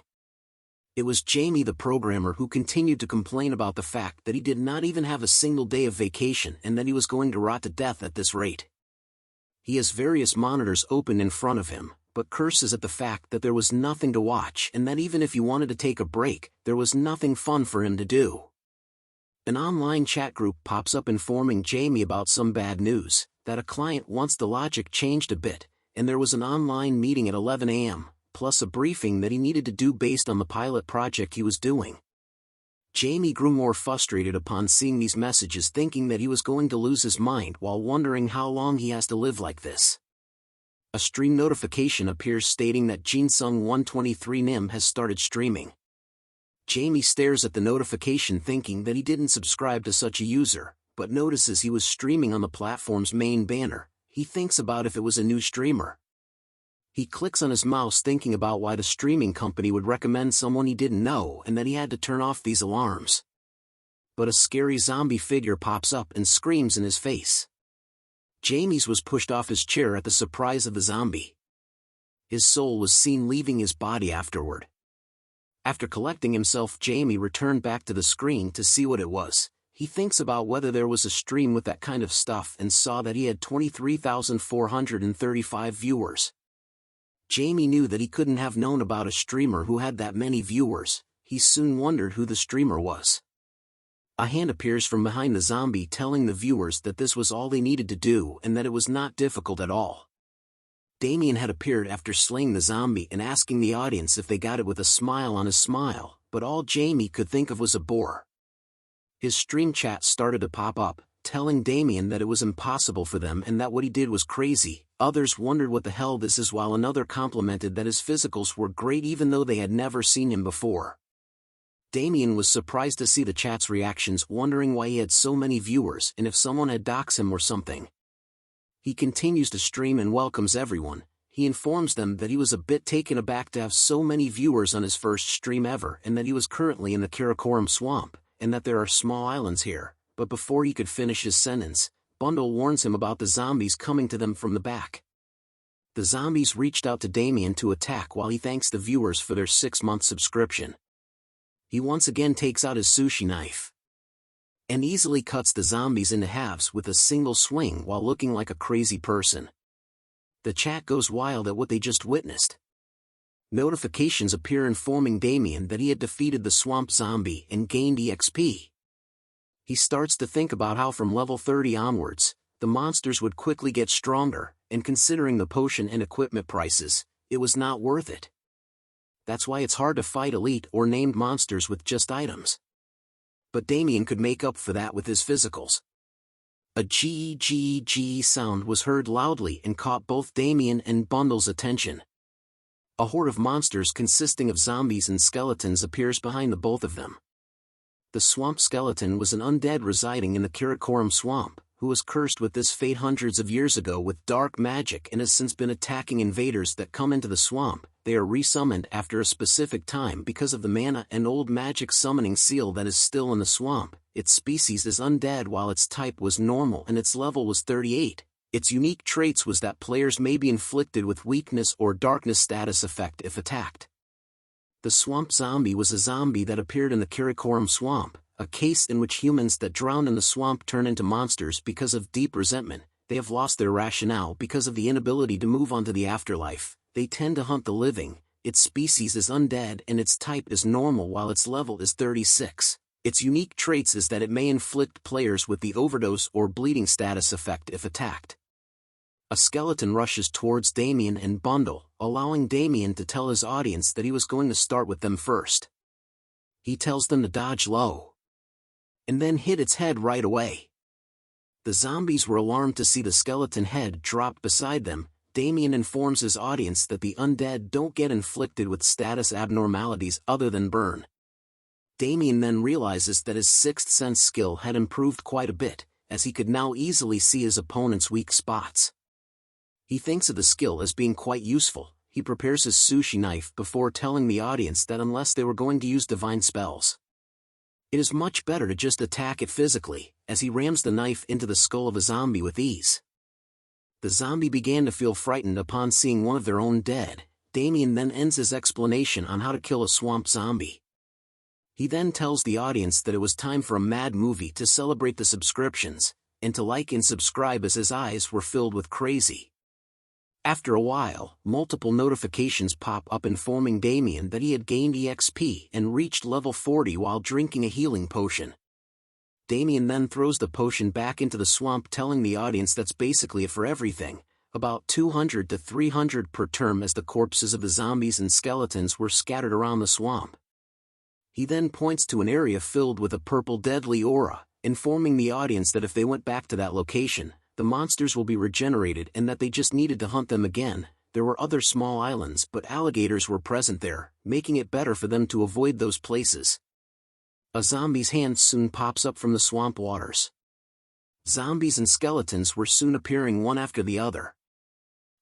It was Jamie, the programmer, who continued to complain about the fact that he did not even have a single day of vacation and that he was going to rot to death at this rate. He has various monitors open in front of him, but curses at the fact that there was nothing to watch and that even if he wanted to take a break, there was nothing fun for him to do. An online chat group pops up informing Jamie about some bad news, that a client wants the logic changed a bit, and there was an online meeting at 11 a.m., plus a briefing that he needed to do based on the pilot project he was doing. Jamie grew more frustrated upon seeing these messages, thinking that he was going to lose his mind while wondering how long he has to live like this. A stream notification appears stating that Jinsung123 Nim has started streaming. Jamie stares at the notification, thinking that he didn't subscribe to such a user, but notices he was streaming on the platform's main banner. He thinks about if it was a new streamer. He clicks on his mouse, thinking about why the streaming company would recommend someone he didn't know and that he had to turn off these alarms. But a scary zombie figure pops up and screams in his face. Jamie's was pushed off his chair at the surprise of the zombie. His soul was seen leaving his body afterward. After collecting himself, Jamie returned back to the screen to see what it was. He thinks about whether there was a stream with that kind of stuff and saw that he had 23,435 viewers. Jamie knew that he couldn't have known about a streamer who had that many viewers. He soon wondered who the streamer was. A hand appears from behind the zombie, telling the viewers that this was all they needed to do and that it was not difficult at all. Damien had appeared after slaying the zombie and asking the audience if they got it with a smile on his smile, but all Jamie could think of was a boar. His stream chat started to pop up, telling Damien that it was impossible for them and that what he did was crazy. Others wondered what the hell this is, while another complimented that his physicals were great even though they had never seen him before. Damien was surprised to see the chat's reactions, wondering why he had so many viewers and if someone had doxed him or something. He continues to stream and welcomes everyone. He informs them that he was a bit taken aback to have so many viewers on his first stream ever and that he was currently in the Karakoram swamp, and that there are small islands here. But before he could finish his sentence, Bundle warns him about the zombies coming to them from the back. The zombies reached out to Damien to attack while he thanks the viewers for their 6-month subscription. He once again takes out his sushi knife and easily cuts the zombies into halves with a single swing while looking like a crazy person. The chat goes wild at what they just witnessed. Notifications appear informing Damien that he had defeated the swamp zombie and gained EXP. He starts to think about how from level 30 onwards, the monsters would quickly get stronger, and considering the potion and equipment prices, it was not worth it. That's why it's hard to fight elite or named monsters with just items. But Damien could make up for that with his physicals. A GGG sound was heard loudly and caught both Damien and Bundle's attention. A horde of monsters consisting of zombies and skeletons appears behind the both of them. The swamp skeleton was an undead residing in the Karakoram swamp, who was cursed with this fate hundreds of years ago with dark magic and has since been attacking invaders that come into the swamp. They are resummoned after a specific time because of the mana and old magic summoning seal that is still in the swamp. Its species is undead while its type was normal and its level was 38. Its unique traits was that players may be inflicted with weakness or darkness status effect if attacked. The swamp zombie was a zombie that appeared in the Karakoram swamp, a case in which humans that drown in the swamp turn into monsters because of deep resentment. They have lost their rationale because of the inability to move on to the afterlife. They tend to hunt the living. Its species is undead and its type is normal while its level is 36. Its unique traits is that it may inflict players with the overdose or bleeding status effect if attacked. A skeleton rushes towards Damien and Bundle, allowing Damien to tell his audience that he was going to start with them first. He tells them to dodge low and then hit its head right away. The zombies were alarmed to see the skeleton head drop beside them. Damien informs his audience that the undead don't get inflicted with status abnormalities other than burn. Damien then realizes that his sixth sense skill had improved quite a bit, as he could now easily see his opponent's weak spots. He thinks of the skill as being quite useful. He prepares his sushi knife before telling the audience that unless they were going to use divine spells, it is much better to just attack it physically, as he rams the knife into the skull of a zombie with ease. The zombie began to feel frightened upon seeing one of their own dead. Damien then ends his explanation on how to kill a swamp zombie. He then tells the audience that it was time for a mad movie to celebrate the subscriptions, and to like and subscribe as his eyes were filled with crazy. After a while, multiple notifications pop up informing Damien that he had gained EXP and reached level 40 while drinking a healing potion. Damien then throws the potion back into the swamp, telling the audience that's basically it for everything, about 200 to 300 per turn, as the corpses of the zombies and skeletons were scattered around the swamp. He then points to an area filled with a purple deadly aura, informing the audience that if they went back to that location, the monsters will be regenerated and that they just needed to hunt them again. There were other small islands, but alligators were present there, making it better for them to avoid those places. A zombie's hand soon pops up from the swamp waters. Zombies and skeletons were soon appearing one after the other.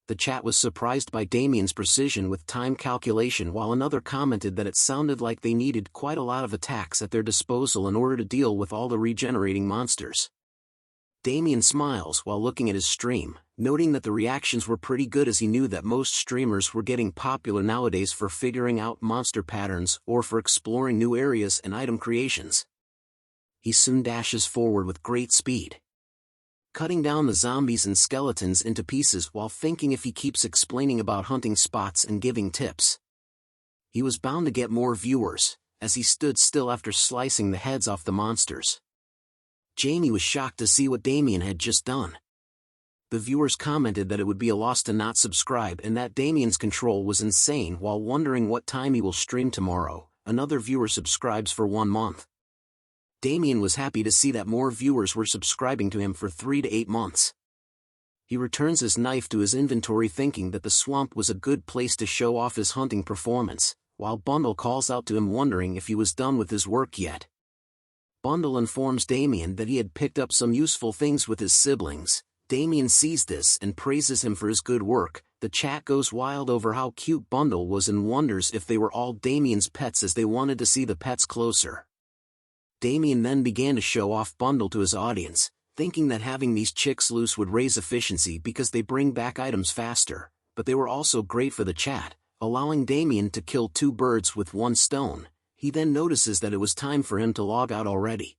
The chat was surprised by Damien's precision with time calculation, while another commented that it sounded like they needed quite a lot of attacks at their disposal in order to deal with all the regenerating monsters. Damien smiles while looking at his stream, noting that the reactions were pretty good, as he knew that most streamers were getting popular nowadays for figuring out monster patterns or for exploring new areas and item creations. He soon dashes forward with great speed, cutting down the zombies and skeletons into pieces while thinking if he keeps explaining about hunting spots and giving tips, he was bound to get more viewers, as he stood still after slicing the heads off the monsters. Jamie was shocked to see what Damien had just done. The viewers commented that it would be a loss to not subscribe and that Damien's control was insane. While wondering what time he will stream tomorrow, another viewer subscribes for 1 month. Damien was happy to see that more viewers were subscribing to him for 3 to 8 months. He returns his knife to his inventory, thinking that the swamp was a good place to show off his hunting performance, while Bundle calls out to him wondering if he was done with his work yet. Bundle informs Damien that he had picked up some useful things with his siblings. Damien sees this and praises him for his good work. The chat goes wild over how cute Bundle was and wonders if they were all Damien's pets, as they wanted to see the pets closer. Damien then began to show off Bundle to his audience, thinking that having these chicks loose would raise efficiency because they bring back items faster, but they were also great for the chat, allowing Damien to kill 2 birds with 1 stone. He then notices that it was time for him to log out already.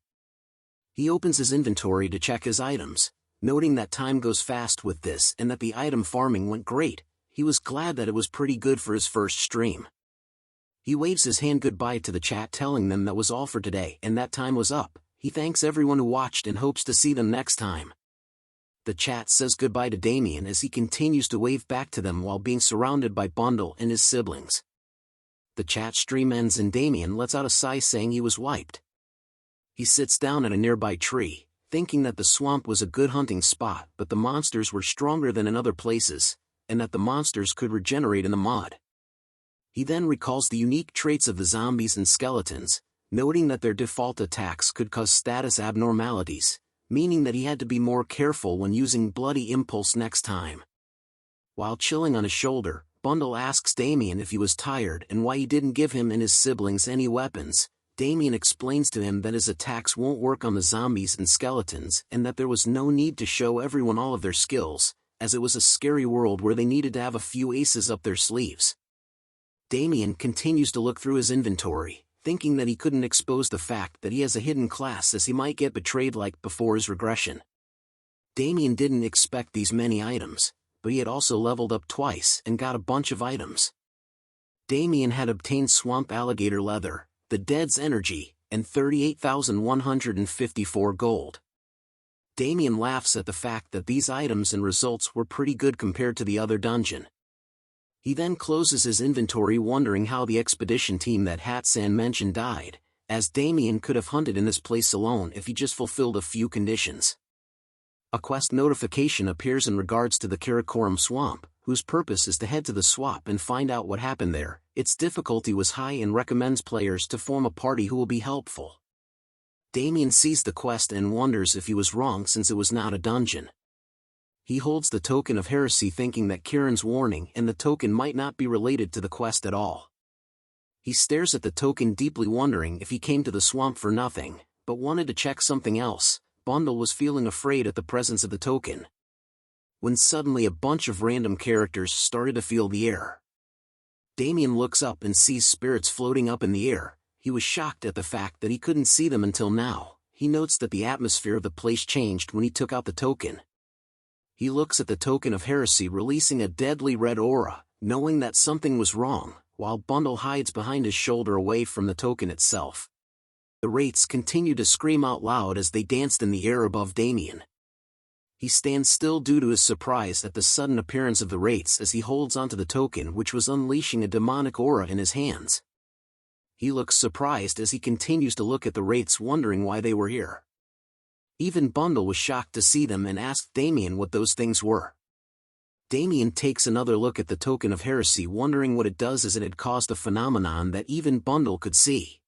He opens his inventory to check his items, noting that time goes fast with this and that the item farming went great. He was glad that it was pretty good for his first stream. He waves his hand goodbye to the chat, telling them that was all for today and that time was up. He thanks everyone who watched and hopes to see them next time. The chat says goodbye to Damien as he continues to wave back to them while being surrounded by Bundle and his siblings. The chat stream ends and Damien lets out a sigh, saying he was wiped. He sits down at a nearby tree, thinking that the swamp was a good hunting spot, but the monsters were stronger than in other places, and that the monsters could regenerate in the mud. He then recalls the unique traits of the zombies and skeletons, noting that their default attacks could cause status abnormalities, meaning that he had to be more careful when using Bloody Impulse next time. While chilling on his shoulder, Bundle asks Damien if he was tired and why he didn't give him and his siblings any weapons. Damien explains to him that his attacks won't work on the zombies and skeletons and that there was no need to show everyone all of their skills, as it was a scary world where they needed to have a few aces up their sleeves. Damien continues to look through his inventory, thinking that he couldn't expose the fact that he has a hidden class as he might get betrayed like before his regression. Damien didn't expect these many items, but he had also leveled up twice and got a bunch of items. Damien had obtained swamp alligator leather, the dead's energy, and 38,154 gold. Damien laughs at the fact that these items and results were pretty good compared to the other dungeon. He then closes his inventory wondering how the expedition team that Hatsan mentioned died, as Damien could have hunted in this place alone if he just fulfilled a few conditions. A quest notification appears in regards to the Karakoram swamp, whose purpose is to head to the swamp and find out what happened there. Its difficulty was high and recommends players to form a party who will be helpful. Damien sees the quest and wonders if he was wrong since it was not a dungeon. He holds the token of heresy thinking that Kieran's warning and the token might not be related to the quest at all. He stares at the token deeply wondering if he came to the swamp for nothing, but wanted to check something else. Bundle was feeling afraid at the presence of the token, when suddenly a bunch of random characters started to feel the air. Damien looks up and sees spirits floating up in the air. He was shocked at the fact that he couldn't see them until now. He notes that the atmosphere of the place changed when he took out the token. He looks at the token of heresy releasing a deadly red aura, knowing that something was wrong, while Bundle hides behind his shoulder away from the token itself. The Wraiths continue to scream out loud as they danced in the air above Damien. He stands still due to his surprise at the sudden appearance of the Wraiths as he holds onto the token which was unleashing a demonic aura in his hands. He looks surprised as he continues to look at the Wraiths wondering why they were here. Even Bundle was shocked to see them and asked Damien what those things were. Damien takes another look at the token of heresy wondering what it does as it had caused a phenomenon that even Bundle could see.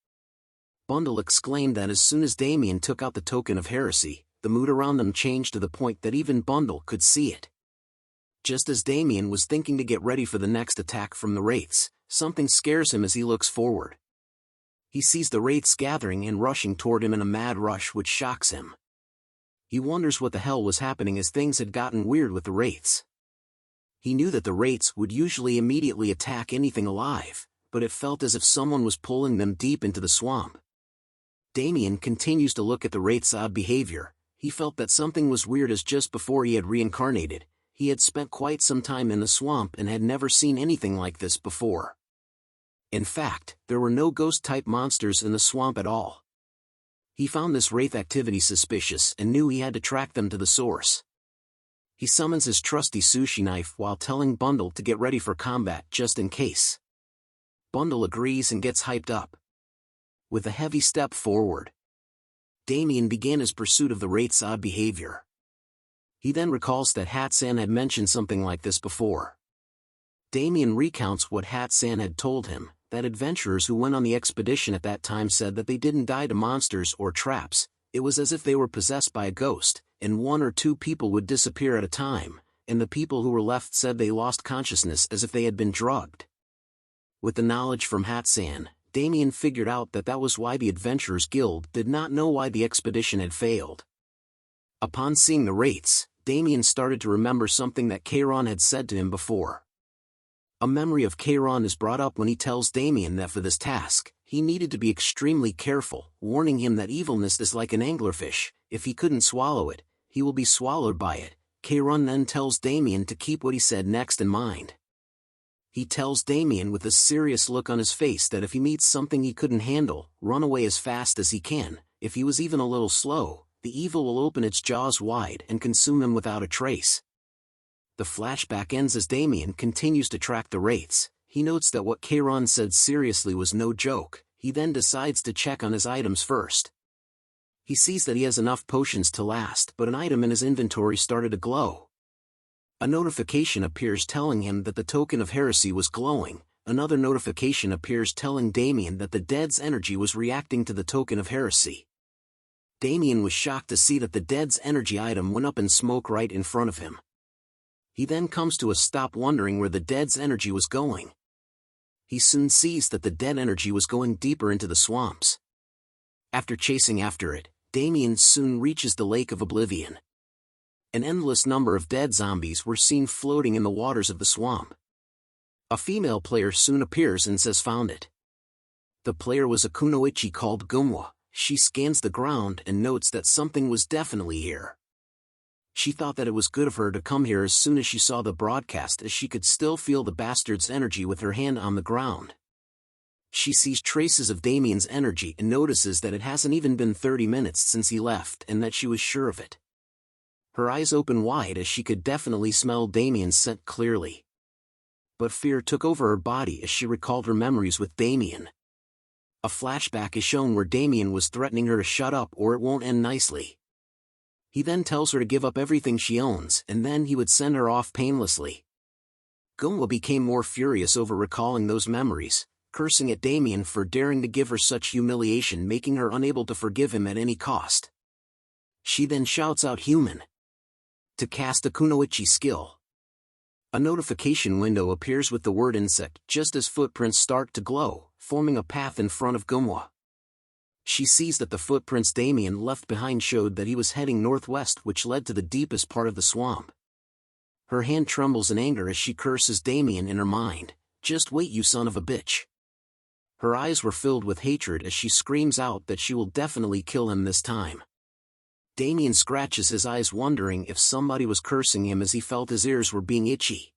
Bundle exclaimed that as soon as Damien took out the token of heresy, the mood around them changed to the point that even Bundle could see it. Just as Damien was thinking to get ready for the next attack from the Wraiths, something scares him as he looks forward. He sees the Wraiths gathering and rushing toward him in a mad rush which shocks him. He wonders what the hell was happening as things had gotten weird with the Wraiths. He knew that the Wraiths would usually immediately attack anything alive, but it felt as if someone was pulling them deep into the swamp. Damien continues to look at the Wraith's odd behavior. He felt that something was weird as just before he had reincarnated, he had spent quite some time in the swamp and had never seen anything like this before. In fact, there were no ghost-type monsters in the swamp at all. He found this Wraith activity suspicious and knew he had to track them to the source. He summons his trusty sushi knife while telling Bundle to get ready for combat just in case. Bundle agrees and gets hyped up. With a heavy step forward, Damien began his pursuit of the Wraith's odd behavior. He then recalls that Hatsan had mentioned something like this before. Damien recounts what Hatsan had told him, that adventurers who went on the expedition at that time said that they didn't die to monsters or traps. It was as if they were possessed by a ghost, and 1 or 2 people would disappear at a time, and the people who were left said they lost consciousness as if they had been drugged. With the knowledge from Hatsan, Damien figured out that that was why the Adventurers Guild did not know why the expedition had failed. Upon seeing the Wraiths, Damien started to remember something that Kairon had said to him before. A memory of Kairon is brought up when he tells Damien that for this task, he needed to be extremely careful, warning him that evilness is like an anglerfish. If he couldn't swallow it, he will be swallowed by it. Kairon then tells Damien to keep what he said next in mind. He tells Damien with a serious look on his face that if he meets something he couldn't handle, run away as fast as he can. If he was even a little slow, the evil will open its jaws wide and consume him without a trace. The flashback ends as Damien continues to track the Wraiths. He notes that what Kairon said seriously was no joke. He then decides to check on his items first. He sees that he has enough potions to last, but an item in his inventory started to glow. A notification appears telling him that the token of heresy was glowing. Another notification appears telling Damien that the dead's energy was reacting to the token of heresy. Damien was shocked to see that the dead's energy item went up in smoke right in front of him. He then comes to a stop wondering where the dead's energy was going. He soon sees that the dead energy was going deeper into the swamps. After chasing after it, Damien soon reaches the Lake of Oblivion. An endless number of dead zombies were seen floating in the waters of the swamp. A female player soon appears and says found it. The player was a kunoichi called Gumwa. She scans the ground and notes that something was definitely here. She thought that it was good of her to come here as soon as she saw the broadcast, as she could still feel the bastard's energy with her hand on the ground. She sees traces of Damien's energy and notices that it hasn't even been 30 minutes since he left, and that she was sure of it. Her eyes open wide as she could definitely smell Damien's scent clearly. But fear took over her body as she recalled her memories with Damien. A flashback is shown where Damien was threatening her to shut up or it won't end nicely. He then tells her to give up everything she owns, and then he would send her off painlessly. Gumwa became more furious over recalling those memories, cursing at Damien for daring to give her such humiliation, making her unable to forgive him at any cost. She then shouts out human to cast a kunoichi skill. A notification window appears with the word insect just as footprints start to glow, forming a path in front of Gumwa. She sees that the footprints Damien left behind showed that he was heading northwest, which led to the deepest part of the swamp. Her hand trembles in anger as she curses Damien in her mind. Just wait, you son of a bitch. Her eyes were filled with hatred as she screams out that she will definitely kill him this time. Damien scratches his eyes, wondering if somebody was cursing him, as he felt his ears were being itchy.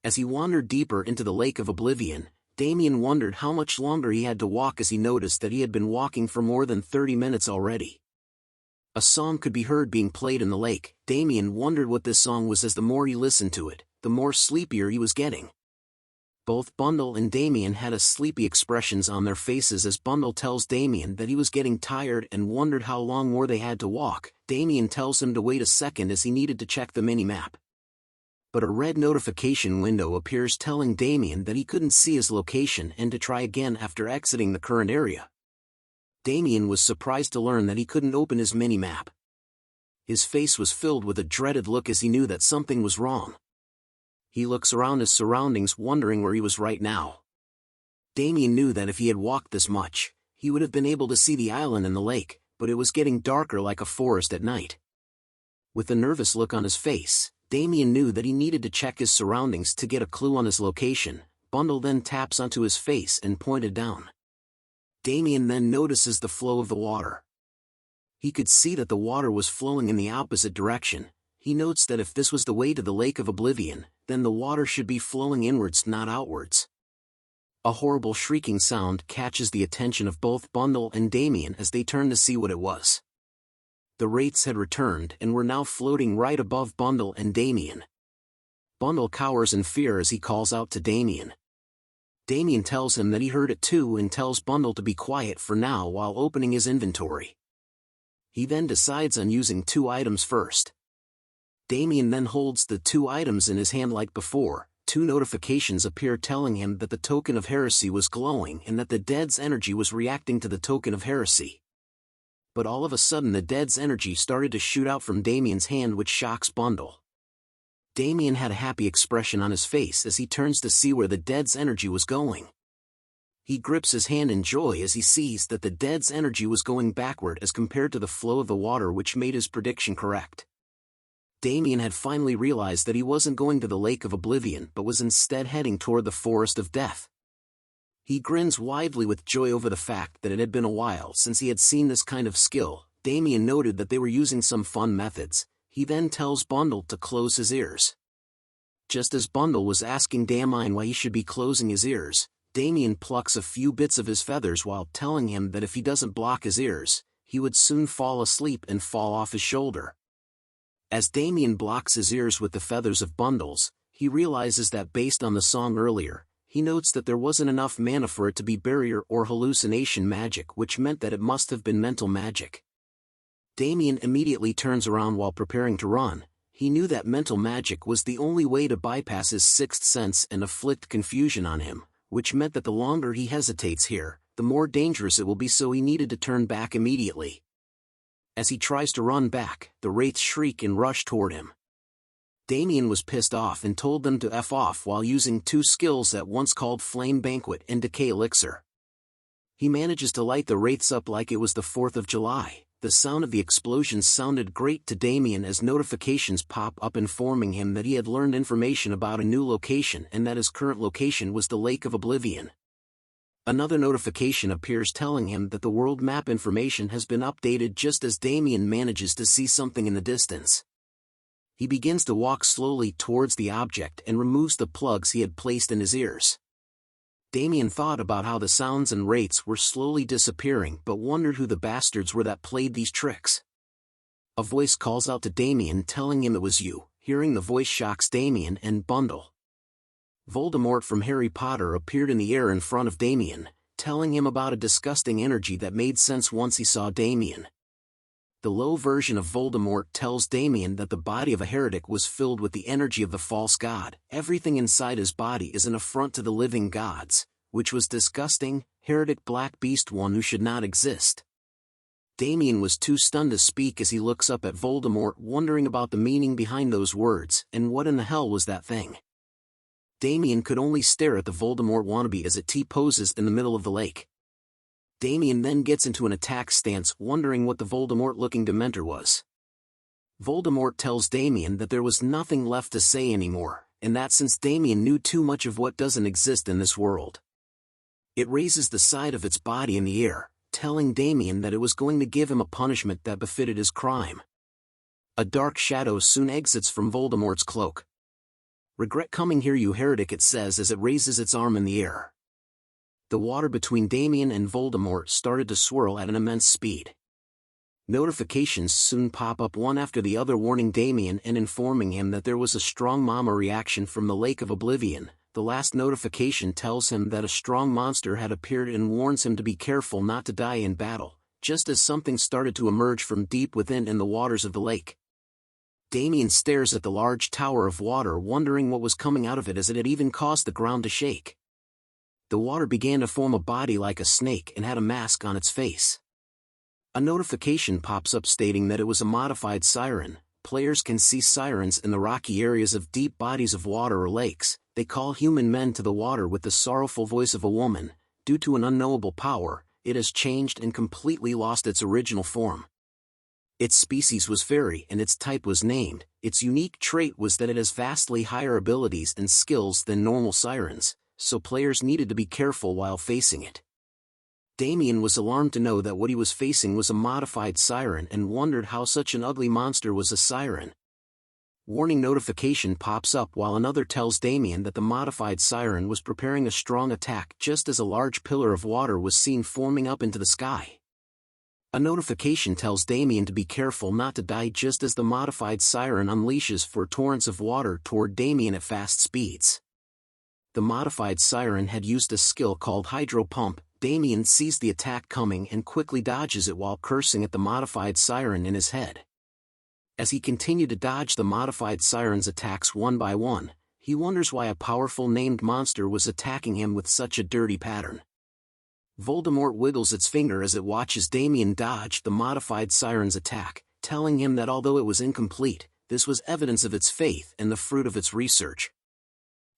As he wandered deeper into the lake of oblivion, Damien wondered how much longer he had to walk, as he noticed that he had been walking for more than 30 minutes already. A song could be heard being played in the lake. Damien wondered what this song was. As the more he listened to it, the more sleepier he was getting. Both Bundle and Damien had sleepy expressions on their faces as Bundle tells Damien that he was getting tired and wondered how long more they had to walk. Damien tells him to wait a second as he needed to check the mini-map. But a red notification window appears telling Damien that he couldn't see his location and to try again after exiting the current area. Damien was surprised to learn that he couldn't open his mini-map. His face was filled with a dreaded look as he knew that something was wrong. He looks around his surroundings, wondering where he was right now. Damien knew that if he had walked this much, he would have been able to see the island and the lake, but it was getting darker like a forest at night. With a nervous look on his face, Damien knew that he needed to check his surroundings to get a clue on his location. Bundle then taps onto his face and pointed down. Damien then notices the flow of the water. He could see that the water was flowing in the opposite direction. He notes that if this was the way to the Lake of Oblivion, then the water should be flowing inwards, not outwards. A horrible shrieking sound catches the attention of both Bundle and Damien as they turn to see what it was. The Wraiths had returned and were now floating right above Bundle and Damien. Bundle cowers in fear as he calls out to Damien. Damien tells him that he heard it too and tells Bundle to be quiet for now while opening his inventory. He then decides on using 2 items first. Damien then holds the 2 items in his hand like before. 2 notifications appear telling him that the token of heresy was glowing and that the dead's energy was reacting to the token of heresy. But all of a sudden the dead's energy started to shoot out from Damien's hand, which shocks Bundle. Damien had a happy expression on his face as he turns to see where the dead's energy was going. He grips his hand in joy as he sees that the dead's energy was going backward as compared to the flow of the water, which made his prediction correct. Damien had finally realized that he wasn't going to the Lake of Oblivion but was instead heading toward the Forest of Death. He grins widely with joy over the fact that it had been a while since he had seen this kind of skill. Damien noted that they were using some fun methods. He then tells Bundle to close his ears. Just as Bundle was asking Damien why he should be closing his ears, Damien plucks a few bits of his feathers while telling him that if he doesn't block his ears, he would soon fall asleep and fall off his shoulder. As Damien blocks his ears with the feathers of Bundle's, he realizes that based on the song earlier, he notes that there wasn't enough mana for it to be barrier or hallucination magic, which meant that it must have been mental magic. Damien immediately turns around while preparing to run. He knew that mental magic was the only way to bypass his 6th sense and afflict confusion on him, which meant that the longer he hesitates here, the more dangerous it will be, so he needed to turn back immediately. As he tries to run back, the Wraiths shriek and rush toward him. Damien was pissed off and told them to F off while using 2 skills at once called Flame Banquet and Decay Elixir. He manages to light the Wraiths up like it was the 4th of July, The sound of the explosions sounded great to Damien as notifications pop up informing him that he had learned information about a new location and that his current location was the Lake of Oblivion. Another notification appears telling him that the world map information has been updated just as Damien manages to see something in the distance. He begins to walk slowly towards the object and removes the plugs he had placed in his ears. Damien thought about how the sounds and wraiths were slowly disappearing but wondered who the bastards were that played these tricks. A voice calls out to Damien telling him it was you. Hearing the voice shocks Damien and Bundle. Voldemort from Harry Potter appeared in the air in front of Damien, telling him about a disgusting energy that made sense once he saw Damien. The low version of Voldemort tells Damien that the body of a heretic was filled with the energy of the false god. Everything inside his body is an affront to the living gods, which was disgusting. Heretic black beast one who should not exist. Damien was too stunned to speak as he looks up at Voldemort, wondering about the meaning behind those words and what in the hell was that thing. Damien could only stare at the Voldemort wannabe as it T-poses in the middle of the lake. Damien then gets into an attack stance, wondering what the Voldemort-looking Dementor was. Voldemort tells Damien that there was nothing left to say anymore, and that since Damien knew too much of what doesn't exist in this world. It raises the side of its body in the air, telling Damien that it was going to give him a punishment that befitted his crime. A dark shadow soon exits from Voldemort's cloak. "Regret coming here, you heretic," it says as it raises its arm in the air. The water between Damien and Voldemort started to swirl at an immense speed. Notifications soon pop up one after the other warning Damien and informing him that there was a strong mama reaction from the Lake of Oblivion. The last notification tells him that a strong monster had appeared and warns him to be careful not to die in battle, just as something started to emerge from deep within in the waters of the lake. Damien stares at the large tower of water, wondering what was coming out of it as it had even caused the ground to shake. The water began to form a body like a snake and had a mask on its face. A notification pops up stating that it was a modified siren. Players can see sirens in the rocky areas of deep bodies of water or lakes. They call human men to the water with the sorrowful voice of a woman. Due to an unknowable power, it has changed and completely lost its original form. Its species was fairy and its type was named. Its unique trait was that it has vastly higher abilities and skills than normal sirens, so players needed to be careful while facing it. Damien was alarmed to know that what he was facing was a modified siren and wondered how such an ugly monster was a siren. Warning notification pops up while another tells Damien that the modified siren was preparing a strong attack just as a large pillar of water was seen forming up into the sky. A notification tells Damien to be careful not to die just as the modified siren unleashes four torrents of water toward Damien at fast speeds. The modified siren had used a skill called Hydro Pump. Damien sees the attack coming and quickly dodges it while cursing at the modified siren in his head. As he continued to dodge the modified siren's attacks one by one, he wonders why a powerful named monster was attacking him with such a dirty pattern. Voldemort wiggles its finger as it watches Damien dodge the modified siren's attack, telling him that although it was incomplete, this was evidence of its faith and the fruit of its research.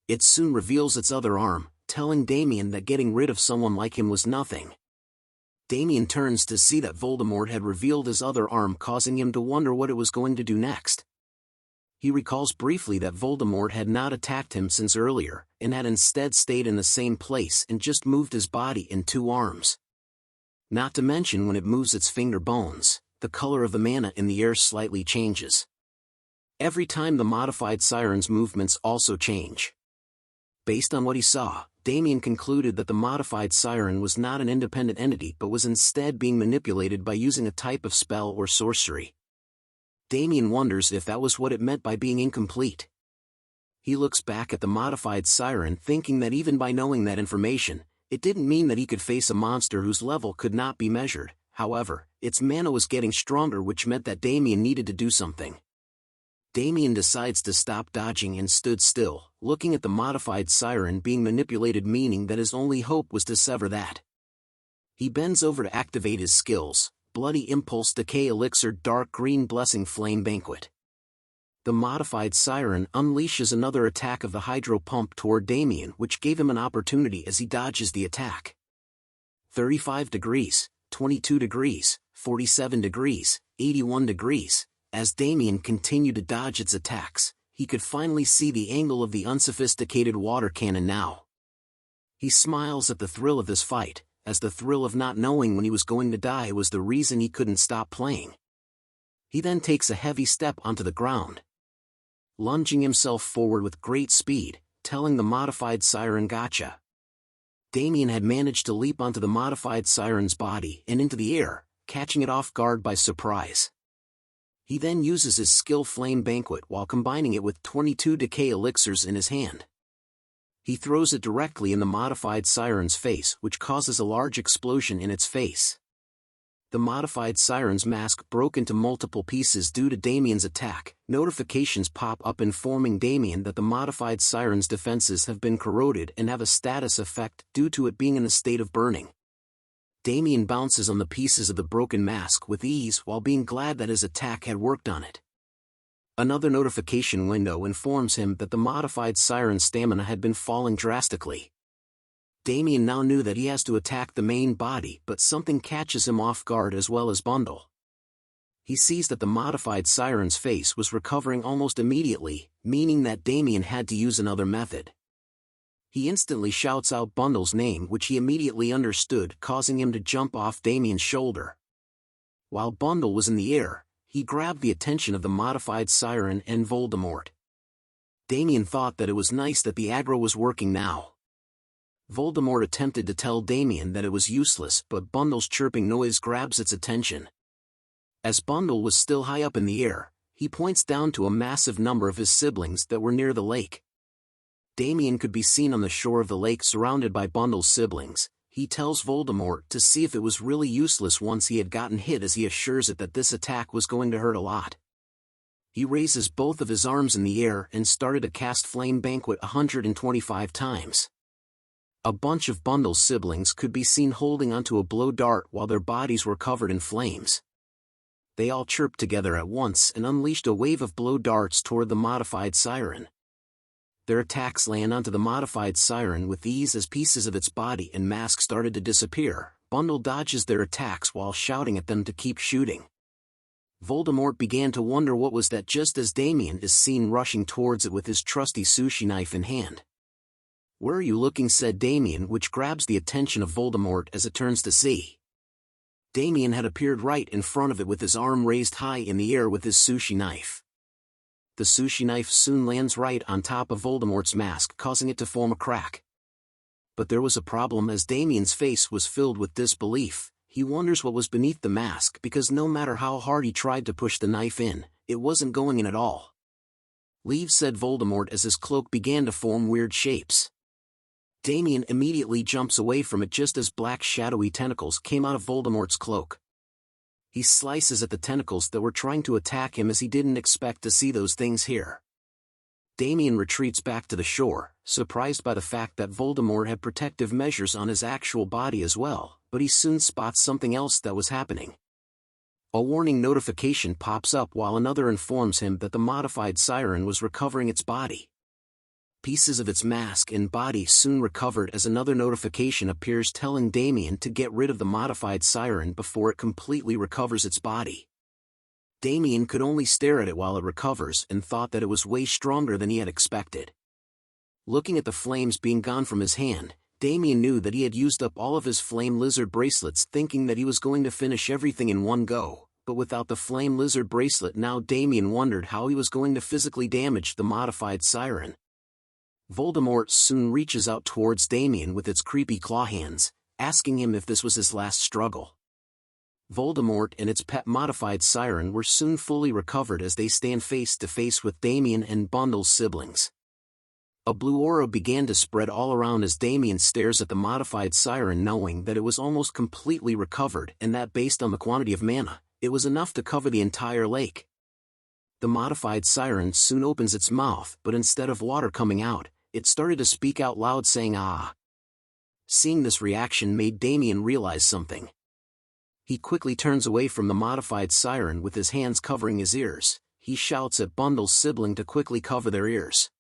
It soon reveals its other arm, telling Damien that getting rid of someone like him was nothing. Damien turns to see that Voldemort had revealed his other arm, causing him to wonder what it was going to do next. He recalls briefly that Voldemort had not attacked him since earlier, and had instead stayed in the same place and just moved his body in two arms. Not to mention when it moves its finger bones, the color of the mana in the air slightly changes. Every time the modified siren's movements also change. Based on what he saw, Damien concluded that the modified siren was not an independent entity but was instead being manipulated by using a type of spell or sorcery. Damien wonders if that was what it meant by being incomplete. He looks back at the modified siren thinking that even by knowing that information, it didn't mean that he could face a monster whose level could not be measured. However, its mana was getting stronger, which meant that Damien needed to do something. Damien decides to stop dodging and stood still, looking at the modified siren being manipulated, meaning that his only hope was to sever that. He bends over to activate his skills: Bloody Impulse, Decay Elixir, Dark Green Blessing, Flame Banquet. The modified siren unleashes another attack of the Hydro Pump toward Damien, which gave him an opportunity as he dodges the attack. 35 degrees. 22 degrees, 47 degrees, 81 degrees. As Damien continued to dodge its attacks, he could finally see the angle of the unsophisticated water cannon now. He smiles at the thrill of this fight, as the thrill of not knowing when he was going to die was the reason he couldn't stop playing. He then takes a heavy step onto the ground, lunging himself forward with great speed, telling the modified siren gotcha. Damien had managed to leap onto the modified siren's body and into the air, catching it off guard by surprise. He then uses his skill Flame Banquet while combining it with 22 decay elixirs in his hand. He throws it directly in the modified siren's face, which causes a large explosion in its face. The modified siren's mask broke into multiple pieces due to Damien's attack. Notifications pop up informing Damien that the modified siren's defenses have been corroded and have a status effect due to it being in a state of burning. Damien bounces on the pieces of the broken mask with ease while being glad that his attack had worked on it. Another notification window informs him that the modified siren's stamina had been falling drastically. Damien now knew that he has to attack the main body, but something catches him off guard as well as Bundle. He sees that the modified siren's face was recovering almost immediately, meaning that Damien had to use another method. He instantly shouts out Bundle's name, which he immediately understood, causing him to jump off Damien's shoulder. While Bundle was in the air, he grabbed the attention of the modified siren and Voldemort. Damien thought that it was nice that the aggro was working now. Voldemort attempted to tell Damien that it was useless, but Bundle's chirping noise grabs its attention. As Bundle was still high up in the air, he points down to a massive number of his siblings that were near the lake. Damien could be seen on the shore of the lake surrounded by Bundle's siblings. He tells Voldemort to see if it was really useless once he had gotten hit, as he assures it that this attack was going to hurt a lot. He raises both of his arms in the air and started to cast Flame Banquet 125 times. A bunch of Bundle's siblings could be seen holding onto a blow dart while their bodies were covered in flames. They all chirped together at once and unleashed a wave of blow darts toward the modified siren. Their attacks land onto the modified siren with ease as pieces of its body and mask started to disappear. Bundle dodges their attacks while shouting at them to keep shooting. Voldemort began to wonder what was that just as Damien is seen rushing towards it with his trusty sushi knife in hand. "Where are you looking?" said Damien, which grabs the attention of Voldemort as it turns to see. Damien had appeared right in front of it with his arm raised high in the air with his sushi knife. The sushi knife soon lands right on top of Voldemort's mask, causing it to form a crack. But there was a problem, as Damien's face was filled with disbelief. He wonders what was beneath the mask, because no matter how hard he tried to push the knife in, it wasn't going in at all. "Leave," said Voldemort as his cloak began to form weird shapes. Damien immediately jumps away from it just as black shadowy tentacles came out of Voldemort's cloak. He slices at the tentacles that were trying to attack him, as he didn't expect to see those things here. Damien retreats back to the shore, surprised by the fact that Voldemort had protective measures on his actual body as well, but he soon spots something else that was happening. A warning notification pops up while another informs him that the modified siren was recovering its body. Pieces of its mask and body soon recovered, as another notification appears telling Damien to get rid of the modified siren before it completely recovers its body. Damien could only stare at it while it recovers and thought that it was way stronger than he had expected. Looking at the flames being gone from his hand, Damien knew that he had used up all of his flame lizard bracelets, thinking that he was going to finish everything in one go, but without the flame lizard bracelet now Damien wondered how he was going to physically damage the modified siren. Voldemort soon reaches out towards Damien with its creepy claw hands, asking him if this was his last struggle. Voldemort and its pet modified siren were soon fully recovered as they stand face to face with Damien and Bundle's siblings. A blue aura began to spread all around as Damien stares at the modified siren, knowing that it was almost completely recovered and that based on the quantity of mana, it was enough to cover the entire lake. The modified siren soon opens its mouth, but instead of water coming out, it started to speak out loud, saying "ah." Seeing this reaction made Damien realize something. He quickly turns away from the modified siren with his hands covering his ears. He shouts at Bundle's sibling to quickly cover their ears.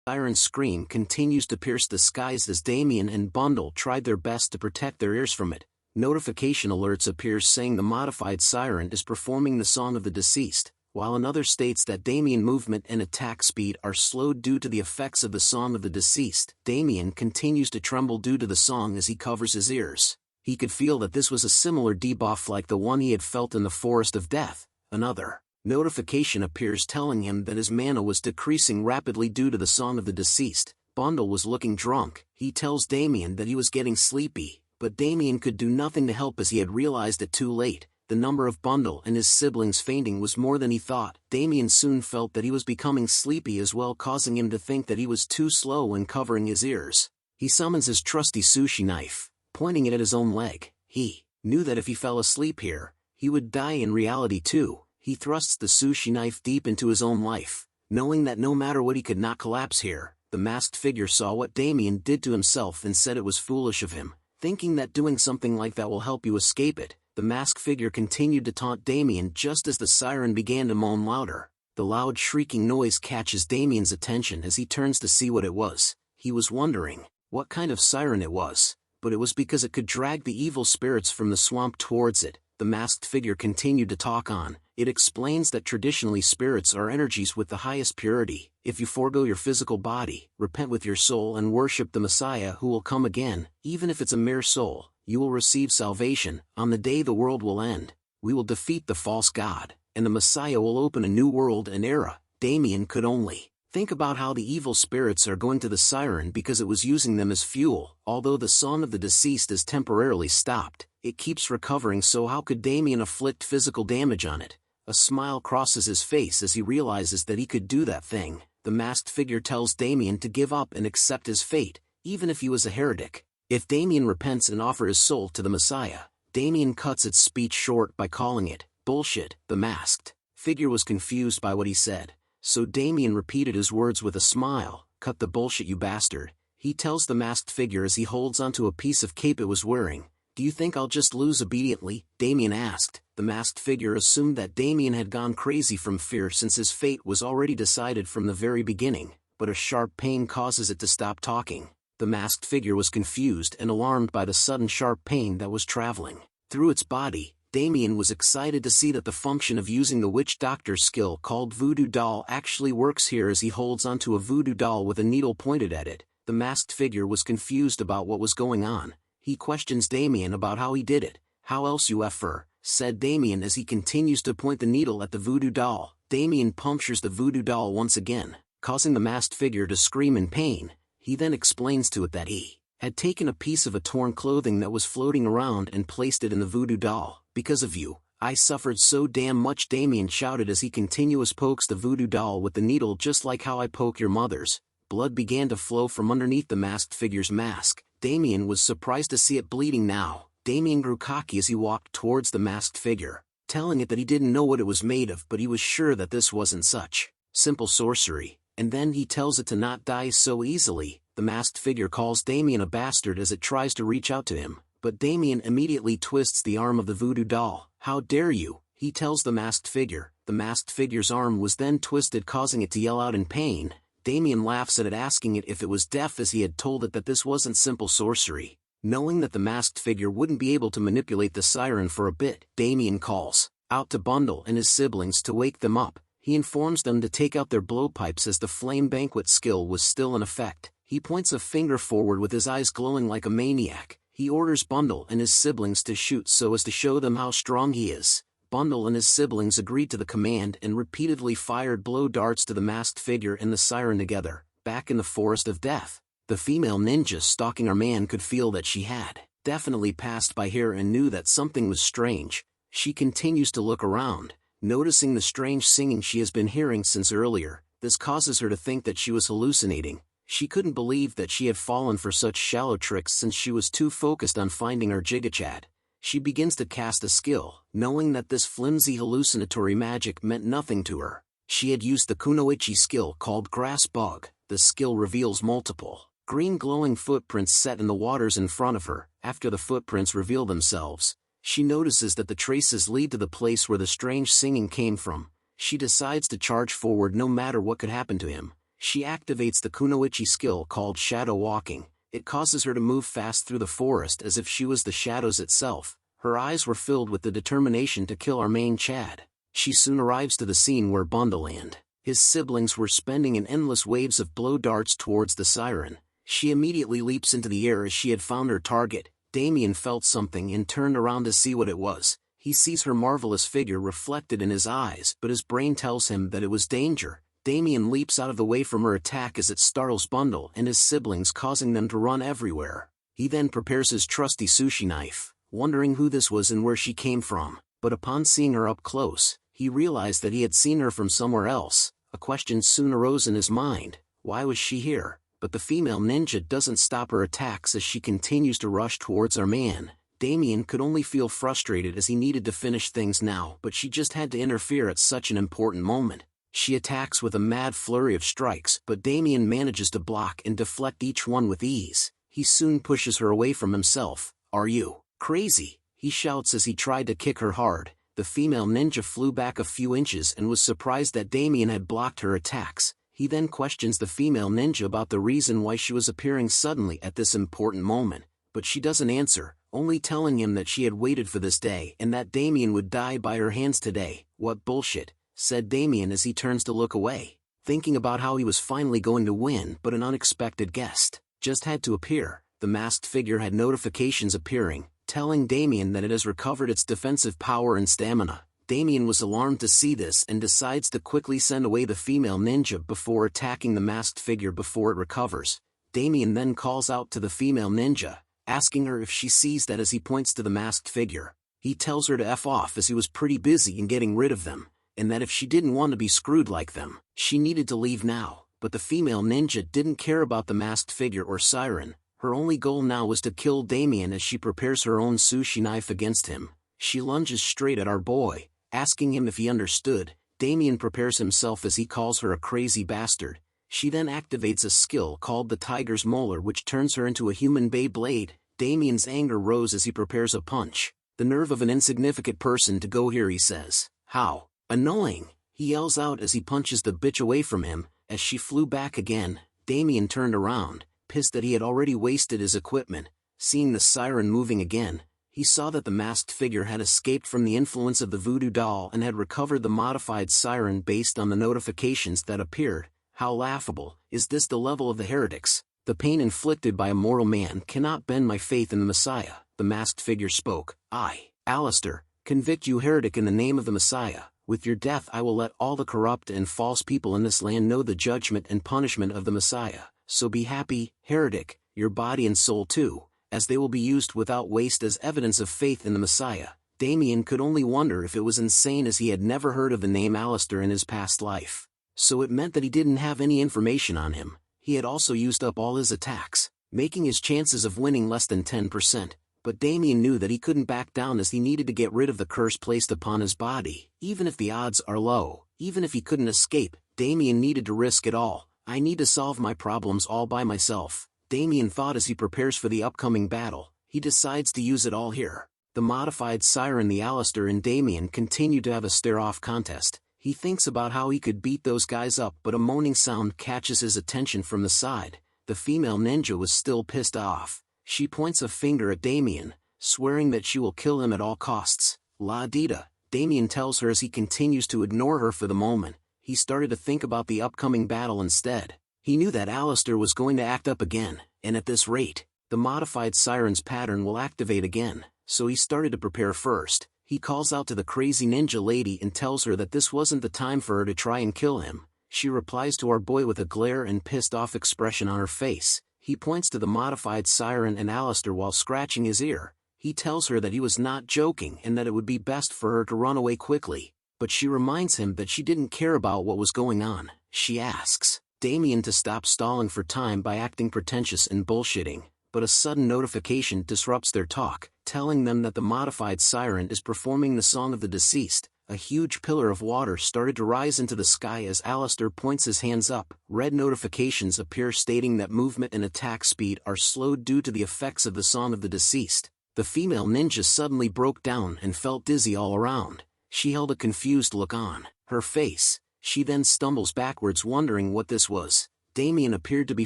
The siren's scream continues to pierce the skies as Damien and Bundle tried their best to protect their ears from it. Notification alerts appears saying the modified siren is performing the song of the deceased, while another states that Damien movement and attack speed are slowed due to the effects of the song of the deceased. Damien continues to tremble due to the song as he covers his ears. He could feel that this was a similar debuff like the one he had felt in the Forest of Death. Another notification appears telling him that his mana was decreasing rapidly due to the song of the deceased. Bundle was looking drunk. He tells Damien that he was getting sleepy, but Damien could do nothing to help as he had realized it too late. The number of Bundle and his siblings fainting was more than he thought. Damien soon felt that he was becoming sleepy as well, causing him to think that he was too slow in covering his ears. He summons his trusty sushi knife, pointing it at his own leg. He knew that if he fell asleep here, he would die in reality too. He thrusts the sushi knife deep into his own life, knowing that no matter what he could not collapse here. The masked figure saw what Damien did to himself and said it was foolish of him, thinking that doing something like that will help you escape it. The masked figure continued to taunt Damien just as the siren began to moan louder. The loud shrieking noise catches Damien's attention as he turns to see what it was. He was wondering what kind of siren it was, but it was because it could drag the evil spirits from the swamp towards it. The masked figure continued to talk on. It explains that traditionally spirits are energies with the highest purity. If you forego your physical body, repent with your soul and worship the Messiah who will come again, even if it's a mere soul, you will receive salvation. On the day the world will end, we will defeat the false god, and the Messiah will open a new world and era. Damien could only think about how the evil spirits are going to the siren because it was using them as fuel. Although the song of the deceased is temporarily stopped, it keeps recovering, so how could Damien inflict physical damage on it? A smile crosses his face as he realizes that he could do that thing. The masked figure tells Damien to give up and accept his fate, even if he was a heretic. If Damien repents and offers his soul to the Messiah, Damien cuts its speech short by calling it bullshit. The masked figure was confused by what he said, so Damien repeated his words with a smile. Cut the bullshit, you bastard, he tells the masked figure as he holds onto a piece of cape it was wearing. Do you think I'll just lose obediently? Damien asked. The masked figure assumed that Damien had gone crazy from fear since his fate was already decided from the very beginning, but a sharp pain causes it to stop talking. The masked figure was confused and alarmed by the sudden sharp pain that was traveling through its body. Damien was excited to see that the function of using the witch doctor's skill called voodoo doll actually works here as he holds onto a voodoo doll with a needle pointed at it. The masked figure was confused about what was going on. He questions Damien about how he did it. How else you effer, said Damien as he continues to point the needle at the voodoo doll. Damien punctures the voodoo doll once again, causing the masked figure to scream in pain. He then explains to it that he had taken a piece of a torn clothing that was floating around and placed it in the voodoo doll. Because of you, I suffered so damn much, Damien shouted as he continuously pokes the voodoo doll with the needle, just like how I poke your mothers. Blood began to flow from underneath the masked figure's mask. Damien was surprised to see it bleeding now. Damien grew cocky as he walked towards the masked figure, telling it that he didn't know what it was made of, but he was sure that this wasn't such simple sorcery. And then he tells it to not die so easily. The masked figure calls Damien a bastard as it tries to reach out to him, but Damien immediately twists the arm of the voodoo doll. How dare you, he tells the masked figure. The masked figure's arm was then twisted, causing it to yell out in pain. Damien laughs at it, asking it if it was deaf, as he had told it that this wasn't simple sorcery. Knowing that the masked figure wouldn't be able to manipulate the siren for a bit, Damien calls out to Bundle and his siblings to wake them up. He informs them to take out their blowpipes as the flame banquet skill was still in effect. He points a finger forward with his eyes glowing like a maniac. He orders Bundle and his siblings to shoot so as to show them how strong he is. Bundle and his siblings agreed to the command and repeatedly fired blow darts to the masked figure and the siren together. Back in the Forest of Death, the female ninja stalking our man could feel that she had definitely passed by here and knew that something was strange. She continues to look around, noticing the strange singing she has been hearing since earlier. This causes her to think that she was hallucinating. She couldn't believe that she had fallen for such shallow tricks since she was too focused on finding her Jigachad. She begins to cast a skill, knowing that this flimsy hallucinatory magic meant nothing to her. She had used the kunoichi skill called Grass Bug. The skill reveals multiple green glowing footprints set in the waters in front of her. After the footprints reveal themselves, she notices that the traces lead to the place where the strange singing came from. She decides to charge forward no matter what could happen to him. She activates the kunoichi skill called Shadow Walking. It causes her to move fast through the forest as if she was the shadows itself. Her eyes were filled with the determination to kill our main Chad. She soon arrives to the scene where Bundle and his siblings were spending in endless waves of blow darts towards the siren. She immediately leaps into the air as she had found her target. Damien felt something and turned around to see what it was. He sees her marvelous figure reflected in his eyes, but his brain tells him that it was danger. Damien leaps out of the way from her attack as it startles Bundle and his siblings, causing them to run everywhere. He then prepares his trusty sushi knife, wondering who this was and where she came from. But upon seeing her up close, he realized that he had seen her from somewhere else. A question soon arose in his mind: why was she here? But the female ninja doesn't stop her attacks as she continues to rush towards our man. Damien could only feel frustrated as he needed to finish things now, but she just had to interfere at such an important moment. She attacks with a mad flurry of strikes, but Damien manages to block and deflect each one with ease. He soon pushes her away from himself. "Are you crazy?" he shouts as he tried to kick her hard. The female ninja flew back a few inches and was surprised that Damien had blocked her attacks. He then questions the female ninja about the reason why she was appearing suddenly at this important moment, but she doesn't answer, only telling him that she had waited for this day and that Damien would die by her hands today. "What bullshit," said Damien as he turns to look away, thinking about how he was finally going to win, but an unexpected guest just had to appear. The masked figure had notifications appearing, telling Damien that it has recovered its defensive power and stamina. Damien was alarmed to see this and decides to quickly send away the female ninja before attacking the masked figure before it recovers. Damien then calls out to the female ninja, asking her if she sees that as he points to the masked figure. He tells her to F off as he was pretty busy in getting rid of them, and that if she didn't want to be screwed like them, she needed to leave now. But the female ninja didn't care about the masked figure or siren. Her only goal now was to kill Damien as she prepares her own sushi knife against him. She lunges straight at our boy, asking him if he understood. Damien prepares himself as he calls her a crazy bastard. She then activates a skill called the Tiger's Molar, which turns her into a human Beyblade. Damien's anger rose as he prepares a punch. "The nerve of an insignificant person to go here," he says. "How annoying," he yells out as he punches the bitch away from him. As she flew back again, Damien turned around, pissed that he had already wasted his equipment. Seeing the siren moving again, he saw that the masked figure had escaped from the influence of the voodoo doll and had recovered the modified siren based on the notifications that appeared. How laughable. Is this the level of the heretics? The pain inflicted by a mortal man cannot bend my faith in the Messiah. The masked figure spoke. "I, Alistair, convict you heretic in the name of the Messiah. With your death I will let all the corrupt and false people in this land know the judgment and punishment of the Messiah. So be happy, heretic, your body and soul too, as they will be used without waste as evidence of faith in the Messiah." Damien could only wonder if it was insane, as he had never heard of the name Alistair in his past life. So it meant that he didn't have any information on him. He had also used up all his attacks, making his chances of winning less than 10%. But Damien knew that he couldn't back down, as he needed to get rid of the curse placed upon his body. Even if the odds are low, even if he couldn't escape, Damien needed to risk it all. "I need to solve my problems all by myself," Damien thought as he prepares for the upcoming battle. He decides to use it all here. The modified siren, the Alistair and Damien continue to have a stare-off contest. He thinks about how he could beat those guys up, but a moaning sound catches his attention from the side. The female ninja was still pissed off. She points a finger at Damien, swearing that she will kill him at all costs. "La Dita," Damien tells her as he continues to ignore her for the moment. He started to think about the upcoming battle instead. He knew that Alistair was going to act up again, and at this rate, the modified siren's pattern will activate again, so he started to prepare first. He calls out to the crazy ninja lady and tells her that this wasn't the time for her to try and kill him. She replies to our boy with a glare and pissed-off expression on her face. He points to the modified siren and Alistair while scratching his ear. He tells her that he was not joking and that it would be best for her to run away quickly. But she reminds him that she didn't care about what was going on. She asks Damien to stop stalling for time by acting pretentious and bullshitting. But a sudden notification disrupts their talk, telling them that the modified siren is performing the song of the deceased. A huge pillar of water started to rise into the sky as Alistair points his hands up. Red notifications appear stating that movement and attack speed are slowed due to the effects of the song of the deceased. The female ninja suddenly broke down and felt dizzy all around. She held a confused look on her face. She then stumbles backwards, wondering what this was. Damien appeared to be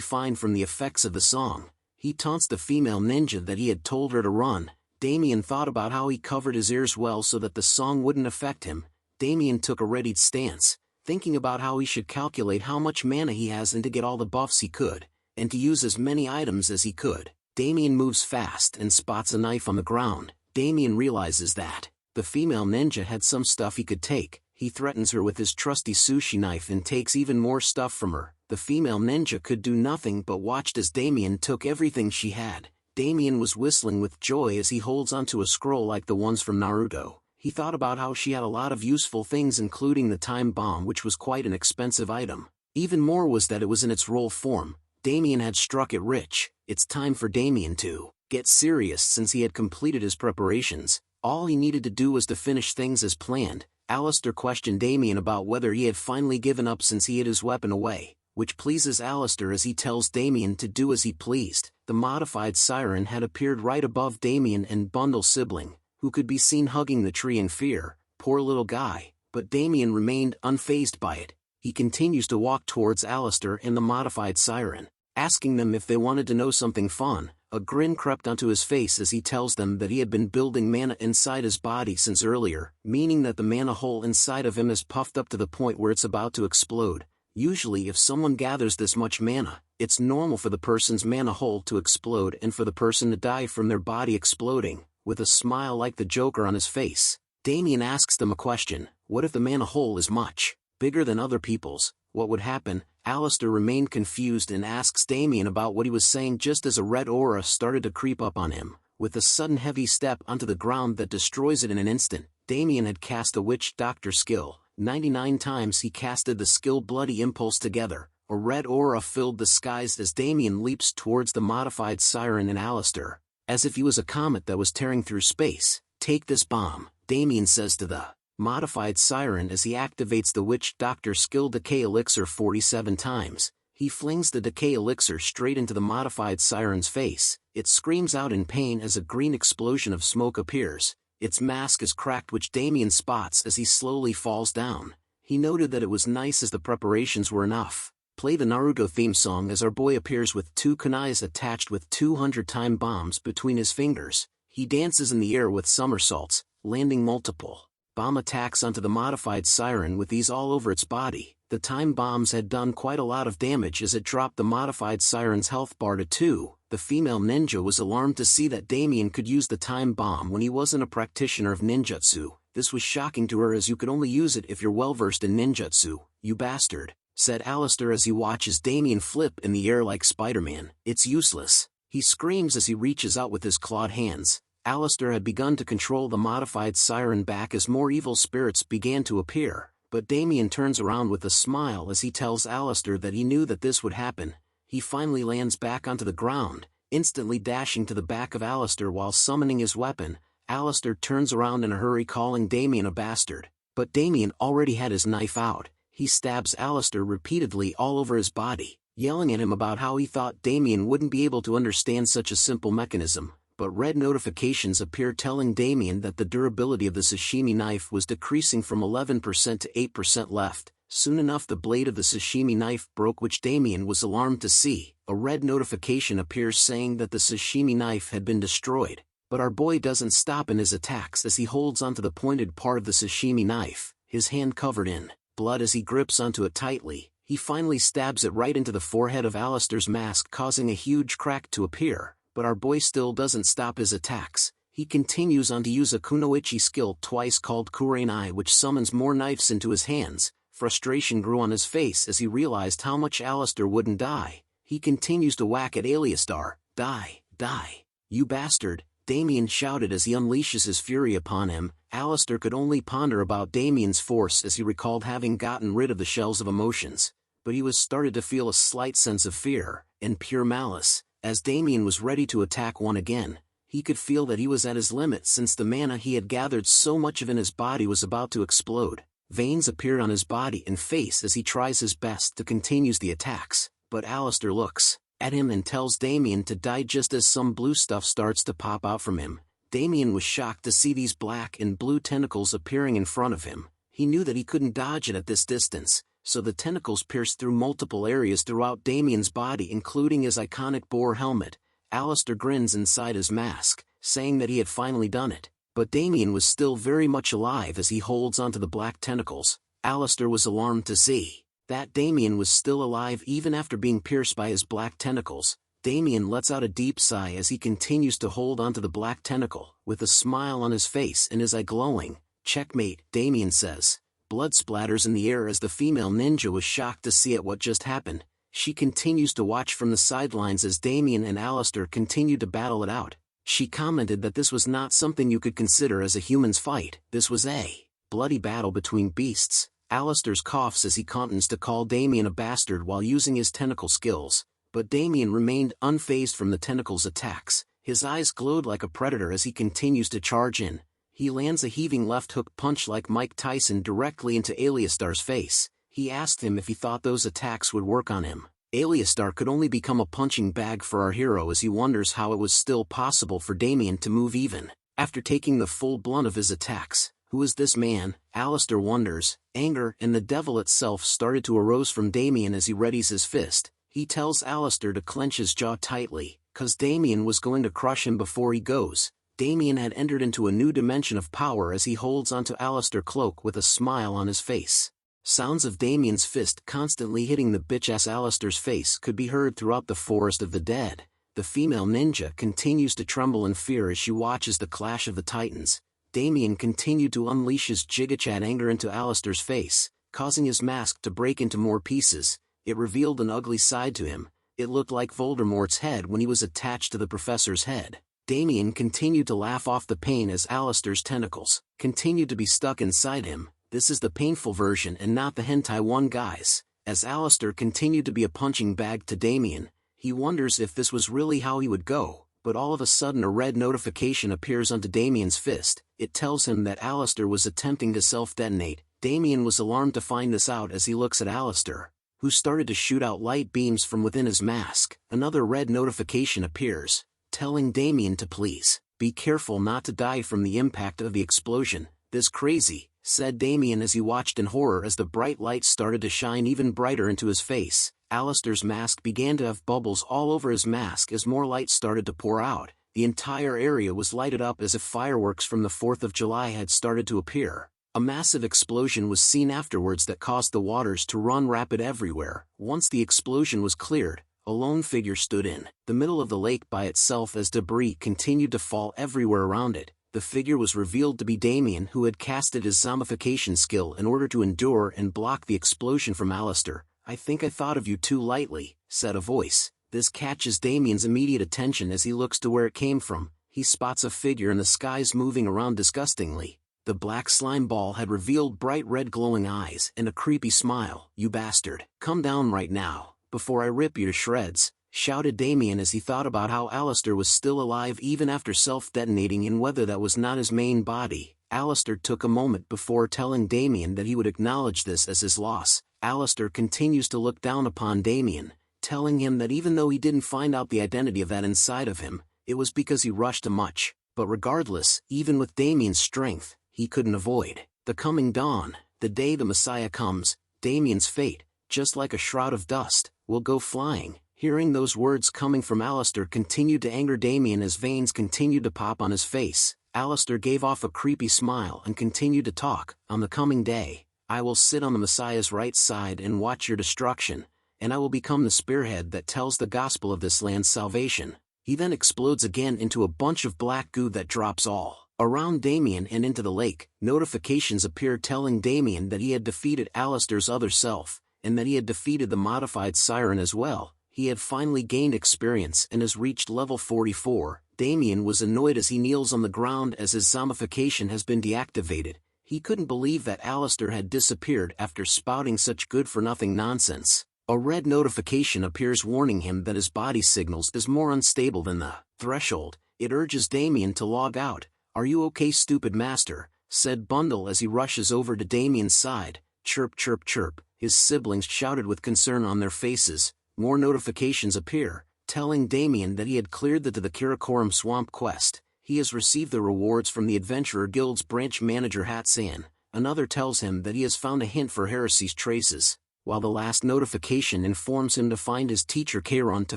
fine from the effects of the song. He taunts the female ninja that he had told her to run. Damien thought about how he covered his ears well so that the song wouldn't affect him. Damien took a readied stance, thinking about how he should calculate how much mana he has and to get all the buffs he could, and to use as many items as he could. Damien moves fast and spots a knife on the ground. Damien realizes that the female ninja had some stuff he could take. He threatens her with his trusty sushi knife and takes even more stuff from her. The female ninja could do nothing but watched as Damien took everything she had. Damien was whistling with joy as he holds onto a scroll like the ones from Naruto. He thought about how she had a lot of useful things, including the time bomb, which was quite an expensive item. Even more was that it was in its roll form. Damien had struck it rich. It's time for Damien to get serious since he had completed his preparations. All he needed to do was to finish things as planned. Alistair questioned Damien about whether he had finally given up since he hid his weapon away, which pleases Alistair as he tells Damien to do as he pleased. The modified siren had appeared right above Damien and Bundle's sibling, who could be seen hugging the tree in fear. Poor little guy, but Damien remained unfazed by it. He continues to walk towards Alistair and the modified siren, asking them if they wanted to know something fun. A grin crept onto his face as he tells them that he had been building mana inside his body since earlier, meaning that the mana hole inside of him is puffed up to the point where it's about to explode. Usually if someone gathers this much mana, it's normal for the person's mana hole to explode and for the person to die from their body exploding. With a smile like the Joker on his face, Damien asks them a question: what if the mana hole is much bigger than other people's? What would happen? Alistair remained confused and asks Damien about what he was saying just as a red aura started to creep up on him. With a sudden heavy step onto the ground that destroys it in an instant, Damien had cast the Witch Doctor skill. 99 times he casted the skill Bloody Impulse together. A red aura filled the skies as Damien leaps towards the modified siren and Alistair, as if he was a comet that was tearing through space. Take this bomb, Damien says to the modified siren as he activates the Witch Doctor skill Decay Elixir 47 times. He flings the Decay Elixir straight into the modified siren's face. It screams out in pain as a green explosion of smoke appears. Its mask is cracked, which Damien spots as he slowly falls down. He noted that it was nice as the preparations were enough. Play the Naruto theme song as our boy appears with 2 kunais attached with 200 time bombs between his fingers. He dances in the air with somersaults, landing multiple bomb attacks onto the modified siren with ease all over its body. The time bombs had done quite a lot of damage as it dropped the modified siren's health bar to 2. The female ninja was alarmed to see that Damien could use the time bomb when he wasn't a practitioner of ninjutsu. This was shocking to her, as you could only use it if you're well versed in ninjutsu. You bastard, said Alistair as he watches Damien flip in the air like Spider-Man. It's useless, he screams as he reaches out with his clawed hands. Alistair had begun to control the modified siren back as more evil spirits began to appear, but Damien turns around with a smile as he tells Alistair that he knew that this would happen. He finally lands back onto the ground, instantly dashing to the back of Alistair while summoning his weapon. Alistair turns around in a hurry, calling Damien a bastard, but Damien already had his knife out. He stabs Alistair repeatedly all over his body, yelling at him about how he thought Damien wouldn't be able to understand such a simple mechanism. But red notifications appear telling Damien that the durability of the sashimi knife was decreasing from 11% to 8% left. Soon enough the blade of the sashimi knife broke, which Damien was alarmed to see. A red notification appears saying that the sashimi knife had been destroyed, but our boy doesn't stop in his attacks as he holds onto the pointed part of the sashimi knife, his hand covered in blood as he grips onto it tightly. He finally stabs it right into the forehead of Alistair's mask, causing a huge crack to appear. But our boy still doesn't stop his attacks. He continues on to use a kunoichi skill twice called Kurenai, which summons more knives into his hands. Frustration grew on his face as he realized how much Alistair wouldn't die. He continues to whack at Alistair. Die, die, you bastard, Damien shouted as he unleashes his fury upon him. Alistair could only ponder about Damien's force as he recalled having gotten rid of the shells of emotions, but he was started to feel a slight sense of fear and pure malice. As Damien was ready to attack one again, he could feel that he was at his limit since the mana he had gathered so much of in his body was about to explode. Veins appeared on his body and face as he tries his best to continue the attacks, but Alistair looks at him and tells Damien to die just as some blue stuff starts to pop out from him. Damien was shocked to see these black and blue tentacles appearing in front of him. He knew that he couldn't dodge it at this distance, so the tentacles pierced through multiple areas throughout Damien's body, including his iconic boar helmet. Alistair grins inside his mask, saying that he had finally done it. But Damien was still very much alive as he holds onto the black tentacles. Alistair was alarmed to see that Damien was still alive even after being pierced by his black tentacles. Damien lets out a deep sigh as he continues to hold onto the black tentacle, with a smile on his face and his eye glowing. "Checkmate," Damien says. Blood splatters in the air as the female ninja was shocked to see what just happened. She continues to watch from the sidelines as Damien and Alistair continue to battle it out. She commented that this was not something you could consider as a human's fight. This was a bloody battle between beasts. Alistair's coughs as he continues to call Damien a bastard while using his tentacle skills. But Damien remained unfazed from the tentacle's attacks. His eyes glowed like a predator as he continues to charge in. He lands a heaving left hook punch like Mike Tyson directly into Aliastar's face. He asked him if he thought those attacks would work on him. Aliastar could only become a punching bag for our hero as he wonders how it was still possible for Damien to move even after taking the full blunt of his attacks. Who is this man? Alistair wonders. Anger and the devil itself started to arouse from Damien as he readies his fist. He tells Alistair to clench his jaw tightly, cause Damien was going to crush him before he goes. Damien had entered into a new dimension of power as he holds onto Alistair's cloak with a smile on his face. Sounds of Damien's fist constantly hitting the bitch-ass Alistair's face could be heard throughout the forest of the dead. The female ninja continues to tremble in fear as she watches the clash of the titans. Damien continued to unleash his gigachat anger into Alistair's face, causing his mask to break into more pieces. It revealed an ugly side to him. It looked like Voldemort's head when he was attached to the professor's head. Damien continued to laugh off the pain as Alistair's tentacles continued to be stuck inside him. This is the painful version and not the hentai one, guys. As Alistair continued to be a punching bag to Damien, he wonders if this was really how he would go, but all of a sudden a red notification appears onto Damien's fist. It tells him that Alistair was attempting to self-detonate. Damien was alarmed to find this out as he looks at Alistair, who started to shoot out light beams from within his mask. Another red notification appears, telling Damien to please be careful not to die from the impact of the explosion. "This crazy," said Damien as he watched in horror as the bright light started to shine even brighter into his face. Alistair's mask began to have bubbles all over his mask as more light started to pour out. The entire area was lighted up as if fireworks from the 4th of July had started to appear. A massive explosion was seen afterwards that caused the waters to run rapid everywhere. Once the explosion was cleared, a lone figure stood in the middle of the lake by itself as debris continued to fall everywhere around it. The figure was revealed to be Damien, who had casted his zombification skill in order to endure and block the explosion from Alistair. "I think I thought of you too lightly," said a voice. This catches Damien's immediate attention as he looks to where it came from. He spots a figure in the skies moving around disgustingly. The black slime ball had revealed bright red glowing eyes and a creepy smile. "You bastard, come down right now, before I rip you to shreds," shouted Damien as he thought about how Alistair was still alive even after self-detonating and whether that was not his main body. Alistair took a moment before telling Damien that he would acknowledge this as his loss. Alistair continues to look down upon Damien, telling him that even though he didn't find out the identity of that inside of him, it was because he rushed too much. But regardless, even with Damien's strength, he couldn't avoid the coming dawn. The day the Messiah comes, Damien's fate, just like a shroud of dust, will go flying. Hearing those words coming from Alistair continued to anger Damien as veins continued to pop on his face. Alistair gave off a creepy smile and continued to talk. "On the coming day, I will sit on the Messiah's right side and watch your destruction, and I will become the spearhead that tells the gospel of this land's salvation." He then explodes again into a bunch of black goo that drops all around Damien and into the lake. Notifications appear telling Damien that he had defeated Alistair's other self, and that he had defeated the modified siren as well. He had finally gained experience and has reached level 44. Damien was annoyed as he kneels on the ground as his zombification has been deactivated. He couldn't believe that Alistair had disappeared after spouting such good-for-nothing nonsense. A red notification appears warning him that his body signals is more unstable than the threshold. It urges Damien to log out. "Are you okay, stupid master?" said Bundle as he rushes over to Damien's side. "Chirp chirp chirp," his siblings shouted with concern on their faces. More notifications appear, telling Damien that he had cleared the Karakoram Swamp quest. He has received the rewards from the Adventurer Guild's branch manager Hatsan. Another tells him that he has found a hint for Heresy's traces, while the last notification informs him to find his teacher Kairon to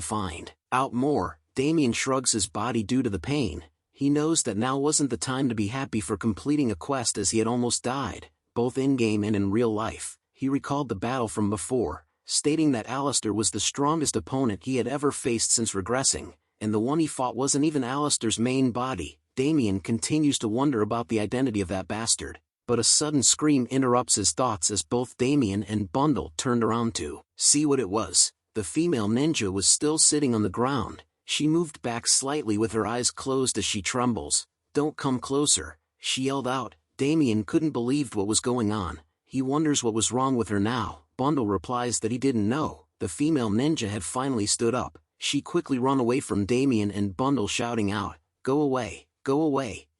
find out more. Damien shrugs his body due to the pain. He knows that now wasn't the time to be happy for completing a quest, as he had almost died, both in-game and in real life. He recalled the battle from before, stating that Alistair was the strongest opponent he had ever faced since regressing, and the one he fought wasn't even Alistair's main body. Damien continues to wonder about the identity of that bastard, but a sudden scream interrupts his thoughts as both Damien and Bundle turned around to see what it was. The female ninja was still sitting on the ground. She moved back slightly with her eyes closed as she trembles. "Don't come closer," she yelled out. Damien couldn't believe what was going on. He wonders what was wrong with her now. Bundle replies that he didn't know. The female ninja had finally stood up. She quickly ran away from Damien and Bundle, shouting out, go away,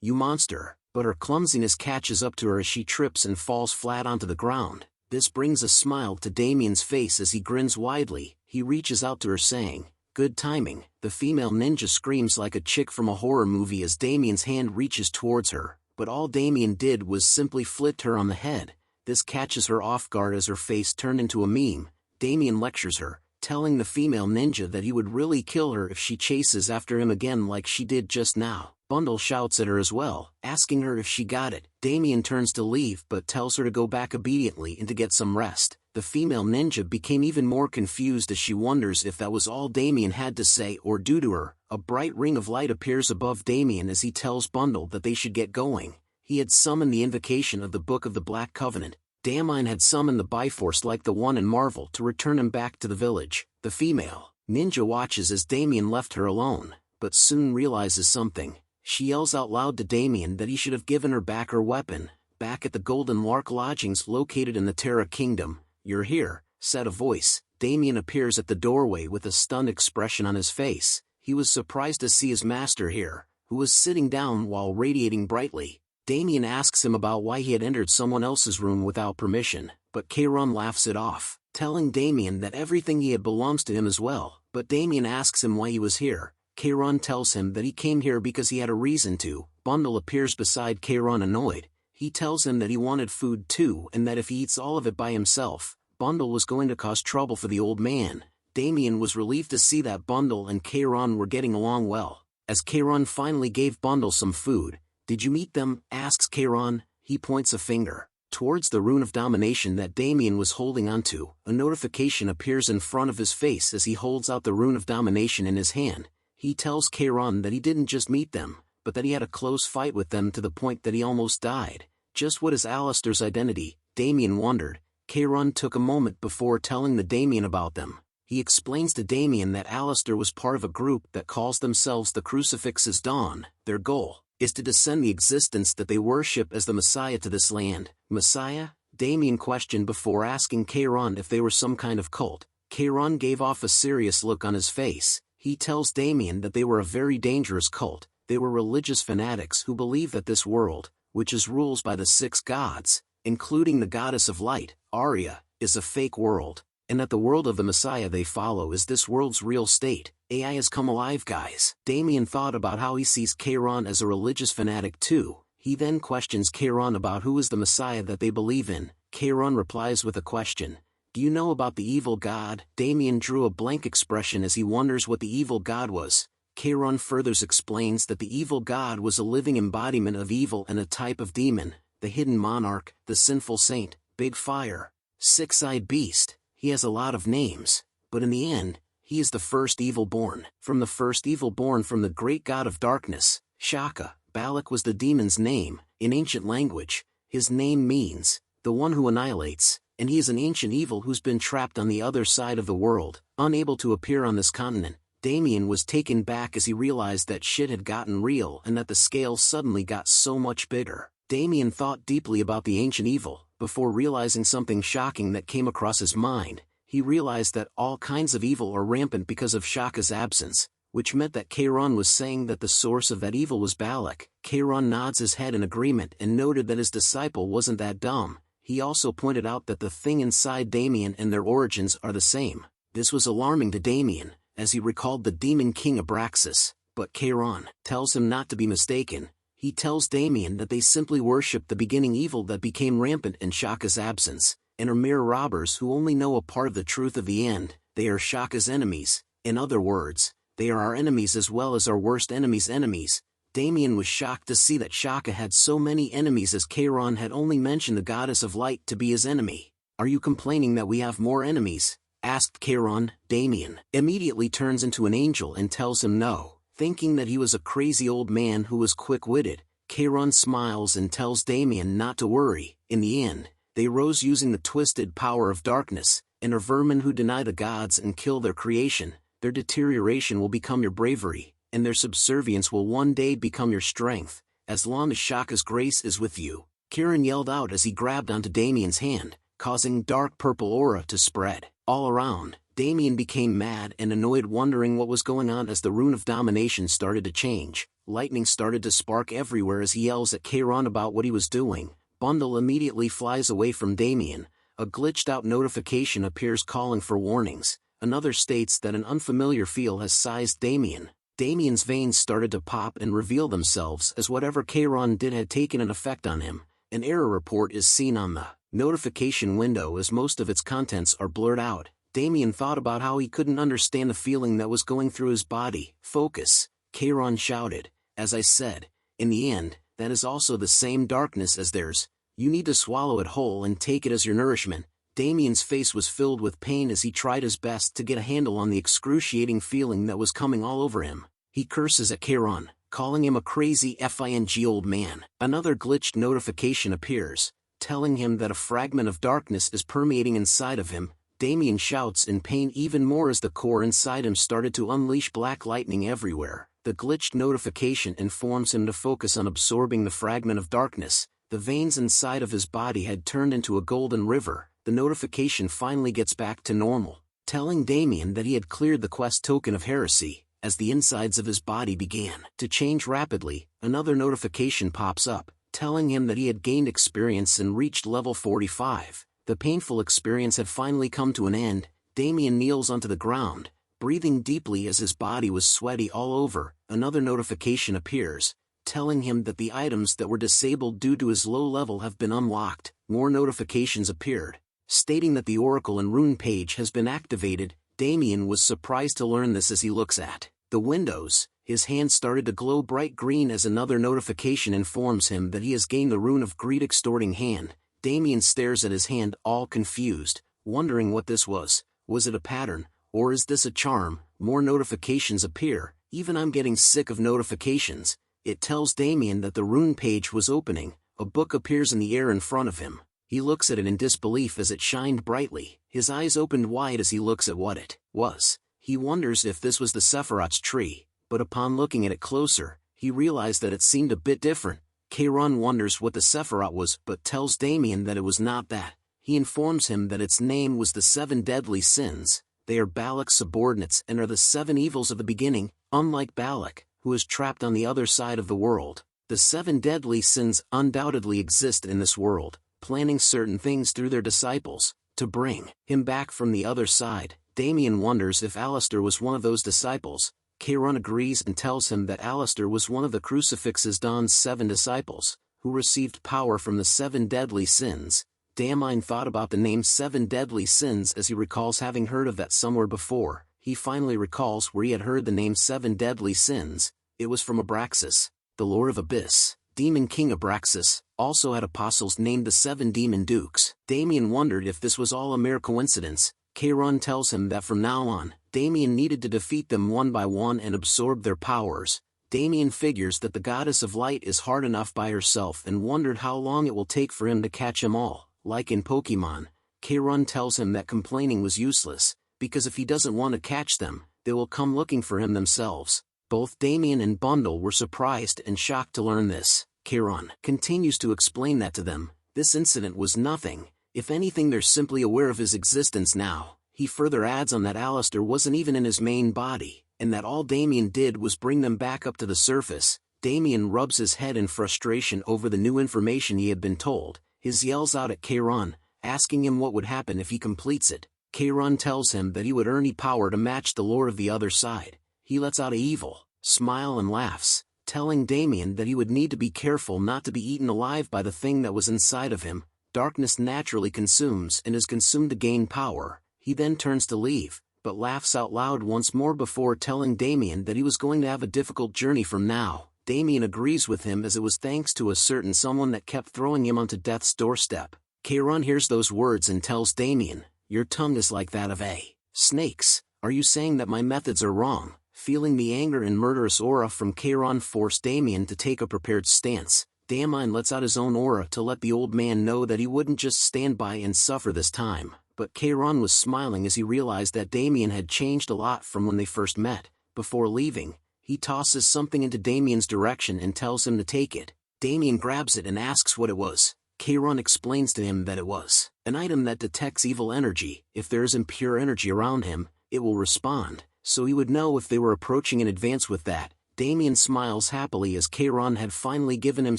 you monster," but her clumsiness catches up to her as she trips and falls flat onto the ground. This brings a smile to Damien's face as he grins widely. He reaches out to her saying, "Good timing." The female ninja screams like a chick from a horror movie as Damien's hand reaches towards her, but all Damien did was simply flick her on the head. This catches her off guard as her face turned into a meme. Damien lectures her, telling the female ninja that he would really kill her if she chases after him again like she did just now. Bundle shouts at her as well, asking her if she got it. Damien turns to leave but tells her to go back obediently and to get some rest. The female ninja became even more confused as she wonders if that was all Damien had to say or do to her. A bright ring of light appears above Damien as he tells Bundle that they should get going. He had summoned the invocation of the Book of the Black Covenant. Damien had summoned the Bifrost like the one in Marvel to return him back to the village. The female ninja watches as Damien left her alone, but soon realizes something. She yells out loud to Damien that he should have given her back her weapon. Back at the Golden Lark lodgings located in the Terra Kingdom, "You're here," said a voice. Damien appears at the doorway with a stunned expression on his face. He was surprised to see his master here, who was sitting down while radiating brightly. Damien asks him about why he had entered someone else's room without permission, but Kayron laughs it off, telling Damien that everything he had belongs to him as well. But Damien asks him why he was here. Kayron tells him that he came here because he had a reason to. Bundle appears beside Kayron annoyed. He tells him that he wanted food too and that if he eats all of it by himself, Bundle was going to cause trouble for the old man. Damien was relieved to see that Bundle and Kayron were getting along well. As Kayron finally gave Bundle some food, "Did you meet them?" asks Kayron. He points a finger towards the rune of domination that Damien was holding onto. A notification appears in front of his face as he holds out the rune of domination in his hand. He tells Kayron that he didn't just meet them, but that he had a close fight with them to the point that he almost died. Just what is Alistair's identity? Damien wondered. Kayron took a moment before telling the Damien about them. He explains to Damien that Alistair was part of a group that calls themselves the Crucifix's Dawn. Their goal is to descend the existence that they worship as the Messiah to this land. Messiah? Damien questioned before asking Kayron if they were some kind of cult. Kayron gave off a serious look on his face. He tells Damien that they were a very dangerous cult. They were religious fanatics who believe that this world, which is ruled by the 6 gods, including the goddess of light, Arya, is a fake world, and that the world of the Messiah they follow is this world's real state. AI has come alive, guys. Damien thought about how he sees Kayron as a religious fanatic too. He then questions Kayron about who is the Messiah that they believe in. Kayron replies with a question. "Do you know about the evil god?" Damien drew a blank expression as he wonders what the evil god was. Kayron further explains that the evil god was a living embodiment of evil and a type of demon, the hidden monarch, the sinful saint, Big Fire, Six-Eyed Beast. He has a lot of names, but in the end, he is the first evil born. From the first evil born from the great god of darkness, Shaka. Balak was the demon's name. In ancient language, his name means, the one who annihilates, and he is an ancient evil who's been trapped on the other side of the world, unable to appear on this continent. Damien was taken back as he realized that shit had gotten real and that the scale suddenly got so much bigger. Damien thought deeply about the ancient evil, before realizing something shocking that came across his mind. He realized that all kinds of evil are rampant because of Shaka's absence, which meant that Kayron was saying that the source of that evil was Balak. Kayron nods his head in agreement and noted that his disciple wasn't that dumb. He also pointed out that the thing inside Damien and their origins are the same. This was alarming to Damien, as he recalled the demon king Abraxas, but Kayron tells him not to be mistaken. He tells Damien that they simply worship the beginning evil that became rampant in Shaka's absence, and are mere robbers who only know a part of the truth of the end. They are Shaka's enemies. In other words, They are our enemies as well as our worst enemies' enemies. Damien was shocked to see that Shaka had so many enemies, as Chiron had only mentioned the goddess of light to be his enemy. "Are you complaining that we have more enemies?" asked Chiron. Damien immediately turns into an angel and tells him no, thinking that he was a crazy old man who was quick-witted. Chiron smiles and tells Damien not to worry. In the end, they rose using the twisted power of darkness, and are vermin who deny the gods and kill their creation. Their deterioration will become your bravery, and their subservience will one day become your strength, as long as Shaka's grace is with you. Chiron yelled out as he grabbed onto Damien's hand, causing dark purple aura to spread all around. Damien became mad and annoyed, wondering what was going on as the rune of domination started to change. Lightning started to spark everywhere as he yells at Chiron about what he was doing. Bundle immediately flies away from Damien. A glitched-out notification appears calling for warnings. Another states that an unfamiliar feel has seized Damien. Damien's veins started to pop and reveal themselves as whatever Chiron did had taken an effect on him. An error report is seen on the notification window as most of its contents are blurred out. Damien thought about how he couldn't understand the feeling that was going through his body. "Focus," Chiron shouted. "As I said, in the end, that is also the same darkness as theirs. You need to swallow it whole and take it as your nourishment." Damien's face was filled with pain as he tried his best to get a handle on the excruciating feeling that was coming all over him. He curses at Chiron, calling him a crazy FING old man. Another glitched notification appears, telling him that a fragment of darkness is permeating inside of him. Damien shouts in pain even more as the core inside him started to unleash black lightning everywhere. The glitched notification informs him to focus on absorbing the fragment of darkness. The veins inside of his body had turned into a golden river. The notification finally gets back to normal, telling Damien that he had cleared the quest token of heresy. As the insides of his body began to change rapidly, another notification pops up, telling him that he had gained experience and reached level 45. The painful experience had finally come to an end. Damien kneels onto the ground, breathing deeply as his body was sweaty all over. Another notification appears, telling him that the items that were disabled due to his low level have been unlocked. More notifications appeared, stating that the Oracle and Rune page has been activated. Damien was surprised to learn this as he looks at the windows. His hand started to glow bright green as another notification informs him that he has gained the Rune of Greed Extorting Hand. Damien stares at his hand, all confused, wondering what this was. Was it a pattern, or is this a charm? More notifications appear. Even I'm getting sick of notifications. It tells Damien that the Rune page was opening. A book appears in the air in front of him. He looks at it in disbelief as it shined brightly. His eyes opened wide as he looks at what it was. He wonders if this was the Sephiroth's tree, but upon looking at it closer, he realized that it seemed a bit different. Chiron wonders what the Sephiroth was but tells Damien that it was not that. He informs him that its name was the 7 Deadly Sins. They are Balak's subordinates and are the 7 evils of the beginning. Unlike Balak, who is trapped on the other side of the world, the 7 Deadly Sins undoubtedly exist in this world, planning certain things through their disciples, to bring him back from the other side. Damien wonders if Alistair was one of those disciples. Chiron agrees and tells him that Alistair was one of the Crucifix's Dawn's 7 disciples, who received power from the 7 Deadly Sins. Damien thought about the name 7 Deadly Sins as he recalls having heard of that somewhere before. He finally recalls where he had heard the name 7 Deadly Sins. It was from Abraxas, the Lord of Abyss. Demon King Abraxas also had apostles named the 7 Demon Dukes. Damien wondered if this was all a mere coincidence. Chiron tells him that from now on, Damien needed to defeat them one by one and absorb their powers. Damien figures that the Goddess of Light is hard enough by herself and wondered how long it will take for him to catch them all. Like in Pokemon, Chiron tells him that complaining was useless, because if he doesn't want to catch them, they will come looking for him themselves. Both Damien and Bundle were surprised and shocked to learn this. Chiron continues to explain that to them. This incident was nothing. If anything, they're simply aware of his existence now. He further adds on that Alistair wasn't even in his main body, and that all Damien did was bring them back up to the surface. Damien rubs his head in frustration over the new information he had been told. He yells out at Chiron, asking him what would happen if he completes it. Chiron tells him that he would earn power to match the lore of the other side. He lets out an evil smile and laughs, telling Damien that he would need to be careful not to be eaten alive by the thing that was inside of him. Darkness naturally consumes and is consumed to gain power. He then turns to leave, but laughs out loud once more before telling Damien that he was going to have a difficult journey from now. Damien agrees with him, as it was thanks to a certain someone that kept throwing him onto death's doorstep. Keiron hears those words and tells Damien, "Your tongue is like that of a snake's. Are you saying that my methods are wrong?" Feeling the anger and murderous aura from Keiron forced Damien to take a prepared stance. Damien lets out his own aura to let the old man know that he wouldn't just stand by and suffer this time, but Keiron was smiling as he realized that Damien had changed a lot from when they first met. Before leaving, he tosses something into Damien's direction and tells him to take it. Damien grabs it and asks what it was. Keiron explains to him that it was an item that detects evil energy. If there is impure energy around him, it will respond, so he would know if they were approaching in advance with that. Damien smiles happily as Keiron had finally given him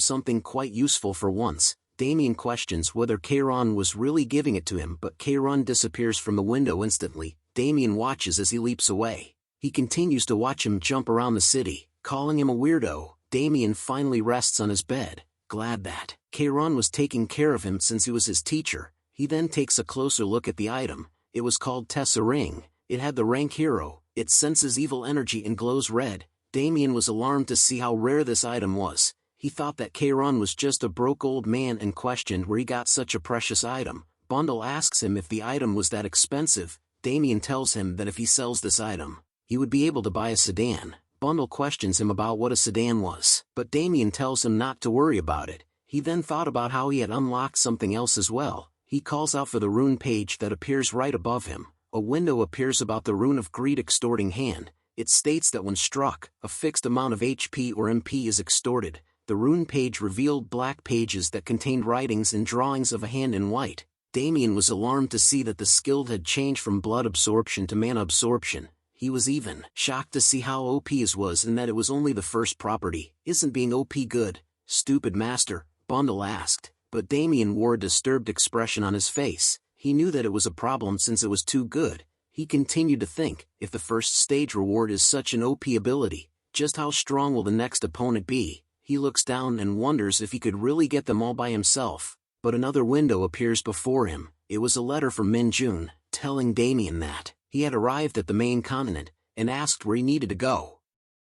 something quite useful for once. Damien questions whether Keiron was really giving it to him, but Keiron disappears from the window instantly. Damien watches as he leaps away. He continues to watch him jump around the city, calling him a weirdo. Damien finally rests on his bed, glad that Keiron was taking care of him since he was his teacher. He then takes a closer look at the item. It was called Tessa Ring. It had the rank hero. It senses evil energy and glows red. Damien was alarmed to see how rare this item was. He thought that Keiron was just a broke old man and questioned where he got such a precious item. Bundle asks him if the item was that expensive. Damien tells him that if he sells this item, he would be able to buy a sedan. Bundle questions him about what a sedan was, but Damien tells him not to worry about it. He then thought about how he had unlocked something else as well. He calls out for the rune page that appears right above him. A window appears about the rune of greed extorting hand. It states that when struck, a fixed amount of HP or MP is extorted. The rune page revealed black pages that contained writings and drawings of a hand in white. Damien was alarmed to see that the skill had changed from blood absorption to mana absorption. He was even shocked to see how OP his was and that it was only the first property. "Isn't being OP good, stupid master?" Bundle asked, but Damien wore a disturbed expression on his face. He knew that it was a problem since it was too good. He continued to think, if the first stage reward is such an OP ability, just how strong will the next opponent be? He looks down and wonders if he could really get them all by himself. But another window appears before him. It was a letter from Minjun, telling Damien that he had arrived at the main continent, and asked where he needed to go.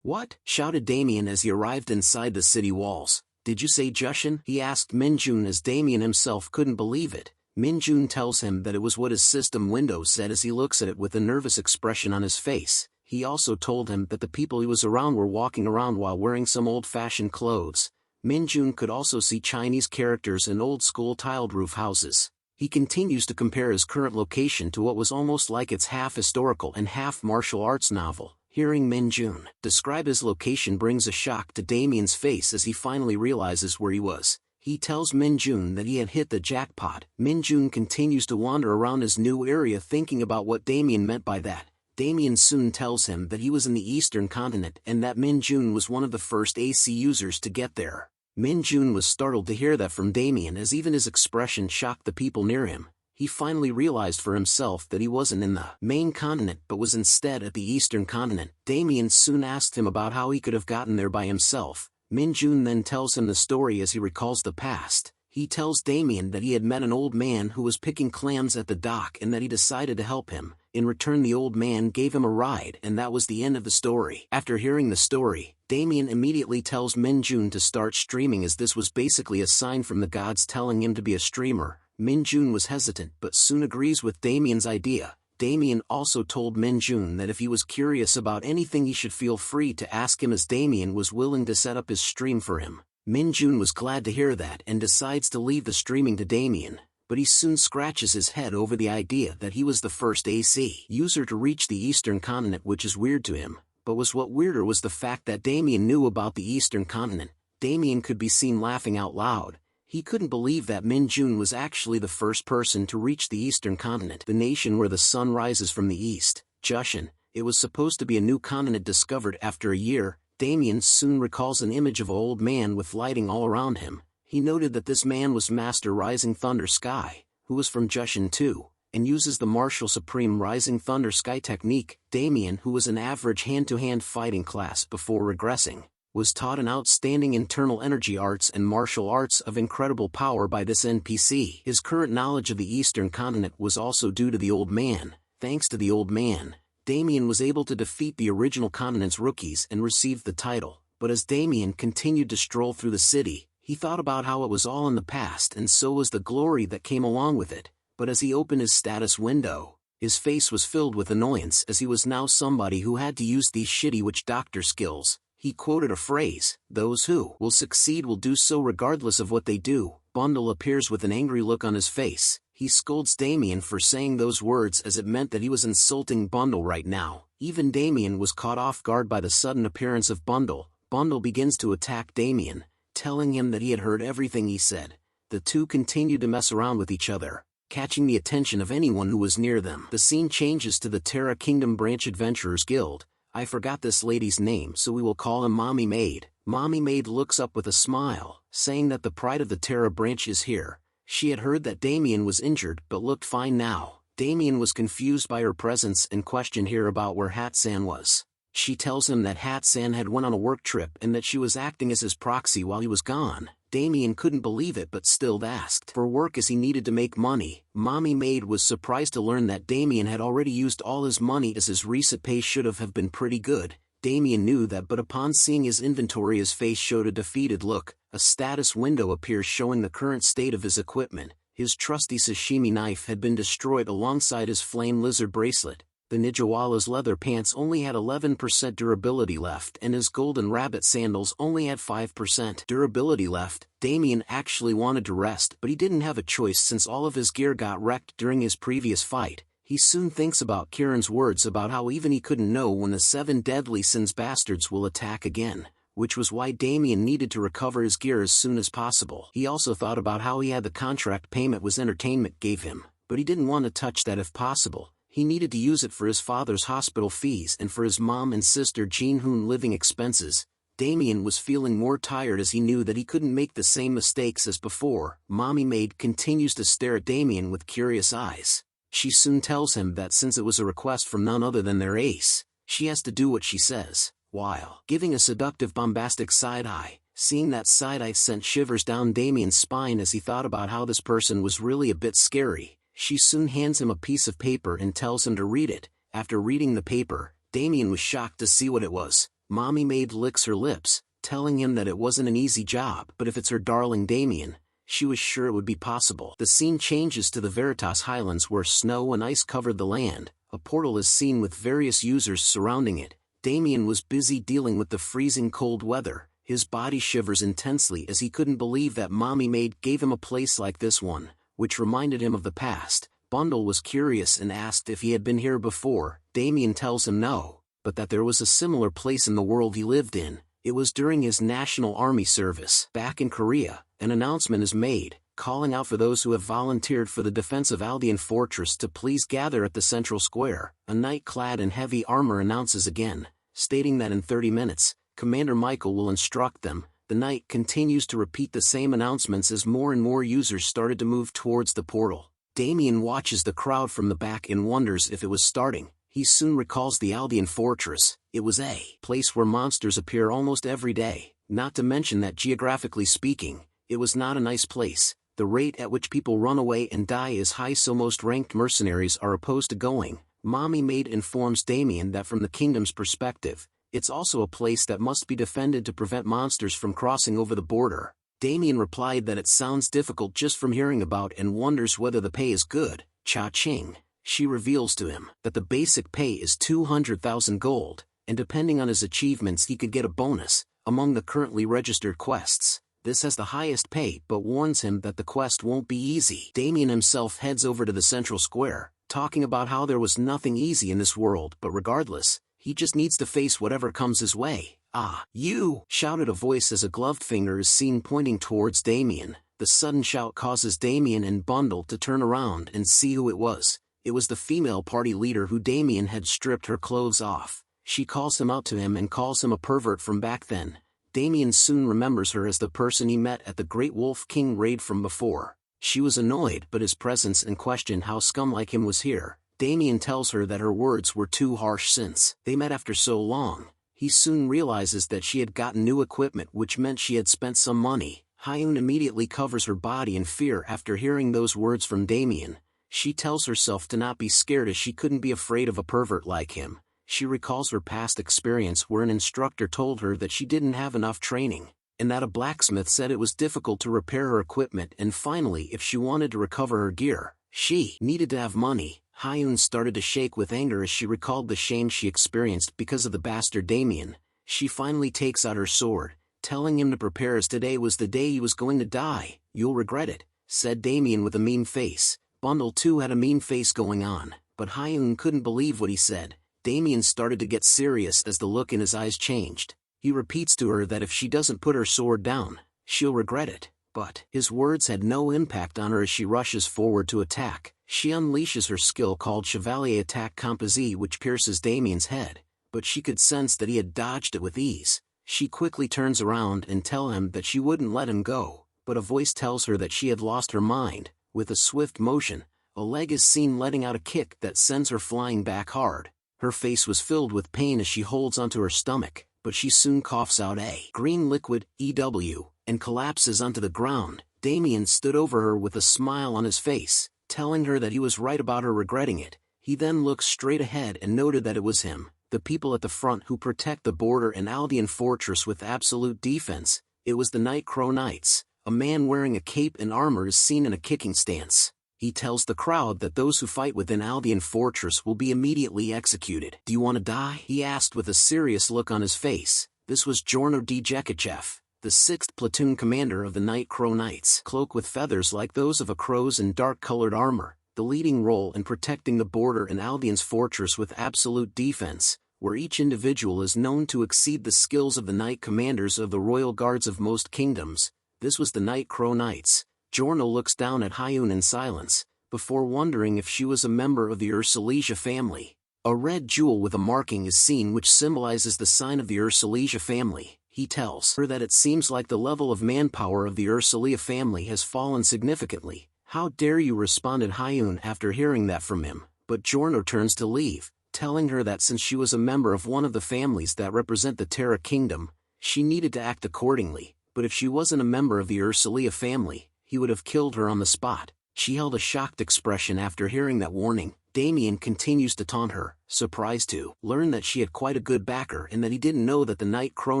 "What?" shouted Damien as he arrived inside the city walls. "Did you say Jushin?" he asked Minjun, as Damien himself couldn't believe it. Minjun tells him that it was what his system window said as he looks at it with a nervous expression on his face. He also told him that the people he was around were walking around while wearing some old-fashioned clothes. Minjun could also see Chinese characters and old-school tiled roof houses. He continues to compare his current location to what was almost like its half-historical and half-martial arts novel. Hearing Minjun describe his location brings a shock to Damien's face as he finally realizes where he was. He tells Minjun that he had hit the jackpot. Minjun continues to wander around his new area thinking about what Damien meant by that. Damien soon tells him that he was in the Eastern Continent and that Minjun was one of the first AC users to get there. Minjun was startled to hear that from Damien, as even his expression shocked the people near him. He finally realized for himself that he wasn't in the main continent but was instead at the Eastern Continent. Damien soon asked him about how he could have gotten there by himself. Minjun then tells him the story as he recalls the past. He tells Damien that he had met an old man who was picking clams at the dock and that he decided to help him. In return, the old man gave him a ride, and that was the end of the story. After hearing the story, Damien immediately tells Minjun to start streaming, as this was basically a sign from the gods telling him to be a streamer. Minjun was hesitant but soon agrees with Damien's idea. Damien also told Minjun that if he was curious about anything he should feel free to ask him, as Damien was willing to set up his stream for him. Minjun was glad to hear that and decides to leave the streaming to Damien, but he soon scratches his head over the idea that he was the first AC user to reach the Eastern Continent, which is weird to him. But what weirder was the fact that Damien knew about the Eastern Continent. Damien could be seen laughing out loud. He couldn't believe that Minjun was actually the first person to reach the Eastern Continent, the nation where the sun rises from the east. Jushin. It was supposed to be a new continent discovered after a year. Damien soon recalls an image of an old man with lighting all around him. He noted that this man was Master Rising Thunder Sky, who was from Jushin too, and uses the Martial Supreme Rising Thunder Sky technique. Damien, who was an average hand-to-hand fighting class before regressing, was taught an outstanding internal energy arts and martial arts of incredible power by this NPC. His current knowledge of the Eastern Continent was also due to the old man. Thanks to the old man, Damien was able to defeat the original continent's rookies and received the title, but as Damien continued to stroll through the city, he thought about how it was all in the past and so was the glory that came along with it, but as he opened his status window, his face was filled with annoyance as he was now somebody who had to use these shitty witch doctor skills. He quoted a phrase, "Those who will succeed will do so regardless of what they do." Bundle appears with an angry look on his face. He scolds Damien for saying those words as it meant that he was insulting Bundle right now. Even Damien was caught off guard by the sudden appearance of Bundle. Bundle begins to attack Damien, telling him that he had heard everything he said. The two continued to mess around with each other, catching the attention of anyone who was near them. The scene changes to the Terra Kingdom Branch Adventurers Guild. I forgot this lady's name, so we will call him Mommy Maid. Mommy Maid looks up with a smile, saying that the pride of the Terra branch is here. She had heard that Damien was injured but looked fine now. Damien was confused by her presence and questioned her about where Hatsan was. She tells him that Hatsan had went on a work trip and that she was acting as his proxy while he was gone. Damien couldn't believe it but still asked for work as he needed to make money. Mommy Maid was surprised to learn that Damien had already used all his money as his recent pay should have been pretty good. Damien knew that, but upon seeing his inventory his face showed a defeated look. A status window appears showing the current state of his equipment. His trusty sashimi knife had been destroyed alongside his flame lizard bracelet. The Ninjawala's leather pants only had 11% durability left and his golden rabbit sandals only had 5% durability left. Damien actually wanted to rest, but he didn't have a choice since all of his gear got wrecked during his previous fight. He soon thinks about Kieran's words about how even he couldn't know when the 7 deadly sins bastards will attack again, which was why Damien needed to recover his gear as soon as possible. He also thought about how he had the contract payment was entertainment gave him, but he didn't want to touch that if possible. He needed to use it for his father's hospital fees and for his mom and sister Jean-Hoon living expenses. Damien was feeling more tired as he knew that he couldn't make the same mistakes as before. Mommy Maid continues to stare at Damien with curious eyes. She soon tells him that since it was a request from none other than their ace, she has to do what she says, while giving a seductive bombastic side-eye. Seeing that side-eye sent shivers down Damien's spine as he thought about how this person was really a bit scary. She soon hands him a piece of paper and tells him to read it. After reading the paper, Damien was shocked to see what it was. Mommy Maid licks her lips, telling him that it wasn't an easy job, but if it's her darling Damien, she was sure it would be possible. The scene changes to the Veritas Highlands where snow and ice covered the land. A portal is seen with various users surrounding it. Damien was busy dealing with the freezing cold weather. His body shivers intensely as he couldn't believe that Mommy Maid gave him a place like this one, which reminded him of the past. Bundle was curious and asked if he had been here before. Damien tells him no, but that there was a similar place in the world he lived in. It was during his National Army service. Back in Korea, an announcement is made, calling out for those who have volunteered for the defense of Aldean Fortress to please gather at the central square. A knight clad in heavy armor announces again, stating that in 30 minutes, Commander Michael will instruct them. The knight continues to repeat the same announcements as more and more users started to move towards the portal. Damien watches the crowd from the back and wonders if it was starting. He soon recalls the Aldean Fortress. It was a place where monsters appear almost every day, not to mention that geographically speaking, it was not a nice place. The rate at which people run away and die is high, so most ranked mercenaries are opposed to going. Mommy Maid informs Damien that from the kingdom's perspective, it's also a place that must be defended to prevent monsters from crossing over the border. Damien replied that it sounds difficult just from hearing about and wonders whether the pay is good. Cha-ching. She reveals to him that the basic pay is 200,000 gold, and depending on his achievements he could get a bonus. Among the currently registered quests, this has the highest pay but warns him that the quest won't be easy. Damien himself heads over to the central square, talking about how there was nothing easy in this world, but regardless, he just needs to face whatever comes his way. "Ah, you!" shouted a voice as a gloved finger is seen pointing towards Damien. The sudden shout causes Damien and Bundle to turn around and see who it was. It was the female party leader who Damien had stripped her clothes off. She calls him out to him and calls him a pervert from back then. Damien soon remembers her as the person he met at the Great Wolf King raid from before. She was annoyed but his presence and questioned how scum like him was here. Damien tells her that her words were too harsh since they met after so long. He soon realizes that she had gotten new equipment, which meant she had spent some money. Hyun immediately covers her body in fear after hearing those words from Damien. She tells herself to not be scared as she couldn't be afraid of a pervert like him. She recalls her past experience where an instructor told her that she didn't have enough training, and that a blacksmith said it was difficult to repair her equipment, and finally if she wanted to recover her gear, she needed to have money. Hyun started to shake with anger as she recalled the shame she experienced because of the bastard Damien. She finally takes out her sword, telling him to prepare as today was the day he was going to die. "You'll regret it," said Damien with a mean face. Bundle too had a mean face going on, but Hyun couldn't believe what he said. Damien started to get serious as the look in his eyes changed. He repeats to her that if she doesn't put her sword down, she'll regret it. But his words had no impact on her as she rushes forward to attack. She unleashes her skill called Chevalier Attack Composite, which pierces Damien's head, but she could sense that he had dodged it with ease. She quickly turns around and tells him that she wouldn't let him go, but a voice tells her that she had lost her mind. With a swift motion, a leg is seen letting out a kick that sends her flying back hard. Her face was filled with pain as she holds onto her stomach, but she soon coughs out a green liquid, EW, and collapses onto the ground. Damien stood over her with a smile on his face, telling her that he was right about her regretting it. He then looked straight ahead and noted that it was him, the people at the front who protect the border and Aldean fortress with absolute defense. It was the Night Crow Knights. A man wearing a cape and armor is seen in a kicking stance. He tells the crowd that those who fight within Aldean fortress will be immediately executed. "Do you want to die?" he asked with a serious look on his face. This was Jorno D. Jekachev, the 6th platoon commander of the Night Crow Knights. Cloak with feathers like those of a crow's and dark-colored armor, the leading role in protecting the border in Aldean's fortress with absolute defense, where each individual is known to exceed the skills of the knight commanders of the royal guards of most kingdoms. This was the Night Crow Knights. Jorno looks down at Hyun in silence, before wondering if she was a member of the Ursulija family. A red jewel with a marking is seen which symbolizes the sign of the Ursulija family. He tells her that it seems like the level of manpower of the Ursulija family has fallen significantly. "How dare you," responded Hyun after hearing that from him, but Jorno turns to leave, telling her that since she was a member of one of the families that represent the Terra Kingdom, she needed to act accordingly, but if she wasn't a member of the Ursulija family, he would have killed her on the spot. She held a shocked expression after hearing that warning. Damien continues to taunt her, surprised to learn that she had quite a good backer and that he didn't know that the Night Crow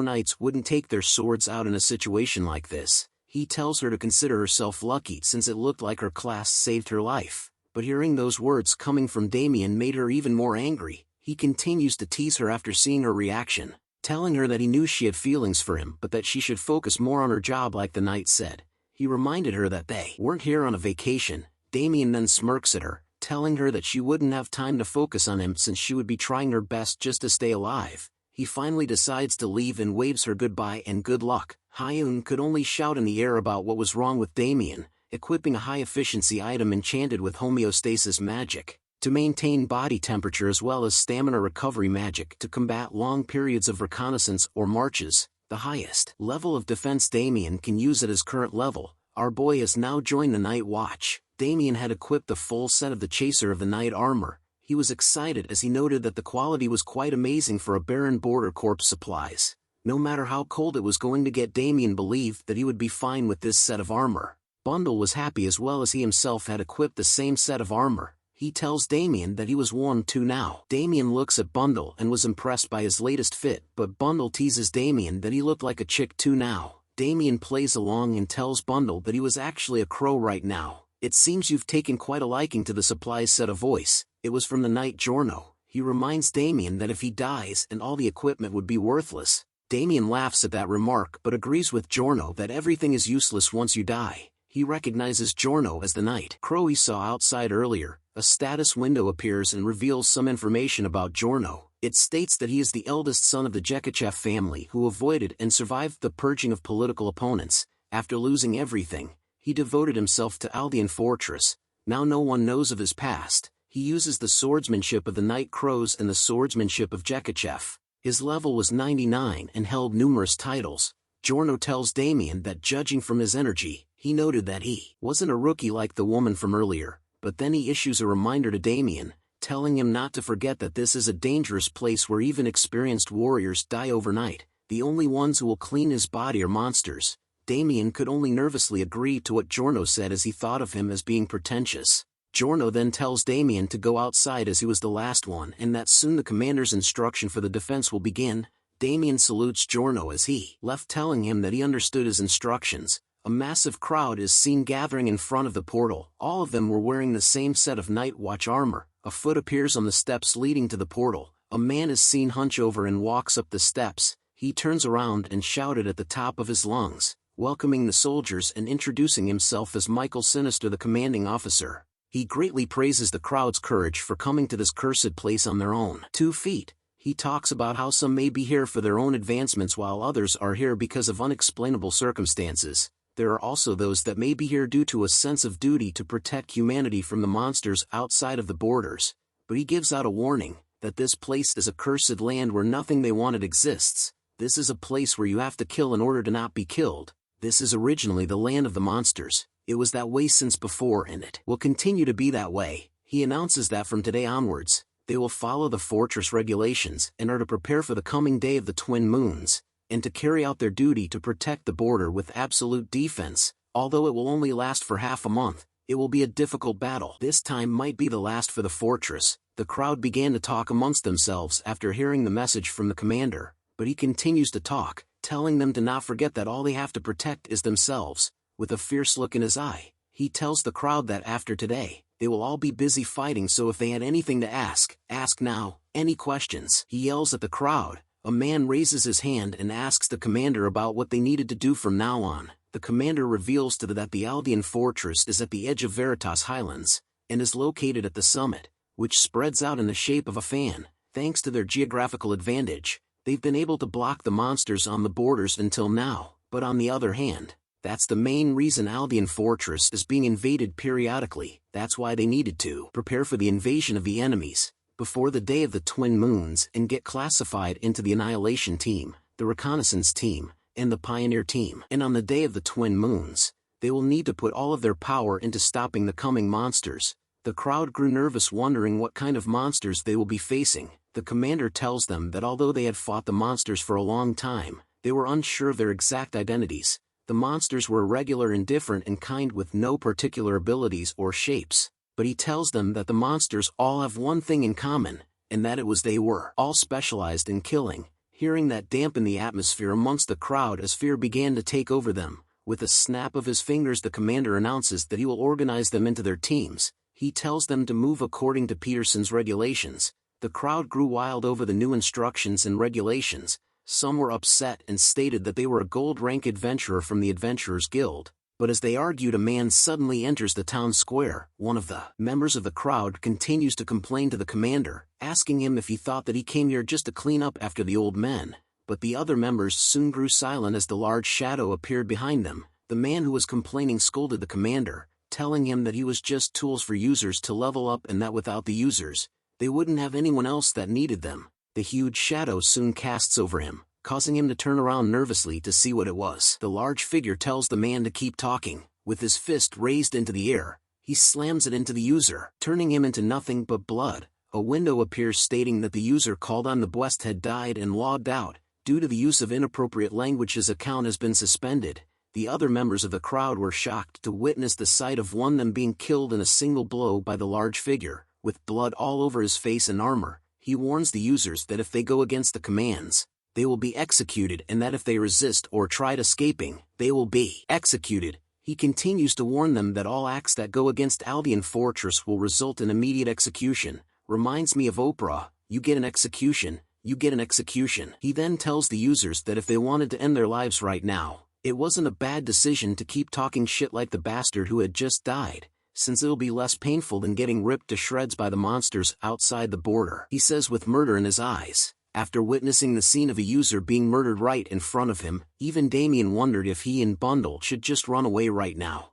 Knights wouldn't take their swords out in a situation like this. He tells her to consider herself lucky since it looked like her class saved her life. But hearing those words coming from Damien made her even more angry. He continues to tease her after seeing her reaction, telling her that he knew she had feelings for him but that she should focus more on her job like the knight said. He reminded her that they weren't here on a vacation. Damien then smirks at her, telling her that she wouldn't have time to focus on him since she would be trying her best just to stay alive. He finally decides to leave and waves her goodbye and good luck. Hyun could only shout in the air about what was wrong with Damien, equipping a high-efficiency item enchanted with homeostasis magic to maintain body temperature as well as stamina recovery magic to combat long periods of reconnaissance or marches. The highest level of defense Damien can use at his current level. Our boy has now joined the Night Watch. Damien had equipped the full set of the Chaser of the Night armor. He was excited as he noted that the quality was quite amazing for a barren border corps supplies. No matter how cold it was going to get, Damien believed that he would be fine with this set of armor. Bundle was happy as well as he himself had equipped the same set of armor. He tells Damien that he was warm too now. Damien looks at Bundle and was impressed by his latest fit, but Bundle teases Damien that he looked like a chick too now. Damien plays along and tells Bundle that he was actually a crow right now. "It seems you've taken quite a liking to the supplies," said a voice. It was from the Knight Jorno. He reminds Damien that if he dies and all the equipment would be worthless. Damien laughs at that remark but agrees with Jorno that everything is useless once you die. He recognizes Jorno as the Night Crow he saw outside earlier. A status window appears and reveals some information about Jorno. It states that he is the eldest son of the Jekachev family who avoided and survived the purging of political opponents. After losing everything, he devoted himself to Aldean Fortress. Now no one knows of his past. He uses the swordsmanship of the Night Crows and the swordsmanship of Jekachev. His level was 99 and held numerous titles. Jorno tells Damien that judging from his energy, he noted that he wasn't a rookie like the woman from earlier. But then he issues a reminder to Damien, telling him not to forget that this is a dangerous place where even experienced warriors die overnight. The only ones who will clean his body are monsters. Damien could only nervously agree to what Jorno said as he thought of him as being pretentious. Giorno then tells Damien to go outside as he was the last one and that soon the commander's instruction for the defense will begin. Damien salutes Giorno as he left, telling him that he understood his instructions. A massive crowd is seen gathering in front of the portal. All of them were wearing the same set of night watch armor. A foot appears on the steps leading to the portal. A man is seen hunch over and walks up the steps. He turns around and shouted at the top of his lungs, welcoming the soldiers and introducing himself as Michael Sinister, the commanding officer. He greatly praises the crowd's courage for coming to this cursed place on their own 2 feet. He talks about how some may be here for their own advancements while others are here because of unexplainable circumstances. There are also those that may be here due to a sense of duty to protect humanity from the monsters outside of the borders. But he gives out a warning that this place is a cursed land where nothing they wanted exists. This is a place where you have to kill in order to not be killed. This is originally the land of the monsters. It was that way since before and it will continue to be that way. He announces that from today onwards, they will follow the fortress regulations and are to prepare for the coming day of the twin moons, and to carry out their duty to protect the border with absolute defense. Although it will only last for half a month, it will be a difficult battle. This time might be the last for the fortress. The crowd began to talk amongst themselves after hearing the message from the commander, but he continues to talk, telling them to not forget that all they have to protect is themselves. With a fierce look in his eye, he tells the crowd that after today, they will all be busy fighting, so if they had anything to ask now. Any questions? He yells at the crowd. A man raises his hand and asks the commander about what they needed to do from now on. The commander reveals to them that the Aldean fortress is at the edge of Veritas Highlands, and is located at the summit, which spreads out in the shape of a fan. Thanks to their geographical advantage, they've been able to block the monsters on the borders until now, but on the other hand, that's the main reason Aldean Fortress is being invaded periodically. That's why they needed to prepare for the invasion of the enemies before the day of the twin moons and get classified into the Annihilation Team, the Reconnaissance Team, and the Pioneer Team. And on the day of the twin moons, they will need to put all of their power into stopping the coming monsters. The crowd grew nervous, wondering what kind of monsters they will be facing. The commander tells them that although they had fought the monsters for a long time, they were unsure of their exact identities. The monsters were irregular and different in kind with no particular abilities or shapes, but he tells them that the monsters all have one thing in common, and that it was they were all specialized in killing. Hearing that dampened the atmosphere amongst the crowd as fear began to take over them. With a snap of his fingers, the commander announces that he will organize them into their teams. He tells them to move according to Peterson's regulations. The crowd grew wild over the new instructions and regulations. Some were upset and stated that they were a gold-rank adventurer from the Adventurers Guild, but as they argued, a man suddenly enters the town square. One of the members of the crowd continues to complain to the commander, asking him if he thought that he came here just to clean up after the old men, but the other members soon grew silent as the large shadow appeared behind them. The man who was complaining scolded the commander, telling him that he was just tools for users to level up and that without the users, they wouldn't have anyone else that needed them. The huge shadow soon casts over him, causing him to turn around nervously to see what it was. The large figure tells the man to keep talking. With his fist raised into the air, he slams it into the user, turning him into nothing but blood. A window appears stating that the user called on the West had died and logged out. Due to the use of inappropriate language, his account has been suspended. The other members of the crowd were shocked to witness the sight of one of them being killed in a single blow by the large figure, with blood all over his face and armor. He warns the users that if they go against the commands, they will be executed, and that if they resist or tried escaping, they will be executed. He continues to warn them that all acts that go against Aldean Fortress will result in immediate execution. Reminds me of Oprah, you get an execution, you get an execution. He then tells the users that if they wanted to end their lives right now, it wasn't a bad decision to keep talking shit like the bastard who had just died, since it'll be less painful than getting ripped to shreds by the monsters outside the border. He says with murder in his eyes. After witnessing the scene of a user being murdered right in front of him, even Damien wondered if he and Bundle should just run away right now.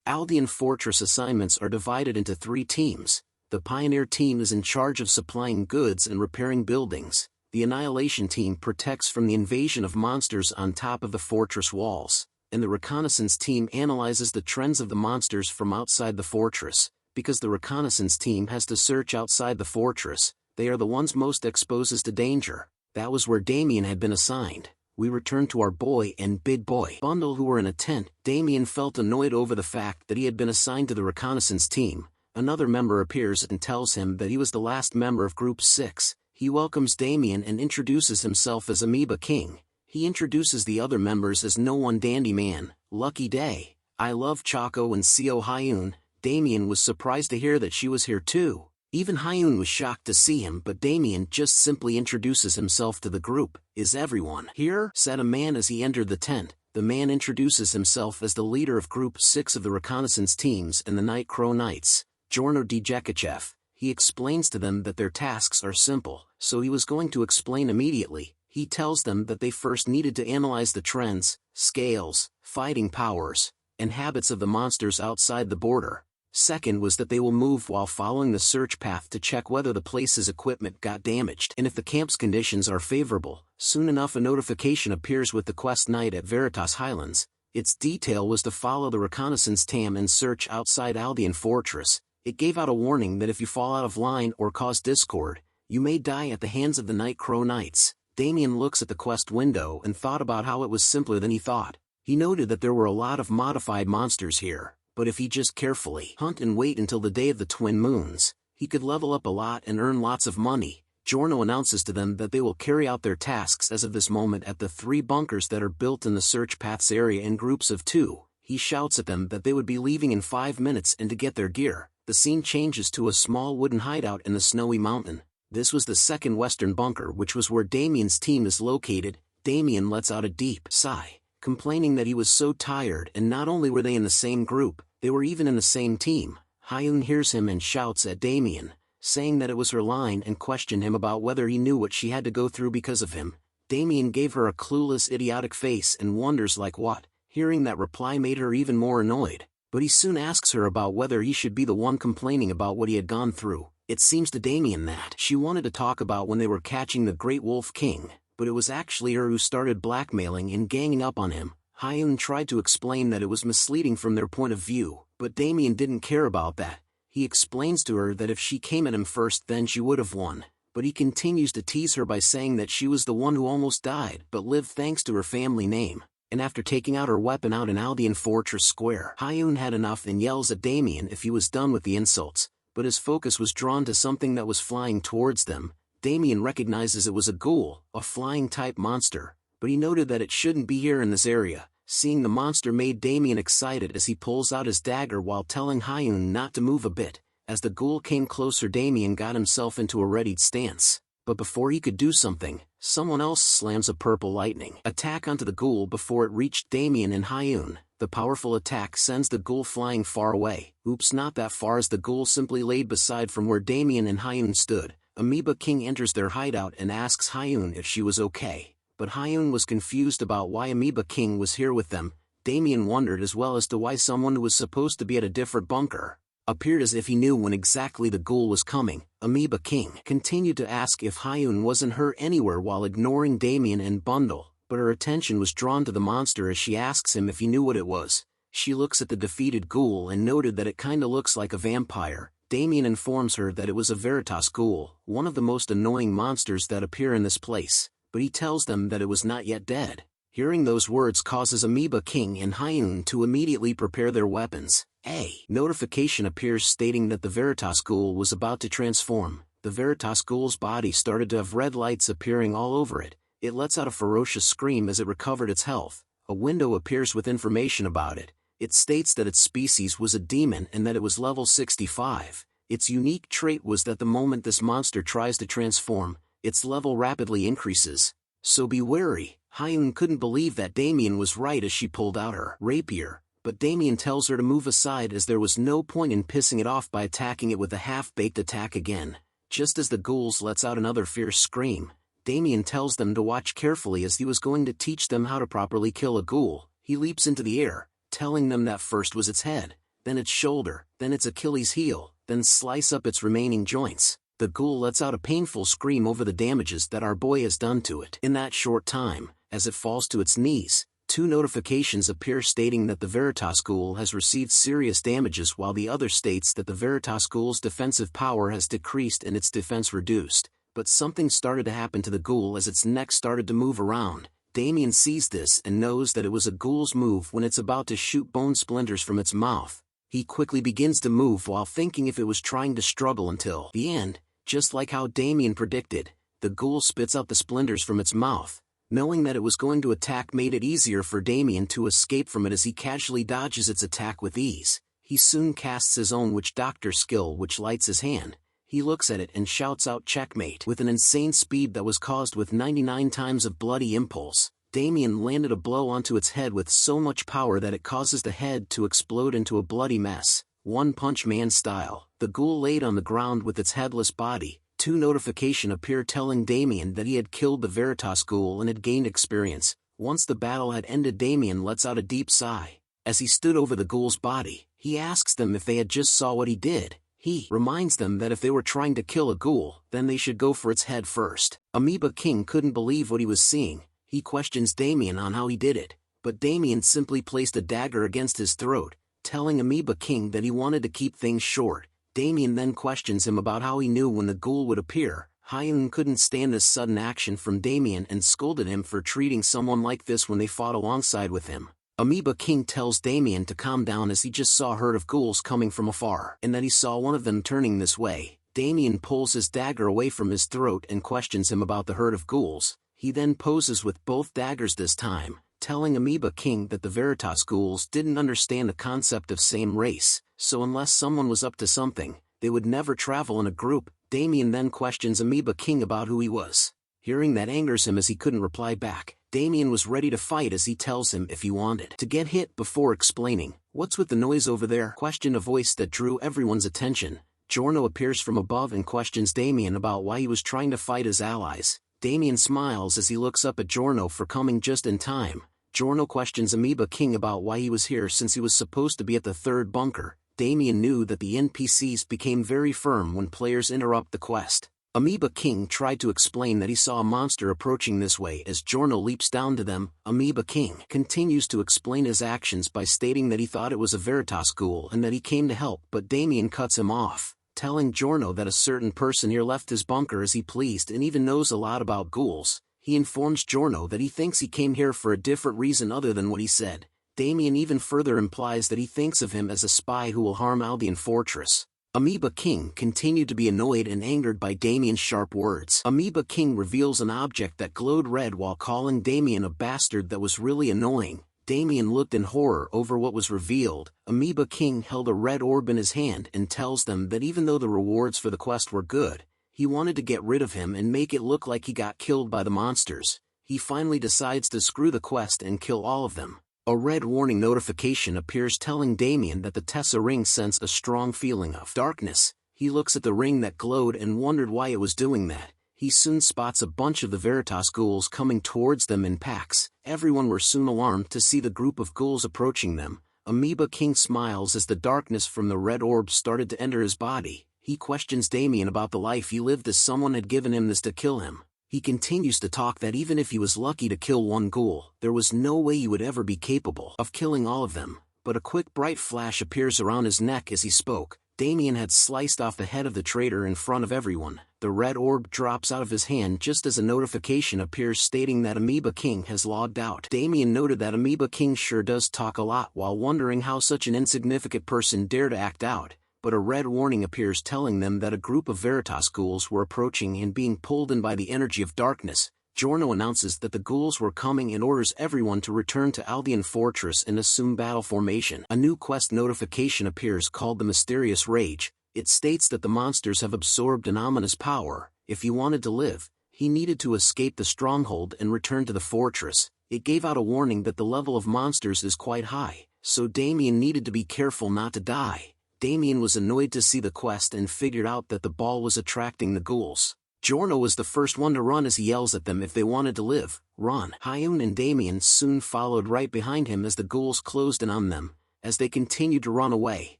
Aldean Fortress assignments are divided into 3 teams. The Pioneer Team is in charge of supplying goods and repairing buildings. The Annihilation Team protects from the invasion of monsters on top of the fortress walls, and the Reconnaissance Team analyzes the trends of the monsters from outside the fortress. Because the Reconnaissance Team has to search outside the fortress, they are the ones most exposed to danger. That was where Damien had been assigned. We returned to our boy and big boy Bundle, who were in a tent. Damien felt annoyed over the fact that he had been assigned to the Reconnaissance Team, Another member appears and tells him that he was the last member of Group 6. He welcomes Damien and introduces himself as Amoeba King. He introduces the other members as No One Dandy Man, Lucky Day, I Love Choco and Seo Hyun. Damien was surprised to hear that she was here too. Even Hyun was shocked to see him, but Damien just simply introduces himself to the group. Is everyone here? Said a man as he entered the tent. The man introduces himself as the leader of Group 6 of the reconnaissance teams and the Night Crow Knights, Jorno Djekachev. He explains to them that their tasks are simple, so he was going to explain immediately. He tells them that they first needed to analyze the trends, scales, fighting powers, and habits of the monsters outside the border. Second was that they will move while following the search path to check whether the place's equipment got damaged. And if the camp's conditions are favorable, soon enough a notification appears with the quest night at Veritas Highlands. Its detail was to follow the reconnaissance tam and search outside Aldean Fortress. It gave out a warning that if you fall out of line or cause discord, you may die at the hands of the Night Crow Knights. Damien looks at the quest window and thought about how it was simpler than he thought. He noted that there were a lot of modified monsters here, but if he just carefully hunt and wait until the day of the twin moons, he could level up a lot and earn lots of money. Jorno announces to them that they will carry out their tasks as of this moment at the 3 bunkers that are built in the search paths area in groups of 2. He shouts at them that they would be leaving in 5 minutes and to get their gear. The scene changes to a small wooden hideout in the snowy mountain. This was the second western bunker, which was where Damien's team is located. Damien lets out a deep sigh, complaining that he was so tired, and not only were they in the same group, they were even in the same team. Hyun hears him and shouts at Damien, saying that it was her line and questioned him about whether he knew what she had to go through because of him. Damien gave her a clueless, idiotic face and wonders like what. Hearing that reply made her even more annoyed, but he soon asks her about whether he should be the one complaining about what he had gone through. It seems to Damien that she wanted to talk about when they were catching the Great Wolf King, but it was actually her who started blackmailing and ganging up on him. Hyun tried to explain that it was misleading from their point of view, but Damien didn't care about that. He explains to her that if she came at him first then she would have won, but he continues to tease her by saying that she was the one who almost died but lived thanks to her family name. And after taking out her weapon out in Aldean Fortress Square, Hyun had enough and yells at Damien if he was done with the insults, but his focus was drawn to something that was flying towards them. Damien recognizes it was a ghoul, a flying-type monster, but he noted that it shouldn't be here in this area. Seeing the monster made Damien excited as he pulls out his dagger while telling Hyun not to move a bit. As the ghoul came closer, Damien got himself into a readied stance. But before he could do something, someone else slams a purple lightning attack onto the ghoul before it reached Damien and Hyun. The powerful attack sends the ghoul flying far away. Oops, not that far, as the ghoul simply laid beside from where Damien and Hyun stood. Amoeba King enters their hideout and asks Hyun if she was okay, but Hyun was confused about why Amoeba King was here with them. Damien wondered as well as to why someone who was supposed to be at a different bunker appeared as if he knew when exactly the ghoul was coming. Amoeba King continued to ask if Hyun wasn't hurt anywhere while ignoring Damien and Bundle, but her attention was drawn to the monster as she asks him if he knew what it was. She looks at the defeated ghoul and noted that it kinda looks like a vampire. Damien informs her that it was a Veritas ghoul, one of the most annoying monsters that appear in this place, but he tells them that it was not yet dead. Hearing those words causes Amoeba King and Hyun to immediately prepare their weapons. A notification appears stating that the Veritas ghoul was about to transform. The Veritas ghoul's body started to have red lights appearing all over it. It lets out a ferocious scream as it recovered its health. A window appears with information about it. It states that its species was a demon and that it was level 65. Its unique trait was that the moment this monster tries to transform, its level rapidly increases. So be wary. Hyun couldn't believe that Damien was right as she pulled out her rapier, but Damien tells her to move aside as there was no point in pissing it off by attacking it with a half-baked attack again. Just as the ghouls lets out another fierce scream, Damien tells them to watch carefully as he was going to teach them how to properly kill a ghoul. He leaps into the air, telling them that first was its head, then its shoulder, then its Achilles heel, then slice up its remaining joints. The ghoul lets out a painful scream over the damages that our boy has done to it. In that short time, as it falls to its knees, 2 notifications appear stating that the Veritas ghoul has received serious damages, while the other states that the Veritas ghoul's defensive power has decreased and its defense reduced. But something started to happen to the ghoul as its neck started to move around. Damien sees this and knows that it was a ghoul's move when it's about to shoot bone splinters from its mouth. He quickly begins to move while thinking if it was trying to struggle until the end. Just like how Damien predicted, the ghoul spits out the splinters from its mouth. Knowing that it was going to attack made it easier for Damien to escape from it as he casually dodges its attack with ease. He soon casts his own witch doctor skill, which lights his hand. He looks at it and shouts out checkmate with an insane speed that was caused with 99 times of bloody impulse. Damien landed a blow onto its head with so much power that it causes the head to explode into a bloody mess. One Punch Man style. The ghoul laid on the ground with its headless body. Two notifications appear telling Damien that he had killed the Veritas ghoul and had gained experience. Once the battle had ended, Damien lets out a deep sigh. As he stood over the ghoul's body, he asks them if they had just saw what he did. He reminds them that if they were trying to kill a ghoul, then they should go for its head first. Amoeba King couldn't believe what he was seeing. He questions Damien on how he did it, but Damien simply placed a dagger against his throat, telling Amoeba King that he wanted to keep things short. Damien then questions him about how he knew when the ghoul would appear. Hyun couldn't stand this sudden action from Damien and scolded him for treating someone like this when they fought alongside with him. Amoeba King tells Damien to calm down as he just saw a herd of ghouls coming from afar, and that he saw one of them turning this way. Damien pulls his dagger away from his throat and questions him about the herd of ghouls. He then poses with both daggers this time, telling Amoeba King that the Veritas ghouls didn't understand the concept of same race, so unless someone was up to something, they would never travel in a group. Damien then questions Amoeba King about who he was. Hearing that angers him as he couldn't reply back. Damien was ready to fight as he tells him if he wanted to get hit before explaining. "What's with the noise over there?" questioned a voice that drew everyone's attention. Giorno appears from above and questions Damien about why he was trying to fight his allies. Damien smiles as he looks up at Giorno for coming just in time. Giorno questions Amoeba King about why he was here since he was supposed to be at the third bunker. Damien knew that the NPCs became very firm when players interrupt the quest. Amoeba King tried to explain that he saw a monster approaching this way as Giorno leaps down to them. Amoeba King continues to explain his actions by stating that he thought it was a Veritas ghoul and that he came to help, but Damien cuts him off, telling Giorno that a certain person here left his bunker as he pleased and even knows a lot about ghouls. He informs Giorno that he thinks he came here for a different reason other than what he said. Damien even further implies that he thinks of him as a spy who will harm Aldean Fortress. Amoeba King continued to be annoyed and angered by Damien's sharp words. Amoeba King reveals an object that glowed red while calling Damien a bastard that was really annoying. Damien looked in horror over what was revealed. Amoeba King held a red orb in his hand and tells them that even though the rewards for the quest were good, he wanted to get rid of him and make it look like he got killed by the monsters. He finally decides to screw the quest and kill all of them. A red warning notification appears telling Damien that the Tessa ring sensed a strong feeling of darkness. He looks at the ring that glowed and wondered why it was doing that. He soon spots a bunch of the Veritas ghouls coming towards them in packs. Everyone were soon alarmed to see the group of ghouls approaching them. Amoeba King smiles as the darkness from the red orb started to enter his body. He questions Damien about the life he lived as someone had given him this to kill him. He continues to talk that even if he was lucky to kill one ghoul, there was no way he would ever be capable of killing all of them. But a quick bright flash appears around his neck as he spoke. Damien had sliced off the head of the traitor in front of everyone. The red orb drops out of his hand just as a notification appears stating that Amoeba King has logged out. Damien noted that Amoeba King sure does talk a lot while wondering how such an insignificant person dared to act out. But a red warning appears telling them that a group of Veritas ghouls were approaching and being pulled in by the energy of darkness. Giorno announces that the ghouls were coming and orders everyone to return to Aldean Fortress and assume battle formation. A new quest notification appears called the Mysterious Rage. It states that the monsters have absorbed an ominous power. If he wanted to live, he needed to escape the stronghold and return to the fortress. It gave out a warning that the level of monsters is quite high, so Damien needed to be careful not to die. Damien was annoyed to see the quest and figured out that the ball was attracting the ghouls. Giorno was the first one to run as he yells at them if they wanted to live. Run! Hyun and Damien soon followed right behind him as the ghouls closed in on them. As they continued to run away,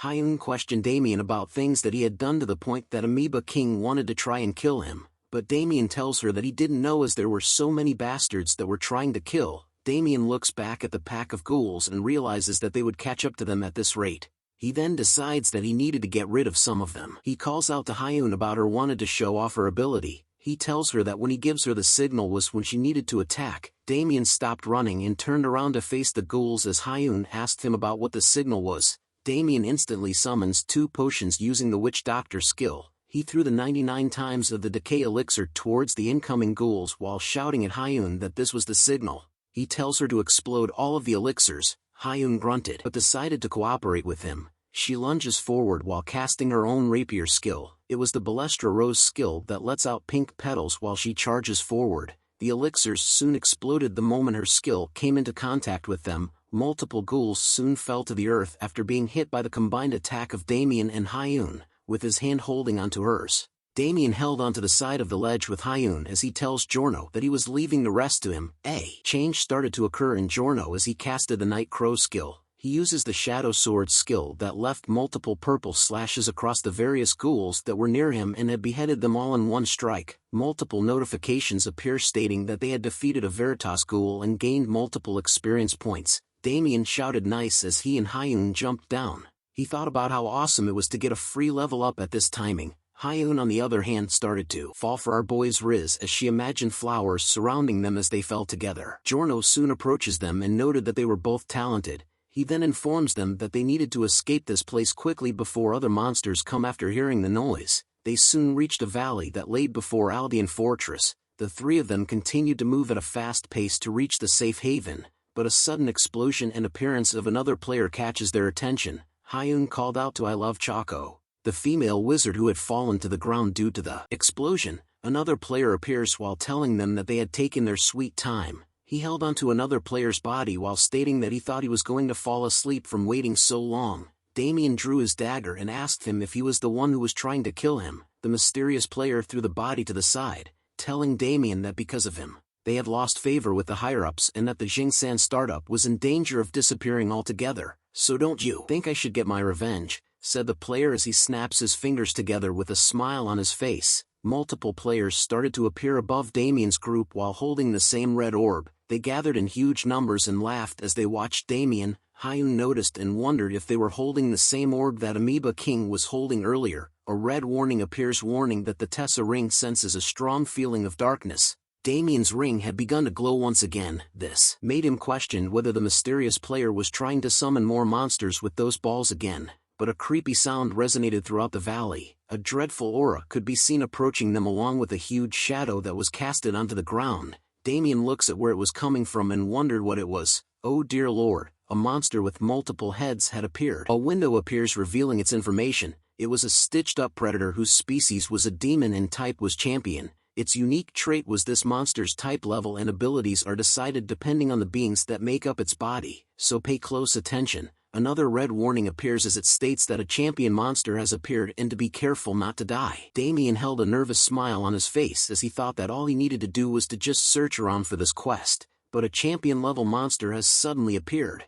Hyun questioned Damien about things that he had done to the point that Amoeba King wanted to try and kill him. But Damien tells her that he didn't know as there were so many bastards that were trying to kill. Damien looks back at the pack of ghouls and realizes that they would catch up to them at this rate. He then decides that he needed to get rid of some of them. He calls out to Hyun about her wanted to show off her ability. He tells her that when he gives her the signal was when she needed to attack. Damien stopped running and turned around to face the ghouls as Hyun asked him about what the signal was. Damien instantly summons 2 potions using the Witch Doctor skill. He threw the 99 times of the decay elixir towards the incoming ghouls while shouting at Hyun that this was the signal. He tells her to explode all of the elixirs. Hyun grunted but decided to cooperate with him. She lunges forward while casting her own rapier skill. It was the Balestra Rose skill that lets out pink petals while she charges forward. The elixirs soon exploded the moment her skill came into contact with them. Multiple ghouls soon fell to the earth after being hit by the combined attack of Damien and Hyun, with his hand holding onto hers. Damien held onto the side of the ledge with Hyun as he tells Giorno that he was leaving the rest to him. A change started to occur in Giorno as he casted the Night Crow skill. He uses the Shadow Sword skill that left multiple purple slashes across the various ghouls that were near him and had beheaded them all in one strike. Multiple notifications appear stating that they had defeated a Veritas ghoul and gained multiple experience points. Damien shouted nice as he and Hyun jumped down. He thought about how awesome it was to get a free level up at this timing. Hyun on the other hand started to fall for our boy's Riz as she imagined flowers surrounding them as they fell together. Giorno soon approaches them and noted that they were both talented. He then informs them that they needed to escape this place quickly before other monsters come. After hearing the noise, they soon reached a valley that laid before Aldean Fortress. The 3 of them continued to move at a fast pace to reach the safe haven, but a sudden explosion and appearance of another player catches their attention. Hyun called out to I Love Choco, the female wizard who had fallen to the ground due to the explosion. Another player appears while telling them that they had taken their sweet time. He held onto another player's body while stating that he thought he was going to fall asleep from waiting so long. Damien drew his dagger and asked him if he was the one who was trying to kill him. The mysterious player threw the body to the side, telling Damien that because of him, they had lost favor with the higher-ups and that the Jingsan startup was in danger of disappearing altogether. So don't you think I should get my revenge? Said the player as he snaps his fingers together with a smile on his face. Multiple players started to appear above Damien's group while holding the same red orb. They gathered in huge numbers and laughed as they watched Damien. Hyun noticed and wondered if they were holding the same orb that Amoeba King was holding earlier. A red warning appears warning that the Tessa ring senses a strong feeling of darkness. Damien's ring had begun to glow once again. This made him question whether the mysterious player was trying to summon more monsters with those balls again. But a creepy sound resonated throughout the valley. A dreadful aura could be seen approaching them along with a huge shadow that was casted onto the ground. Damien looks at where it was coming from and wondered what it was. Oh dear lord, a monster with multiple heads had appeared. A window appears revealing its information. It was a stitched-up predator whose species was a demon and type was champion. Its unique trait was this monster's type level and abilities are decided depending on the beings that make up its body, so pay close attention. Another red warning appears as it states that a champion monster has appeared and to be careful not to die. Damien held a nervous smile on his face as he thought that all he needed to do was to just search around for this quest, but a champion-level monster has suddenly appeared.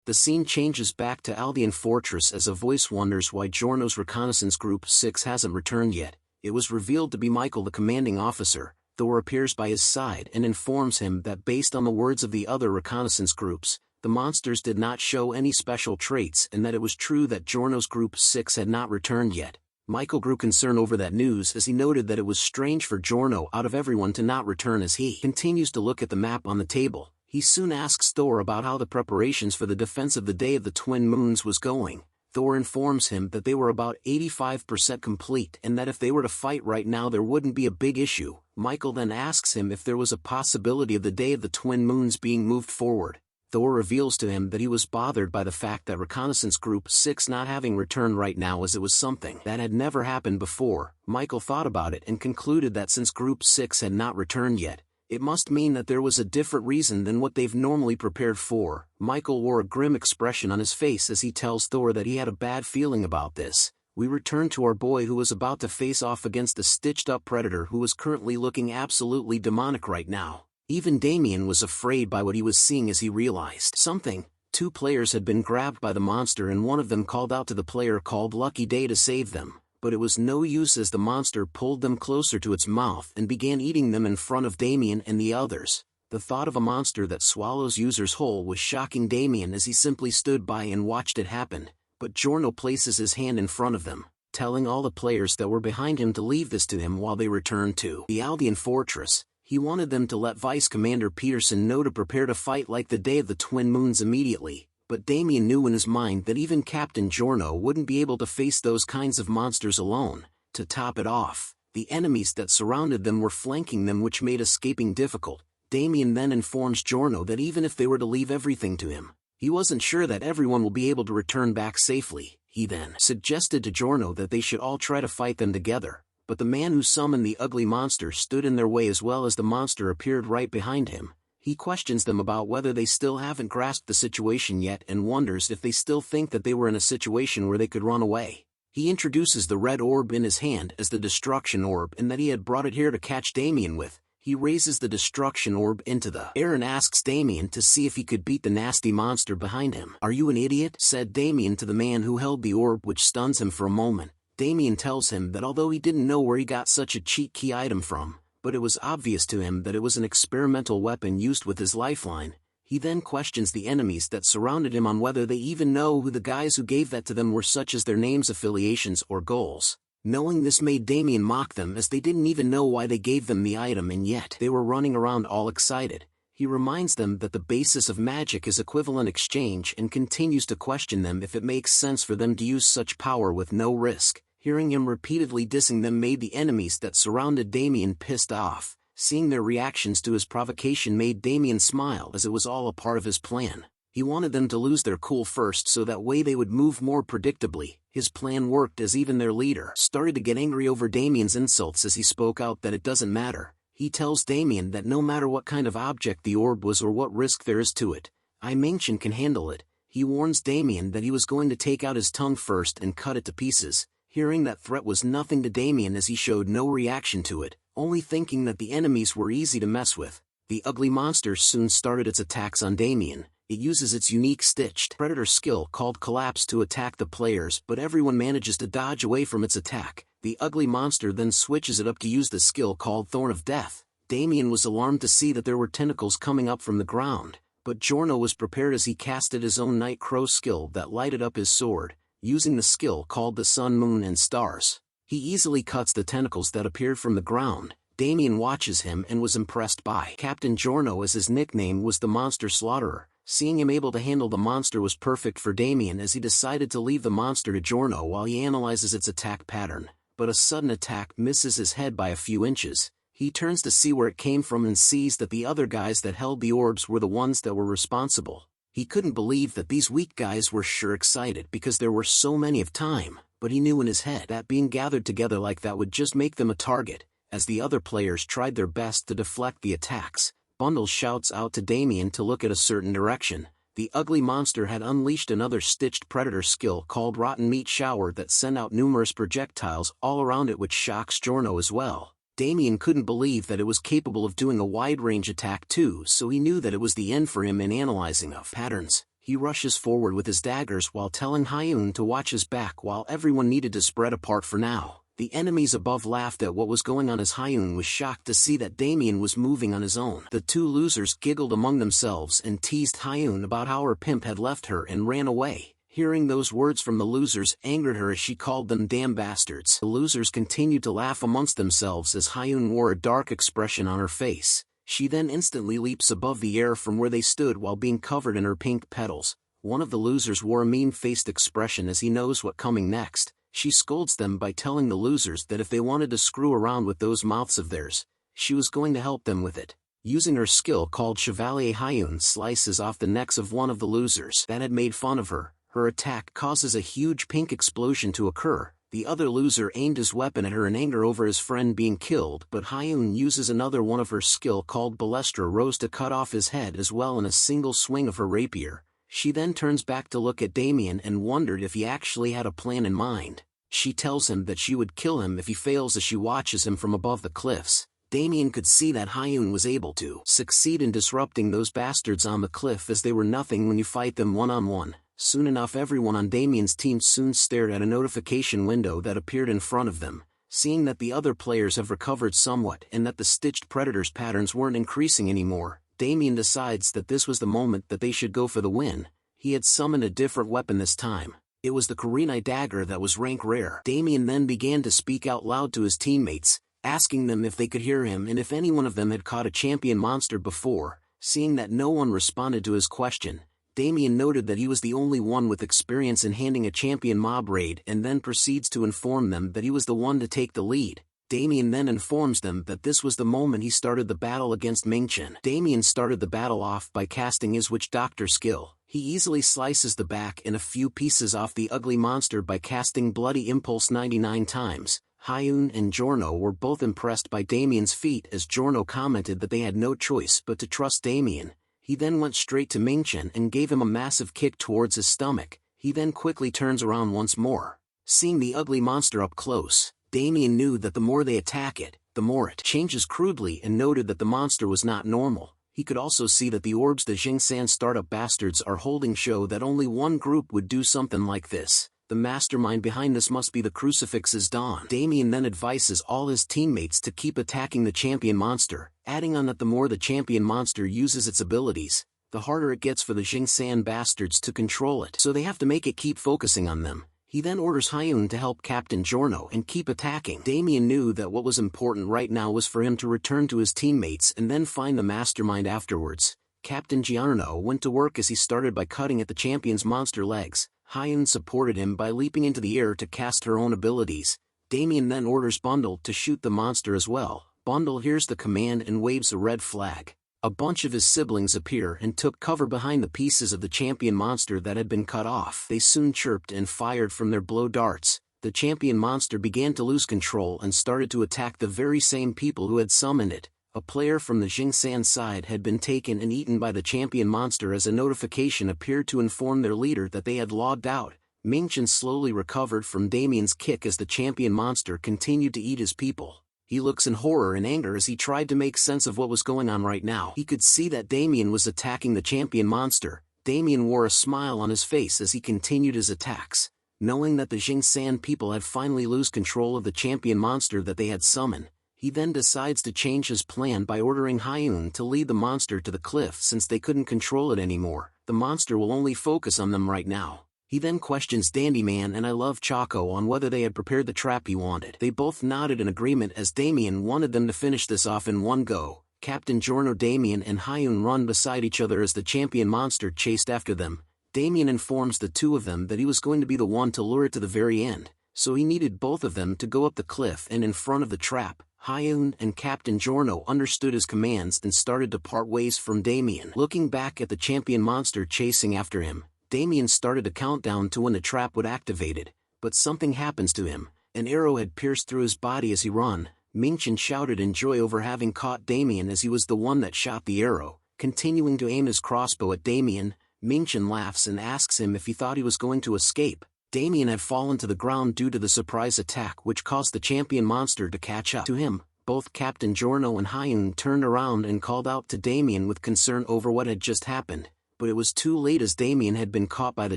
The scene changes back to Aldean Fortress as a voice wonders why Giorno's reconnaissance group 6 hasn't returned yet. It was revealed to be Michael, the commanding officer. Thor appears by his side and informs him that based on the words of the other reconnaissance groups, the monsters did not show any special traits and that it was true that Giorno's Group 6 had not returned yet. Michael grew concerned over that news as he noted that it was strange for Giorno out of everyone to not return. As he continues to look at the map on the table, he soon asks Thor about how the preparations for the defense of the Day of the Twin Moons was going. Thor informs him that they were about 85% complete and that if they were to fight right now there wouldn't be a big issue. Michael then asks him if there was a possibility of the Day of the Twin Moons being moved forward. Thor reveals to him that he was bothered by the fact that Reconnaissance Group 6 not having returned right now as it was something that had never happened before. Michael thought about it and concluded that since Group 6 had not returned yet, it must mean that there was a different reason than what they've normally prepared for. Michael wore a grim expression on his face as he tells Thor that he had a bad feeling about this. We return to our boy who was about to face off against a stitched-up predator who was currently looking absolutely demonic right now. Even Damien was afraid by what he was seeing as he realized something. 2 players had been grabbed by the monster and one of them called out to the player called Lucky Day to save them, but it was no use as the monster pulled them closer to its mouth and began eating them in front of Damien and the others. The thought of a monster that swallows users whole was shocking Damien as he simply stood by and watched it happen, but Giorno places his hand in front of them, telling all the players that were behind him to leave this to him while they returned to the Aldean Fortress. He wanted them to let Vice Commander Peterson know to prepare to fight like the Day of the Twin Moons immediately, But Damien knew in his mind that even Captain Giorno wouldn't be able to face those kinds of monsters alone. To top it off, the enemies that surrounded them were flanking them, which made escaping difficult. Damien then informs Giorno that even if they were to leave everything to him, he wasn't sure that everyone will be able to return back safely. He then suggested to Giorno that they should all try to fight them together, but the man who summoned the ugly monster stood in their way, as well as the monster appeared right behind him. He questions them about whether they still haven't grasped the situation yet and wonders if they still think that they were in a situation where they could run away. He introduces the red orb in his hand as the destruction orb and that he had brought it here to catch Damien with. He raises the destruction orb into the air and asks Damien to see if he could beat the nasty monster behind him. "Are you an idiot?" said Damien to the man who held the orb, which stuns him for a moment. Damien tells him that although he didn't know where he got such a cheat key item from, but it was obvious to him that it was an experimental weapon used with his lifeline. He then questions the enemies that surrounded him on whether they even know who the guys who gave that to them were, such as their names, affiliations, or goals. Knowing this made Damien mock them, as they didn't even know why they gave them the item and yet they were running around all excited. He reminds them that the basis of magic is equivalent exchange and continues to question them if it makes sense for them to use such power with no risk. Hearing him repeatedly dissing them made the enemies that surrounded Damien pissed off. Seeing their reactions to his provocation made Damien smile, as it was all a part of his plan. He wanted them to lose their cool first so that way they would move more predictably. His plan worked, as even their leader started to get angry over Damien's insults as he spoke out that it doesn't matter. He tells Damien that no matter what kind of object the orb was or what risk there is to it, I-Ming-Chen can handle it. He warns Damien that he was going to take out his tongue first and cut it to pieces. Hearing that threat was nothing to Damien, as he showed no reaction to it, only thinking that the enemies were easy to mess with. The ugly monster soon started its attacks on Damien. It uses its unique stitched predator skill called collapse to attack the players, but everyone manages to dodge away from its attack. The ugly monster then switches it up to use the skill called Thorn of Death. Damien was alarmed to see that there were tentacles coming up from the ground, but Giorno was prepared as he casted his own Night Crow skill that lighted up his sword, using the skill called the Sun, Moon, and Stars. He easily cuts the tentacles that appeared from the ground. Damien watches him and was impressed by Captain Giorno, as his nickname was the Monster Slaughterer. Seeing him able to handle the monster was perfect for Damien, as he decided to leave the monster to Giorno while he analyzes its attack pattern. But a sudden attack misses his head by a few inches. He turns to see where it came from and sees that the other guys that held the orbs were the ones that were responsible. He couldn't believe that these weak guys were sure excited because there were so many of time, but he knew in his head that being gathered together like that would just make them a target. As the other players tried their best to deflect the attacks, Bundles shouts out to Damien to look at a certain direction. The ugly monster had unleashed another stitched predator skill called Rotten Meat Shower that sent out numerous projectiles all around it, which shocks Giorno as well. Damien couldn't believe that it was capable of doing a wide-range attack too, so he knew that it was the end for him in analyzing of patterns. He rushes forward with his daggers while telling Hyun to watch his back while everyone needed to spread apart for now. The enemies above laughed at what was going on as Hyun was shocked to see that Damien was moving on his own. The two losers giggled among themselves and teased Hyun about how her pimp had left her and ran away. Hearing those words from the losers angered her as she called them damn bastards. The losers continued to laugh amongst themselves as Hyun wore a dark expression on her face. She then instantly leaps above the air from where they stood while being covered in her pink petals. One of the losers wore a mean-faced expression as he knows what's coming next. She scolds them by telling the losers that if they wanted to screw around with those mouths of theirs, she was going to help them with it. Using her skill called Chevalier, Hyun slices off the necks of one of the losers that had made fun of her. Her attack causes a huge pink explosion to occur. The other loser aimed his weapon at her in anger over his friend being killed, but Hyun uses another one of her skill called Balestra Rose to cut off his head as well in a single swing of her rapier. She then turns back to look at Damien and wondered if he actually had a plan in mind. She tells him that she would kill him if he fails as she watches him from above the cliffs. Damien could see that Hyun was able to succeed in disrupting those bastards on the cliff, as they were nothing when you fight them one-on-one. Soon enough, everyone on Damien's team soon stared at a notification window that appeared in front of them. Seeing that the other players have recovered somewhat and that the stitched predators patterns weren't increasing anymore, Damien decides that this was the moment that they should go for the win. He had summoned a different weapon this time. It was the Kurenai dagger that was rank rare. Damien then began to speak out loud to his teammates, asking them if they could hear him and if any one of them had caught a champion monster before. Seeing that no one responded to his question, Damien noted that he was the only one with experience in handling a champion mob raid and then proceeds to inform them that he was the one to take the lead. Damien then informs them that this was the moment he started the battle against Mingchen. Damien started the battle off by casting his witch doctor skill. He easily slices the back and a few pieces off the ugly monster by casting Bloody Impulse 99 times. Hyun and Giorno were both impressed by Damien's feat, as Giorno commented that they had no choice but to trust Damien. He then went straight to Mingchen and gave him a massive kick towards his stomach. He then quickly turns around once more. Seeing the ugly monster up close, Damien knew that the more they attack it, the more it changes crudely, and noted that the monster was not normal. He could also see that the orbs the Jingsan startup bastards are holding show that only one group would do something like this. The mastermind behind this must be the Crucifix's Dawn. Damien then advises all his teammates to keep attacking the champion monster, adding on that the more the champion monster uses its abilities, the harder it gets for the Jingsan bastards to control it, so they have to make it keep focusing on them. He then orders Hyun to help Captain Giorno and keep attacking. Damien knew that what was important right now was for him to return to his teammates and then find the mastermind afterwards. Captain Giorno went to work as he started by cutting at the champion's monster legs. Hyun supported him by leaping into the air to cast her own abilities. Damien then orders Bundle to shoot the monster as well. Bundle hears the command and waves a red flag. A bunch of his siblings appear and took cover behind the pieces of the champion monster that had been cut off. They soon chirped and fired from their blow darts. The champion monster began to lose control and started to attack the very same people who had summoned it. A player from the Jingsan side had been taken and eaten by the champion monster as a notification appeared to inform their leader that they had logged out. Mingchen slowly recovered from Damien's kick as the champion monster continued to eat his people. He looks in horror and anger as he tried to make sense of what was going on right now. He could see that Damien was attacking the champion monster. Damien wore a smile on his face as he continued his attacks. Knowing that the Jingsan people had finally lost control of the champion monster that they had summoned, he then decides to change his plan by ordering Hyun to lead the monster to the cliff since they couldn't control it anymore. The monster will only focus on them right now. He then questions Dandyman and I Love Choco on whether they had prepared the trap he wanted. They both nodded in agreement as Damien wanted them to finish this off in one go. Captain Giorno, Damien and Hyun run beside each other as the champion monster chased after them. Damien informs the two of them that he was going to be the one to lure it to the very end, so he needed both of them to go up the cliff and in front of the trap. Hyun and Captain Giorno understood his commands and started to part ways from Damien. Looking back at the champion monster chasing after him, Damien started to count down to when the trap would activate it, but something happens to him. An arrow had pierced through his body as he ran. Mingchen shouted in joy over having caught Damien as he was the one that shot the arrow. Continuing to aim his crossbow at Damien, Mingchen laughs and asks him if he thought he was going to escape. Damien had fallen to the ground due to the surprise attack which caused the champion monster to catch up to him. Both Captain Giorno and Hyun turned around and called out to Damien with concern over what had just happened. But it was too late as Damien had been caught by the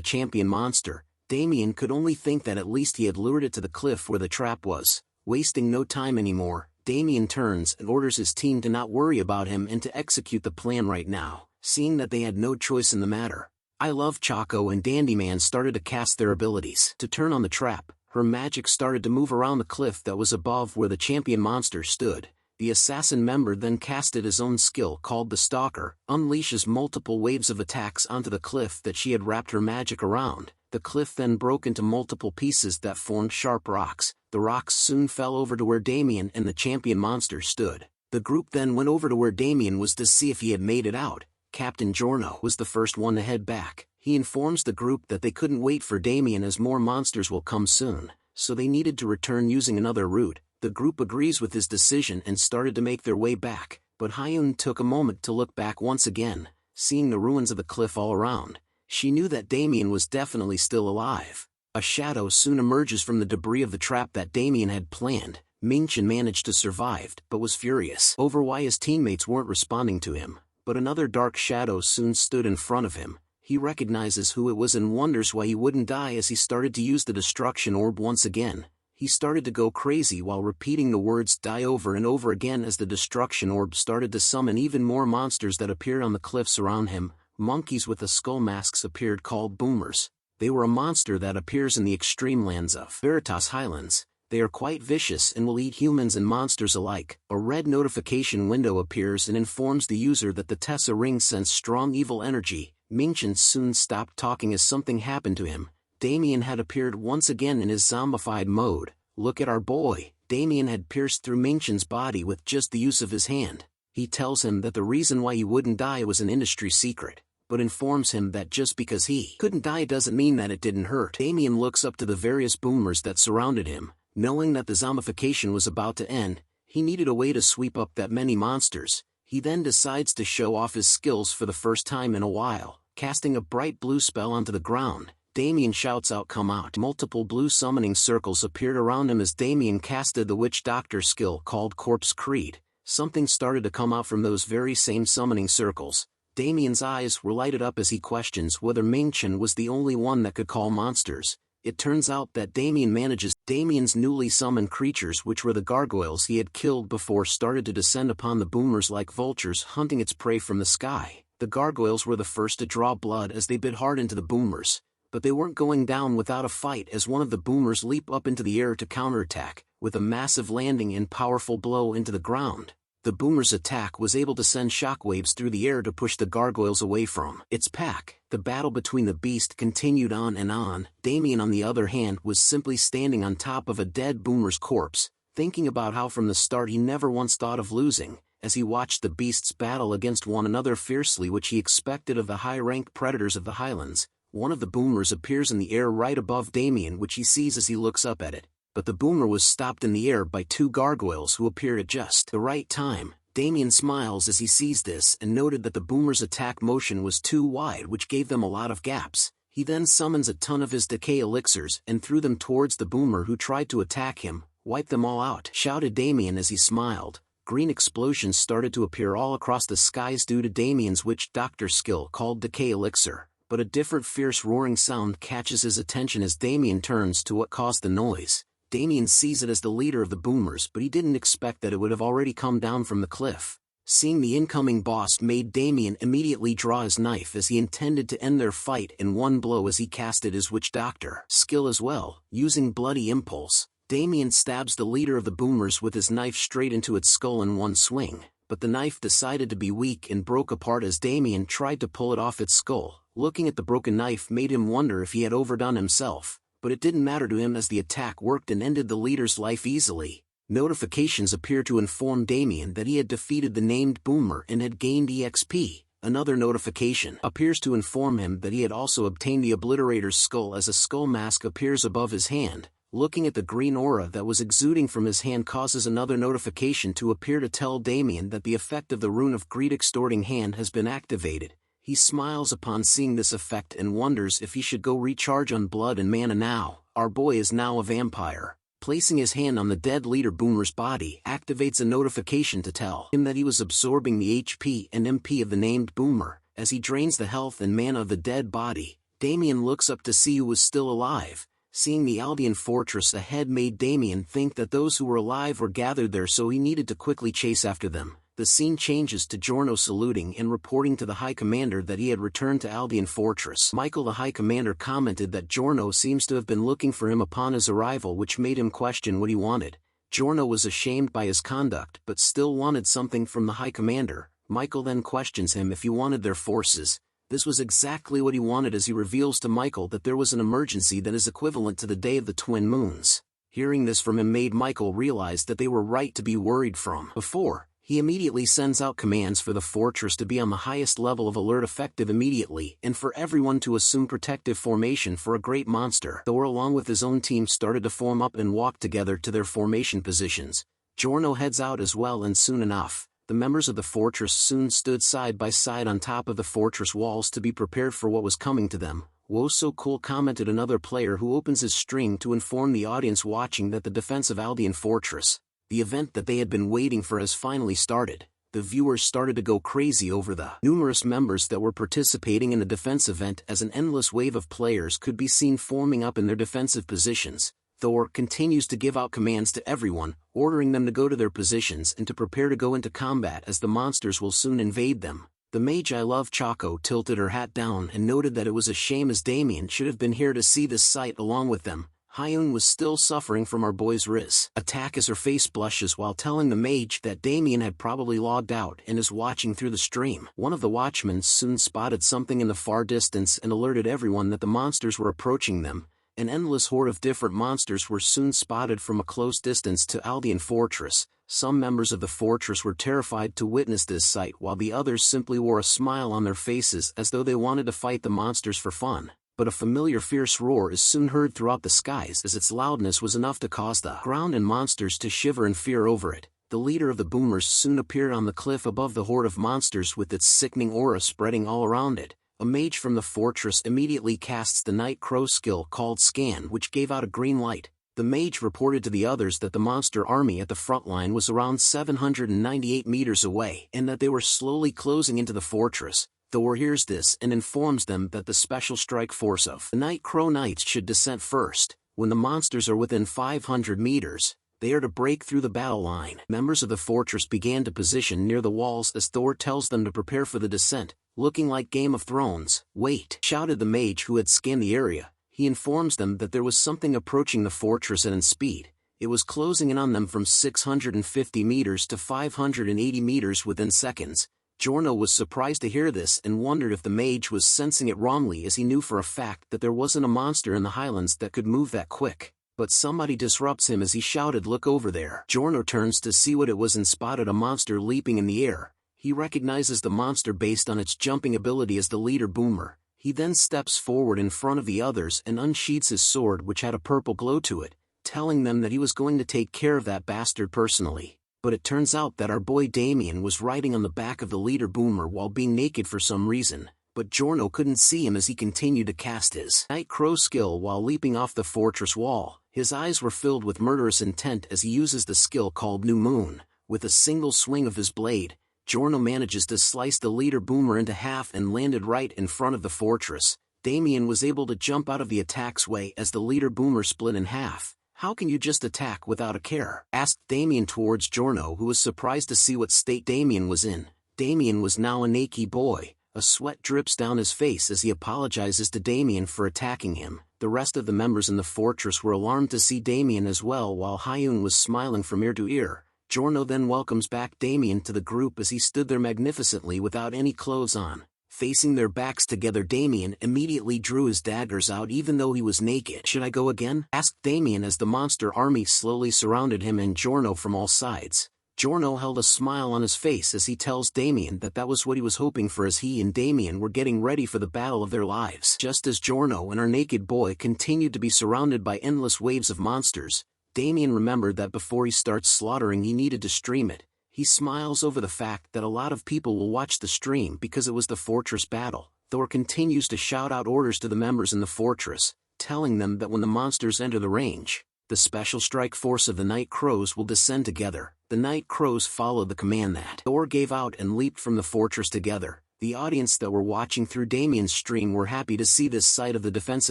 champion monster. Damien could only think that at least he had lured it to the cliff where the trap was. Wasting no time anymore, Damien turns and orders his team to not worry about him and to execute the plan right now, seeing that they had no choice in the matter. I Love Choco and Dandyman started to cast their abilities to turn on the trap. Her magic started to move around the cliff that was above where the champion monster stood. The assassin member then casted his own skill called the Stalker, unleashes multiple waves of attacks onto the cliff that she had wrapped her magic around. The cliff then broke into multiple pieces that formed sharp rocks. The rocks soon fell over to where Damien and the champion monster stood. The group then went over to where Damien was to see if he had made it out. Captain Giorno was the first one to head back. He informs the group that they couldn't wait for Damien as more monsters will come soon, so they needed to return using another route. The group agrees with his decision and started to make their way back, but Hyun took a moment to look back once again, seeing the ruins of the cliff all around. She knew that Damien was definitely still alive. A shadow soon emerges from the debris of the trap that Damien had planned. Mingchen managed to survive, but was furious over why his teammates weren't responding to him. But another dark shadow soon stood in front of him. He recognizes who it was and wonders why he wouldn't die as he started to use the destruction orb once again. He started to go crazy while repeating the words "die" over and over again as the destruction orb started to summon even more monsters that appeared on the cliffs around him. Monkeys with the skull masks appeared called boomers. They were a monster that appears in the extreme lands of Veritas Highlands. They are quite vicious and will eat humans and monsters alike. A red notification window appears and informs the user that the Tessa ring sends strong evil energy. Mingchen soon stopped talking as something happened to him. Damien had appeared once again in his zombified mode. "Look at our boy." Damien had pierced through Mingchen's body with just the use of his hand. He tells him that the reason why he wouldn't die was an industry secret, but informs him that just because he couldn't die doesn't mean that it didn't hurt. Damien looks up to the various boomers that surrounded him. Knowing that the zombification was about to end, he needed a way to sweep up that many monsters. He then decides to show off his skills for the first time in a while, casting a bright blue spell onto the ground. Damien shouts out, "Come out." Multiple blue summoning circles appeared around him as Damien casted the witch doctor skill called Corpse Creed. Something started to come out from those very same summoning circles. Damien's eyes were lighted up as he questions whether Mingchen was the only one that could call monsters. It turns out that Damien manages. Damien's newly summoned creatures, which were the gargoyles he had killed before, started to descend upon the boomers like vultures hunting its prey from the sky. The gargoyles were the first to draw blood as they bit hard into the boomers, but they weren't going down without a fight as one of the boomers leaped up into the air to counterattack, with a massive landing and powerful blow into the ground. The boomer's attack was able to send shockwaves through the air to push the gargoyles away from its pack. The battle between the beast continued on and on. Damien, on the other hand, was simply standing on top of a dead boomer's corpse, thinking about how from the start he never once thought of losing, as he watched the beasts battle against one another fiercely, which he expected of the high-ranked predators of the highlands. One of the boomers appears in the air right above Damien, which he sees as he looks up at it, but the boomer was stopped in the air by two gargoyles who appeared at just the right time. Damien smiles as he sees this and noted that the boomer's attack motion was too wide, which gave them a lot of gaps. He then summons a ton of his decay elixirs and threw them towards the boomer who tried to attack him. "Wipe them all out," shouted Damien as he smiled. Green explosions started to appear all across the skies due to Damien's witch doctor skill called Decay Elixir, but a different fierce roaring sound catches his attention as Damien turns to what caused the noise. Damien sees it as the leader of the boomers, but he didn't expect that it would have already come down from the cliff. Seeing the incoming boss made Damien immediately draw his knife as he intended to end their fight in one blow as he casted his witch doctor skill as well. Using Bloody Impulse, Damien stabs the leader of the boomers with his knife straight into its skull in one swing, but the knife decided to be weak and broke apart as Damien tried to pull it off its skull. Looking at the broken knife made him wonder if he had overdone himself, but it didn't matter to him as the attack worked and ended the leader's life easily. Notifications appear to inform Damien that he had defeated the named boomer and had gained EXP. Another notification appears to inform him that he had also obtained the obliterator's skull as a skull mask appears above his hand. Looking at the green aura that was exuding from his hand causes another notification to appear to tell Damien that the effect of the Rune of Greed Extorting Hand has been activated. He smiles upon seeing this effect and wonders if he should go recharge on blood and mana now. Our boy is now a vampire. Placing his hand on the dead leader boomer's body activates a notification to tell him that he was absorbing the HP and MP of the named boomer. As he drains the health and mana of the dead body, Damien looks up to see who was still alive. Seeing the Albion fortress ahead made Damien think that those who were alive were gathered there, so he needed to quickly chase after them. The scene changes to Giorno saluting and reporting to the High Commander that he had returned to Albion Fortress. Michael, the High Commander, commented that Giorno seems to have been looking for him upon his arrival, which made him question what he wanted. Giorno was ashamed by his conduct but still wanted something from the High Commander. Michael then questions him if he wanted their forces. This was exactly what he wanted as he reveals to Michael that there was an emergency that is equivalent to the Day of the Twin Moons. Hearing this from him made Michael realize that they were right to be worried from before. He immediately sends out commands for the fortress to be on the highest level of alert effective immediately and for everyone to assume protective formation for a great monster. Thor along with his own team started to form up and walk together to their formation positions. Giorno heads out as well, and soon enough, the members of the fortress soon stood side by side on top of the fortress walls to be prepared for what was coming to them. "Whoa, so cool," commented another player who opens his stream to inform the audience watching that the defense of Albion Fortress, the event that they had been waiting for, has finally started. The viewers started to go crazy over the numerous members that were participating in the defense event as an endless wave of players could be seen forming up in their defensive positions. Thor continues to give out commands to everyone, ordering them to go to their positions and to prepare to go into combat as the monsters will soon invade them. The mage I Love Choco tilted her hat down and noted that it was a shame as Damien should have been here to see this sight along with them. Hyun was still suffering from our boy's riz attack as her face blushes while telling the mage that Damien had probably logged out and is watching through the stream. One of the watchmen soon spotted something in the far distance and alerted everyone that the monsters were approaching them. An endless horde of different monsters were soon spotted from a close distance to Aldean Fortress. Some members of the fortress were terrified to witness this sight while the others simply wore a smile on their faces as though they wanted to fight the monsters for fun. But a familiar fierce roar is soon heard throughout the skies as its loudness was enough to cause the ground and monsters to shiver in fear over it. The leader of the boomers soon appeared on the cliff above the horde of monsters with its sickening aura spreading all around it. A mage from the fortress immediately casts the Night Crow skill called Scan, which gave out a green light. The mage reported to the others that the monster army at the front line was around 798 meters away and that they were slowly closing into the fortress. The war hears this and informs them that the special strike force of the Night Crow Knights should descend first. When the monsters are within 500 meters, they are to break through the battle line. Members of the fortress began to position near the walls as Thor tells them to prepare for the descent. Looking like Game of Thrones. "Wait!" shouted the mage who had scanned the area. He informs them that there was something approaching the fortress at speed. It was closing in on them from 650 meters to 580 meters within seconds. Giorno was surprised to hear this and wondered if the mage was sensing it wrongly, as he knew for a fact that there wasn't a monster in the highlands that could move that quick. But somebody disrupts him as he shouted, "Look over there!" Giorno turns to see what it was and spotted a monster leaping in the air. He recognizes the monster based on its jumping ability as the leader boomer. He then steps forward in front of the others and unsheathes his sword, which had a purple glow to it, telling them that he was going to take care of that bastard personally. But it turns out that our boy Damien was riding on the back of the leader boomer while being naked for some reason, but Giorno couldn't see him as he continued to cast his Night Crow skill while leaping off the fortress wall. His eyes were filled with murderous intent as he uses the skill called New Moon. With a single swing of his blade, Giorno manages to slice the leader boomer into half and landed right in front of the fortress. Damien was able to jump out of the attack's way as the leader boomer split in half. "How can you just attack without a care?" asked Damien towards Giorno, who was surprised to see what state Damien was in. Damien was now a naked boy. A sweat drips down his face as he apologizes to Damien for attacking him. The rest of the members in the fortress were alarmed to see Damien as well, while Hyun was smiling from ear to ear. Giorno then welcomes back Damien to the group as he stood there magnificently without any clothes on. Facing their backs together, Damien immediately drew his daggers out even though he was naked. "Should I go again?" asked Damien as the monster army slowly surrounded him and Giorno from all sides. Giorno held a smile on his face as he tells Damien that that was what he was hoping for, as he and Damien were getting ready for the battle of their lives. Just as Giorno and our naked boy continued to be surrounded by endless waves of monsters, Damien remembered that before he starts slaughtering he needed to stream it. He smiles over the fact that a lot of people will watch the stream because it was the fortress battle. Thor continues to shout out orders to the members in the fortress, telling them that when the monsters enter the range, the special strike force of the Night Crows will descend together. The Night Crows followed the command that Thor gave out and leaped from the fortress together. The audience that were watching through Damien's stream were happy to see this side of the defense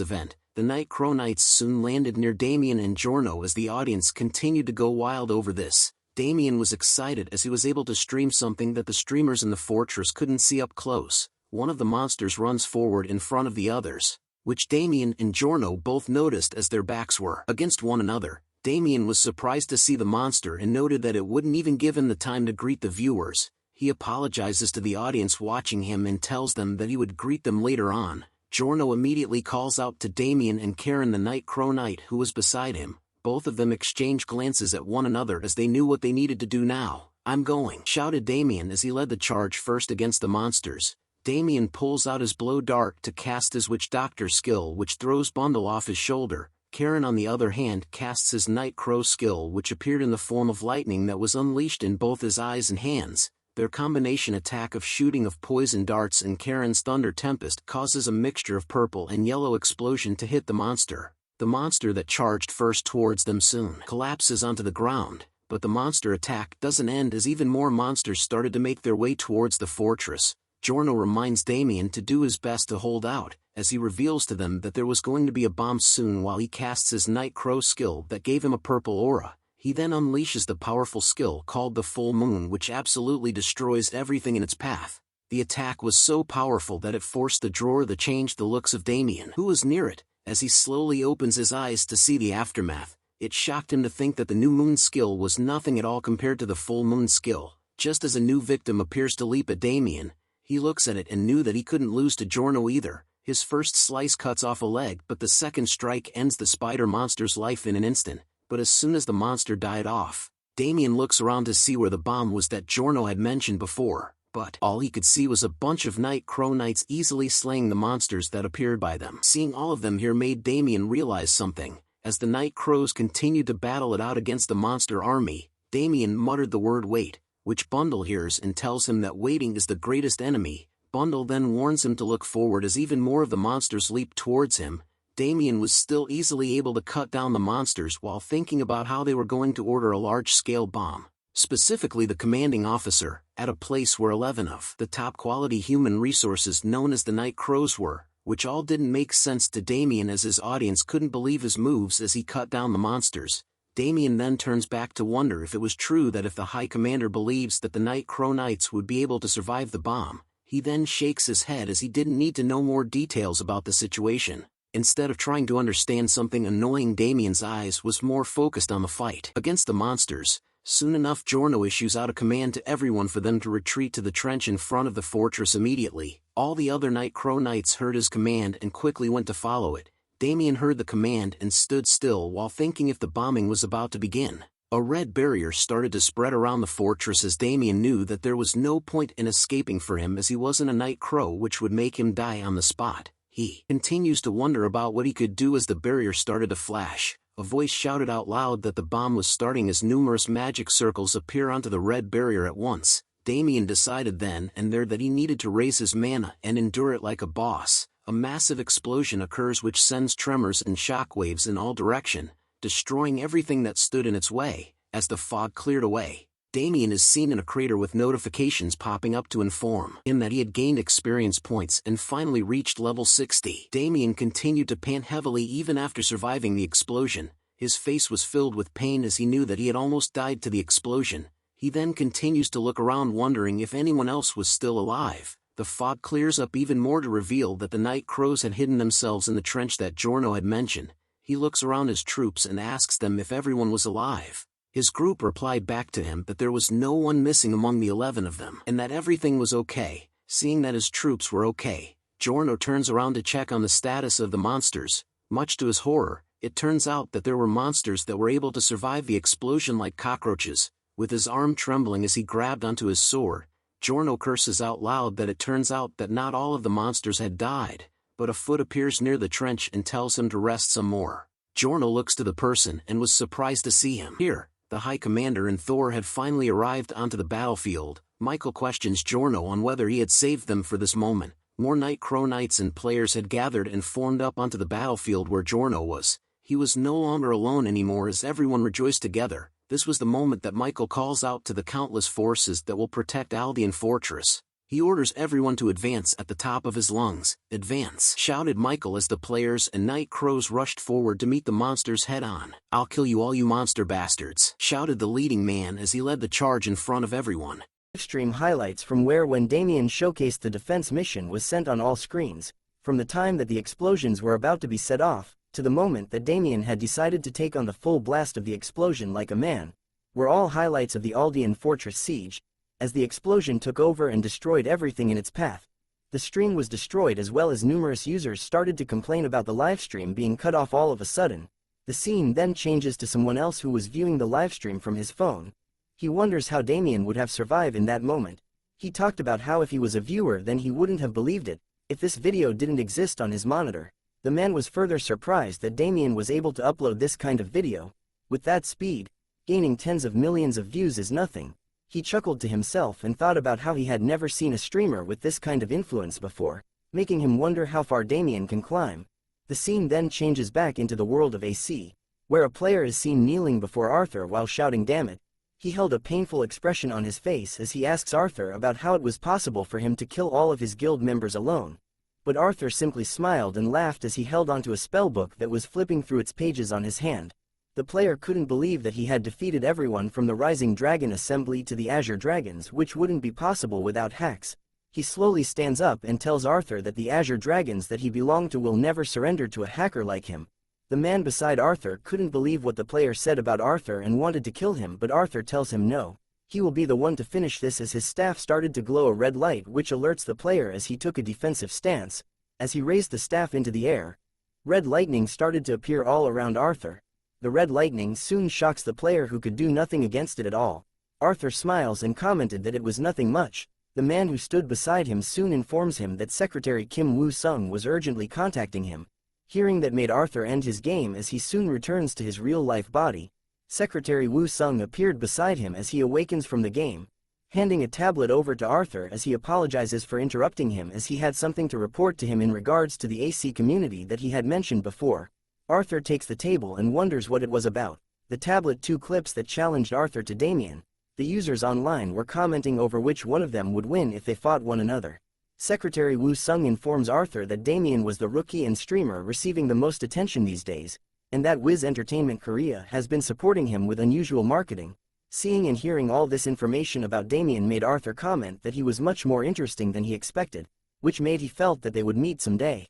event. The Night Crow Knights soon landed near Damien and Giorno as the audience continued to go wild over this. Damien was excited as he was able to stream something that the streamers in the fortress couldn't see up close. One of the monsters runs forward in front of the others, which Damien and Giorno both noticed as their backs were against one another. Damien was surprised to see the monster and noted that it wouldn't even give him the time to greet the viewers. He apologizes to the audience watching him and tells them that he would greet them later on. Giorno immediately calls out to Damien and Karen, the Night Crow Knight who was beside him. Both of them exchange glances at one another as they knew what they needed to do now. "I'm going," shouted Damien as he led the charge first against the monsters. Damien pulls out his blow dart to cast his Witch Doctor skill, which throws Bundle off his shoulder. Karen on the other hand casts his Night Crow skill, which appeared in the form of lightning that was unleashed in both his eyes and hands. Their combination attack of shooting of poison darts and Karen's Thunder Tempest causes a mixture of purple and yellow explosion to hit the monster. The monster that charged first towards them soon collapses onto the ground, but the monster attack doesn't end as even more monsters started to make their way towards the fortress. Giorno reminds Damien to do his best to hold out, as he reveals to them that there was going to be a bomb soon while he casts his Night Crow skill that gave him a purple aura. He then unleashes the powerful skill called the Full Moon, which absolutely destroys everything in its path. The attack was so powerful that it forced the drawer to change the looks of Damien, who was near it. As he slowly opens his eyes to see the aftermath, it shocked him to think that the new moon skill was nothing at all compared to the full moon skill. Just as a new victim appears to leap at Damien, he looks at it and knew that he couldn't lose to Giorno either. His first slice cuts off a leg, but the second strike ends the spider monster's life in an instant. But as soon as the monster died off, Damien looks around to see where the bomb was that Giorno had mentioned before, but all he could see was a bunch of Night Crow Knights easily slaying the monsters that appeared by them. Seeing all of them here made Damien realize something. As the Night Crows continued to battle it out against the monster army, Damien muttered the word wait, which Bundle hears and tells him that waiting is the greatest enemy. Bundle then warns him to look forward as even more of the monsters leap towards him. Damien was still easily able to cut down the monsters while thinking about how they were going to order a large-scale bomb. Specifically the commanding officer, at a place where 11 of the top-quality human resources known as the Night Crows were, which all didn't make sense to Damien as his audience couldn't believe his moves as he cut down the monsters. Damien then turns back to wonder if it was true that if the High Commander believes that the Night Crow Knights would be able to survive the bomb. He then shakes his head as he didn't need to know more details about the situation. Instead of trying to understand something annoying, Damien's eyes was more focused on the fight against the monsters. Soon enough Giorno issues out a command to everyone for them to retreat to the trench in front of the fortress immediately. All the other Night Crow Knights heard his command and quickly went to follow it. Damien heard the command and stood still while thinking if the bombing was about to begin. A red barrier started to spread around the fortress as Damien knew that there was no point in escaping for him as he wasn't a Night Crow, which would make him die on the spot. He continues to wonder about what he could do as the barrier started to flash. A voice shouted out loud that the bomb was starting as numerous magic circles appear onto the red barrier at once. Damien decided then and there that he needed to raise his mana and endure it like a boss. A massive explosion occurs which sends tremors and shockwaves in all directions, destroying everything that stood in its way. As the fog cleared away, Damien is seen in a crater with notifications popping up to inform him that he had gained experience points and finally reached level 60. Damien continued to pant heavily even after surviving the explosion. His face was filled with pain as he knew that he had almost died to the explosion. He then continues to look around wondering if anyone else was still alive. The fog clears up even more to reveal that the Night Crows had hidden themselves in the trench that Giorno had mentioned. He looks around his troops and asks them if everyone was alive. His group replied back to him that there was no one missing among the 11 of them, and that everything was okay. Seeing that his troops were okay, Giorno turns around to check on the status of the monsters. Much to his horror, it turns out that there were monsters that were able to survive the explosion like cockroaches. With his arm trembling as he grabbed onto his sword, Giorno curses out loud that it turns out that not all of the monsters had died, but a foot appears near the trench and tells him to rest some more. Giorno looks to the person and was surprised to see him here. The High Commander and Thor had finally arrived onto the battlefield. Michael questions Giorno on whether he had saved them for this moment. More Night Crow Knights and players had gathered and formed up onto the battlefield where Giorno was. He was no longer alone anymore as everyone rejoiced together. This was the moment that Michael calls out to the countless forces that will protect Aldean Fortress. He orders everyone to advance at the top of his lungs. "Advance!" shouted Michael as the players and Night Crows rushed forward to meet the monsters head-on. "I'll kill you all, you monster bastards!" shouted the leading man as he led the charge in front of everyone. Stream highlights from when Damien showcased the defense mission was sent on all screens, from the time that the explosions were about to be set off, to the moment that Damien had decided to take on the full blast of the explosion like a man, were all highlights of the Aldean Fortress siege. As the explosion took over and destroyed everything in its path, the stream was destroyed as well as numerous users started to complain about the livestream being cut off all of a sudden. The scene then changes to someone else who was viewing the livestream from his phone. He wonders how Damien would have survived in that moment. He talked about how if he was a viewer then he wouldn't have believed it, if this video didn't exist on his monitor. The man was further surprised that Damien was able to upload this kind of video. With that speed, gaining tens of millions of views is nothing. He chuckled to himself and thought about how he had never seen a streamer with this kind of influence before, making him wonder how far Damien can climb. The scene then changes back into the world of AC, where a player is seen kneeling before Arthur while shouting "damn it." He held a painful expression on his face as he asks Arthur about how it was possible for him to kill all of his guild members alone. But Arthur simply smiled and laughed as he held onto a spellbook that was flipping through its pages on his hand. The player couldn't believe that he had defeated everyone from the Rising Dragon Assembly to the Azure Dragons, which wouldn't be possible without hacks. He slowly stands up and tells Arthur that the Azure Dragons that he belonged to will never surrender to a hacker like him. The man beside Arthur couldn't believe what the player said about Arthur and wanted to kill him, but Arthur tells him no. He will be the one to finish this, as his staff started to glow a red light which alerts the player as he took a defensive stance. As he raised the staff into the air, red lightning started to appear all around Arthur. The red lightning soon shocks the player, who could do nothing against it at all. Arthur smiles and commented that it was nothing much. The man who stood beside him soon informs him that Secretary Kim Woo-sung was urgently contacting him. Hearing that made Arthur end his game, as he soon returns to his real-life body. Secretary Woo-sung appeared beside him as he awakens from the game, handing a tablet over to Arthur as he apologizes for interrupting him, as he had something to report to him in regards to the AC community that he had mentioned before. Arthur takes the table and wonders what it was about. The tablet, 2 clips that challenged Arthur to Damien. The users online were commenting over which one of them would win if they fought one another. Secretary Woo-sung informs Arthur that Damien was the rookie and streamer receiving the most attention these days, and that Wiz Entertainment Korea has been supporting him with unusual marketing. Seeing and hearing all this information about Damien made Arthur comment that he was much more interesting than he expected, which made he felt that they would meet someday.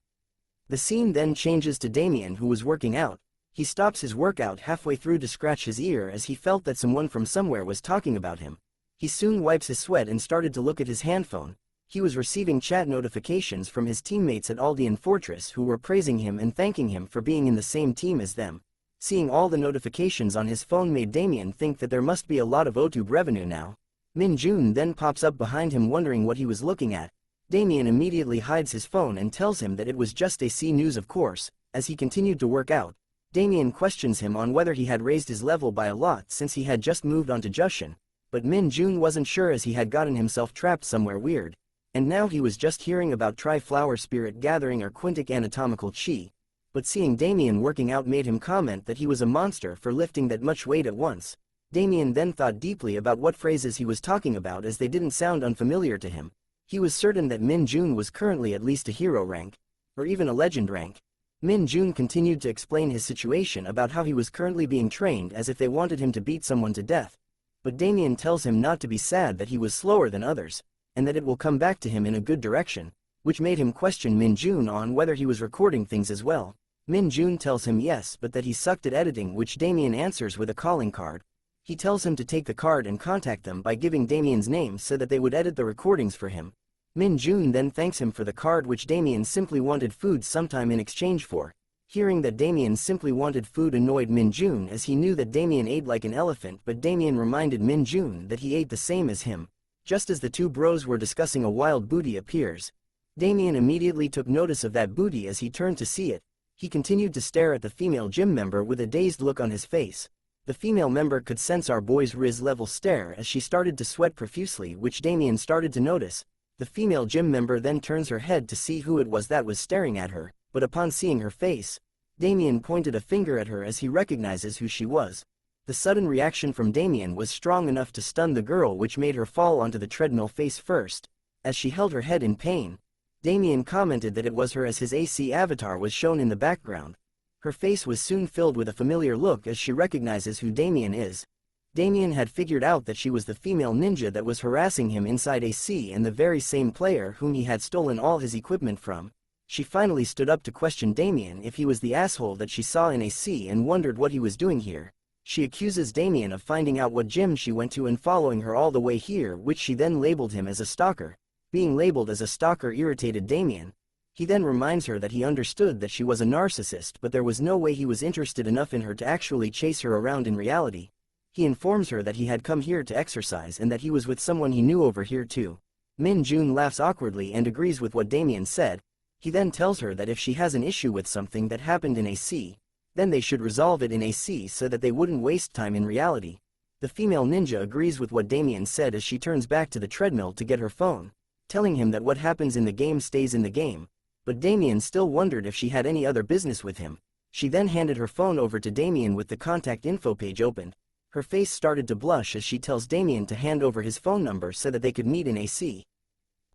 The scene then changes to Damien, who was working out. He stops his workout halfway through to scratch his ear as he felt that someone from somewhere was talking about him. He soon wipes his sweat and started to look at his handphone. He was receiving chat notifications from his teammates at Aldean Fortress who were praising him and thanking him for being in the same team as them. Seeing all the notifications on his phone made Damien think that there must be a lot of OTube revenue now. Min Jun then pops up behind him, wondering what he was looking at. Damien immediately hides his phone and tells him that it was just AC news, of course. As he continued to work out, Damien questions him on whether he had raised his level by a lot since he had just moved on to Jushin, but Min Jun wasn't sure as he had gotten himself trapped somewhere weird, and now he was just hearing about Tri-Flower Spirit Gathering or Quintic Anatomical Chi, but seeing Damien working out made him comment that he was a monster for lifting that much weight at once. Damien then thought deeply about what phrases he was talking about, as they didn't sound unfamiliar to him. He was certain that Min Jun was currently at least a hero rank, or even a legend rank. Min Jun continued to explain his situation about how he was currently being trained as if they wanted him to beat someone to death. But Damien tells him not to be sad, that he was slower than others, and that it will come back to him in a good direction, which made him question Min Jun on whether he was recording things as well. Min Jun tells him yes, but that he sucked at editing, which Damien answers with a calling card. He tells him to take the card and contact them by giving Damien's name so that they would edit the recordings for him. Min Jun then thanks him for the card, which Damien simply wanted food sometime in exchange for. Hearing that Damien simply wanted food annoyed Min Jun, as he knew that Damien ate like an elephant, but Damien reminded Min Jun that he ate the same as him. Just as the two bros were discussing, a wild booty appears. Damien immediately took notice of that booty as he turned to see it. He continued to stare at the female gym member with a dazed look on his face. The female member could sense our boy's Riz level stare as she started to sweat profusely, which Damien started to notice. The female gym member then turns her head to see who it was that was staring at her, but upon seeing her face, Damien pointed a finger at her as he recognizes who she was. The sudden reaction from Damien was strong enough to stun the girl, which made her fall onto the treadmill face first. As she held her head in pain, Damien commented that it was her, as his AC avatar was shown in the background. Her face was soon filled with a familiar look as she recognizes who Damien is. Damien had figured out that she was the female ninja that was harassing him inside AC, and the very same player whom he had stolen all his equipment from. She finally stood up to question Damien if he was the asshole that she saw in AC and wondered what he was doing here. She accuses Damien of finding out what gym she went to and following her all the way here, which she then labeled him as a stalker. Being labeled as a stalker irritated Damien. He then reminds her that he understood that she was a narcissist, but there was no way he was interested enough in her to actually chase her around in reality. He informs her that he had come here to exercise and that he was with someone he knew over here too. Min Jun laughs awkwardly and agrees with what Damien said. He then tells her that if she has an issue with something that happened in AC, then they should resolve it in AC so that they wouldn't waste time in reality. The female ninja agrees with what Damien said as she turns back to the treadmill to get her phone, telling him that what happens in the game stays in the game, but Damien still wondered if she had any other business with him. She then handed her phone over to Damien with the contact info page opened. Her face started to blush as she tells Damien to hand over his phone number so that they could meet in AC.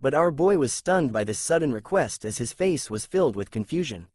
But our boy was stunned by this sudden request as his face was filled with confusion.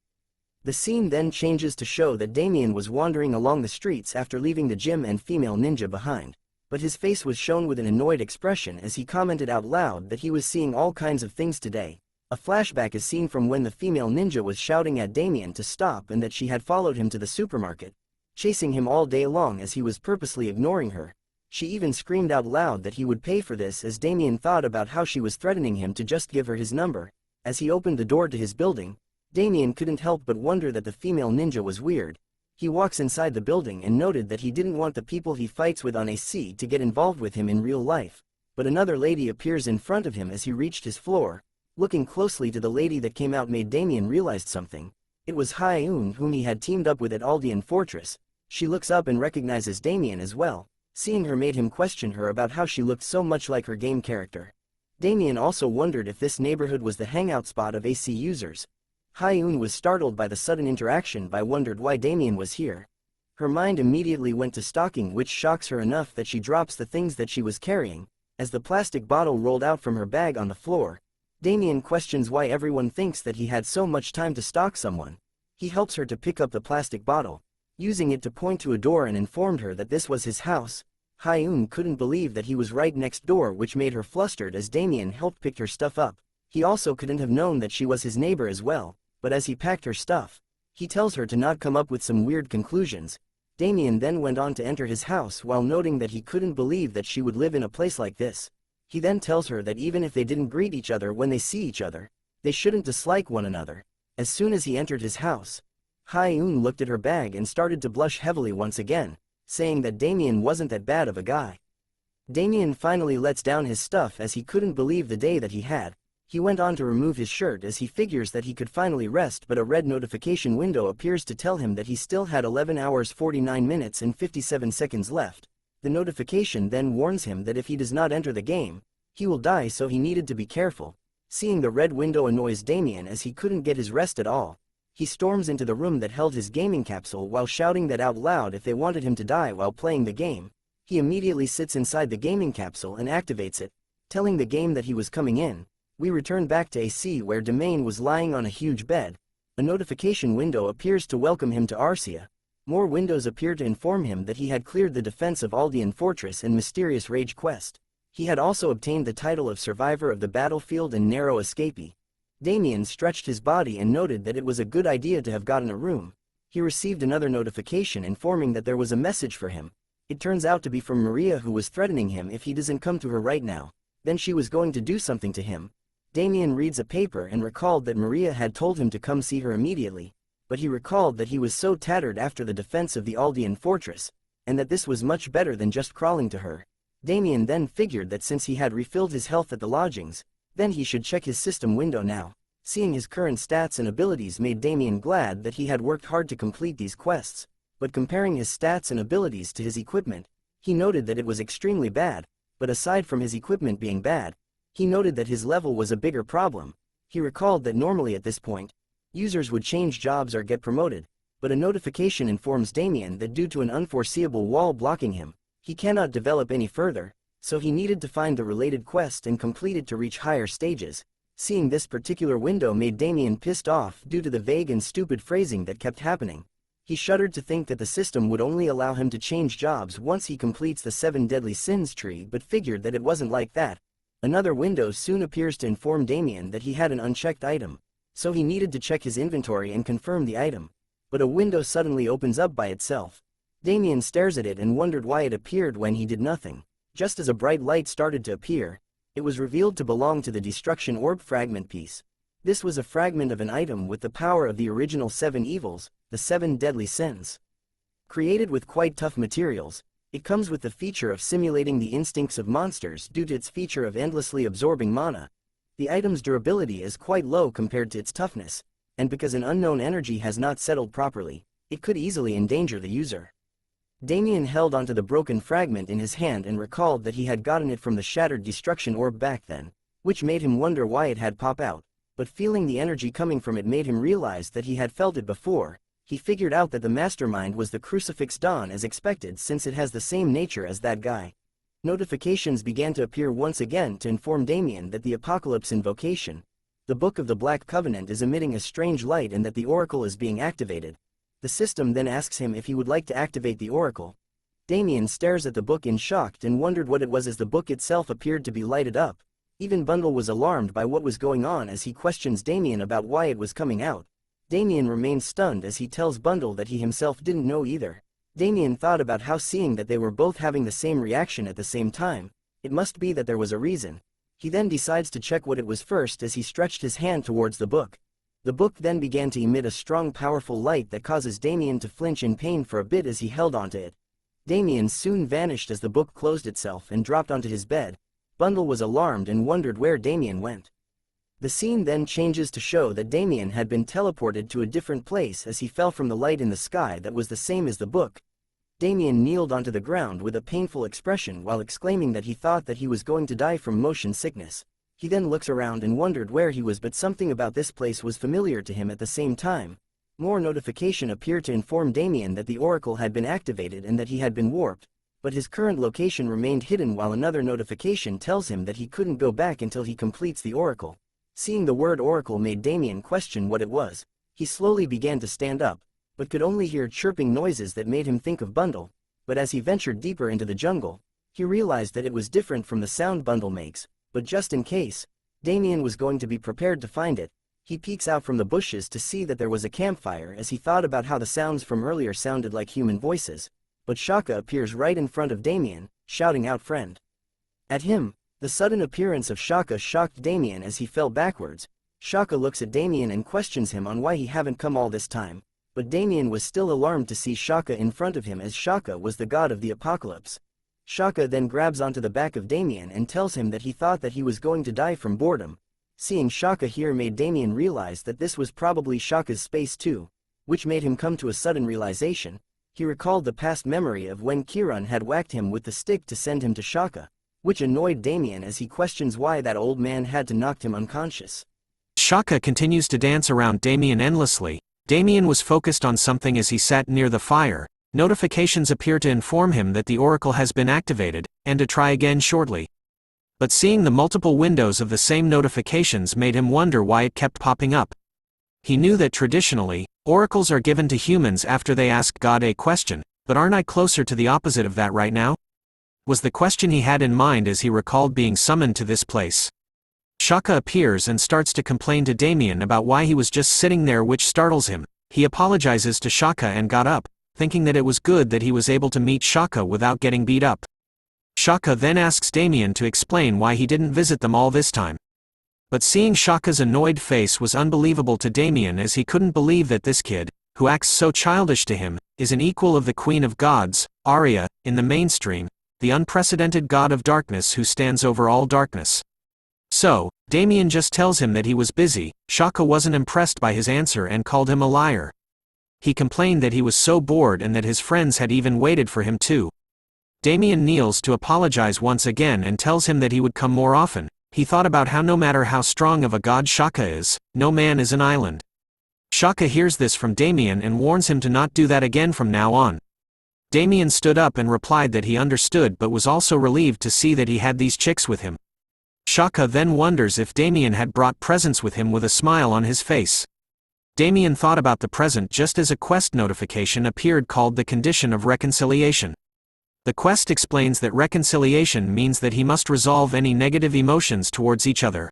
The scene then changes to show that Damien was wandering along the streets after leaving the gym and female ninja behind. but his face was shown with an annoyed expression as he commented out loud that he was seeing all kinds of things today. A flashback is seen from when the female ninja was shouting at Damien to stop and that she had followed him to the supermarket, chasing him all day long as he was purposely ignoring her. She even screamed out loud that he would pay for this as Damien thought about how she was threatening him to just give her his number. As he opened the door to his building, Damien couldn't help but wonder that the female ninja was weird. He walks inside the building and noted that he didn't want the people he fights with on AC to get involved with him in real life, but another lady appears in front of him as he reached his floor. Looking closely to the lady that came out made Damien realize something. It was Hyun, whom he had teamed up with at Aldean Fortress. She looks up and recognizes Damien as well. Seeing her made him question her about how she looked so much like her game character. Damien also wondered if this neighborhood was the hangout spot of AC users. Hyun was startled by the sudden interaction but wondered why Damien was here. Her mind immediately went to stalking, which shocks her enough that she drops the things that she was carrying. As the plastic bottle rolled out from her bag on the floor, Damien questions why everyone thinks that he had so much time to stalk someone. He helps her to pick up the plastic bottle, using it to point to a door, and informed her that this was his house. Hyun couldn't believe that he was right next door, which made her flustered as Damien helped pick her stuff up. He also couldn't have known that she was his neighbor as well, but as he packed her stuff, he tells her to not come up with some weird conclusions. Damien then went on to enter his house while noting that he couldn't believe that she would live in a place like this. He then tells her that even if they didn't greet each other when they see each other, they shouldn't dislike one another. As soon as he entered his house, Hyun looked at her bag and started to blush heavily once again, saying that Damien wasn't that bad of a guy. Damien finally lets down his stuff as he couldn't believe the day that he had. He went on to remove his shirt as he figures that he could finally rest, but a red notification window appears to tell him that he still had 11 hours 49 minutes and 57 seconds left. The notification then warns him that if he does not enter the game, he will die, so he needed to be careful. Seeing the red window annoys Damien as he couldn't get his rest at all. He storms into the room that held his gaming capsule while shouting that out loud if they wanted him to die while playing the game. He immediately sits inside the gaming capsule and activates it, telling the game that he was coming in. We return back to AC where Damien was lying on a huge bed. A notification window appears to welcome him to Arcia. More windows appear to inform him that he had cleared the defense of Aldean Fortress and Mysterious Rage quest. He had also obtained the title of Survivor of the Battlefield and Narrow Escapee. Damien stretched his body and noted that it was a good idea to have gotten a room. He received another notification informing that there was a message for him. It turns out to be from Maria, who was threatening him if he doesn't come to her right now, then she was going to do something to him. Damien reads a paper and recalled that Maria had told him to come see her immediately, but he recalled that he was so tattered after the defense of the Aldean Fortress, and that this was much better than just crawling to her. Damien then figured that since he had refilled his health at the lodgings, then he should check his system window now. Seeing his current stats and abilities made Damien glad that he had worked hard to complete these quests, but comparing his stats and abilities to his equipment, he noted that it was extremely bad. But aside from his equipment being bad, he noted that his level was a bigger problem. He recalled that normally at this point, users would change jobs or get promoted, but a notification informs Damien that due to an unforeseeable wall blocking him, he cannot develop any further, so he needed to find the related quest and complete it to reach higher stages. Seeing this particular window made Damien pissed off due to the vague and stupid phrasing that kept happening. He shuddered to think that the system would only allow him to change jobs once he completes the 7 Deadly Sins tree, but figured that it wasn't like that. Another window soon appears to inform Damien that he had an unchecked item, so he needed to check his inventory and confirm the item. But a window suddenly opens up by itself. Damien stares at it and wondered why it appeared when he did nothing. Just as a bright light started to appear, it was revealed to belong to the Destruction Orb fragment piece. This was a fragment of an item with the power of the original 7 evils, the 7 Deadly Sins. Created with quite tough materials, it comes with the feature of simulating the instincts of monsters due to its feature of endlessly absorbing mana. The item's durability is quite low compared to its toughness, and because an unknown energy has not settled properly, it could easily endanger the user. Damien held onto the broken fragment in his hand and recalled that he had gotten it from the shattered Destruction Orb back then, which made him wonder why it had popped out, but feeling the energy coming from it made him realize that he had felt it before. He figured out that the mastermind was the Crucifix Dawn as expected, since it has the same nature as that guy. Notifications began to appear once again to inform Damien that the Apocalypse Invocation, the Book of the Black Covenant, is emitting a strange light and that the Oracle is being activated. The system then asks him if he would like to activate the Oracle. Damien stares at the book in shock and wondered what it was as the book itself appeared to be lighted up. Even Bundle was alarmed by what was going on as he questions Damien about why it was coming out. Damien remains stunned as he tells Bundle that he himself didn't know either. Damien thought about how seeing that they were both having the same reaction at the same time, it must be that there was a reason. He then decides to check what it was first as he stretched his hand towards the book. The book then began to emit a strong powerful light that causes Damien to flinch in pain for a bit as he held onto it. Damien soon vanished as the book closed itself and dropped onto his bed. Bundle was alarmed and wondered where Damien went. The scene then changes to show that Damien had been teleported to a different place as he fell from the light in the sky that was the same as the book. Damien kneeled onto the ground with a painful expression while exclaiming that he thought that he was going to die from motion sickness. He then looks around and wondered where he was, but something about this place was familiar to him at the same time. More notification appeared to inform Damien that the oracle had been activated and that he had been warped, but his current location remained hidden, while another notification tells him that he couldn't go back until he completes the oracle. Seeing the word oracle made Damien question what it was. He slowly began to stand up, but could only hear chirping noises that made him think of Bundle. But as he ventured deeper into the jungle, he realized that it was different from the sound Bundle makes. But just in case, Damien was going to be prepared to find it. He peeks out from the bushes to see that there was a campfire as he thought about how the sounds from earlier sounded like human voices. But Shaka appears right in front of Damien, shouting out "friend" at him. The sudden appearance of Shaka shocked Damien as he fell backwards. Shaka looks at Damien and questions him on why he haven't come all this time. But Damien was still alarmed to see Shaka in front of him, as Shaka was the god of the apocalypse. Shaka then grabs onto the back of Damien and tells him that he thought that he was going to die from boredom. Seeing Shaka here made Damien realize that this was probably Shaka's space too, which made him come to a sudden realization. He recalled the past memory of when Kiran had whacked him with the stick to send him to Shaka, which annoyed Damien as he questions why that old man had to knock him unconscious. Shaka continues to dance around Damien endlessly. Damien was focused on something as he sat near the fire. Notifications appear to inform him that the oracle has been activated, and to try again shortly. But seeing the multiple windows of the same notifications made him wonder why it kept popping up. He knew that traditionally, oracles are given to humans after they ask God a question, but aren't I closer to the opposite of that right now? Was the question he had in mind as he recalled being summoned to this place. Shaka appears and starts to complain to Damien about why he was just sitting there, which startles him. He apologizes to Shaka and got up, thinking that it was good that he was able to meet Shaka without getting beat up. Shaka then asks Damien to explain why he didn't visit them all this time. But seeing Shaka's annoyed face was unbelievable to Damien, as he couldn't believe that this kid, who acts so childish to him, is an equal of the Queen of Gods, Arya, in the mainstream, the unprecedented god of darkness who stands over all darkness. So, Damien just tells him that he was busy. Shaka wasn't impressed by his answer and called him a liar. He complained that he was so bored and that his friends had even waited for him too. Damien kneels to apologize once again and tells him that he would come more often. He thought about how no matter how strong of a god Shaka is, no man is an island. Shaka hears this from Damien and warns him to not do that again from now on. Damien stood up and replied that he understood, but was also relieved to see that he had these chicks with him. Shaka then wonders if Damien had brought presents with him with a smile on his face. Damien thought about the present just as a quest notification appeared called the condition of reconciliation. The quest explains that reconciliation means that he must resolve any negative emotions towards each other.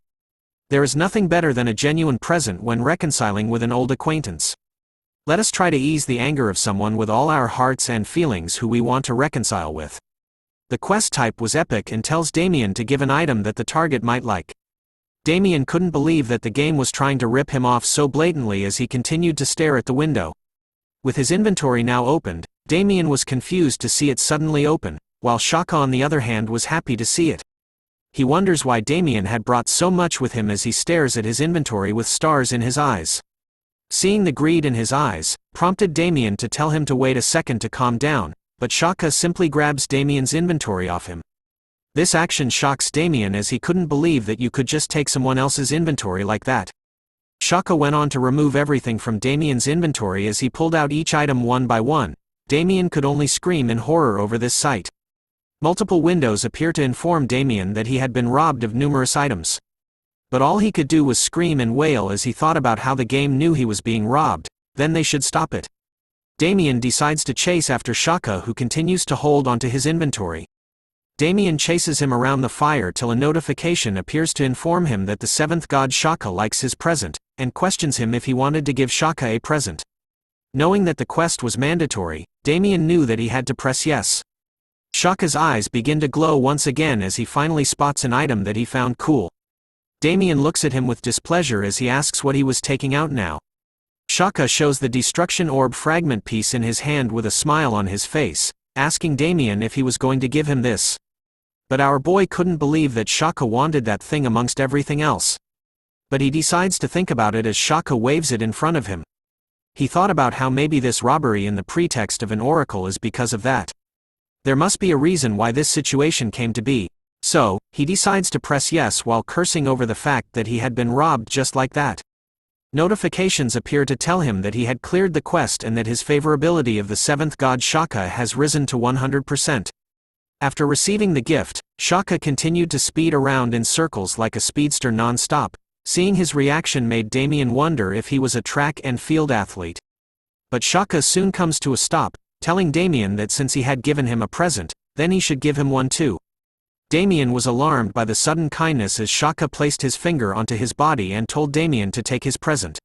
There is nothing better than a genuine present when reconciling with an old acquaintance. Let us try to ease the anger of someone with all our hearts and feelings who we want to reconcile with. The quest type was epic and tells Damien to give an item that the target might like. Damien couldn't believe that the game was trying to rip him off so blatantly as he continued to stare at the window. With his inventory now opened, Damien was confused to see it suddenly open, while Shaka on the other hand was happy to see it. He wonders why Damien had brought so much with him as he stares at his inventory with stars in his eyes. Seeing the greed in his eyes, prompted Damien to tell him to wait a second to calm down, but Shaka simply grabs Damien's inventory off him. This action shocks Damien as he couldn't believe that you could just take someone else's inventory like that. Shaka went on to remove everything from Damien's inventory as he pulled out each item one by one. Damien could only scream in horror over this sight. Multiple windows appear to inform Damien that he had been robbed of numerous items. But all he could do was scream and wail as he thought about how the game knew he was being robbed, then they should stop it. Damien decides to chase after Shaka, who continues to hold onto his inventory. Damien chases him around the fire till a notification appears to inform him that the seventh god Shaka likes his present, and questions him if he wanted to give Shaka a present. Knowing that the quest was mandatory, Damien knew that he had to press yes. Shaka's eyes begin to glow once again as he finally spots an item that he found cool. Damien looks at him with displeasure as he asks what he was taking out now. Shaka shows the destruction orb fragment piece in his hand with a smile on his face, asking Damien if he was going to give him this. But our boy couldn't believe that Shaka wanted that thing amongst everything else. But he decides to think about it as Shaka waves it in front of him. He thought about how maybe this robbery in the pretext of an oracle is because of that. There must be a reason why this situation came to be, so he decides to press yes while cursing over the fact that he had been robbed just like that. Notifications appear to tell him that he had cleared the quest and that his favorability of the seventh god Shaka has risen to 100%. After receiving the gift, Shaka continued to speed around in circles like a speedster non-stop. Seeing his reaction made Damien wonder if he was a track and field athlete. But Shaka soon comes to a stop, telling Damien that since he had given him a present, then he should give him one too. Damien was alarmed by the sudden kindness as Shaka placed his finger onto his body and told Damien to take his present.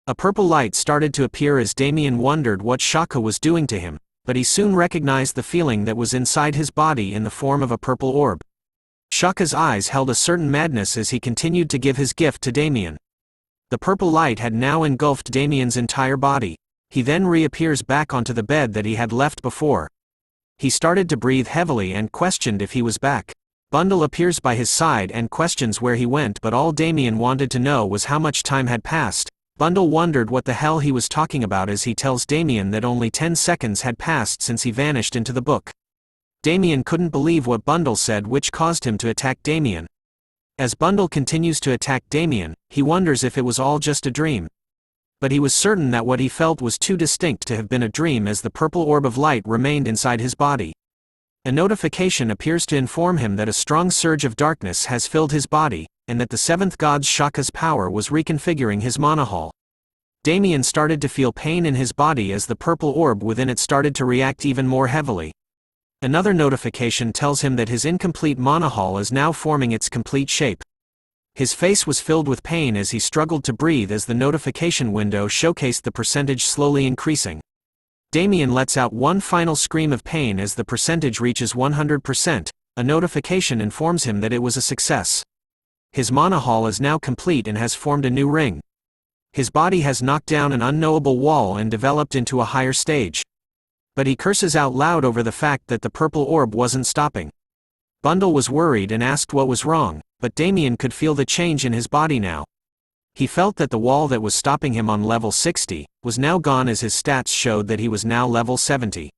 A purple light started to appear as Damien wondered what Shaka was doing to him, but he soon recognized the feeling that was inside his body in the form of a purple orb. Shaka's eyes held a certain madness as he continued to give his gift to Damien. The purple light had now engulfed Damien's entire body. He then reappears back onto the bed that he had left before. He started to breathe heavily and questioned if he was back. Bundle appears by his side and questions where he went, but all Damien wanted to know was how much time had passed. Bundle wondered what the hell he was talking about as he tells Damien that only 10 seconds had passed since he vanished into the book. Damien couldn't believe what Bundle said, which caused him to attack Damien. As Bundle continues to attack Damien, he wonders if it was all just a dream. But he was certain that what he felt was too distinct to have been a dream as the purple orb of light remained inside his body. A notification appears to inform him that a strong surge of darkness has filled his body, and that the seventh god Shaka's power was reconfiguring his monohull. Damien started to feel pain in his body as the purple orb within it started to react even more heavily. Another notification tells him that his incomplete monohull is now forming its complete shape. His face was filled with pain as he struggled to breathe as the notification window showcased the percentage slowly increasing. Damien lets out one final scream of pain as the percentage reaches 100%. A notification informs him that it was a success. His monohull is now complete and has formed a new ring. His body has knocked down an unknowable wall and developed into a higher stage. But he curses out loud over the fact that the purple orb wasn't stopping. Bundle was worried and asked what was wrong, but Damien could feel the change in his body now. He felt that the wall that was stopping him on level 60 was now gone as his stats showed that he was now level 70.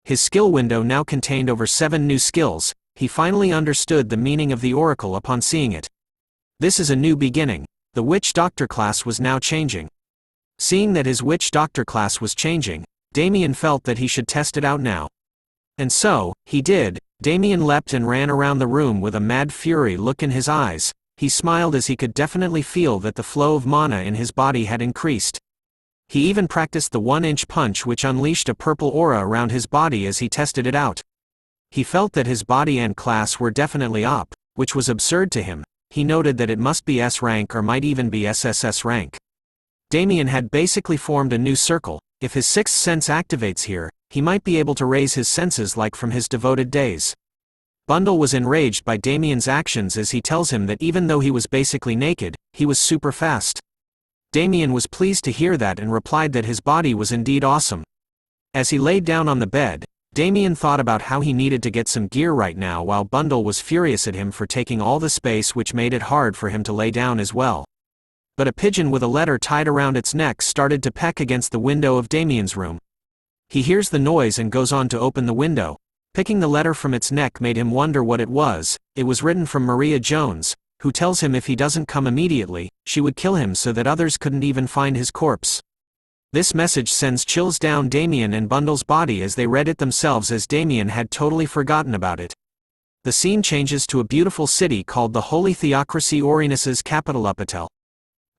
His skill window now contained over 7 new skills. He finally understood the meaning of the oracle upon seeing it. This is a new beginning. The witch doctor class was now changing. Seeing that his witch doctor class was changing, Damien felt that he should test it out now. And so, he did. Damien leapt and ran around the room with a mad fury look in his eyes. He smiled as he could definitely feel that the flow of mana in his body had increased. He even practiced the 1-inch punch, which unleashed a purple aura around his body as he tested it out. He felt that his body and class were definitely up, which was absurd to him. He noted that it must be S rank or might even be SSS rank. Damien had basically formed a new circle. If his sixth sense activates here, he might be able to raise his senses like from his devoted days. Bundle was enraged by Damien's actions as he tells him that even though he was basically naked, he was super fast. Damien was pleased to hear that and replied that his body was indeed awesome. As he laid down on the bed, Damien thought about how he needed to get some gear right now, while Bundle was furious at him for taking all the space, which made it hard for him to lay down as well. But a pigeon with a letter tied around its neck started to peck against the window of Damien's room. He hears the noise and goes on to open the window. Picking the letter from its neck made him wonder what it was. It was written from Maria Jones, who tells him if he doesn't come immediately, she would kill him so that others couldn't even find his corpse. This message sends chills down Damien and Bundle's body as they read it themselves, as Damien had totally forgotten about it. The scene changes to a beautiful city called the Holy Theocracy Orinus's capital Upatel.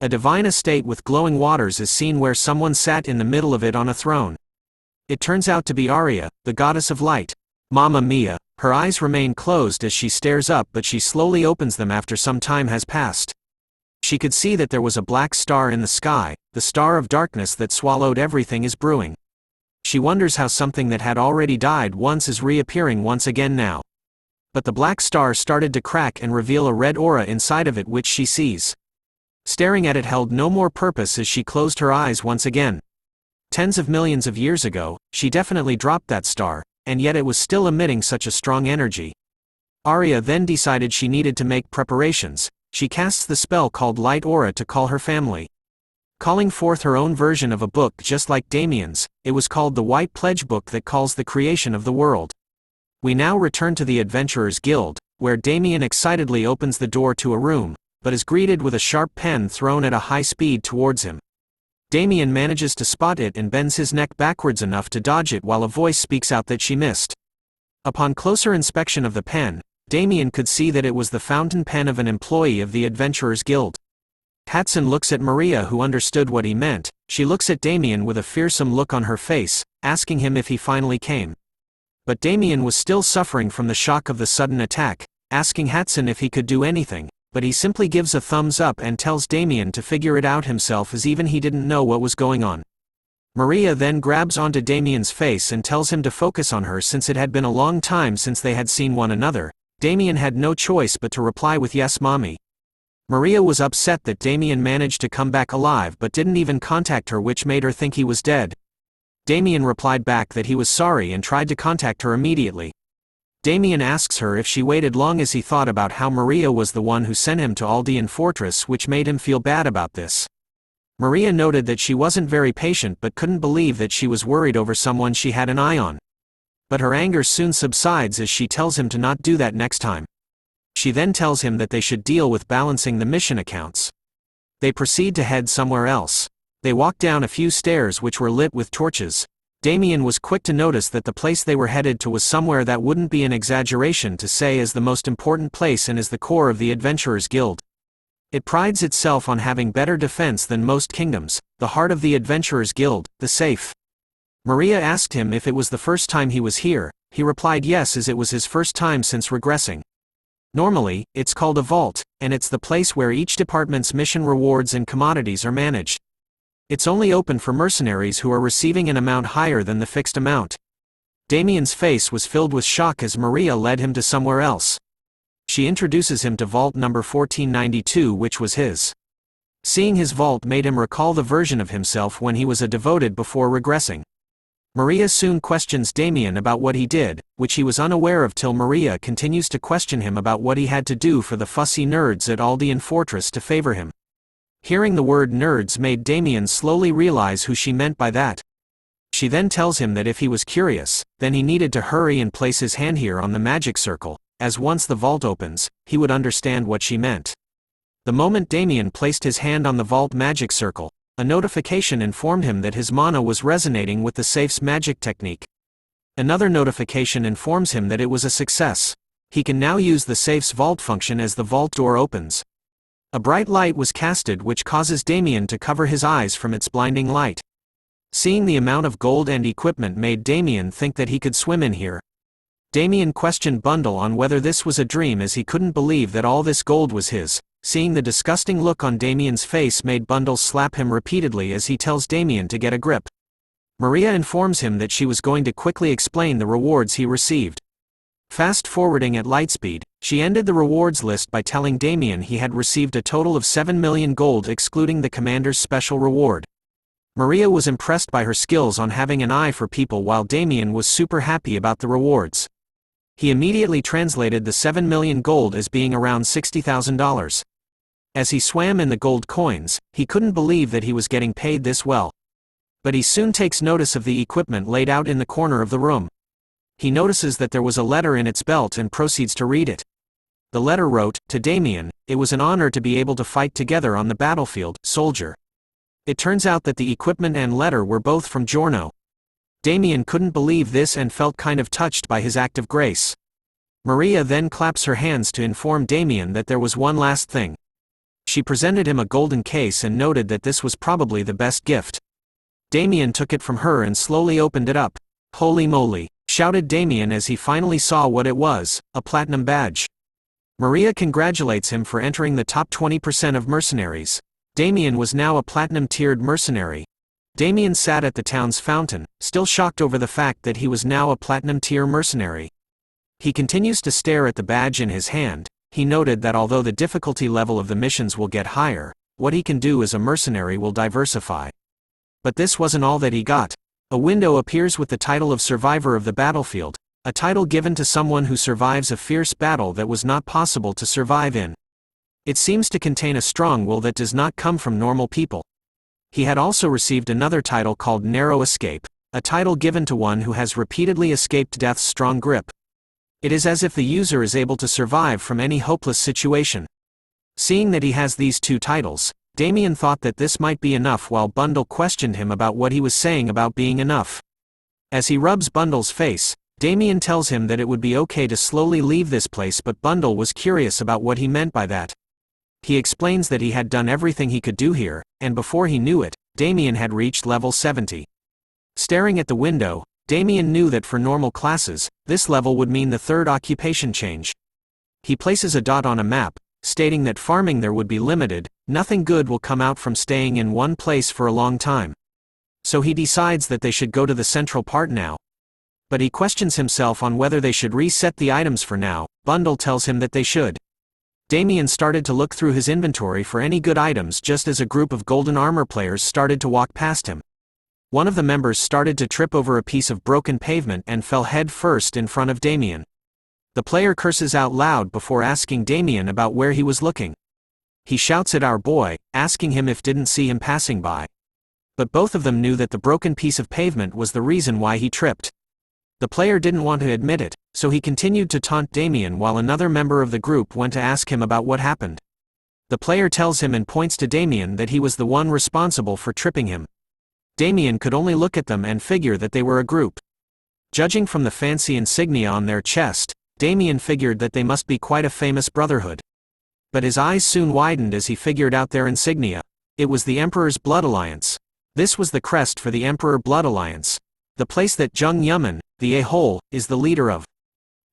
A divine estate with glowing waters is seen where someone sat in the middle of it on a throne. It turns out to be Arya, the goddess of light. Mamma mia, her eyes remain closed as she stares up, but she slowly opens them after some time has passed. She could see that there was a black star in the sky, the star of darkness that swallowed everything is brewing. She wonders how something that had already died once is reappearing once again now. But the black star started to crack and reveal a red aura inside of it which she sees. Staring at it held no more purpose as she closed her eyes once again. Tens of millions of years ago, she definitely dropped that star, and yet it was still emitting such a strong energy. Arya then decided she needed to make preparations. She casts the spell called Light Aura to call her family. Calling forth her own version of a book just like Damien's, it was called the White Pledge Book that calls the creation of the world. We now return to the Adventurers Guild, where Damien excitedly opens the door to a room, but is greeted with a sharp pen thrown at a high speed towards him. Damien manages to spot it and bends his neck backwards enough to dodge it while a voice speaks out that she missed. Upon closer inspection of the pen, Damien could see that it was the fountain pen of an employee of the Adventurers Guild. Hatson looks at Maria, who understood what he meant. She looks at Damien with a fearsome look on her face, asking him if he finally came. But Damien was still suffering from the shock of the sudden attack, asking Hatson if he could do anything, but he simply gives a thumbs up and tells Damien to figure it out himself, as even he didn't know what was going on. Maria then grabs onto Damien's face and tells him to focus on her since it had been a long time since they had seen one another. Damien had no choice but to reply with "Yes, mommy." Maria was upset that Damien managed to come back alive but didn't even contact her, which made her think he was dead. Damien replied back that he was sorry and tried to contact her immediately. Damien asks her if she waited long, as he thought about how Maria was the one who sent him to Aldean Fortress, which made him feel bad about this. Maria noted that she wasn't very patient but couldn't believe that she was worried over someone she had an eye on. But her anger soon subsides as she tells him to not do that next time. She then tells him that they should deal with balancing the mission accounts. They proceed to head somewhere else. They walk down a few stairs which were lit with torches. Damien was quick to notice that the place they were headed to was somewhere that wouldn't be an exaggeration to say is the most important place and is the core of the Adventurers Guild. It prides itself on having better defense than most kingdoms, the heart of the Adventurers Guild, the safe. Maria asked him if it was the first time he was here. He replied yes, as it was his first time since regressing. Normally, it's called a vault, and it's the place where each department's mission rewards and commodities are managed. It's only open for mercenaries who are receiving an amount higher than the fixed amount. Damien's face was filled with shock as Maria led him to somewhere else. She introduces him to vault number 1492, which was his. Seeing his vault made him recall the version of himself when he was a devoted before regressing. Maria soon questions Damien about what he did, which he was unaware of, till Maria continues to question him about what he had to do for the fussy nerds at Aldean Fortress to favor him. Hearing the word nerds made Damien slowly realize who she meant by that. She then tells him that if he was curious, then he needed to hurry and place his hand here on the magic circle, as once the vault opens, he would understand what she meant. The moment Damien placed his hand on the vault magic circle, a notification informed him that his mana was resonating with the safe's magic technique. Another notification informs him that it was a success. He can now use the safe's vault function as the vault door opens. A bright light was casted which causes Damien to cover his eyes from its blinding light. Seeing the amount of gold and equipment made Damien think that he could swim in here. Damien questioned Bundle on whether this was a dream, as he couldn't believe that all this gold was his. Seeing the disgusting look on Damien's face made Bundle slap him repeatedly as he tells Damien to get a grip. Maria informs him that she was going to quickly explain the rewards he received. Fast forwarding at lightspeed, she ended the rewards list by telling Damien he had received a total of 7 million gold excluding the commander's special reward. Maria was impressed by her skills on having an eye for people, while Damien was super happy about the rewards. He immediately translated the 7 million gold as being around $60,000. As he swam in the gold coins, he couldn't believe that he was getting paid this well. But he soon takes notice of the equipment laid out in the corner of the room. He notices that there was a letter in its belt and proceeds to read it. The letter wrote, "To Damien, it was an honor to be able to fight together on the battlefield, soldier." It turns out that the equipment and letter were both from Giorno. Damien couldn't believe this and felt kind of touched by his act of grace. Maria then claps her hands to inform Damien that there was one last thing. She presented him a golden case and noted that this was probably the best gift. Damien took it from her and slowly opened it up. "Holy moly," shouted Damien as he finally saw what it was, a platinum badge. Maria congratulates him for entering the top 20% of mercenaries. Damien was now a platinum-tiered mercenary. Damien sat at the town's fountain, still shocked over the fact that he was now a platinum-tier mercenary. He continues to stare at the badge in his hand. He noted that although the difficulty level of the missions will get higher, what he can do as a mercenary will diversify. But this wasn't all that he got. A window appears with the title of Survivor of the Battlefield, a title given to someone who survives a fierce battle that was not possible to survive in. It seems to contain a strong will that does not come from normal people. He had also received another title called Narrow Escape, a title given to one who has repeatedly escaped death's strong grip. It is as if the user is able to survive from any hopeless situation. Seeing that he has these two titles, Damien thought that this might be enough while Bundle questioned him about what he was saying about being enough. As he rubs Bundle's face, Damien tells him that it would be okay to slowly leave this place, but Bundle was curious about what he meant by that. He explains that he had done everything he could do here, and before he knew it, Damien had reached level 70. Staring at the window, Damien knew that for normal classes, this level would mean the third occupation change. He places a dot on a map, stating that farming there would be limited, nothing good will come out from staying in one place for a long time. So he decides that they should go to the central part now. But he questions himself on whether they should reset the items for now. Bundle tells him that they should. Damien started to look through his inventory for any good items just as a group of golden armor players started to walk past him. One of the members started to trip over a piece of broken pavement and fell head first in front of Damien. The player curses out loud before asking Damien about where he was looking. He shouts at our boy, asking him if didn't see him passing by. But both of them knew that the broken piece of pavement was the reason why he tripped. The player didn't want to admit it, so he continued to taunt Damien while another member of the group went to ask him about what happened. The player tells him and points to Damien that he was the one responsible for tripping him. Damien could only look at them and figure that they were a group. Judging from the fancy insignia on their chest, Damien figured that they must be quite a famous brotherhood. But his eyes soon widened as he figured out their insignia. It was the Emperor's Blood Alliance. This was the crest for the Emperor Blood Alliance, the place that Jung Yuman, the a-hole, is the leader of.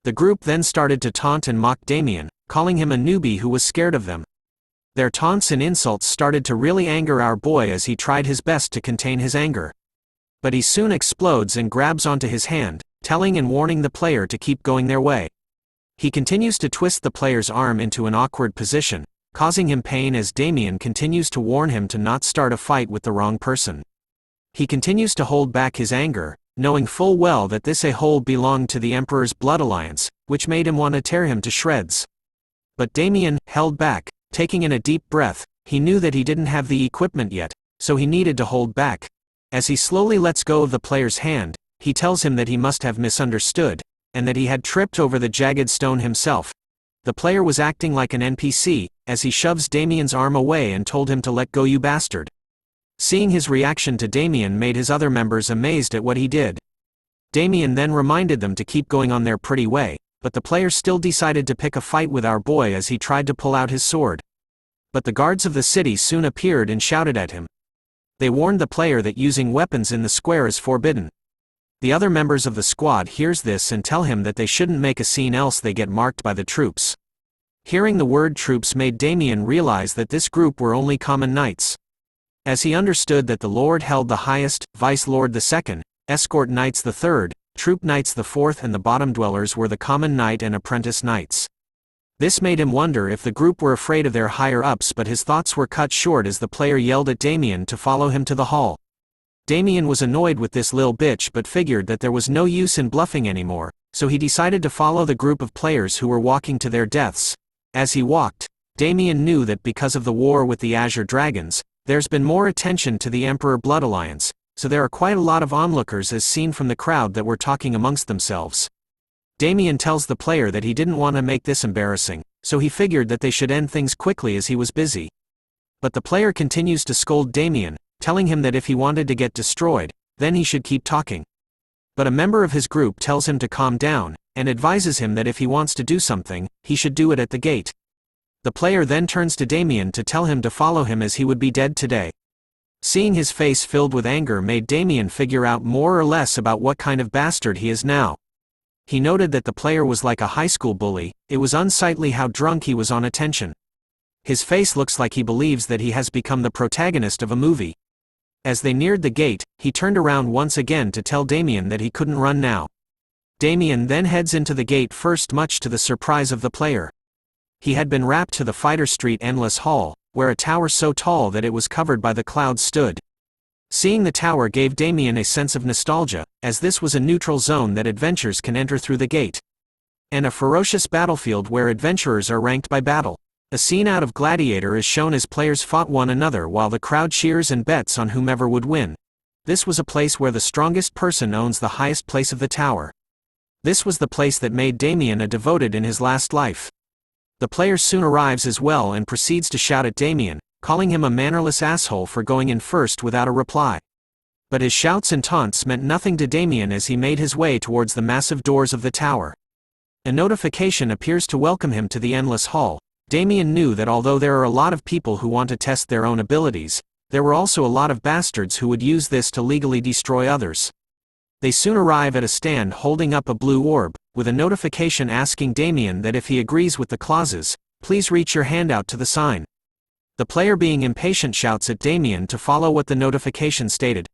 The group then started to taunt and mock Damien, calling him a newbie who was scared of them. Their taunts and insults started to really anger our boy as he tried his best to contain his anger. But he soon explodes and grabs onto his hand, telling and warning the player to keep going their way. He continues to twist the player's arm into an awkward position, causing him pain as Damien continues to warn him to not start a fight with the wrong person. He continues to hold back his anger, knowing full well that this a-hole belonged to the Emperor's Blood Alliance, which made him want to tear him to shreds. But Damien held back, taking in a deep breath. He knew that he didn't have the equipment yet, so he needed to hold back. As he slowly lets go of the player's hand, he tells him that he must have misunderstood, and that he had tripped over the jagged stone himself. The player was acting like an NPC, as he shoves Damien's arm away and told him to let go, "You bastard." Seeing his reaction to Damien made his other members amazed at what he did. Damien then reminded them to keep going on their pretty way, but the player still decided to pick a fight with our boy as he tried to pull out his sword. But the guards of the city soon appeared and shouted at him. They warned the player that using weapons in the square is forbidden. The other members of the squad hears this and tell him that they shouldn't make a scene else they get marked by the troops. Hearing the word troops made Damien realize that this group were only common knights. As he understood that the Lord held the highest, Vice Lord the second, Escort Knights the third, Troop Knights the fourth, and the bottom dwellers were the common knight and apprentice knights. This made him wonder if the group were afraid of their higher-ups, but his thoughts were cut short as the player yelled at Damien to follow him to the hall. Damien was annoyed with this lil bitch but figured that there was no use in bluffing anymore, so he decided to follow the group of players who were walking to their deaths. As he walked, Damien knew that because of the war with the Azure Dragons, there's been more attention to the Emperor Blood Alliance, so there are quite a lot of onlookers as seen from the crowd that were talking amongst themselves. Damien tells the player that he didn't want to make this embarrassing, so he figured that they should end things quickly as he was busy. But the player continues to scold Damien, telling him that if he wanted to get destroyed, then he should keep talking. But a member of his group tells him to calm down, and advises him that if he wants to do something, he should do it at the gate. The player then turns to Damien to tell him to follow him as he would be dead today. Seeing his face filled with anger made Damien figure out more or less about what kind of bastard he is now. He noted that the player was like a high school bully. It was unsightly how drunk he was on attention. His face looks like he believes that he has become the protagonist of a movie. As they neared the gate, he turned around once again to tell Damien that he couldn't run now. Damien then heads into the gate first, much to the surprise of the player. He had been wrapped to the Fighter Street Endless Hall, where a tower so tall that it was covered by the clouds stood. Seeing the tower gave Damien a sense of nostalgia, as this was a neutral zone that adventurers can enter through the gate. And a ferocious battlefield where adventurers are ranked by battle. A scene out of Gladiator is shown as players fought one another while the crowd cheers and bets on whomever would win. This was a place where the strongest person owns the highest place of the tower. This was the place that made Damien a devoted in his last life. The player soon arrives as well and proceeds to shout at Damien, calling him a mannerless asshole for going in first without a reply. But his shouts and taunts meant nothing to Damien as he made his way towards the massive doors of the tower. A notification appears to welcome him to the Endless Hall. Damien knew that although there are a lot of people who want to test their own abilities, there were also a lot of bastards who would use this to legally destroy others. They soon arrive at a stand holding up a blue orb, with a notification asking Damien that if he agrees with the clauses, please reach your hand out to the sign. The player, being impatient, shouts at Damien to follow what the notification stated.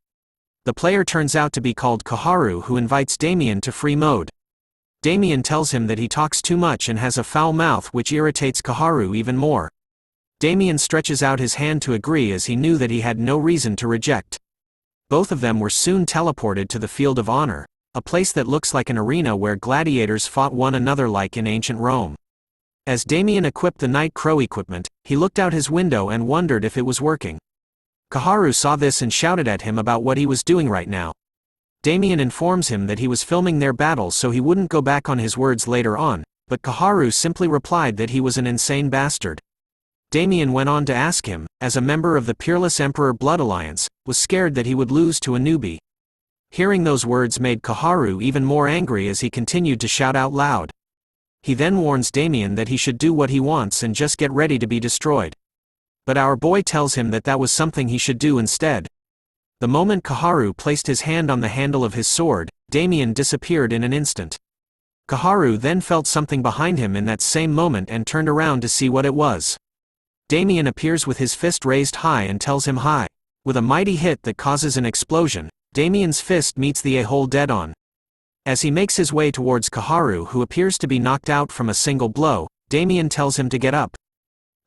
The player turns out to be called Koharu, who invites Damien to free mode. Damien tells him that he talks too much and has a foul mouth, which irritates Koharu even more. Damien stretches out his hand to agree as he knew that he had no reason to reject. Both of them were soon teleported to the Field of Honor, a place that looks like an arena where gladiators fought one another like in ancient Rome. As Damien equipped the Night Crow equipment, he looked out his window and wondered if it was working. Koharu saw this and shouted at him about what he was doing right now. Damien informs him that he was filming their battle so he wouldn't go back on his words later on, but Koharu simply replied that he was an insane bastard. Damien went on to ask him, as a member of the Peerless Emperor Blood Alliance, was scared that he would lose to a newbie. Hearing those words made Koharu even more angry as he continued to shout out loud. He then warns Damien that he should do what he wants and just get ready to be destroyed. But our boy tells him that that was something he should do instead. The moment Koharu placed his hand on the handle of his sword, Damien disappeared in an instant. Koharu then felt something behind him in that same moment and turned around to see what it was. Damien appears with his fist raised high and tells him hi. With a mighty hit that causes an explosion, Damien's fist meets the a-hole dead-on. As he makes his way towards Koharu, who appears to be knocked out from a single blow, Damien tells him to get up.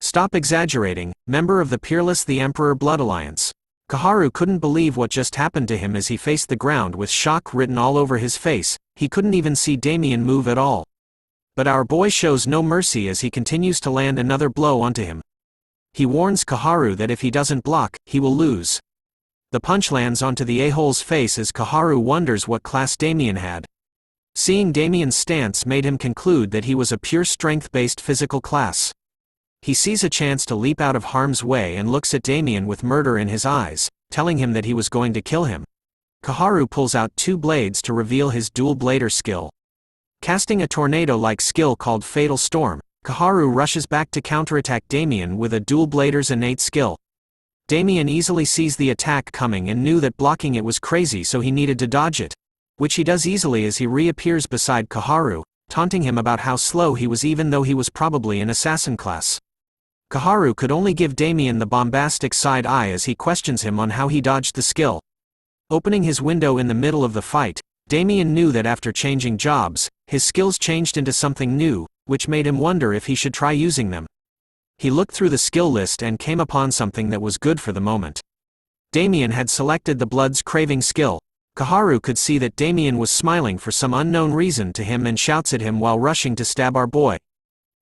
Stop exaggerating, member of the Peerless the Emperor Blood Alliance. Koharu couldn't believe what just happened to him as he faced the ground with shock written all over his face. He couldn't even see Damien move at all. But our boy shows no mercy as he continues to land another blow onto him. He warns Koharu that if he doesn't block, he will lose. The punch lands onto the a-hole's face as Koharu wonders what class Damien had. Seeing Damien's stance made him conclude that he was a pure strength-based physical class. He sees a chance to leap out of harm's way and looks at Damien with murder in his eyes, telling him that he was going to kill him. Koharu pulls out two blades to reveal his dual blader skill. Casting a tornado-like skill called Fatal Storm, Koharu rushes back to counterattack Damien with a dual blader's innate skill. Damien easily sees the attack coming and knew that blocking it was crazy, so he needed to dodge it, which he does easily as he reappears beside Koharu, taunting him about how slow he was even though he was probably an assassin class. Koharu could only give Damien the bombastic side eye as he questions him on how he dodged the skill. Opening his window in the middle of the fight, Damien knew that after changing jobs, his skills changed into something new, which made him wonder if he should try using them. He looked through the skill list and came upon something that was good for the moment. Damien had selected the Blood's Craving skill. Koharu could see that Damien was smiling for some unknown reason to him and shouts at him while rushing to stab our boy.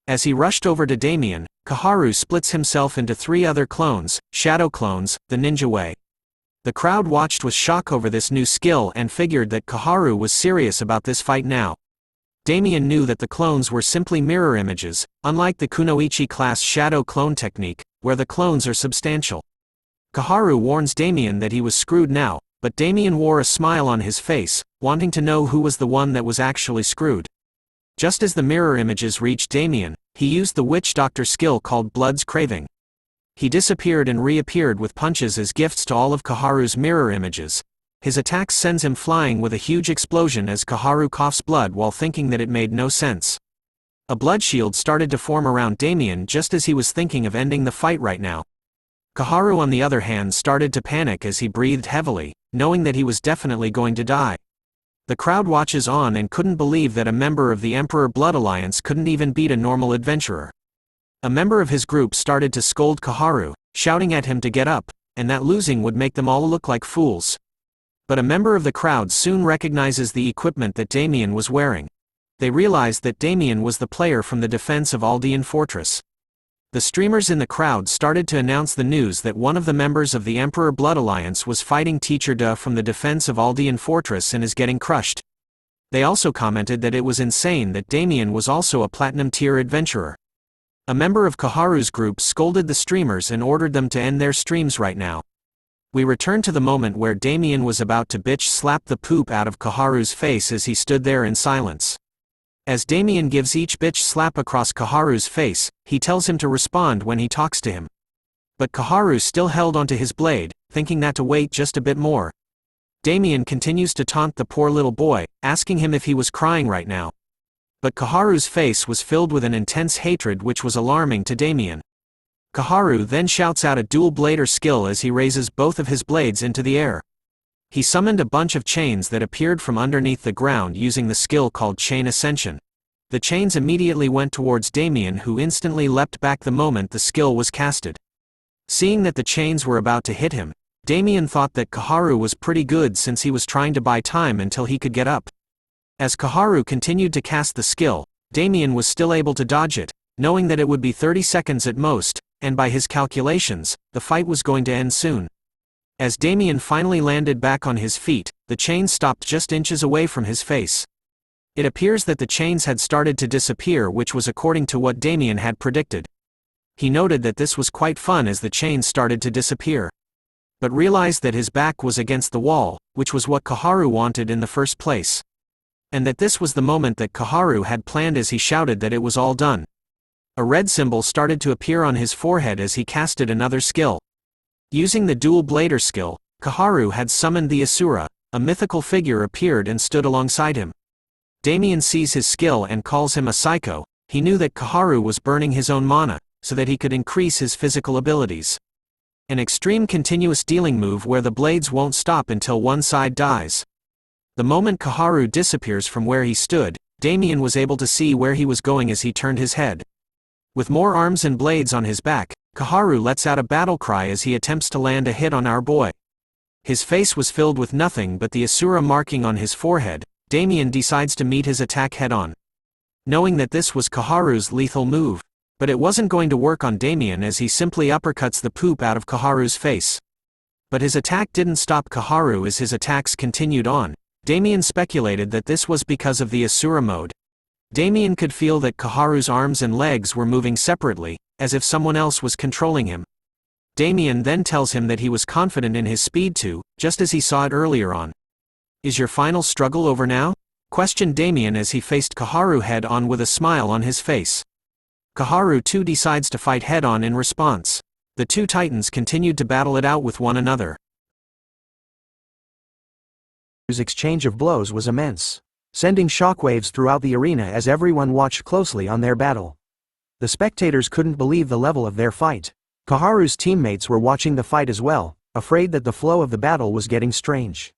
As he rushed over to Damien, Koharu splits himself into three other clones, shadow clones, the ninja way. The crowd watched with shock over this new skill and figured that Koharu was serious about this fight now. Damien knew that the clones were simply mirror images, unlike the Kunoichi class shadow clone technique, where the clones are substantial. Koharu warns Damien that he was screwed now, but Damien wore a smile on his face, wanting to know who was the one that was actually screwed. Just as the mirror images reached Damien, he used the witch doctor skill called Blood's Craving. He disappeared and reappeared with punches as gifts to all of Koharu's mirror images. His attacks sends him flying with a huge explosion as Koharu coughs blood while thinking that it made no sense. A blood shield started to form around Damien just as he was thinking of ending the fight right now. Koharu on the other hand started to panic as he breathed heavily, knowing that he was definitely going to die. The crowd watches on and couldn't believe that a member of the Emperor Blood Alliance couldn't even beat a normal adventurer. A member of his group started to scold Koharu, shouting at him to get up, and that losing would make them all look like fools. But a member of the crowd soon recognizes the equipment that Damien was wearing. They realized that Damien was the player from the defense of Aldean Fortress. The streamers in the crowd started to announce the news that one of the members of the Emperor Blood Alliance was fighting Teacher Da from the defense of Aldean Fortress and is getting crushed. They also commented that it was insane that Damien was also a Platinum tier adventurer. A member of Koharu's group scolded the streamers and ordered them to end their streams right now. We return to the moment where Damien was about to bitch slap the poop out of Koharu's face as he stood there in silence. As Damien gives each bitch slap across Koharu's face, he tells him to respond when he talks to him. But Koharu still held onto his blade, thinking that to wait just a bit more. Damien continues to taunt the poor little boy, asking him if he was crying right now. But Koharu's face was filled with an intense hatred which was alarming to Damien. Koharu then shouts out a dual blader skill as he raises both of his blades into the air. He summoned a bunch of chains that appeared from underneath the ground using the skill called Chain Ascension. The chains immediately went towards Damien, who instantly leapt back the moment the skill was casted. Seeing that the chains were about to hit him, Damien thought that Koharu was pretty good since he was trying to buy time until he could get up. As Koharu continued to cast the skill, Damien was still able to dodge it, knowing that it would be 30 seconds at most, and by his calculations, the fight was going to end soon. As Damien finally landed back on his feet, the chains stopped just inches away from his face. It appears that the chains had started to disappear, which was according to what Damien had predicted. He noted that this was quite fun as the chains started to disappear. But realized that his back was against the wall, which was what Koharu wanted in the first place. And that this was the moment that Koharu had planned as he shouted that it was all done. A red symbol started to appear on his forehead as he casted another skill. Using the dual blader skill, Koharu had summoned the Asura. A mythical figure appeared and stood alongside him. Damien sees his skill and calls him a psycho. He knew that Koharu was burning his own mana, so that he could increase his physical abilities. An extreme continuous dealing move where the blades won't stop until one side dies. The moment Koharu disappears from where he stood, Damien was able to see where he was going as he turned his head. With more arms and blades on his back, Koharu lets out a battle cry as he attempts to land a hit on our boy. His face was filled with nothing but the Asura marking on his forehead. Damien decides to meet his attack head-on. Knowing that this was Koharu's lethal move. But it wasn't going to work on Damien as he simply uppercuts the poop out of Koharu's face. But his attack didn't stop Koharu as his attacks continued on. Damien speculated that this was because of the Asura mode. Damien could feel that Koharu's arms and legs were moving separately, as if someone else was controlling him. Damien then tells him that he was confident in his speed too, just as he saw it earlier on. "Is your final struggle over now?" questioned Damien as he faced Koharu head-on with a smile on his face. Koharu too decides to fight head-on in response. The two titans continued to battle it out with one another. His exchange of blows was immense, sending shockwaves throughout the arena as everyone watched closely on their battle. The spectators couldn't believe the level of their fight. Koharu's teammates were watching the fight as well, afraid that the flow of the battle was getting strange.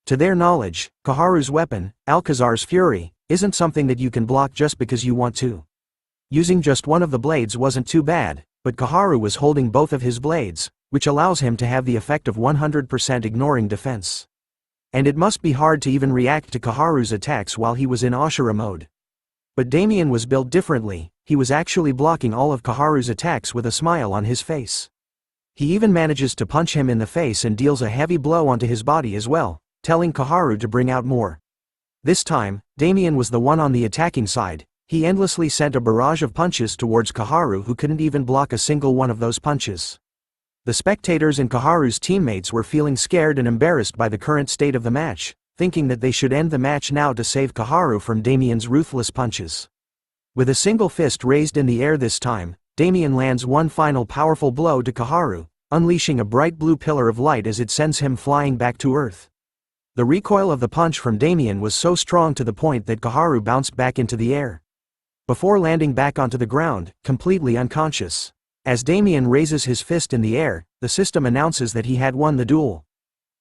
To their knowledge, Koharu's weapon, Alcazar's Fury, isn't something that you can block just because you want to. Using just one of the blades wasn't too bad, but Koharu was holding both of his blades, which allows him to have the effect of 100% ignoring defense. And it must be hard to even react to Koharu's attacks while he was in Ashura mode. But Damien was built differently. He was actually blocking all of Koharu's attacks with a smile on his face. He even manages to punch him in the face and deals a heavy blow onto his body as well, telling Koharu to bring out more. This time, Damien was the one on the attacking side. He endlessly sent a barrage of punches towards Koharu, who couldn't even block a single one of those punches. The spectators and Koharu's teammates were feeling scared and embarrassed by the current state of the match, thinking that they should end the match now to save Koharu from Damien's ruthless punches. With a single fist raised in the air this time, Damien lands one final powerful blow to Kaharu, unleashing a bright blue pillar of light as it sends him flying back to Earth. The recoil of the punch from Damien was so strong to the point that Kaharu bounced back into the air, before landing back onto the ground, completely unconscious. As Damien raises his fist in the air, the system announces that he had won the duel.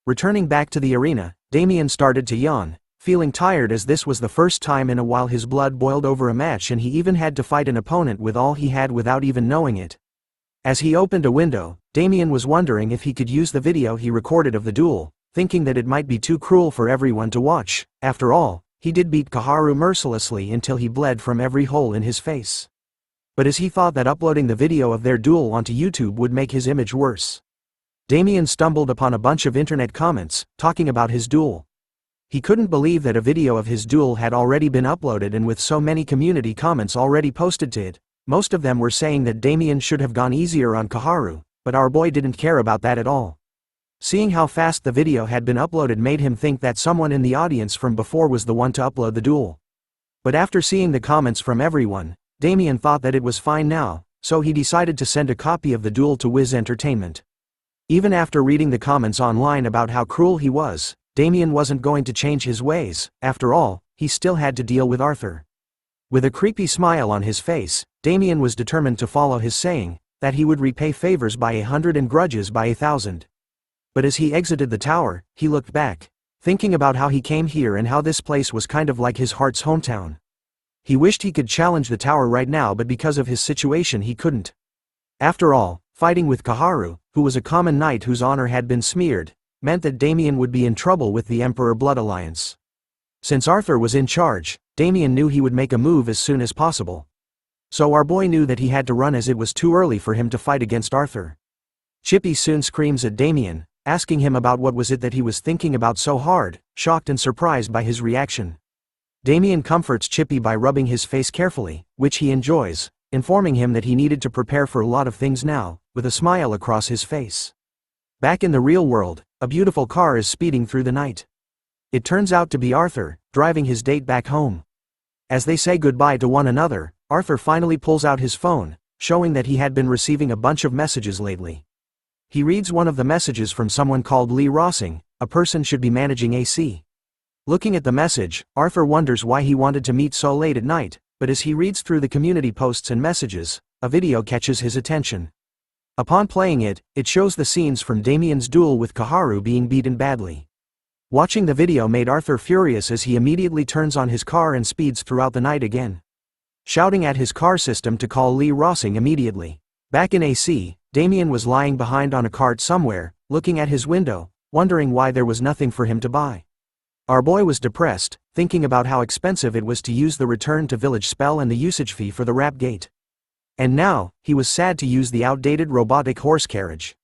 Returning back to the arena, Damien started to yawn, feeling tired as this was the first time in a while his blood boiled over a match and he even had to fight an opponent with all he had without even knowing it. As he opened a window, Damien was wondering if he could use the video he recorded of the duel, thinking that it might be too cruel for everyone to watch. After all, he did beat Kaharu mercilessly until he bled from every hole in his face. But as he thought that uploading the video of their duel onto YouTube would make his image worse, Damien stumbled upon a bunch of internet comments, talking about his duel. He couldn't believe that a video of his duel had already been uploaded, and with so many community comments already posted to it, most of them were saying that Damien should have gone easier on Kaharu, but our boy didn't care about that at all. Seeing how fast the video had been uploaded made him think that someone in the audience from before was the one to upload the duel. But after seeing the comments from everyone, Damien thought that it was fine now, so he decided to send a copy of the duel to Wiz Entertainment. Even after reading the comments online about how cruel he was, Damien wasn't going to change his ways. After all, he still had to deal with Arthur. With a creepy smile on his face, Damien was determined to follow his saying, that he would repay favors by 100 and grudges by 1,000. But as he exited the tower, he looked back, thinking about how he came here and how this place was kind of like his heart's hometown. He wished he could challenge the tower right now, but because of his situation he couldn't. After all, fighting with Kaharu, who was a common knight whose honor had been smeared, meant that Damien would be in trouble with the Emperor Blood Alliance. Since Arthur was in charge, Damien knew he would make a move as soon as possible. So our boy knew that he had to run as it was too early for him to fight against Arthur. Chippy soon screams at Damien, asking him about what was it that he was thinking about so hard, shocked and surprised by his reaction. Damien comforts Chippy by rubbing his face carefully, which he enjoys, informing him that he needed to prepare for a lot of things now, with a smile across his face. Back in the real world, a beautiful car is speeding through the night. It turns out to be Arthur, driving his date back home. As they say goodbye to one another, Arthur finally pulls out his phone, showing that he had been receiving a bunch of messages lately. He reads one of the messages from someone called Lee Rossing, a person should be managing AC. Looking at the message, Arthur wonders why he wanted to meet so late at night, but as he reads through the community posts and messages, a video catches his attention. Upon playing it, it shows the scenes from Damien's duel with Kaharu being beaten badly. Watching the video made Arthur furious as he immediately turns on his car and speeds throughout the night again, shouting at his car system to call Lee Rossing immediately. Back in AC, Damien was lying behind on a cart somewhere, looking at his window, wondering why there was nothing for him to buy. Our boy was depressed, thinking about how expensive it was to use the return to village spell and the usage fee for the rap gate. And now, he was sad to use the outdated robotic horse carriage.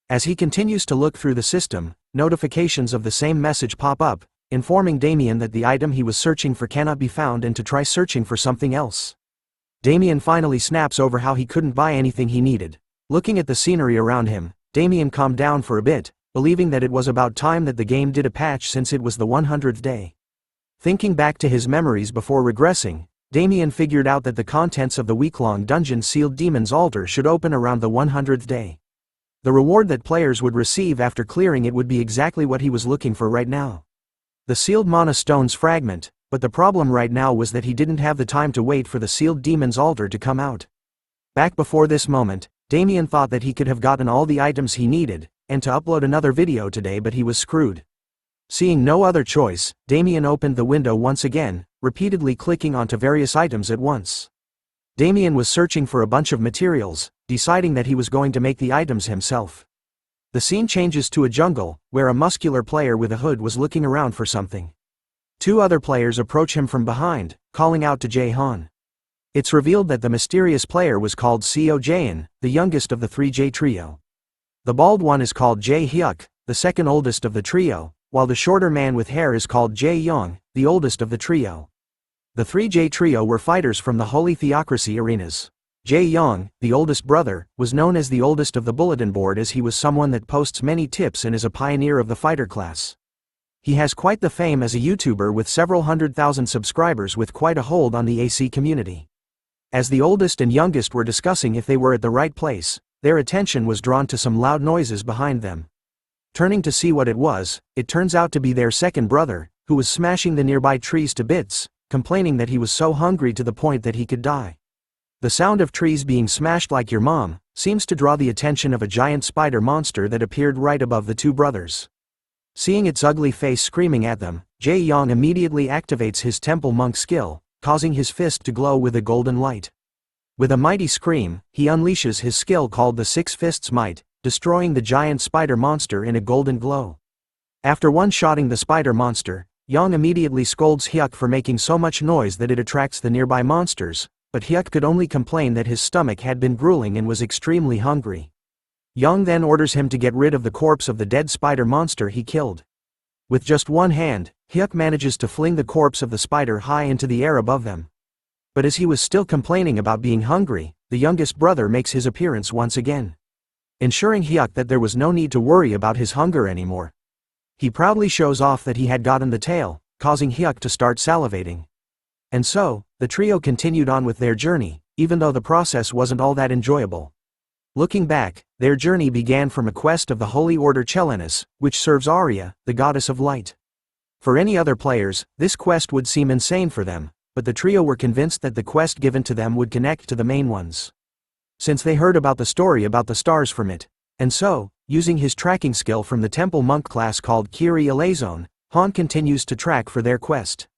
As he continues to look through the system, notifications of the same message pop up, informing Damien that the item he was searching for cannot be found and to try searching for something else. Damien finally snaps over how he couldn't buy anything he needed. Looking at the scenery around him, Damien calmed down for a bit, believing that it was about time that the game did a patch since it was the 100th day. Thinking back to his memories before regressing, Damien figured out that the contents of the week-long dungeon sealed Demon's Altar should open around the 100th day. The reward that players would receive after clearing it would be exactly what he was looking for right now. The sealed Mana Stone's fragment, but the problem right now was that he didn't have the time to wait for the sealed Demon's Altar to come out. Back before this moment, Damien thought that he could have gotten all the items he needed, and to upload another video today, but he was screwed. Seeing no other choice, Damien opened the window once again, repeatedly clicking onto various items at once. Damien was searching for a bunch of materials, deciding that he was going to make the items himself. The scene changes to a jungle, where a muscular player with a hood was looking around for something. Two other players approach him from behind, calling out to Jae-han. It's revealed that the mysterious player was called Seo Jaein, the youngest of the 3J trio. The bald one is called Jae-hyuk, the second oldest of the trio, while the shorter man with hair is called Jae-young, the oldest of the trio. The 3J trio were fighters from the Holy Theocracy arenas. Jae-young, the oldest brother, was known as the oldest of the bulletin board as he was someone that posts many tips and is a pioneer of the fighter class. He has quite the fame as a YouTuber with several 100,000 subscribers with quite a hold on the AC community. As the oldest and youngest were discussing if they were at the right place, their attention was drawn to some loud noises behind them. Turning to see what it was, it turns out to be their second brother, who was smashing the nearby trees to bits, complaining that he was so hungry to the point that he could die. The sound of trees being smashed like your mom seems to draw the attention of a giant spider monster that appeared right above the two brothers. Seeing its ugly face screaming at them, Jae-young immediately activates his temple monk skill, causing his fist to glow with a golden light. With a mighty scream, he unleashes his skill called the Six Fists Might, destroying the giant spider monster in a golden glow. After one-shotting the spider monster, Young immediately scolds Hyuk for making so much noise that it attracts the nearby monsters, but Hyuk could only complain that his stomach had been grueling and was extremely hungry. Young then orders him to get rid of the corpse of the dead spider monster he killed. With just one hand, Hyuk manages to fling the corpse of the spider high into the air above them. But as he was still complaining about being hungry, the youngest brother makes his appearance once again. Ensuring Hyuk that there was no need to worry about his hunger anymore. He proudly shows off that he had gotten the tail, causing Hyuk to start salivating. And so, the trio continued on with their journey, even though the process wasn't all that enjoyable. Looking back, their journey began from a quest of the Holy Order Chelenus, which serves Arya, the goddess of light. For any other players, this quest would seem insane for them, but the trio were convinced that the quest given to them would connect to the main ones. Since they heard about the story about the stars from it. And so, using his tracking skill from the temple monk class called Kiri Elazone, Han continues to track for their quest.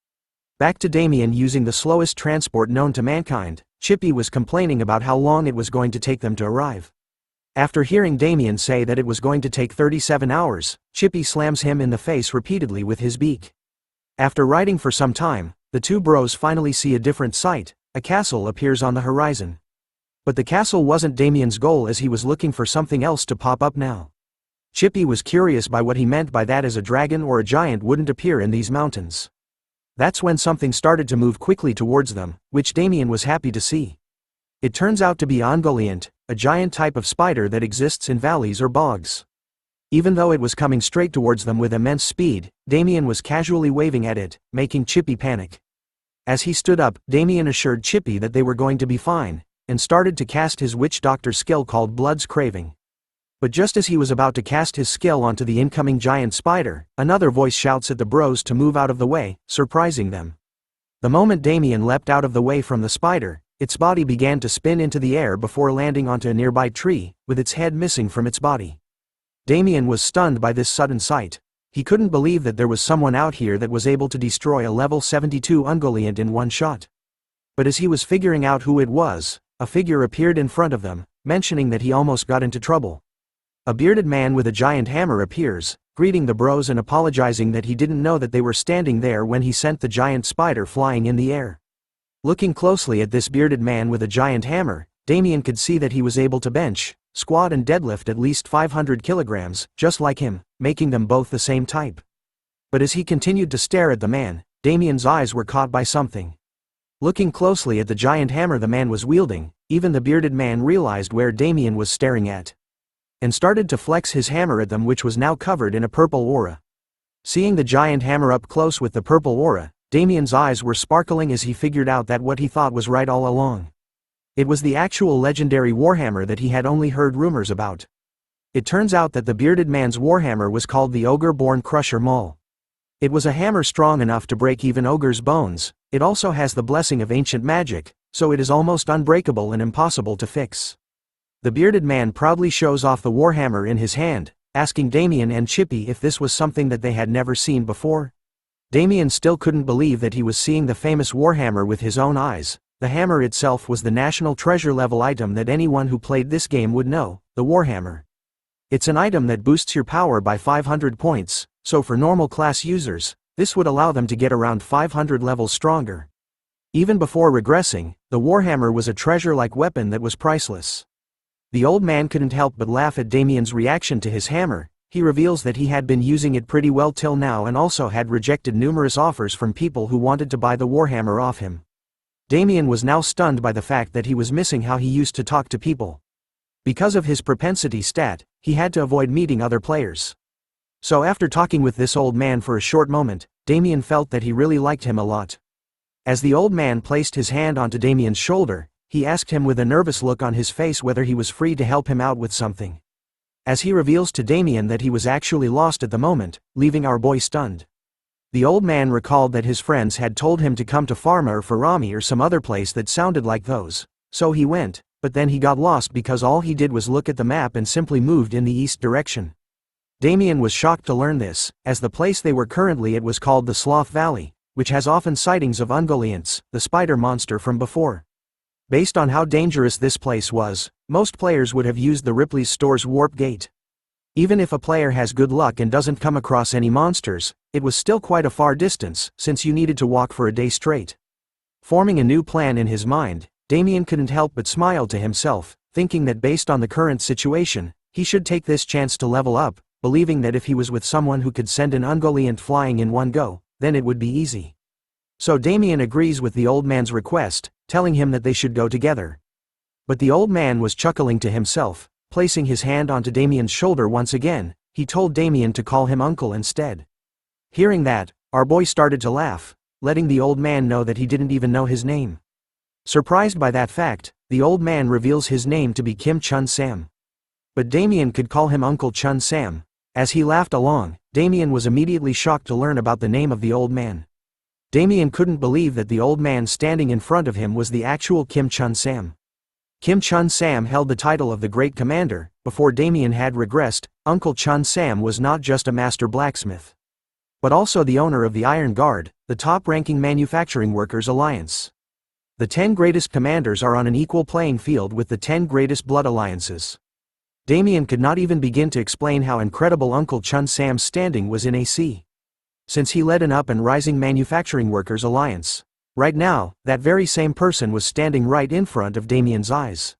Back to Damien using the slowest transport known to mankind, Chippy was complaining about how long it was going to take them to arrive. After hearing Damien say that it was going to take 37 hours, Chippy slams him in the face repeatedly with his beak. After riding for some time, the two bros finally see a different sight. A castle appears on the horizon. But the castle wasn't Damien's goal, as he was looking for something else to pop up now. Chippy was curious by what he meant by that, as a dragon or a giant wouldn't appear in these mountains. That's when something started to move quickly towards them, which Damien was happy to see. It turns out to be Ongoliant, a giant type of spider that exists in valleys or bogs. Even though it was coming straight towards them with immense speed, Damien was casually waving at it, making Chippy panic. As he stood up, Damien assured Chippy that they were going to be fine, and started to cast his witch doctor skill called Blood's Craving. But just as he was about to cast his skill onto the incoming giant spider, another voice shouts at the bros to move out of the way, surprising them. The moment Damien leapt out of the way from the spider, its body began to spin into the air before landing onto a nearby tree, with its head missing from its body. Damien was stunned by this sudden sight. He couldn't believe that there was someone out here that was able to destroy a level 72 Ungoliant in one shot. But as he was figuring out who it was, a figure appeared in front of them, mentioning that he almost got into trouble. A bearded man with a giant hammer appears, greeting the bros and apologizing that he didn't know that they were standing there when he sent the giant spider flying in the air. Looking closely at this bearded man with a giant hammer, Damien could see that he was able to bench, squat and deadlift at least 500 kilograms, just like him, making them both the same type. But as he continued to stare at the man, Damien's eyes were caught by something. Looking closely at the giant hammer the man was wielding, even the bearded man realized where Damien was staring at. And started to flex his hammer at them, which was now covered in a purple aura. Seeing the giant hammer up close with the purple aura, Damien's eyes were sparkling as he figured out that what he thought was right all along. It was the actual legendary warhammer that he had only heard rumors about. It turns out that the bearded man's warhammer was called the Ogre-born Crusher Maul. It was a hammer strong enough to break even ogres' bones. It also has the blessing of ancient magic, so it is almost unbreakable and impossible to fix. The bearded man proudly shows off the warhammer in his hand, asking Damien and Chippy if this was something that they had never seen before. Damien still couldn't believe that he was seeing the famous warhammer with his own eyes. The hammer itself was the national treasure level item that anyone who played this game would know, the warhammer. It's an item that boosts your power by 500 points, so for normal class users, this would allow them to get around 500 levels stronger. Even before regressing, the warhammer was a treasure-like weapon that was priceless. The old man couldn't help but laugh at Damien's reaction to his hammer. He reveals that he had been using it pretty well till now and also had rejected numerous offers from people who wanted to buy the warhammer off him. Damien was now stunned by the fact that he was missing how he used to talk to people. Because of his propensity stat, he had to avoid meeting other players. So after talking with this old man for a short moment, Damien felt that he really liked him a lot. As the old man placed his hand onto Damien's shoulder, he asked him with a nervous look on his face whether he was free to help him out with something. As he reveals to Damien that he was actually lost at the moment, leaving our boy stunned. The old man recalled that his friends had told him to come to Pharma or Farami or some other place that sounded like those, so he went, but then he got lost because all he did was look at the map and simply moved in the east direction. Damien was shocked to learn this, as the place they were currently at was called the Sloth Valley, which has often sightings of Ungoliants, the spider monster from before. Based on how dangerous this place was, most players would have used the Ripley's Store's warp gate. Even if a player has good luck and doesn't come across any monsters, it was still quite a far distance, since you needed to walk for a day straight. Forming a new plan in his mind, Damien couldn't help but smile to himself, thinking that based on the current situation, he should take this chance to level up, believing that if he was with someone who could send an Ungoliant flying in one go, then it would be easy. So Damien agrees with the old man's request, telling him that they should go together. But the old man was chuckling to himself, placing his hand onto Damien's shoulder once again. He told Damien to call him uncle instead. Hearing that, our boy started to laugh, letting the old man know that he didn't even know his name. Surprised by that fact, the old man reveals his name to be Kim Chun Sam. But Damien could call him Uncle Chun Sam. As he laughed along, Damien was immediately shocked to learn about the name of the old man. Damien couldn't believe that the old man standing in front of him was the actual Kim Chun Sam. Kim Chun Sam held the title of the Great Commander. Before Damien had regressed, Uncle Chun Sam was not just a master blacksmith, but also the owner of the Iron Guard, the top-ranking manufacturing workers' alliance. The 10 greatest commanders are on an equal playing field with the 10 greatest blood alliances. Damien could not even begin to explain how incredible Uncle Chun Sam's standing was in AC. Since he led an up and rising manufacturing workers' alliance. Right now, that very same person was standing right in front of Damien's eyes.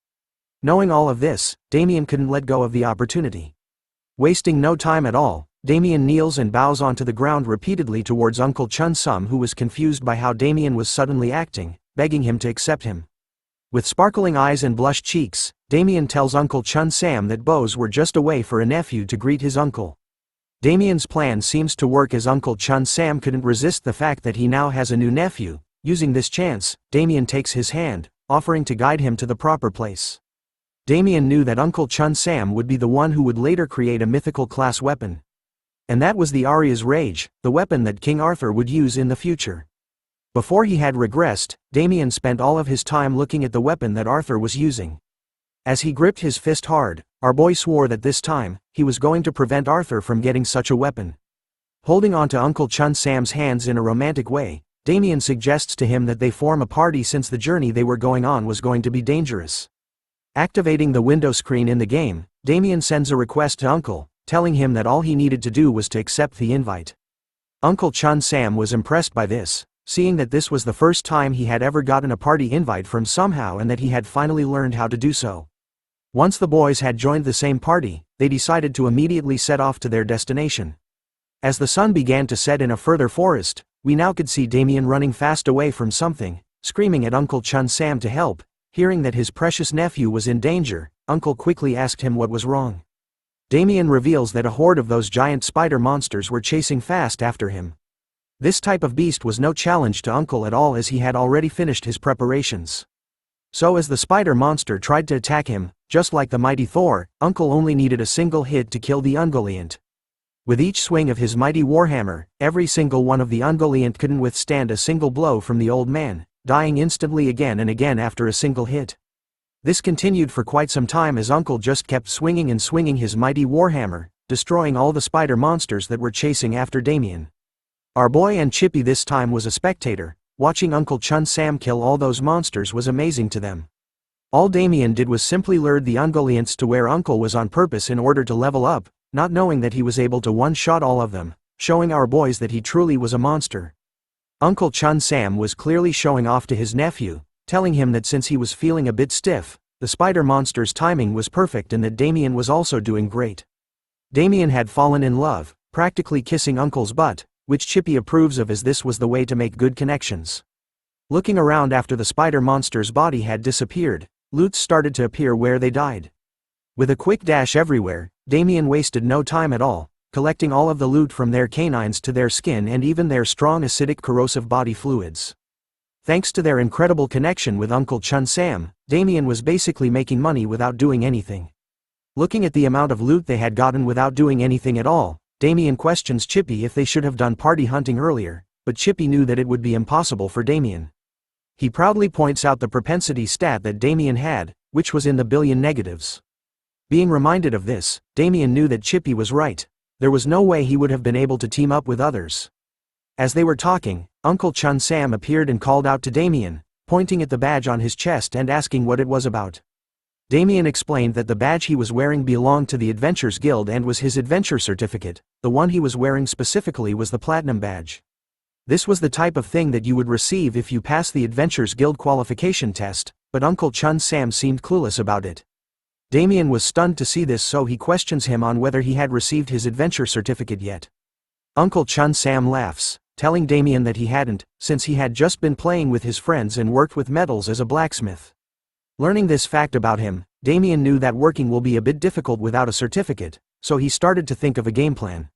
Knowing all of this, Damien couldn't let go of the opportunity. Wasting no time at all, Damien kneels and bows onto the ground repeatedly towards Uncle Chun Sam, who was confused by how Damien was suddenly acting, begging him to accept him. With sparkling eyes and blushed cheeks, Damien tells Uncle Chun Sam that bows were just a way for a nephew to greet his uncle. Damien's plan seems to work, as Uncle Chun Sam couldn't resist the fact that he now has a new nephew. Using this chance, Damien takes his hand, offering to guide him to the proper place. Damien knew that Uncle Chun Sam would be the one who would later create a mythical class weapon. And that was the Arya's Rage, the weapon that King Arthur would use in the future. Before he had regressed, Damien spent all of his time looking at the weapon that Arthur was using. As he gripped his fist hard, our boy swore that this time, he was going to prevent Arthur from getting such a weapon. Holding onto Uncle Chun Sam's hands in a romantic way, Damien suggests to him that they form a party since the journey they were going on was going to be dangerous. Activating the window screen in the game, Damien sends a request to Uncle, telling him that all he needed to do was to accept the invite. Uncle Chun Sam was impressed by this, seeing that this was the first time he had ever gotten a party invite from somehow and that he had finally learned how to do so. Once the boys had joined the same party, they decided to immediately set off to their destination. As the sun began to set in a further forest, we now could see Damien running fast away from something, screaming at Uncle Chun Sam to help. Hearing that his precious nephew was in danger, Uncle quickly asked him what was wrong. Damien reveals that a horde of those giant spider monsters were chasing fast after him. This type of beast was no challenge to Uncle at all, as he had already finished his preparations. So as the spider monster tried to attack him, just like the mighty Thor, Uncle only needed a single hit to kill the Ungoliant. With each swing of his mighty warhammer, every single one of the Ungoliant couldn't withstand a single blow from the old man, dying instantly again and again after a single hit. This continued for quite some time as Uncle just kept swinging and swinging his mighty warhammer, destroying all the spider monsters that were chasing after Damien. Our boy and Chippy this time was a spectator. Watching Uncle Chun Sam kill all those monsters was amazing to them. All Damien did was simply lure the Ungoliants to where Uncle was on purpose in order to level up, not knowing that he was able to one-shot all of them, showing our boys that he truly was a monster. Uncle Chun Sam was clearly showing off to his nephew, telling him that since he was feeling a bit stiff, the spider monster's timing was perfect and that Damien was also doing great. Damien had fallen in love, practically kissing Uncle's butt, which Chippy approves of, as this was the way to make good connections. Looking around after the spider monster's body had disappeared, loot started to appear where they died. With a quick dash everywhere, Damien wasted no time at all, collecting all of the loot from their canines to their skin and even their strong acidic corrosive body fluids. Thanks to their incredible connection with Uncle Chun Sam, Damien was basically making money without doing anything. Looking at the amount of loot they had gotten without doing anything at all, Damien questions Chippy if they should have done party hunting earlier, but Chippy knew that it would be impossible for Damien. He proudly points out the propensity stat that Damien had, which was in the billion negatives. Being reminded of this, Damien knew that Chippy was right. There was no way he would have been able to team up with others. As they were talking, Uncle Chun Sam appeared and called out to Damien, pointing at the badge on his chest and asking what it was about. Damien explained that the badge he was wearing belonged to the Adventures Guild and was his adventure certificate. The one he was wearing specifically was the Platinum badge. This was the type of thing that you would receive if you passed the Adventures Guild qualification test, but Uncle Chun Sam seemed clueless about it. Damien was stunned to see this, so he questions him on whether he had received his adventure certificate yet. Uncle Chun Sam laughs, telling Damien that he hadn't, since he had just been playing with his friends and worked with metals as a blacksmith. Learning this fact about him, Damien knew that working will be a bit difficult without a certificate, so he started to think of a game plan.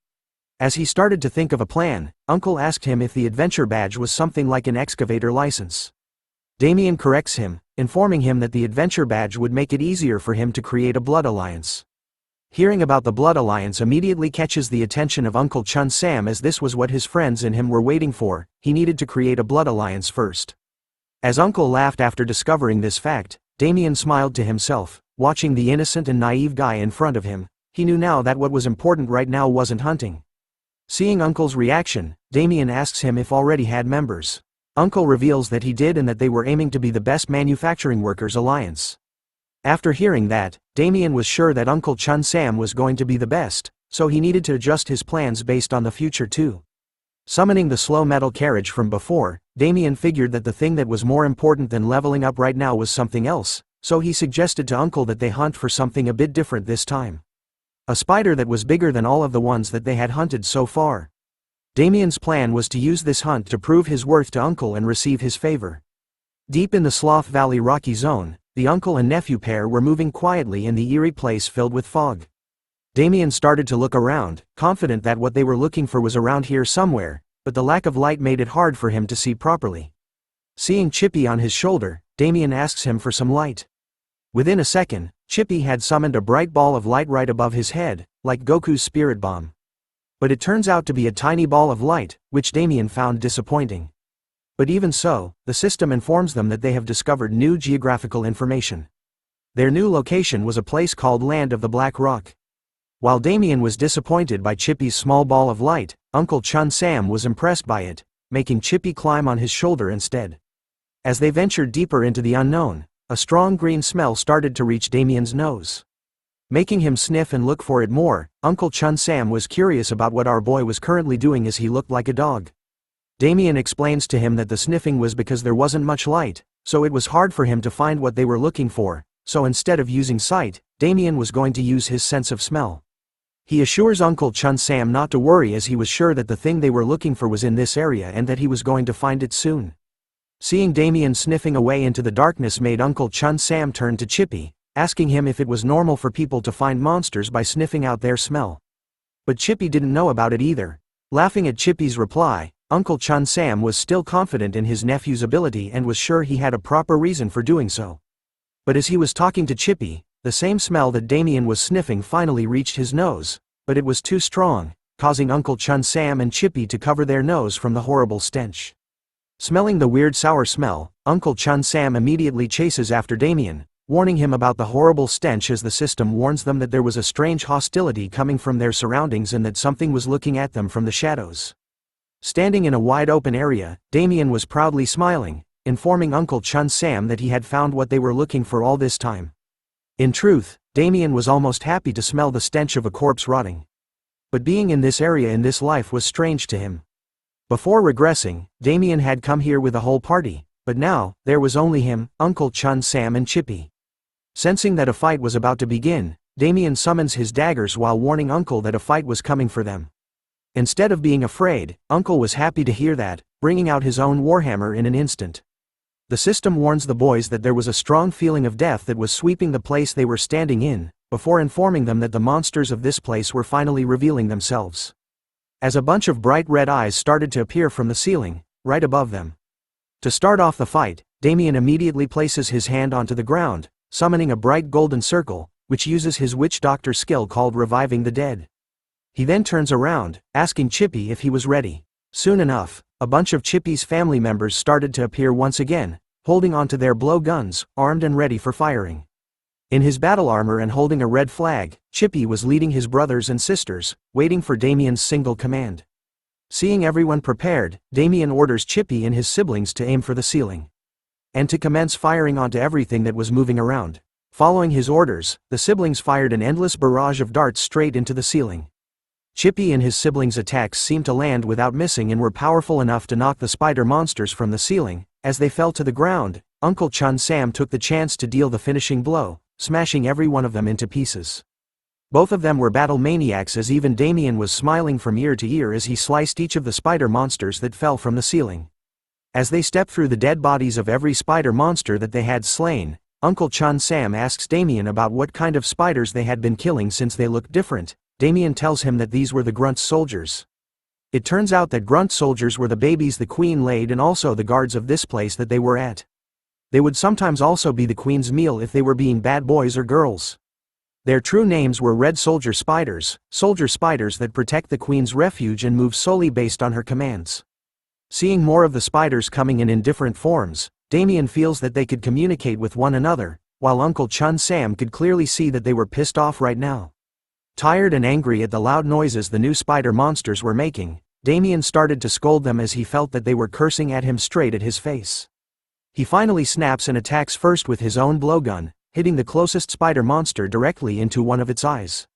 As he started to think of a plan, Uncle asked him if the adventure badge was something like an excavator license. Damien corrects him, informing him that the adventure badge would make it easier for him to create a blood alliance. Hearing about the blood alliance immediately catches the attention of Uncle Chun Sam, as this was what his friends and him were waiting for. He needed to create a blood alliance first. As Uncle laughed after discovering this fact, Damien smiled to himself, watching the innocent and naive guy in front of him. He knew now that what was important right now wasn't hunting. Seeing Uncle's reaction, Damien asks him if already had members. Uncle reveals that he did and that they were aiming to be the best manufacturing workers alliance. After hearing that, Damien was sure that Uncle Chun Sam was going to be the best, so he needed to adjust his plans based on the future too. Summoning the slow metal carriage from before, Damien figured that the thing that was more important than leveling up right now was something else, so he suggested to Uncle that they hunt for something a bit different this time. A spider that was bigger than all of the ones that they had hunted so far. Damien's plan was to use this hunt to prove his worth to Uncle and receive his favor. Deep in the Sloth Valley rocky zone, the uncle and nephew pair were moving quietly in the eerie place filled with fog. Damien started to look around, confident that what they were looking for was around here somewhere, but the lack of light made it hard for him to see properly. Seeing Chippy on his shoulder, Damien asks him for some light. Within a second, Chippy had summoned a bright ball of light right above his head, like Goku's spirit bomb. But it turns out to be a tiny ball of light, which Damien found disappointing. But even so, the system informs them that they have discovered new geographical information. Their new location was a place called Land of the Black Rock. While Damien was disappointed by Chippy's small ball of light, Uncle Chun Sam was impressed by it, making Chippy climb on his shoulder instead. As they ventured deeper into the unknown, a strong green smell started to reach Damien's nose. Making him sniff and look for it more, Uncle Chun Sam was curious about what our boy was currently doing, as he looked like a dog. Damien explains to him that the sniffing was because there wasn't much light, so it was hard for him to find what they were looking for, so instead of using sight, Damien was going to use his sense of smell. He assures Uncle Chun Sam not to worry, as he was sure that the thing they were looking for was in this area and that he was going to find it soon. Seeing Damien sniffing away into the darkness made Uncle Chun Sam turn to Chippy, asking him if it was normal for people to find monsters by sniffing out their smell. But Chippy didn't know about it either. Laughing at Chippy's reply, Uncle Chun Sam was still confident in his nephew's ability and was sure he had a proper reason for doing so. But as he was talking to Chippy, the same smell that Damien was sniffing finally reached his nose, but it was too strong, causing Uncle Chun Sam and Chippy to cover their nose from the horrible stench. Smelling the weird sour smell, Uncle Chun Sam immediately chases after Damien, warning him about the horrible stench, as the system warns them that there was a strange hostility coming from their surroundings and that something was looking at them from the shadows. Standing in a wide open area, Damien was proudly smiling, informing Uncle Chun Sam that he had found what they were looking for all this time. In truth, Damien was almost happy to smell the stench of a corpse rotting. But being in this area in this life was strange to him. Before regressing, Damien had come here with a whole party, but now, there was only him, Uncle Chun Sam and Chippy. Sensing that a fight was about to begin, Damien summons his daggers while warning Uncle that a fight was coming for them. Instead of being afraid, Uncle was happy to hear that, bringing out his own warhammer in an instant. The system warns the boys that there was a strong feeling of death that was sweeping the place they were standing in, before informing them that the monsters of this place were finally revealing themselves. As a bunch of bright red eyes started to appear from the ceiling, right above them. To start off the fight, Damien immediately places his hand onto the ground, summoning a bright golden circle, which uses his witch doctor skill called reviving the dead. He then turns around, asking Chippy if he was ready. Soon enough, a bunch of Chippy's family members started to appear once again, holding onto their blow guns, armed and ready for firing. In his battle armor and holding a red flag, Chippy was leading his brothers and sisters, waiting for Damien's single command. Seeing everyone prepared, Damien orders Chippy and his siblings to aim for the ceiling and to commence firing onto everything that was moving around. Following his orders, the siblings fired an endless barrage of darts straight into the ceiling. Chippy and his siblings' attacks seemed to land without missing and were powerful enough to knock the spider monsters from the ceiling. As they fell to the ground, Uncle Chun Sam took the chance to deal the finishing blow, smashing every one of them into pieces. Both of them were battle maniacs, as even Damien was smiling from ear to ear as he sliced each of the spider monsters that fell from the ceiling. As they stepped through the dead bodies of every spider monster that they had slain, Uncle Chun Sam asks Damien about what kind of spiders they had been killing since they looked different. Damien tells him that these were the grunt soldiers. It turns out that grunt soldiers were the babies the queen laid and also the guards of this place that they were at. They would sometimes also be the queen's meal if they were being bad boys or girls. Their true names were red soldier spiders that protect the queen's refuge and move solely based on her commands. Seeing more of the spiders coming in different forms, Damien feels that they could communicate with one another, while Uncle Chun Sam could clearly see that they were pissed off right now. Tired and angry at the loud noises the new spider monsters were making, Damien started to scold them as he felt that they were cursing at him straight at his face. He finally snaps and attacks first with his own blowgun, hitting the closest spider monster directly into one of its eyes.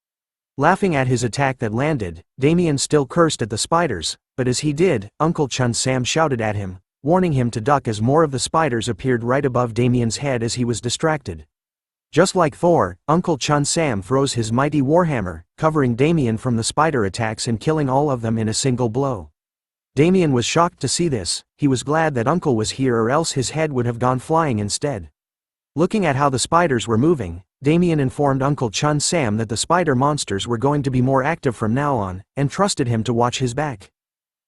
Laughing at his attack that landed, Damien still cursed at the spiders, but as he did, Uncle Chun Sam shouted at him, warning him to duck as more of the spiders appeared right above Damien's head as he was distracted. Just like Thor, Uncle Chun Sam throws his mighty warhammer, covering Damien from the spider attacks and killing all of them in a single blow. Damien was shocked to see this. He was glad that Uncle was here, or else his head would have gone flying instead. Looking at how the spiders were moving, Damien informed Uncle Chun Sam that the spider monsters were going to be more active from now on, and trusted him to watch his back.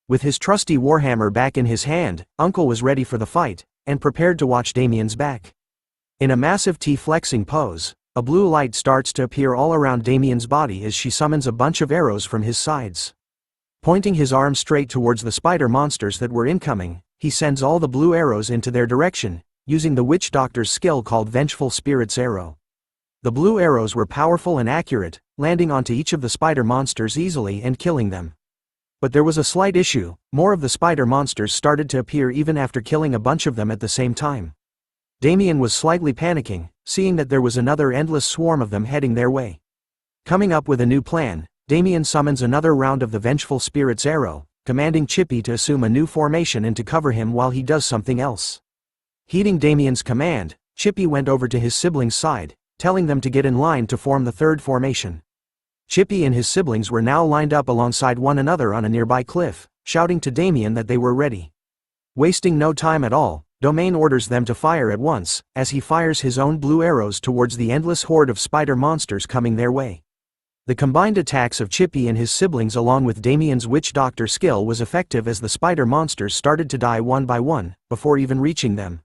With his trusty warhammer back in his hand, Uncle was ready for the fight, and prepared to watch Damien's back. In a massive T-flexing pose, a blue light starts to appear all around Damien's body as she summons a bunch of arrows from his sides. Pointing his arm straight towards the spider monsters that were incoming, he sends all the blue arrows into their direction, using the witch doctor's skill called Vengeful Spirit's Arrow. The blue arrows were powerful and accurate, landing onto each of the spider monsters easily and killing them. But there was a slight issue. More of the spider monsters started to appear even after killing a bunch of them at the same time. Damien was slightly panicking, seeing that there was another endless swarm of them heading their way. Coming up with a new plan, Damien summons another round of the Vengeful Spirit's Arrow, commanding Chippy to assume a new formation and to cover him while he does something else. Heeding Damien's command, Chippy went over to his siblings' side, telling them to get in line to form the third formation. Chippy and his siblings were now lined up alongside one another on a nearby cliff, shouting to Damien that they were ready. Wasting no time at all, Domain orders them to fire at once, as he fires his own blue arrows towards the endless horde of spider monsters coming their way. The combined attacks of Chippy and his siblings along with Damien's witch doctor skill was effective as the spider monsters started to die one by one, before even reaching them.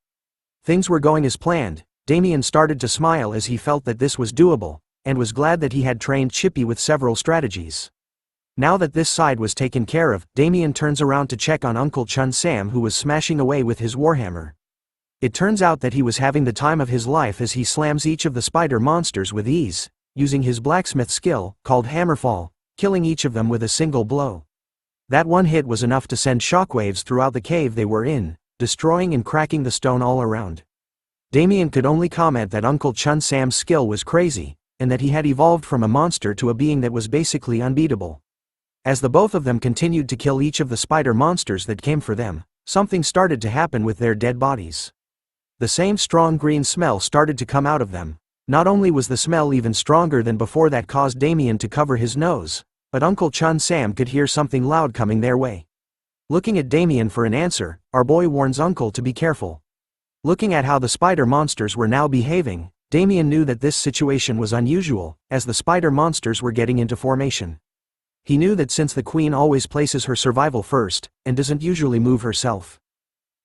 Things were going as planned. Damien started to smile as he felt that this was doable, and was glad that he had trained Chippy with several strategies. Now that this side was taken care of, Damien turns around to check on Uncle Chun Sam, who was smashing away with his warhammer. It turns out that he was having the time of his life as he slams each of the spider monsters with ease, using his blacksmith skill, called Hammerfall, killing each of them with a single blow. That one hit was enough to send shockwaves throughout the cave they were in, destroying and cracking the stone all around. Damien could only comment that Uncle Chun Sam's skill was crazy, and that he had evolved from a monster to a being that was basically unbeatable. As the both of them continued to kill each of the spider monsters that came for them, something started to happen with their dead bodies. The same strong green smell started to come out of them. Not only was the smell even stronger than before that caused Damien to cover his nose, but Uncle Chun Sam could hear something loud coming their way. Looking at Damien for an answer, our boy warns Uncle to be careful. Looking at how the spider monsters were now behaving, Damien knew that this situation was unusual, as the spider monsters were getting into formation. He knew that since the queen always places her survival first, and doesn't usually move herself,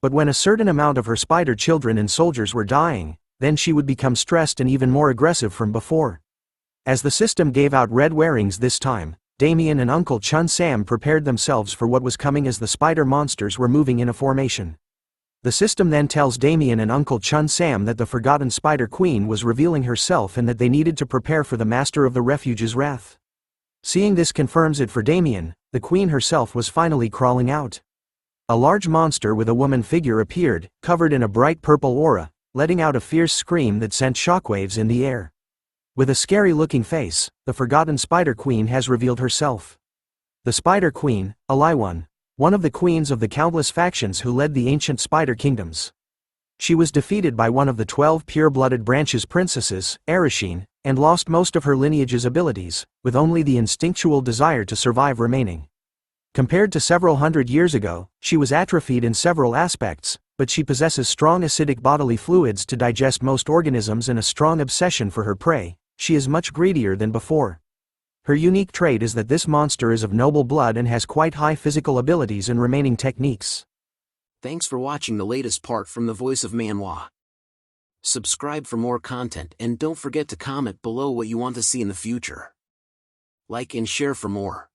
But when a certain amount of her spider children and soldiers were dying, then she would become stressed and even more aggressive from before. As the system gave out red warnings this time, Damien and Uncle Chun Sam prepared themselves for what was coming as the spider monsters were moving in a formation. The system then tells Damien and Uncle Chun Sam that the Forgotten Spider Queen was revealing herself and that they needed to prepare for the Master of the Refuge's wrath. Seeing this confirms it for Damien, the Queen herself was finally crawling out. A large monster with a woman figure appeared, covered in a bright purple aura, letting out a fierce scream that sent shockwaves in the air. With a scary-looking face, the Forgotten Spider Queen has revealed herself. The Spider Queen, Aliwan, one of the queens of the countless factions who led the ancient spider kingdoms. She was defeated by one of the 12 pure-blooded branches princesses, Arasheen, and lost most of her lineage's abilities, with only the instinctual desire to survive remaining. Compared to several hundred years ago, she was atrophied in several aspects, but she possesses strong acidic bodily fluids to digest most organisms and a strong obsession for her prey. She is much greedier than before. Her unique trait is that this monster is of noble blood and has quite high physical abilities and remaining techniques. Thanks for watching the latest part from the voice of Manhwa. Subscribe for more content and don't forget to comment below what you want to see in the future. Like and share for more.